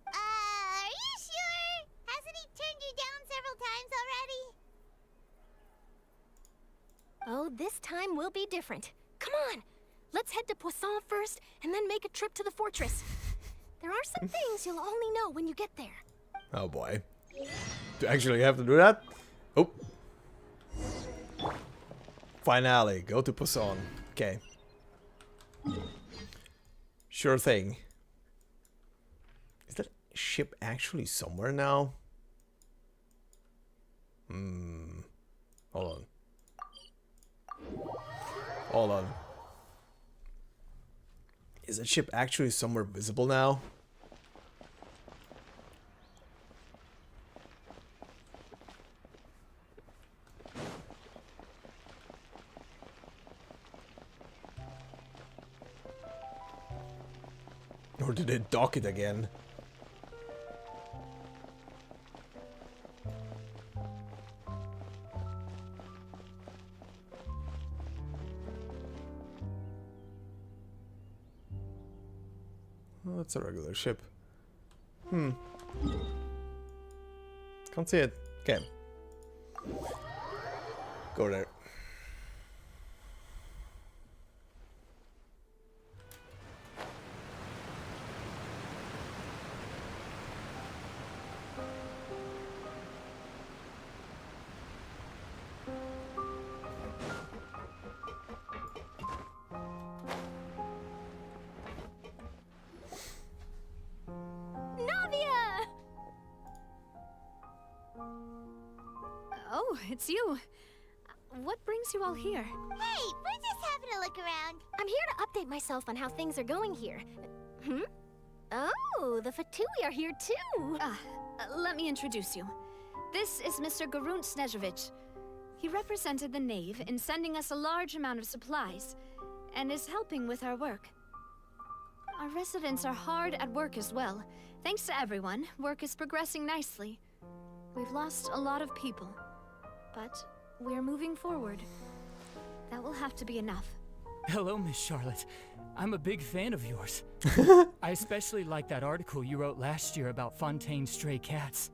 Are you sure? Hasn't he turned you down several times already? Oh, this time will be different. Come on, let's head to Poisson first, and then make a trip to the fortress. There are some things you'll only know when you get there. Oh boy. Do I actually have to do that? Oh. Finale, go to Poisson. Okay. Sure thing. Is that ship actually somewhere now? Hold on. Hold on. Is that ship actually somewhere visible now? Or did it dock it again? Oh, that's a regular ship. Can't see it. Okay. Go there. Oh, it's you. What brings you all here? Hey, we're just having a look around. I'm here to update myself on how things are going here. Oh, the Fatui are here too. Let me introduce you. This is Mr. Garunt Snežević. He represented the Knave in sending us a large amount of supplies, and is helping with our work. Our residents are hard at work as well. Thanks to everyone, work is progressing nicely. We've lost a lot of people, but we're moving forward. That will have to be enough. Hello, Miss Charlotte. I'm a big fan of yours. I especially like that article you wrote last year about Fontaine's stray cats.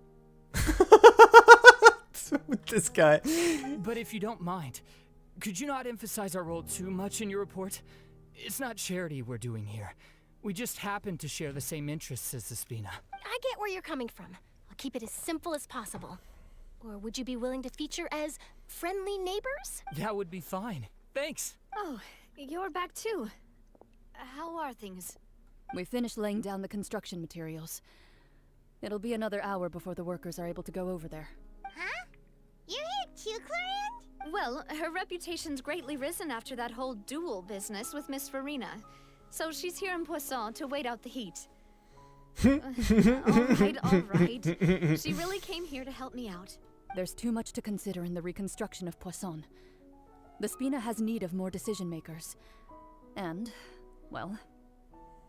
With this guy. But if you don't mind, could you not emphasize our role too much in your report? It's not charity we're doing here. We just happen to share the same interests as the Spina. I get where you're coming from. I'll keep it as simple as possible. Or would you be willing to feature as friendly neighbors? That would be fine. Thanks. Oh, you're back too. How are things? We finished laying down the construction materials. It'll be another hour before the workers are able to go over there. Huh? You're here too, Clarence? Well, her reputation's greatly risen after that whole duel business with Miss Farina. So she's here in Poisson to wait out the heat. All right. She really came here to help me out. There's too much to consider in the reconstruction of Poisson. The Spina has need of more decision makers. And, well,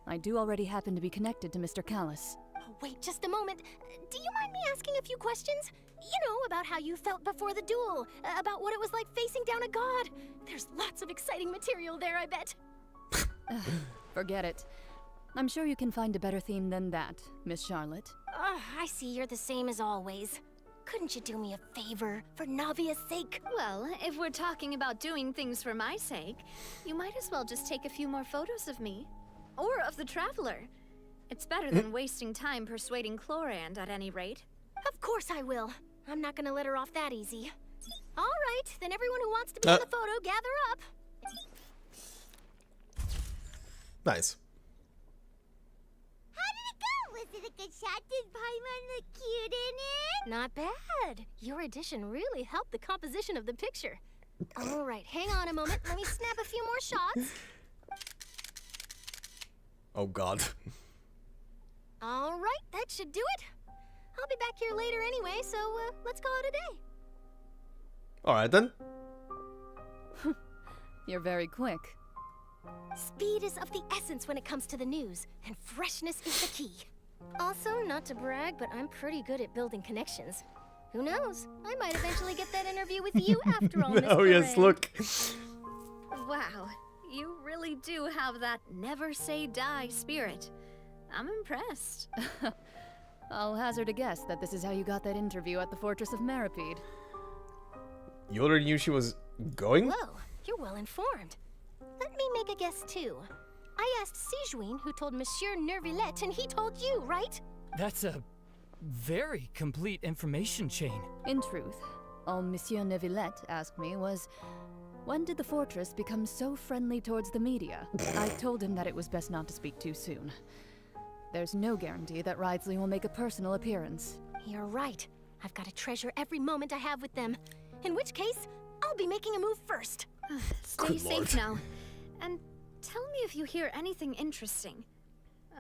I do already happen to be connected to Mr. Callis. Oh, wait just a moment. Do you mind me asking a few questions? You know, about how you felt before the duel, about what it was like facing down a god. There's lots of exciting material there, I bet. Forget it. I'm sure you can find a better theme than that, Miss Charlotte. I see you're the same as always. Couldn't you do me a favor, for Navia's sake? Well, if we're talking about doing things for my sake, you might as well just take a few more photos of me. Or of the Traveler. It's better than wasting time persuading Chlorand at any rate. Of course I will. I'm not gonna let her off that easy. All right, then everyone who wants to be in the photo, gather up. Nice. How did it go? Was it a good shot? Did Paimon look cute in it? Not bad. Your addition really helped the composition of the picture. All right, hang on a moment. Let me snap a few more shots. Oh god. All right, that should do it. I'll be back here later anyway, so let's call it a day. Alright then. You're very quick. Speed is of the essence when it comes to the news, and freshness is the key. Also, not to brag, but I'm pretty good at building connections. Who knows? I might eventually get that interview with you after all, Miss Oh yes, look. Wow, you really do have that never say die spirit. I'm impressed. I'll hazard a guess that this is how you got that interview at the Fortress of Meripede. You already knew she was going? Whoa, you're well informed. Let me make a guess too. I asked Sijuin, who told Monsieur Nervillette, and he told you, right? That's a very complete information chain. In truth, all Monsieur Nervillette asked me was, when did the fortress become so friendly towards the media? I told him that it was best not to speak too soon. There's no guarantee that Wriothesley will make a personal appearance. You're right. I've got to treasure every moment I have with them. In which case, I'll be making a move first. Stay safe now. And tell me if you hear anything interesting.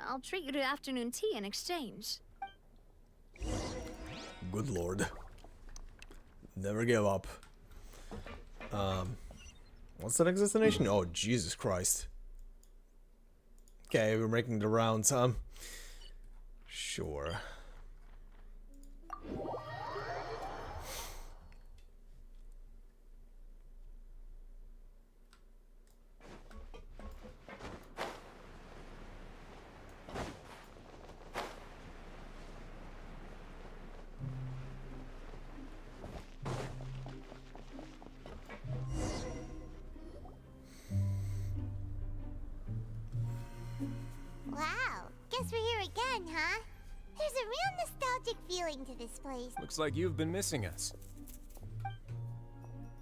I'll treat you to afternoon tea in exchange. Good lord. Never give up. What's the next destination? Oh, Jesus Christ. Okay, we're making the rounds, huh? Sure. Wow, guess we're here again, huh? There's a real nostalgic feeling to this place. Looks like you've been missing us.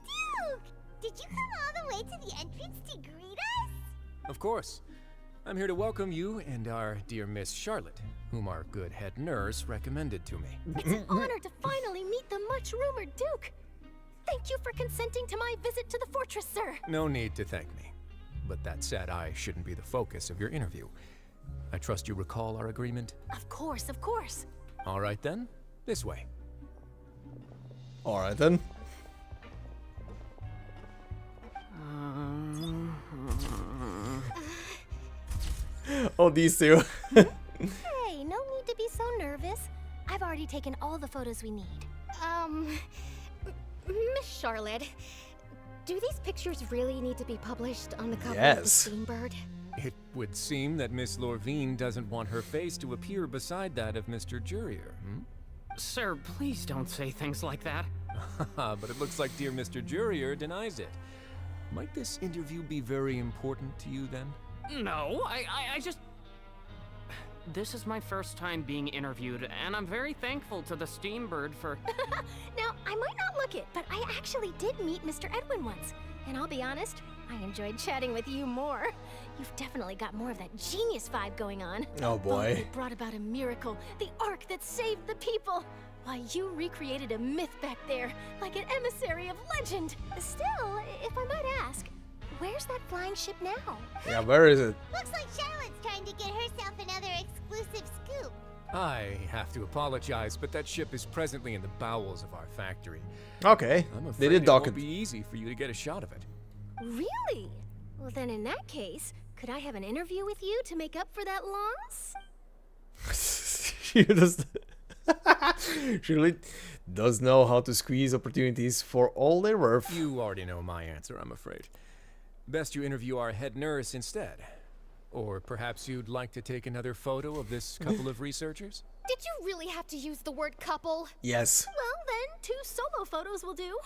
Duke! Did you come all the way to the entrance to greet us? Of course. I'm here to welcome you and our dear Miss Charlotte, whom our good head nurse recommended to me. It's an honor to finally meet the much-rumored Duke. Thank you for consenting to my visit to the fortress, sir. No need to thank me. But that said, I shouldn't be the focus of your interview. I trust you recall our agreement? Of course, of course. All right then, this way. All right then. Oh, these two. Hey, no need to be so nervous. I've already taken all the photos we need. Miss Charlotte, do these pictures really need to be published on the cover of the Steambird? It would seem that Miss Lorvine doesn't want her face to appear beside that of Mr. Jurier, hmm? Sir, please don't say things like that. But it looks like dear Mr. Jurier denies it. Might this interview be very important to you then? No, I just... This is my first time being interviewed, and I'm very thankful to the Steambird for... Now, I might not look it, but I actually did meet Mr. Edwin once. And I'll be honest, I enjoyed chatting with you more. You've definitely got more of that genius vibe going on. Oh boy. You brought about a miracle, the Ark that saved the people. Why, you recreated a myth back there, like an emissary of legend. Still, if I might ask, where's that flying ship now? Yeah, where is it? Looks like Charlotte's trying to get herself another exclusive scoop. I have to apologize, but that ship is presently in the bowels of our factory. Okay, I'm they afraid did dock it it. won't be easy for you to get a shot of it. Really? Well, then in that case, Could I have an interview with you to make up for that loss? She just she really does know how to squeeze opportunities for all they're worth. You already know my answer, I'm afraid. Best you interview our head nurse instead. Or perhaps you'd like to take another photo of this couple of researchers? Did you really have to use the word couple? Yes. Well, then, 2 solo photos will do.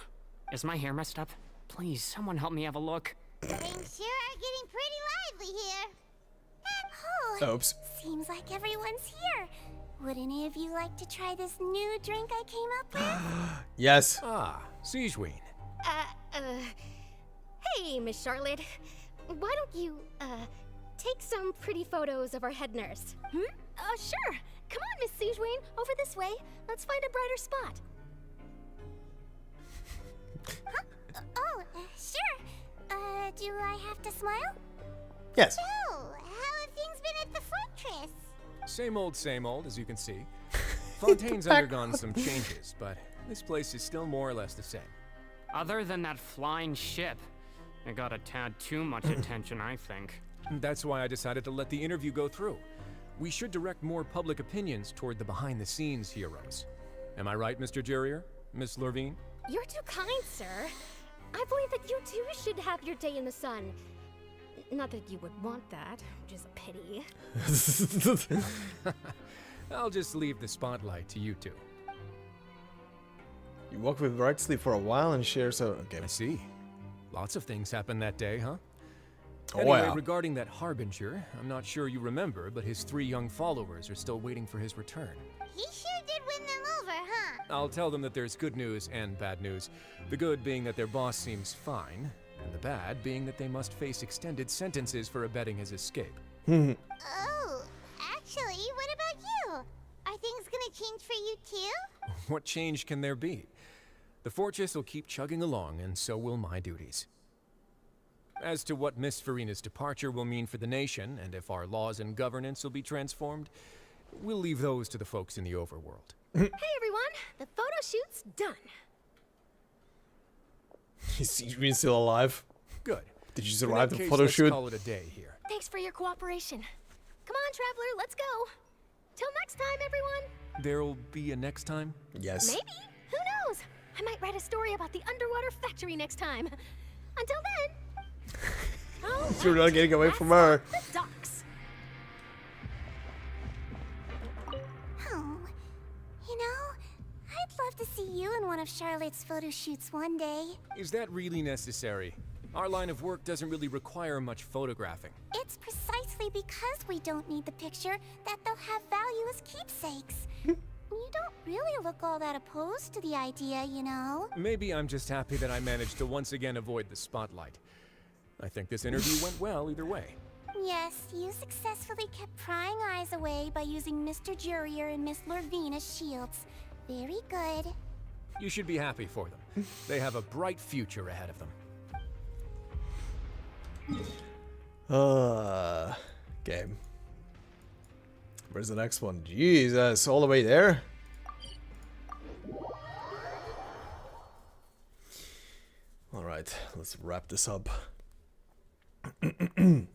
Is my hair messed up? Please, someone help me have a look. Things sure are getting pretty lively here. Oh, Oops. seems like everyone's here. Would any of you like to try this new drink I came up with? Yes. Ah, Sigeween. Hey, Miss Charlotte. Why don't you, take some pretty photos of our head nurse? Sure. Come on, Miss Sigeween. Over this way. Let's find a brighter spot. Sure. Do I have to smile? Yes. So, how have things been at the fortress? Same old, as you can see. Fontaine's undergone some changes, but this place is still more or less the same. Other than that flying ship, it got a tad too much attention, I think. That's why I decided to let the interview go through. We should direct more public opinions toward the behind-the-scenes heroes. Am I right, Mr. Jurrier? Miss Lurvine? You're too kind, sir. I believe that you too should have your day in the sun. Not that you would want that, which is a pity. I'll just leave the spotlight to you two. You walk with Rightsley for a while and share so... Okay. I see. Lots of things happened that day, huh? Oh, Anyway, yeah. regarding that Harbinger, I'm not sure you remember, but his 3 young followers are still waiting for his return. He sure did win them over, huh? I'll tell them that there's good news and bad news. The good being that their boss seems fine, and the bad being that they must face extended sentences for abetting his escape. Oh, actually, what about you? Are things gonna change for you too? What change can there be? The fortress will keep chugging along, and so will my duties. As to what Miss Farina's departure will mean for the nation, and if our laws and governance will be transformed, we'll leave those to the folks in the overworld. Hey everyone, the photo shoot's done. Is Sigeween still alive? Good. Did you In survive that the case, photo let's shoot? call it a day here. Thanks for your cooperation. Come on, traveler, let's go. Till next time, everyone. There'll be a next time? Yes. Maybe. Who knows? I might write a story about the underwater factory next time. Until then. Oh, You're not getting away from her. the docks. Oh, you know, I'd love to see you in one of Charlotte's photo shoots one day. Is that really necessary? Our line of work doesn't really require much photographing. It's precisely because we don't need the picture that they'll have value as keepsakes. You don't really look all that opposed to the idea, you know. Maybe I'm just happy that I managed to once again avoid the spotlight. I think this interview went well either way. Yes, you successfully kept prying eyes away by using Mr. Jurrier and Miss Lurvine as shields. Very good. You should be happy for them. They have a bright future ahead of them. Okay. Where's the next one? Jesus, all the way there? Alright, let's wrap this up. We're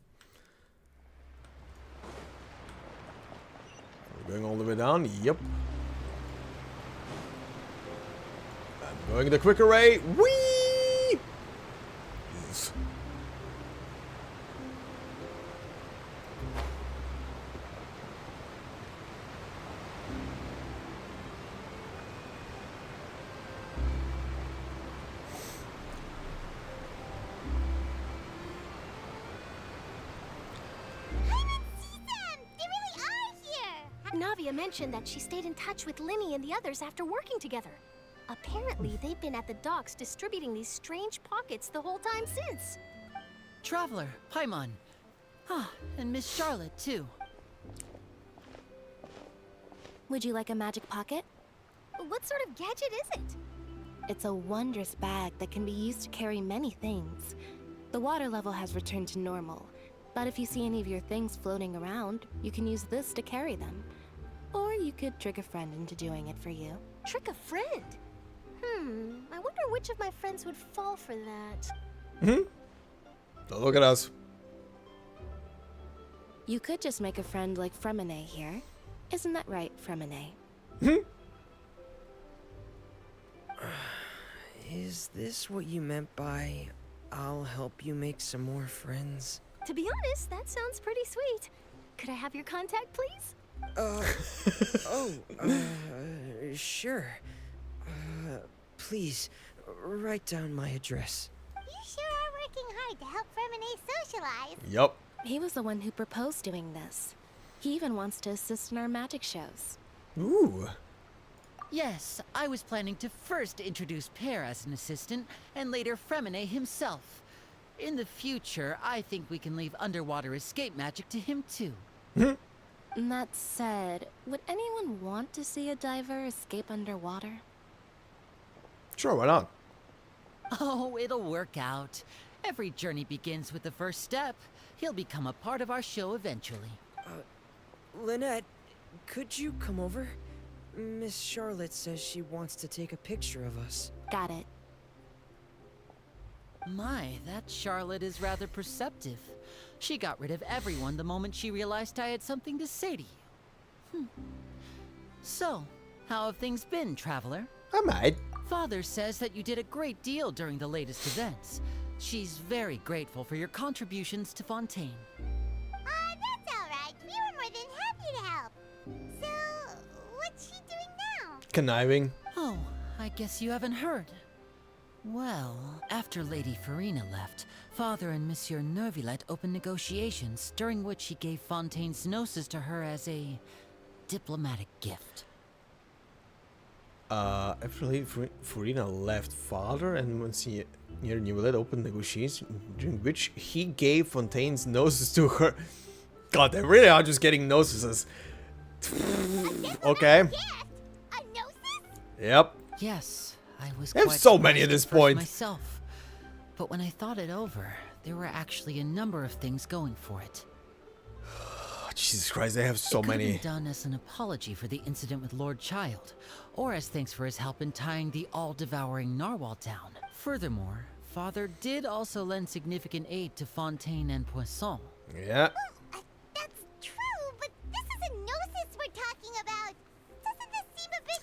going all the way down? Yep. I'm going the quicker way. Whee! Yes. Navia mentioned that she stayed in touch with Linny and the others after working together. Apparently, they've been at the docks distributing these strange pockets the whole time since. Traveler, Paimon. Ah, and Miss Charlotte, too. Would you like a magic pocket? What sort of gadget is it? It's a wondrous bag that can be used to carry many things. The water level has returned to normal, but if you see any of your things floating around, you can use this to carry them. Or you could trick a friend into doing it for you. Trick a friend? I wonder which of my friends would fall for that. Don't look at us. You could just make a friend like Fremine here. Isn't that right, Fremine? Is this what you meant by, I'll help you make some more friends? To be honest, that sounds pretty sweet. Could I have your contact, please? Sure. Please, write down my address. You sure are working hard to help Fremine socialize. Yup. He was the one who proposed doing this. He even wants to assist in our magic shows. Ooh. Yes, I was planning to first introduce Pear as an assistant, and later Fremine himself. In the future, I think we can leave underwater escape magic to him too. That said, would anyone want to see a diver escape underwater? Sure, why not? Oh, it'll work out. Every journey begins with the first step. He'll become a part of our show eventually. Lynette, could you come over? Miss Charlotte says she wants to take a picture of us. Got it. My, that Charlotte is rather perceptive. She got rid of everyone the moment she realized I had something to say to you. So, how have things been, Traveler? I'm alright. Father says that you did a great deal during the latest events. She's very grateful for your contributions to Fontaine. That's alright. We were more than happy to help. So, what's she doing now? Conniving. Oh, I guess you haven't heard. Well, after Lady Farina left, Father and Monsieur Neuvillette opened negotiations, during which he gave Fontaine's gnosis to her as a diplomatic gift. After Lady Farina left, Father and Monsieur Neuvillette opened negotiations, during which he gave Fontaine's gnosis to her. God, they really are just getting gnosises. Okay. Yep. Yes. I was I have quite so many at this point. Myself. But when I thought it over, there were actually a number of things going for it. Jesus Christ, they have so it many. Could be done as an apology for the incident with Lord Child, or as thanks for his help in tying the all-devouring narwhal down. Furthermore, Father did also lend significant aid to Fontaine and Poisson. Yeah. That's true, but this is a gnosis we're talking about. Doesn't this seem a bit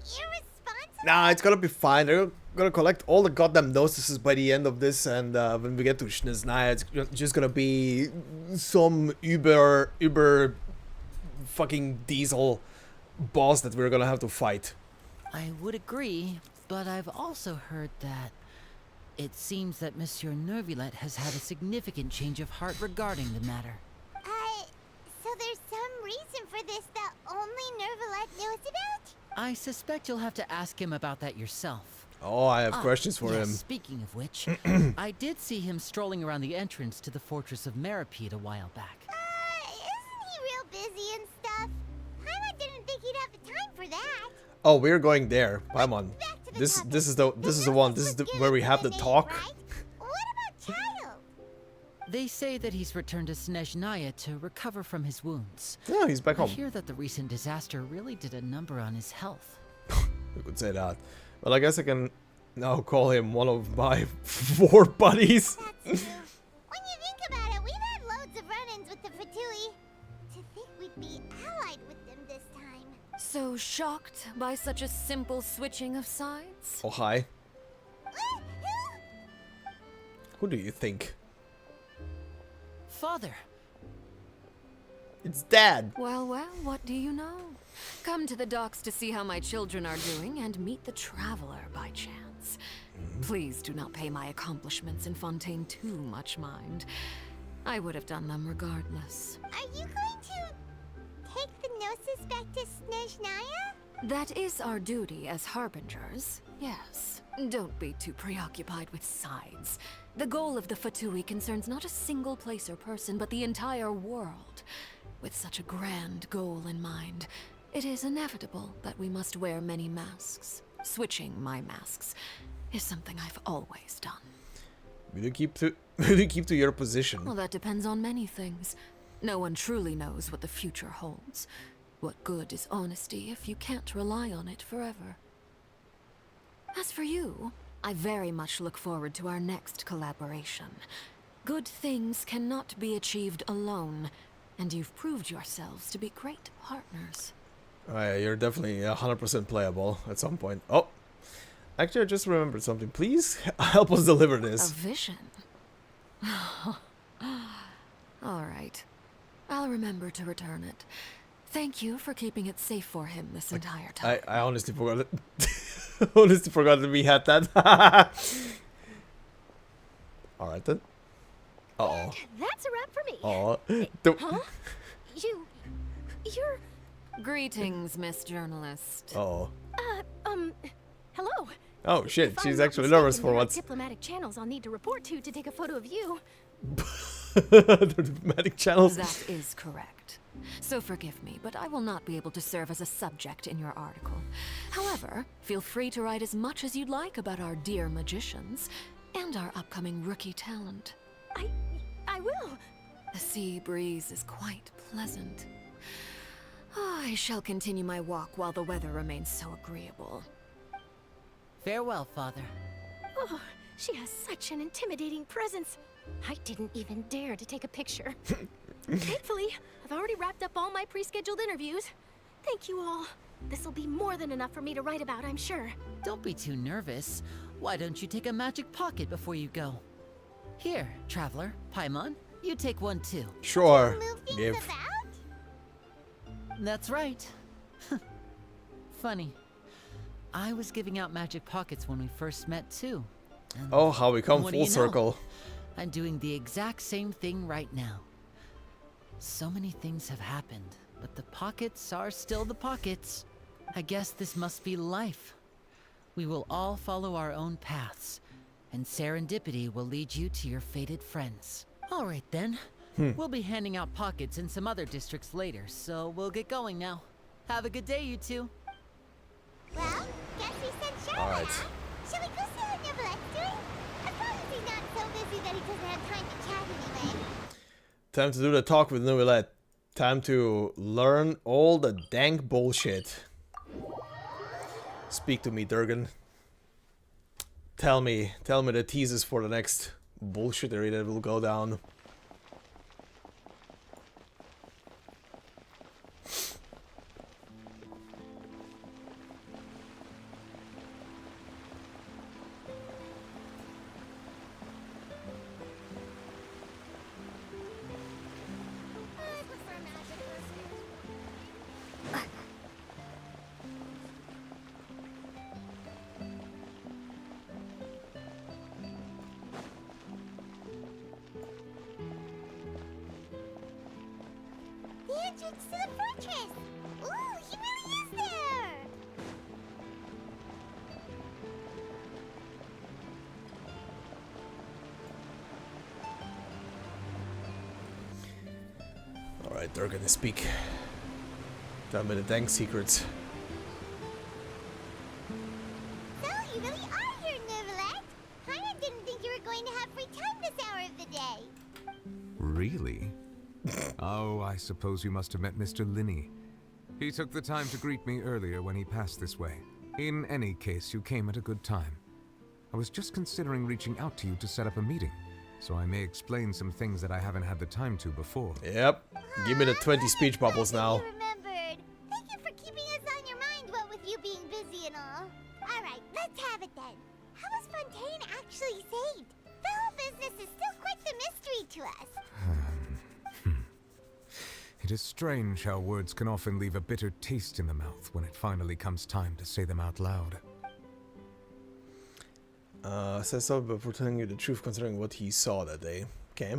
irresponsible? Nah, it's gonna be fine. They're gonna collect all the goddamn gnosises by the end of this, and when we get to Schniznaya, it's just gonna be some uber fucking diesel boss that we're gonna have to fight. I would agree, but I've also heard that it seems that Monsieur Neuvillette has had a significant change of heart regarding the matter. So there's some reason for this that only Neuvillette knows about? I suspect you'll have to ask him about that yourself. Oh, I have questions for him. Speaking of which, I did see him strolling around the entrance to the Fortress of Meripede a while back. Isn't he real busy and stuff? Paimon didn't think he'd have the time for that. Oh, we're going there. Paimon. This is the one. This is where we have the talk. What about Child? They say that he's returned to Snezhnaya to recover from his wounds. Yeah, he's back home. I hear that the recent disaster really did a number on his health. You could say that. Well, I guess I can now call him one of my 4 buddies. That's true. When you think about it, we've had loads of run-ins with the Fatui. To think we'd be allied with them this time. So shocked by such a simple switching of sides? Oh, hi. Who do you think? Father. It's Dad. Well, what do you know? Come to the docks to see how my children are doing and meet the Traveler by chance. Please do not pay my accomplishments in Fontaine too much mind. I would have done them regardless. Are you going to take the Gnosis back to Snezhnaya? That is our duty as Harbingers, yes. Don't be too preoccupied with sides. The goal of the Fatui concerns not a single place or person, but the entire world. With such a grand goal in mind, it is inevitable that we must wear many masks. Switching my masks is something I've always done. Will you keep to your position? Well, that depends on many things. No one truly knows what the future holds. What good is honesty if you can't rely on it forever? As for you, I very much look forward to our next collaboration. Good things cannot be achieved alone. And you've proved yourselves to be great partners. Alright, you're definitely 100% playable at some point. Oh! Actually, I just remembered something. Please help us deliver this. A vision? Alright. I'll remember to return it. Thank you for keeping it safe for him this entire time. I honestly forgot it. Honestly forgot that we had that. Alright then. Uh-oh. That's a wrap for me. Oh. Huh? You're... Greetings, Miss Journalist. Uh-oh. Hello. Oh shit, If she's I'm not actually nervous mistaken, for there are once. diplomatic channels I'll need to report to take a photo of you. The diplomatic channels. That is correct. So forgive me, but I will not be able to serve as a subject in your article. However, feel free to write as much as you'd like about our dear magicians and our upcoming rookie talent. I will. The sea breeze is quite pleasant. I shall continue my walk while the weather remains so agreeable. Farewell, Father. Oh, she has such an intimidating presence. I didn't even dare to take a picture. Thankfully, I've already wrapped up all my pre-scheduled interviews. Thank you all. This'll be more than enough for me to write about, I'm sure. Don't be too nervous. Why don't you take a magic pocket before you go? Here, Traveler, Paimon, you take one too. Sure. Give. That's right. Funny. I was giving out magic pockets when we first met too. And Oh, how we come what do full you know? circle. I'm doing the exact same thing right now. So many things have happened, but the pockets are still the pockets. I guess this must be life. We will all follow our own paths, and serendipity will lead you to your fated friends. All right then. We'll be handing out pockets in some other districts later, so we'll get going now. Have a good day, you two. Well, guess we sent Charlotte All right. out. Shall we go see how Neverlette's doing? I promise he's not so busy that he doesn't have time to chat anyway. Time to do the talk with Novelette. Time to learn all the dank bullshit. Speak to me, Durgan. Tell me the teases for the next bullshittery that will go down. The entrance to the fortress! Ooh, he really is there! Alright, Durgan, speak. Tell me the dank secrets. So, you really are here, Neverlet! Paimon didn't think you were going to have free time this hour of the day. Really? Oh, I suppose you must have met Mr. Linney. He took the time to greet me earlier when he passed this way. In any case, you came at a good time. I was just considering reaching out to you to set up a meeting, so I may explain some things that I haven't had the time to before. Yep. Give me the 20 speech bubbles now. Remembered. Thank you for keeping us on your mind, what with you being busy and all. Alright, let's have it then. How was Fontaine actually saved? The whole business is still quite the mystery to us. It is strange how words can often leave a bitter taste in the mouth when it finally comes time to say them out loud. Says something before telling you the truth considering what he saw that day. Okay.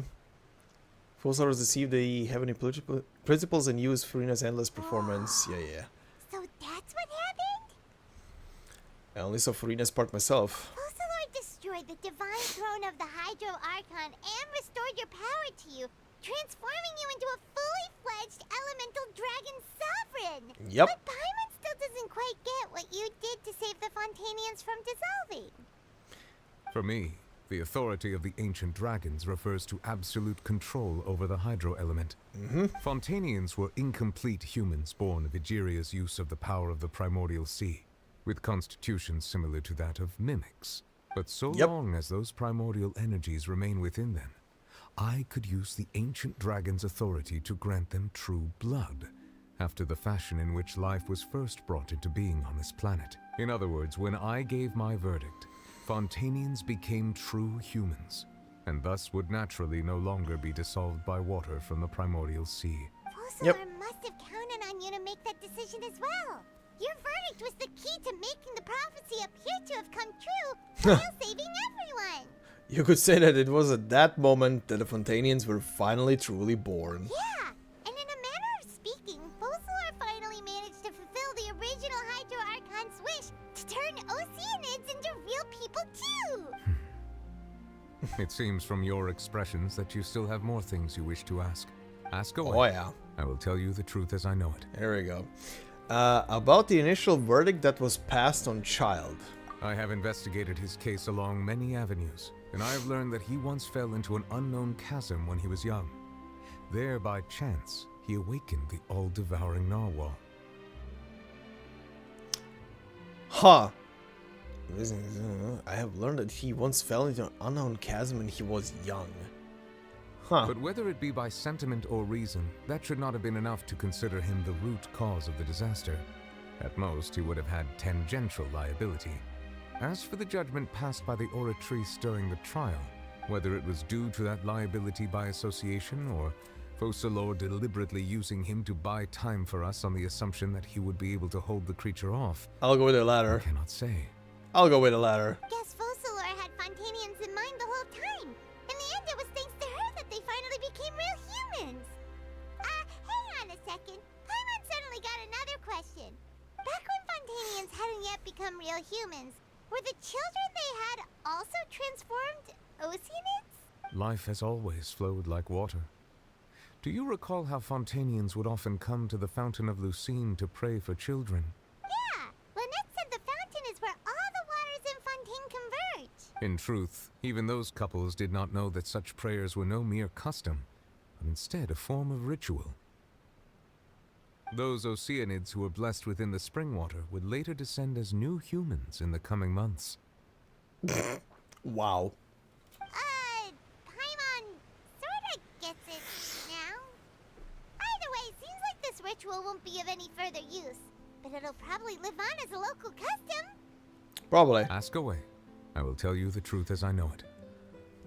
Full stars deceive the heavenly principles and use Farina's endless performance. Yeah. So that's what happened? I only saw Farina's part myself. Fusillor destroyed the divine throne of the Hydro Archon and restored your power to you, transforming you into a fully fledged elemental dragon sovereign. Yep. But Paimon still doesn't quite get what you did to save the Fontainians from dissolving. For me, the authority of the ancient dragons refers to absolute control over the hydro element. Fontainians were incomplete humans born of Egeria's use of the power of the primordial sea, with constitutions similar to that of mimics. But so long as those primordial energies remain within them, I could use the ancient dragon's authority to grant them true blood, after the fashion in which life was first brought into being on this planet. In other words, when I gave my verdict, Fontainians became true humans, and thus would naturally no longer be dissolved by water from the primordial sea. Focalor must have counted on you to make that decision as well. Your verdict was the key to making the prophecy appear to have come true while saving everyone. You could say that it was at that moment that the Fontainians were finally truly born. Yeah, and in a manner of speaking, Focalor finally managed to fulfill the original Hydro Archon's wish to turn Oceanids into real people too. It seems from your expressions that you still have more things you wish to ask. Ask away. Oh yeah. I will tell you the truth as I know it. There we go. About the initial verdict that was passed on Child. I have investigated his case along many avenues, and I have learned that he once fell into an unknown chasm when he was young. There, by chance, he awakened the all-devouring narwhal. Huh. I have learned that he once fell into an unknown chasm when he was young. Huh. But whether it be by sentiment or reason, that should not have been enough to consider him the root cause of the disaster. At most, he would have had tangential liability. As for the judgment passed by the oratrice during the trial, whether it was due to that liability by association or Focalor deliberately using him to buy time for us on the assumption that he would be able to hold the creature off, I'll go with the latter. I cannot say. I'll go with the latter. Guess Focalor had Fontainians in mind the whole time. In the end, it was thanks to her that they finally became real humans. Hang on a second. Paimon suddenly got another question. Back when Fontainians hadn't yet become real humans, were the children they had also transformed Oceanids? Life has always flowed like water. Do you recall how Fontainians would often come to the Fountain of Lucine to pray for children? Yeah, Lynette said the fountain is where all the waters in Fontaine converge. In truth, even those couples did not know that such prayers were no mere custom, but instead a form of ritual. Those Oceanids who were blessed within the spring water would later descend as new humans in the coming months. Wow. Paimon sorta gets it now. Either way, seems like this ritual won't be of any further use, but it'll probably live on as a local custom. Probably. Ask away. I will tell you the truth as I know it.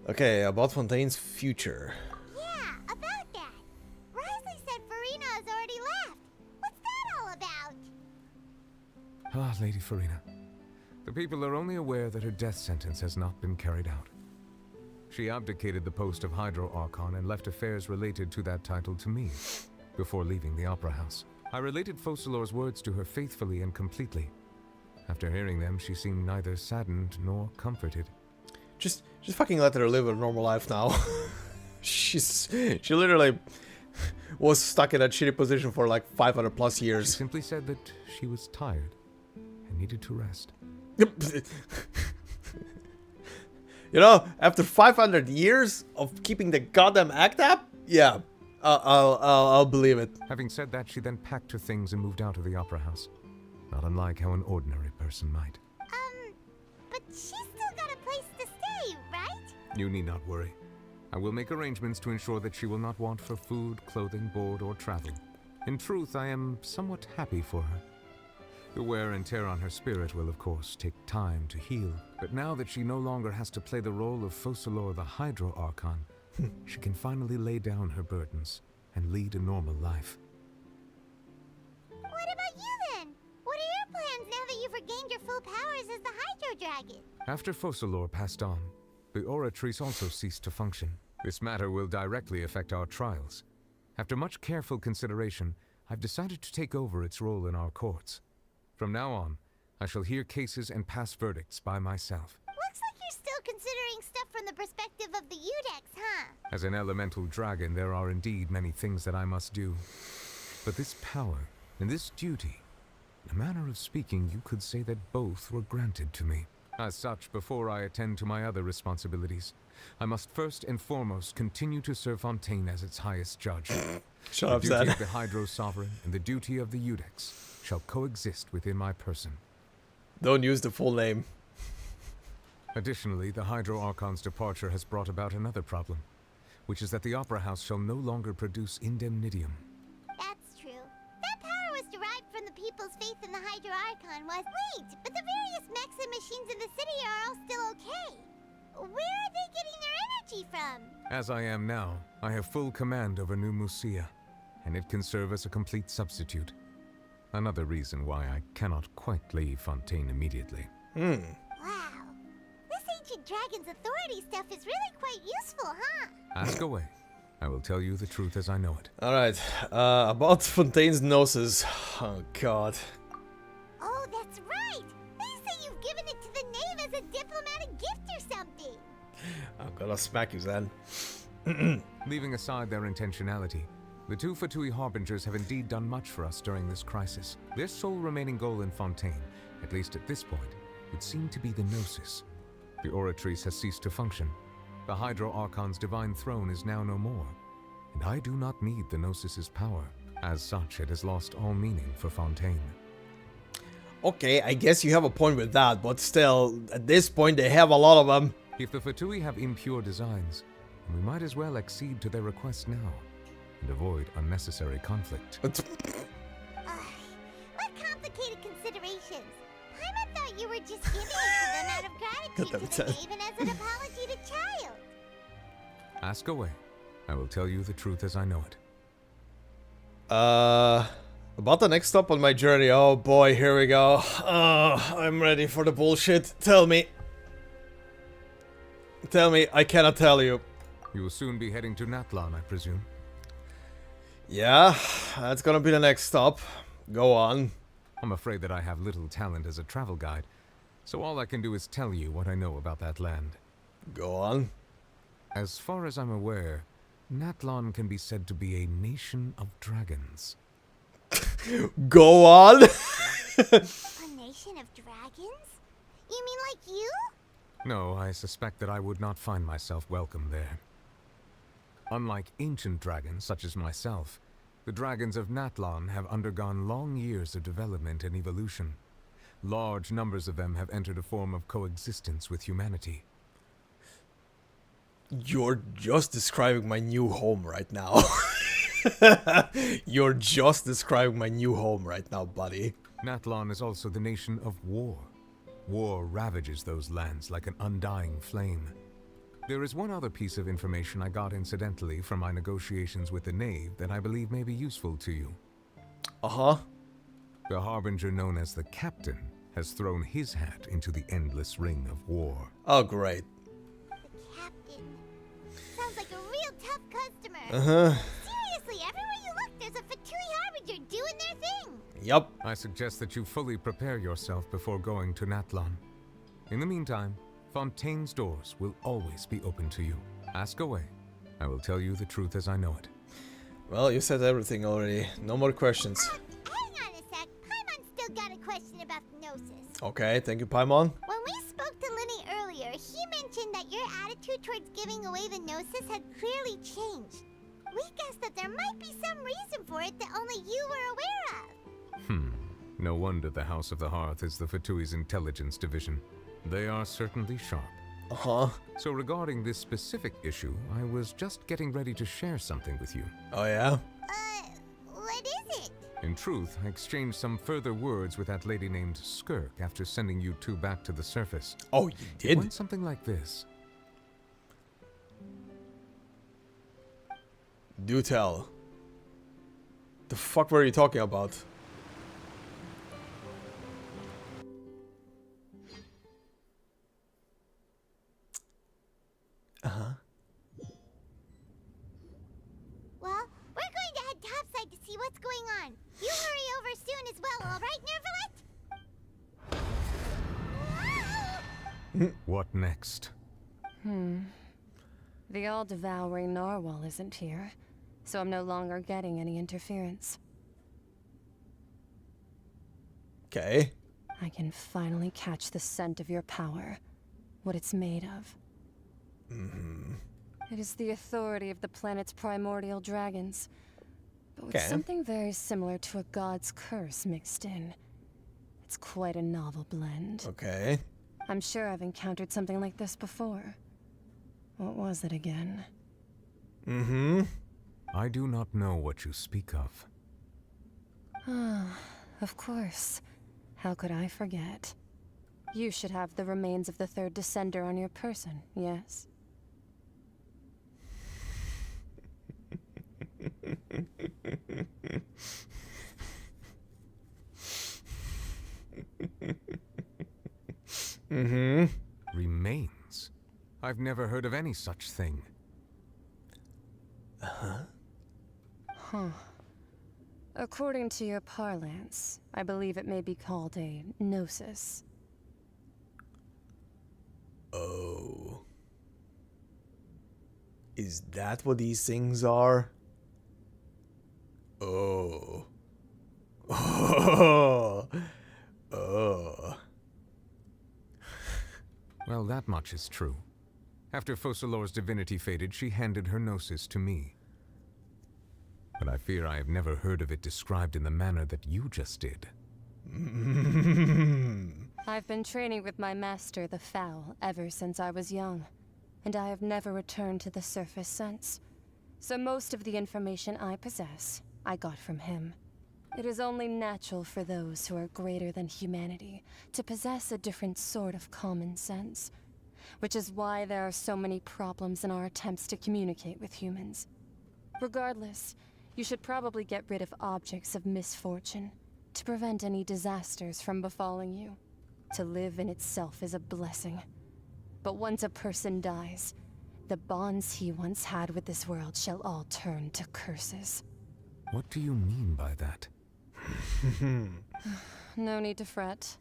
Okay, about Fontaine's future. Yeah, about that. Risley said Farina has already left. What's that all about? Ah, Lady Farina. The people are only aware that her death sentence has not been carried out. She abdicated the post of Hydro Archon and left affairs related to that title to me, before leaving the Opera House. I related Focalor's words to her faithfully and completely. After hearing them, she seemed neither saddened nor comforted. Just fucking let her live a normal life now. She literally was stuck in that shitty position for like 500 plus years. She simply said that she was tired and needed to rest. You know, after 500 years of keeping the goddamn act up, yeah, I'll believe it. Having said that, she then packed her things and moved out of the Opera House. Not unlike how an ordinary person might. But she's still got a place to stay, right? You need not worry. I will make arrangements to ensure that she will not want for food, clothing, board, or travel. In truth, I am somewhat happy for her. The wear and tear on her spirit will, of course, take time to heal. But now that she no longer has to play the role of Focalor the Hydro Archon, she can finally lay down her burdens and lead a normal life. What about you then? What are your plans now that you've regained your full powers as the Hydro Dragon? After Focalor passed on, the Oratrice also ceased to function. This matter will directly affect our trials. After much careful consideration, I've decided to take over its role in our courts. From now on, I shall hear cases and pass verdicts by myself. Looks like you're still considering stuff from the perspective of the Udex, huh? As an elemental dragon, there are indeed many things that I must do. But this power and this duty, in a manner of speaking, you could say that both were granted to me. As such, before I attend to my other responsibilities, I must first and foremost continue to serve Fontaine as its highest judge. Shut up, The duty Zed. of the Hydro Sovereign and the duty of the Udex shall coexist within my person. Don't use the full name. Additionally, the Hydro Archon's departure has brought about another problem. which is that the Opera House shall no longer produce indemnitium. That's true. That power was derived from the people's faith in the Hydro Archon was... Wait, but the various mechs and machines in the city are all still okay. Where are they getting their energy from? As I am now, I have full command over New Musia, and it can serve as a complete substitute. Another reason why I cannot quite leave Fontaine immediately. Wow. This ancient dragon's authority stuff is really quite useful, huh? Ask away. I will tell you the truth as I know it. Alright, about Fontaine's gnosis. Oh god. Oh, that's right! They say you've given it to the knave as a diplomatic gift or something! I'm gonna smack you, Zen. Leaving aside their intentionality, the two Fatui Harbingers have indeed done much for us during this crisis. Their sole remaining goal in Fontaine, at least at this point, would seem to be the Gnosis. The Oratrice has ceased to function. The Hydro Archon's divine throne is now no more, and I do not need the Gnosis's power. As such, it has lost all meaning for Fontaine. Okay, I guess you have a point with that, but still, at this point they have a lot of them. If the Fatui have impure designs, we might as well accede to their request now, and avoid unnecessary conflict. What complicated considerations? Paimon thought you were just giving it to them out of gratitude to the knave and as an apology to Child. Ask away. I will tell you the truth as I know it. About the next stop on my journey. Oh boy, here we go. I'm ready for the bullshit. Tell me. Tell me, I cannot tell you. You will soon be heading to Natlan, I presume. Yeah, that's gonna be the next stop. Go on. I'm afraid that I have little talent as a travel guide, so all I can do is tell you what I know about that land. Go on. As far as I'm aware, Natlan can be said to be a nation of dragons. Go on! A nation of dragons? You mean like you? No, I suspect that I would not find myself welcome there. Unlike ancient dragons such as myself, the dragons of Natlan have undergone long years of development and evolution. Large numbers of them have entered a form of coexistence with humanity. You're just describing my new home right now. You're just describing my new home right now, buddy. Natlan is also the nation of war. War ravages those lands like an undying flame. There is one other piece of information I got incidentally from my negotiations with the Knave that I believe may be useful to you. Uh-huh. The Harbinger known as the Captain has thrown his hat into the endless ring of war. Oh, great. The Captain. Sounds like a real tough customer. Uh-huh. Seriously, everywhere you look, there's a Fatui Harbinger doing their thing. Yup. I suggest that you fully prepare yourself before going to Natlan. In the meantime, Fontaine's doors will always be open to you. Ask away. I will tell you the truth as I know it. Well, you said everything already. No more questions. Hang on a sec. Paimon's still got a question about the Gnosis. Okay, thank you, Paimon. When we spoke to Linny earlier, he mentioned that your attitude towards giving away the Gnosis had clearly changed. We guessed that there might be some reason for it that only you were aware of. No wonder the House of the Hearth is the Fatui's intelligence division. They are certainly sharp. Uh-huh. So regarding this specific issue, I was just getting ready to share something with you. Oh yeah? What is it? In truth, I exchanged some further words with that lady named Skirk after sending you two back to the surface. Oh, you did? It went something like this. Do tell. The fuck were you talking about? Uh-huh. Well, we're going to head topside to see what's going on. You hurry over soon as well, all right, Nervalet? What next? The all-devouring narwhal isn't here, so I'm no longer getting any interference. Okay. I can finally catch the scent of your power, what it's made of. It is the authority of the planet's primordial dragons, but with something very similar to a god's curse mixed in. It's quite a novel blend. Okay. I'm sure I've encountered something like this before. What was it again? Mm-hmm. I do not know what you speak of. Of course. How could I forget? You should have the remains of the third descender on your person, yes? Mm-hmm. Remains? I've never heard of any such thing. Huh. According to your parlance, I believe it may be called a gnosis. Oh. Is that what these things are? Oh. Oh. Oh. Well, that much is true. After Focalor's divinity faded, she handed her gnosis to me. But I fear I have never heard of it described in the manner that you just did. I've been training with my master, the Foul, ever since I was young, and I have never returned to the surface since. So most of the information I possess, I got from him. It is only natural for those who are greater than humanity to possess a different sort of common sense, which is why there are so many problems in our attempts to communicate with humans. Regardless, you should probably get rid of objects of misfortune to prevent any disasters from befalling you. To live in itself is a blessing. But once a person dies, the bonds he once had with this world shall all turn to curses. What do you mean by that? No need to fret.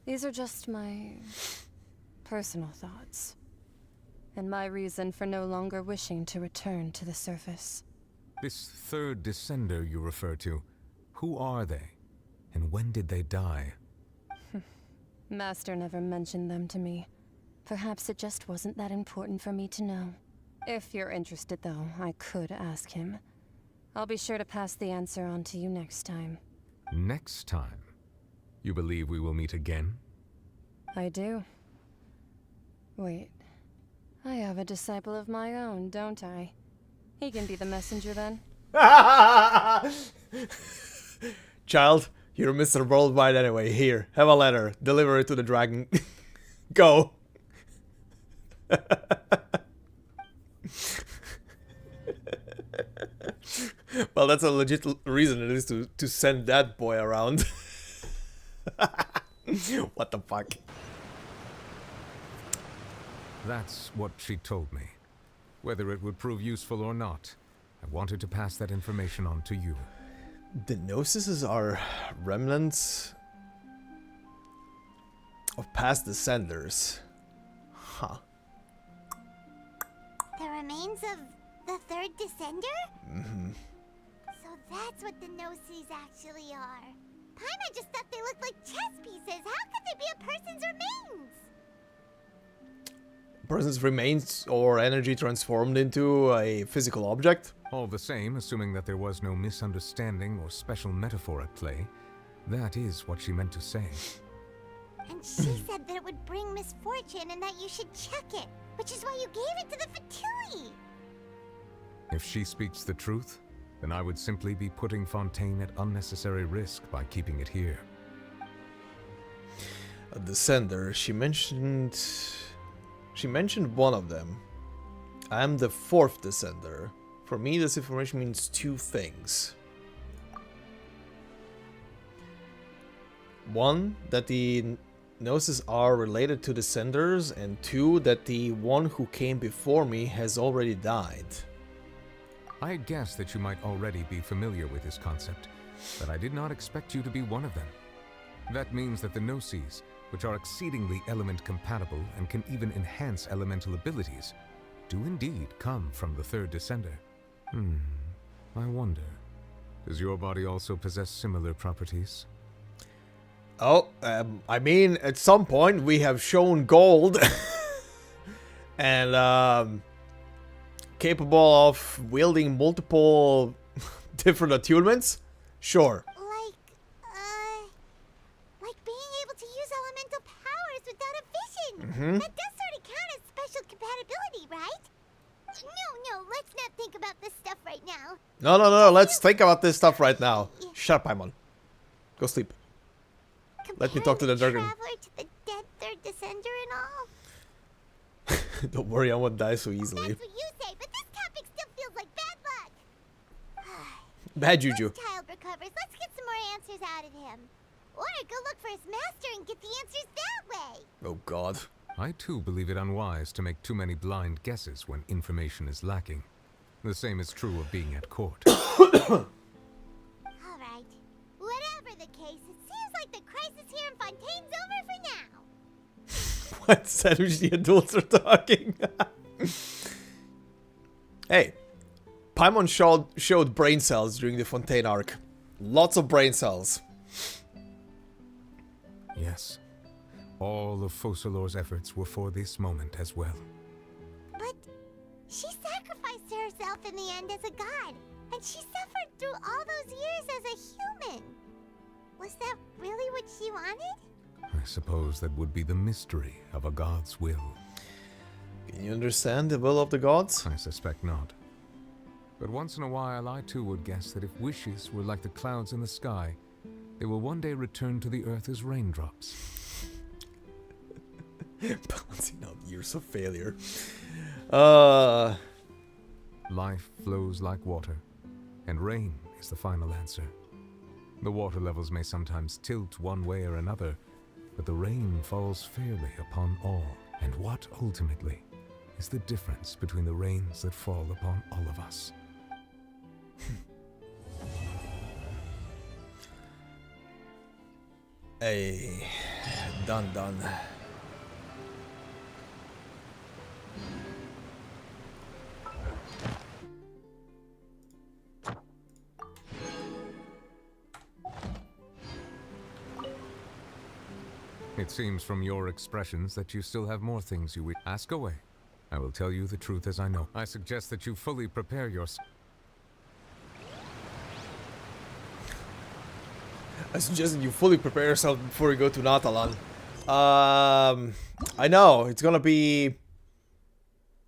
These are just my personal thoughts, and my reason for no longer wishing to return to the surface. This third descender you refer to, who are they? And when did they die? Master never mentioned them to me. Perhaps it just wasn't that important for me to know. If you're interested, though, I could ask him. I'll be sure to pass the answer on to you next time. Next time? You believe we will meet again? I do. Wait. I have a disciple of my own, don't I? He can be the messenger then. Child, you're Mr. Worldwide anyway. Here, have a letter. Deliver it to the dragon. Go. Well, that's a legit reason it is to send that boy around. What the fuck? That's what she told me. Whether it would prove useful or not, I wanted to pass that information on to you. The Gnosis are remnants of past descenders. Huh. The remains of the third descender? Mm-hmm. So that's what the Gnosis actually are. Paimon just thought they looked like chess pieces. How could they be a person's remains? Person's remains or energy transformed into a physical object? All the same, assuming that there was no misunderstanding or special metaphor at play, that is what she meant to say. And she said that it would bring misfortune and that you should check it, which is why you gave it to the Fatui. If she speaks the truth, then I would simply be putting Fontaine at unnecessary risk by keeping it here. A descender. She mentioned one of them. I am the fourth descender. For me, this information means two things. One, that the Gnosis are related to descenders, and two, that the one who came before me has already died. I had guessed that you might already be familiar with this concept, but I did not expect you to be one of them. That means that the Gnosis, which are exceedingly element compatible and can even enhance elemental abilities, do indeed come from the third descender. I wonder, does your body also possess similar properties? Oh, I mean, at some point we have shown gold and capable of wielding multiple different attunements? Sure. Like being able to use elemental powers without a vision. Mm-hmm. That does sort of count as special compatibility, right? No, let's not think about No. Let's think about this stuff right now. Shut up, Paimon. Go sleep. Let me talk to the dragon. Traveler to the dead third descender and all? Don't worry, I won't die so easily. That's what you say, but this topic still feels like bad luck. Bad juju. Once child recovers, let's get some more answers out of him. Or go look for his master and get the answers that way. Oh god. I too believe it unwise to make too many blind guesses when information is lacking. The same is true of being at court. Alright. Whatever the case, it seems like the crisis here in Fontaine's over for now. What's that which the adults are talking? Hey. Paimon showed brain cells during the Fontaine arc. Lots of brain cells. Yes. All of Focalor's efforts were for this moment as well. But she sacrificed herself in the end as a god, and she suffered through all those years as a human. Was that really what she wanted? I suppose that would be the mystery of a god's will. Can you understand the will of the gods? I suspect not. But once in a while, I too would guess that if wishes were like the clouds in the sky, they will one day return to the earth as raindrops. Balancing out years of failure. Life flows like water, and rain is the final answer. The water levels may sometimes tilt one way or another, but the rain falls fairly upon all. And what ultimately is the difference between the rains that fall upon all of us? Hey, done. It seems from your expressions that you still have more things you wish. Ask away. I will tell you the truth as I know. I suggest that you fully prepare yourself. I suggest that you fully prepare yourself before you go to Natalan. I know, it's gonna be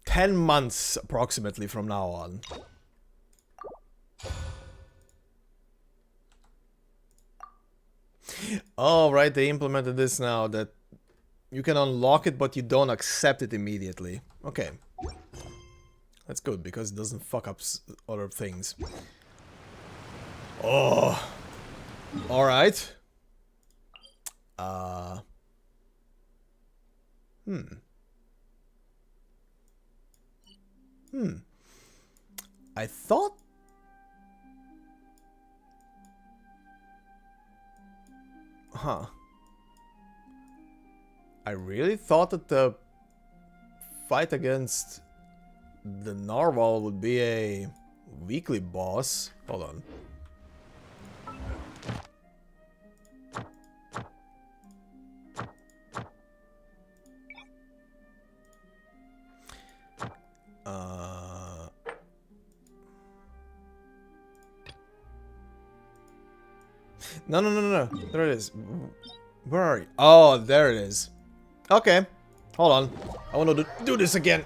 10 months approximately from now on. Oh, right, they implemented this now, that you can unlock it, but you don't accept it immediately. Okay. That's good, because it doesn't fuck up other things. Oh. Alright. I thought... Huh. I really thought that the fight against the narwhal would be a weekly boss. Hold on. No. There it is. Where are you? Oh, there it is. Okay. Hold on. I want to do this again.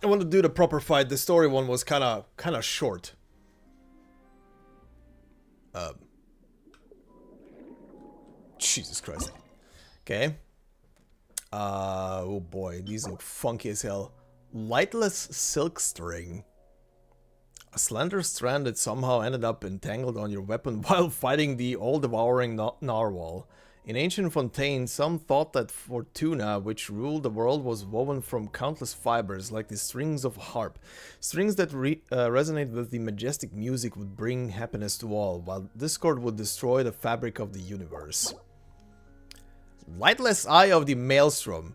I want to do the proper fight. The story one was kind of short. Jesus Christ. Okay. Oh boy, these look funky as hell. Lightless silk string. A slender strand that somehow ended up entangled on your weapon while fighting the all-devouring narwhal. In ancient Fontaine, some thought that Fortuna, which ruled the world, was woven from countless fibers, like the strings of a harp. Strings that resonate with the majestic music would bring happiness to all, while discord would destroy the fabric of the universe. Lightless Eye of the Maelstrom.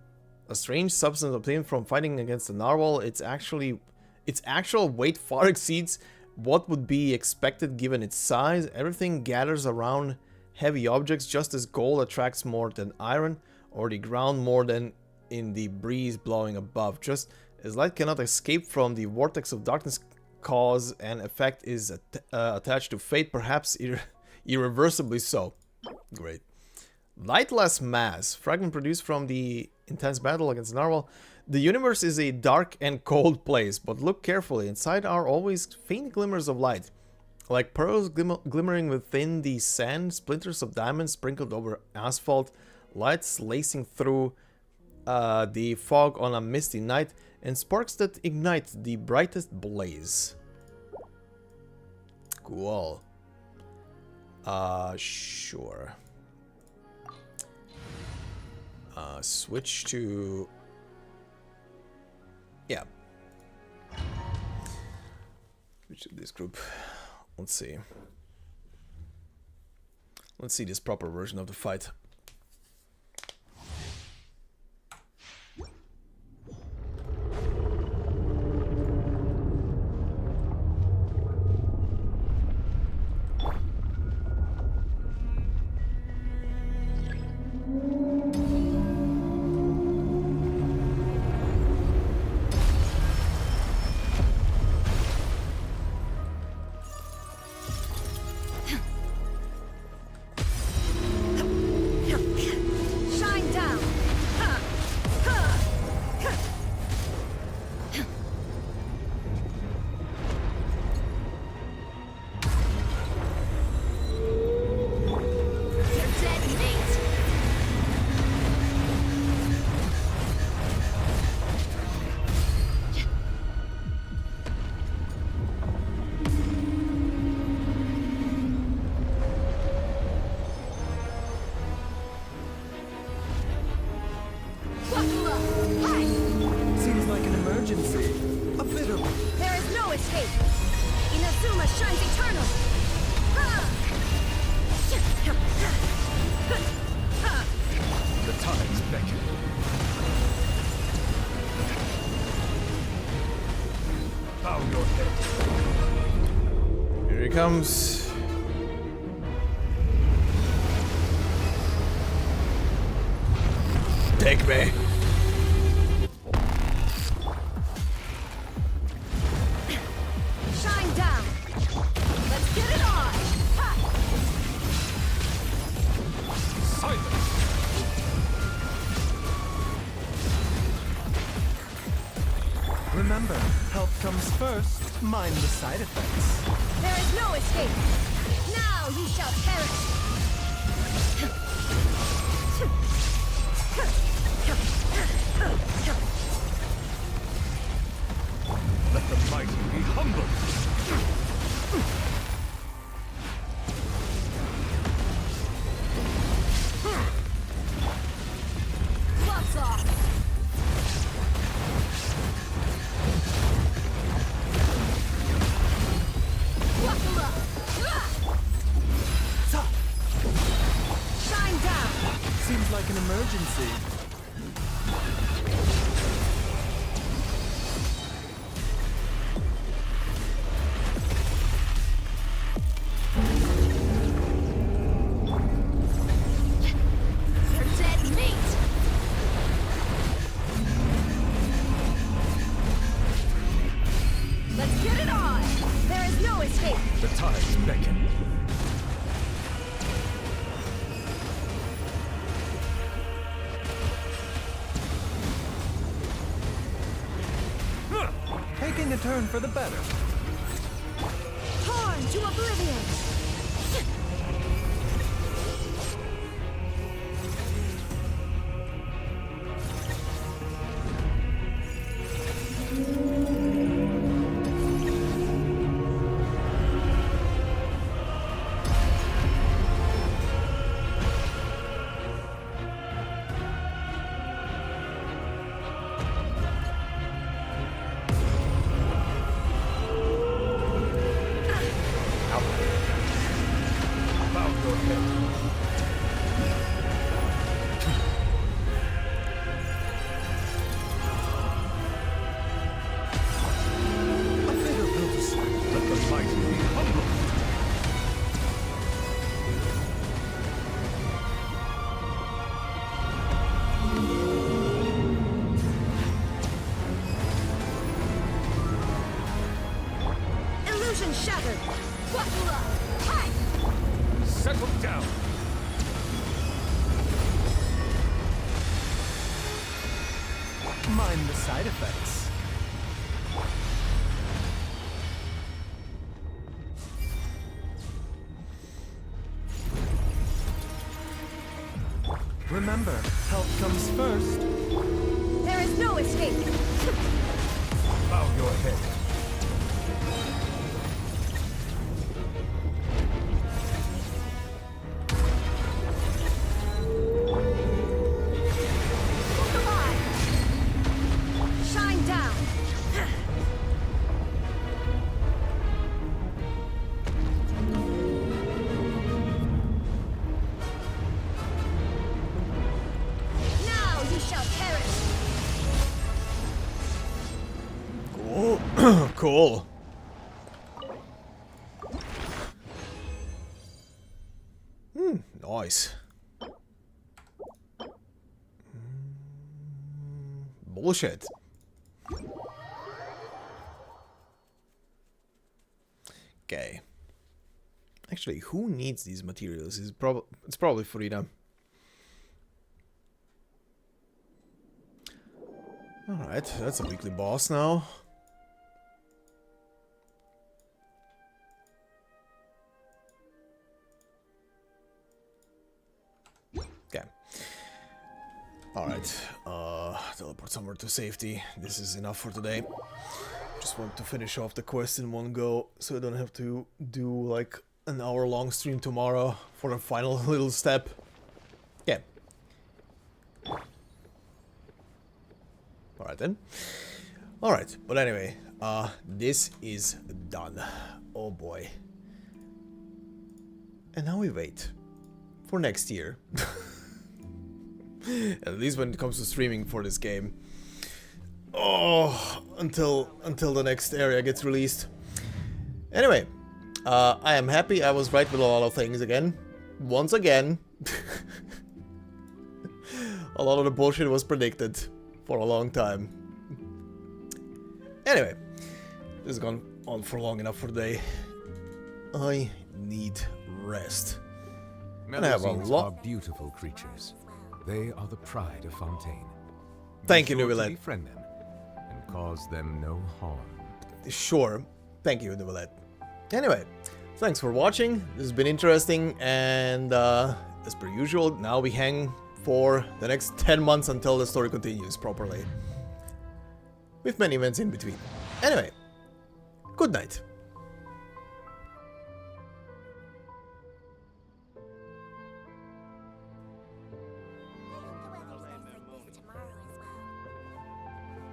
A strange substance obtained from fighting against the narwhal. Its actual weight far exceeds what would be expected given its size. Everything gathers around heavy objects, just as gold attracts more than iron, or the ground more than in the breeze blowing above. Just as light cannot escape from the vortex of darkness, cause and effect is attached to fate, perhaps irreversibly so. Great. Lightless Mass. Fragment produced from the intense battle against Narwhal. The universe is a dark and cold place, but look carefully. Inside are always faint glimmers of light. Like pearls glimmering within the sand, splinters of diamonds sprinkled over asphalt, lights lacing through the fog on a misty night, and sparks that ignite the brightest blaze. Cool. Sure. Switch to... Yeah. Switch to this group. Let's see. Let's see this proper version of the fight. Seems like an emergency. A bit of... There is no escape. Inazuma shines eternal. The tides beckon. Bow your head. Here he comes. Take me. Shine down. Let's get it on. Silence. Remember, health comes first. Mind the side effects. There is no escape. Now you shall perish. Let the mighty be humbled. Gloves off. Shine down. Seems like an emergency. You're dead meat. Let's get it on. There is no escape. The tides beckon. Taking a turn for the better. Torn to oblivion. Illusion shattered. Quackula. Hi. Settle down. Mind the side effects. Remember, health comes first. There is no escape. Bow your head. Come on. Shine down. Now you shall perish. Cool. Cool. Nice. Bullshit. Okay. Actually, who needs these materials? It's probably Frida. Alright, that's a weekly boss now. Okay. Alright, teleport somewhere to safety. This is enough for today. Just want to finish off the quest in one go, so I don't have to do like an hour-long stream tomorrow for the final little step. Yeah. Alright then. Alright, but anyway, this is done. Oh boy. And now we wait for next year. At least when it comes to streaming for this game. Oh, until the next area gets released. Anyway, I am happy I was right with a lot of things again. Once again. A lot of the bullshit was predicted for a long time. Anyway, this has gone on for long enough for today. I need rest. And I have a lot. Are beautiful creatures. They are the pride of Fontaine. Thank you, Nubilet. Befriend them and cause them no harm. Sure. Thank you, Nubilet. Anyway, thanks for watching. This has been interesting, and as per usual, now we hang for the next 10 months until the story continues properly. With many events in between. Anyway, good night.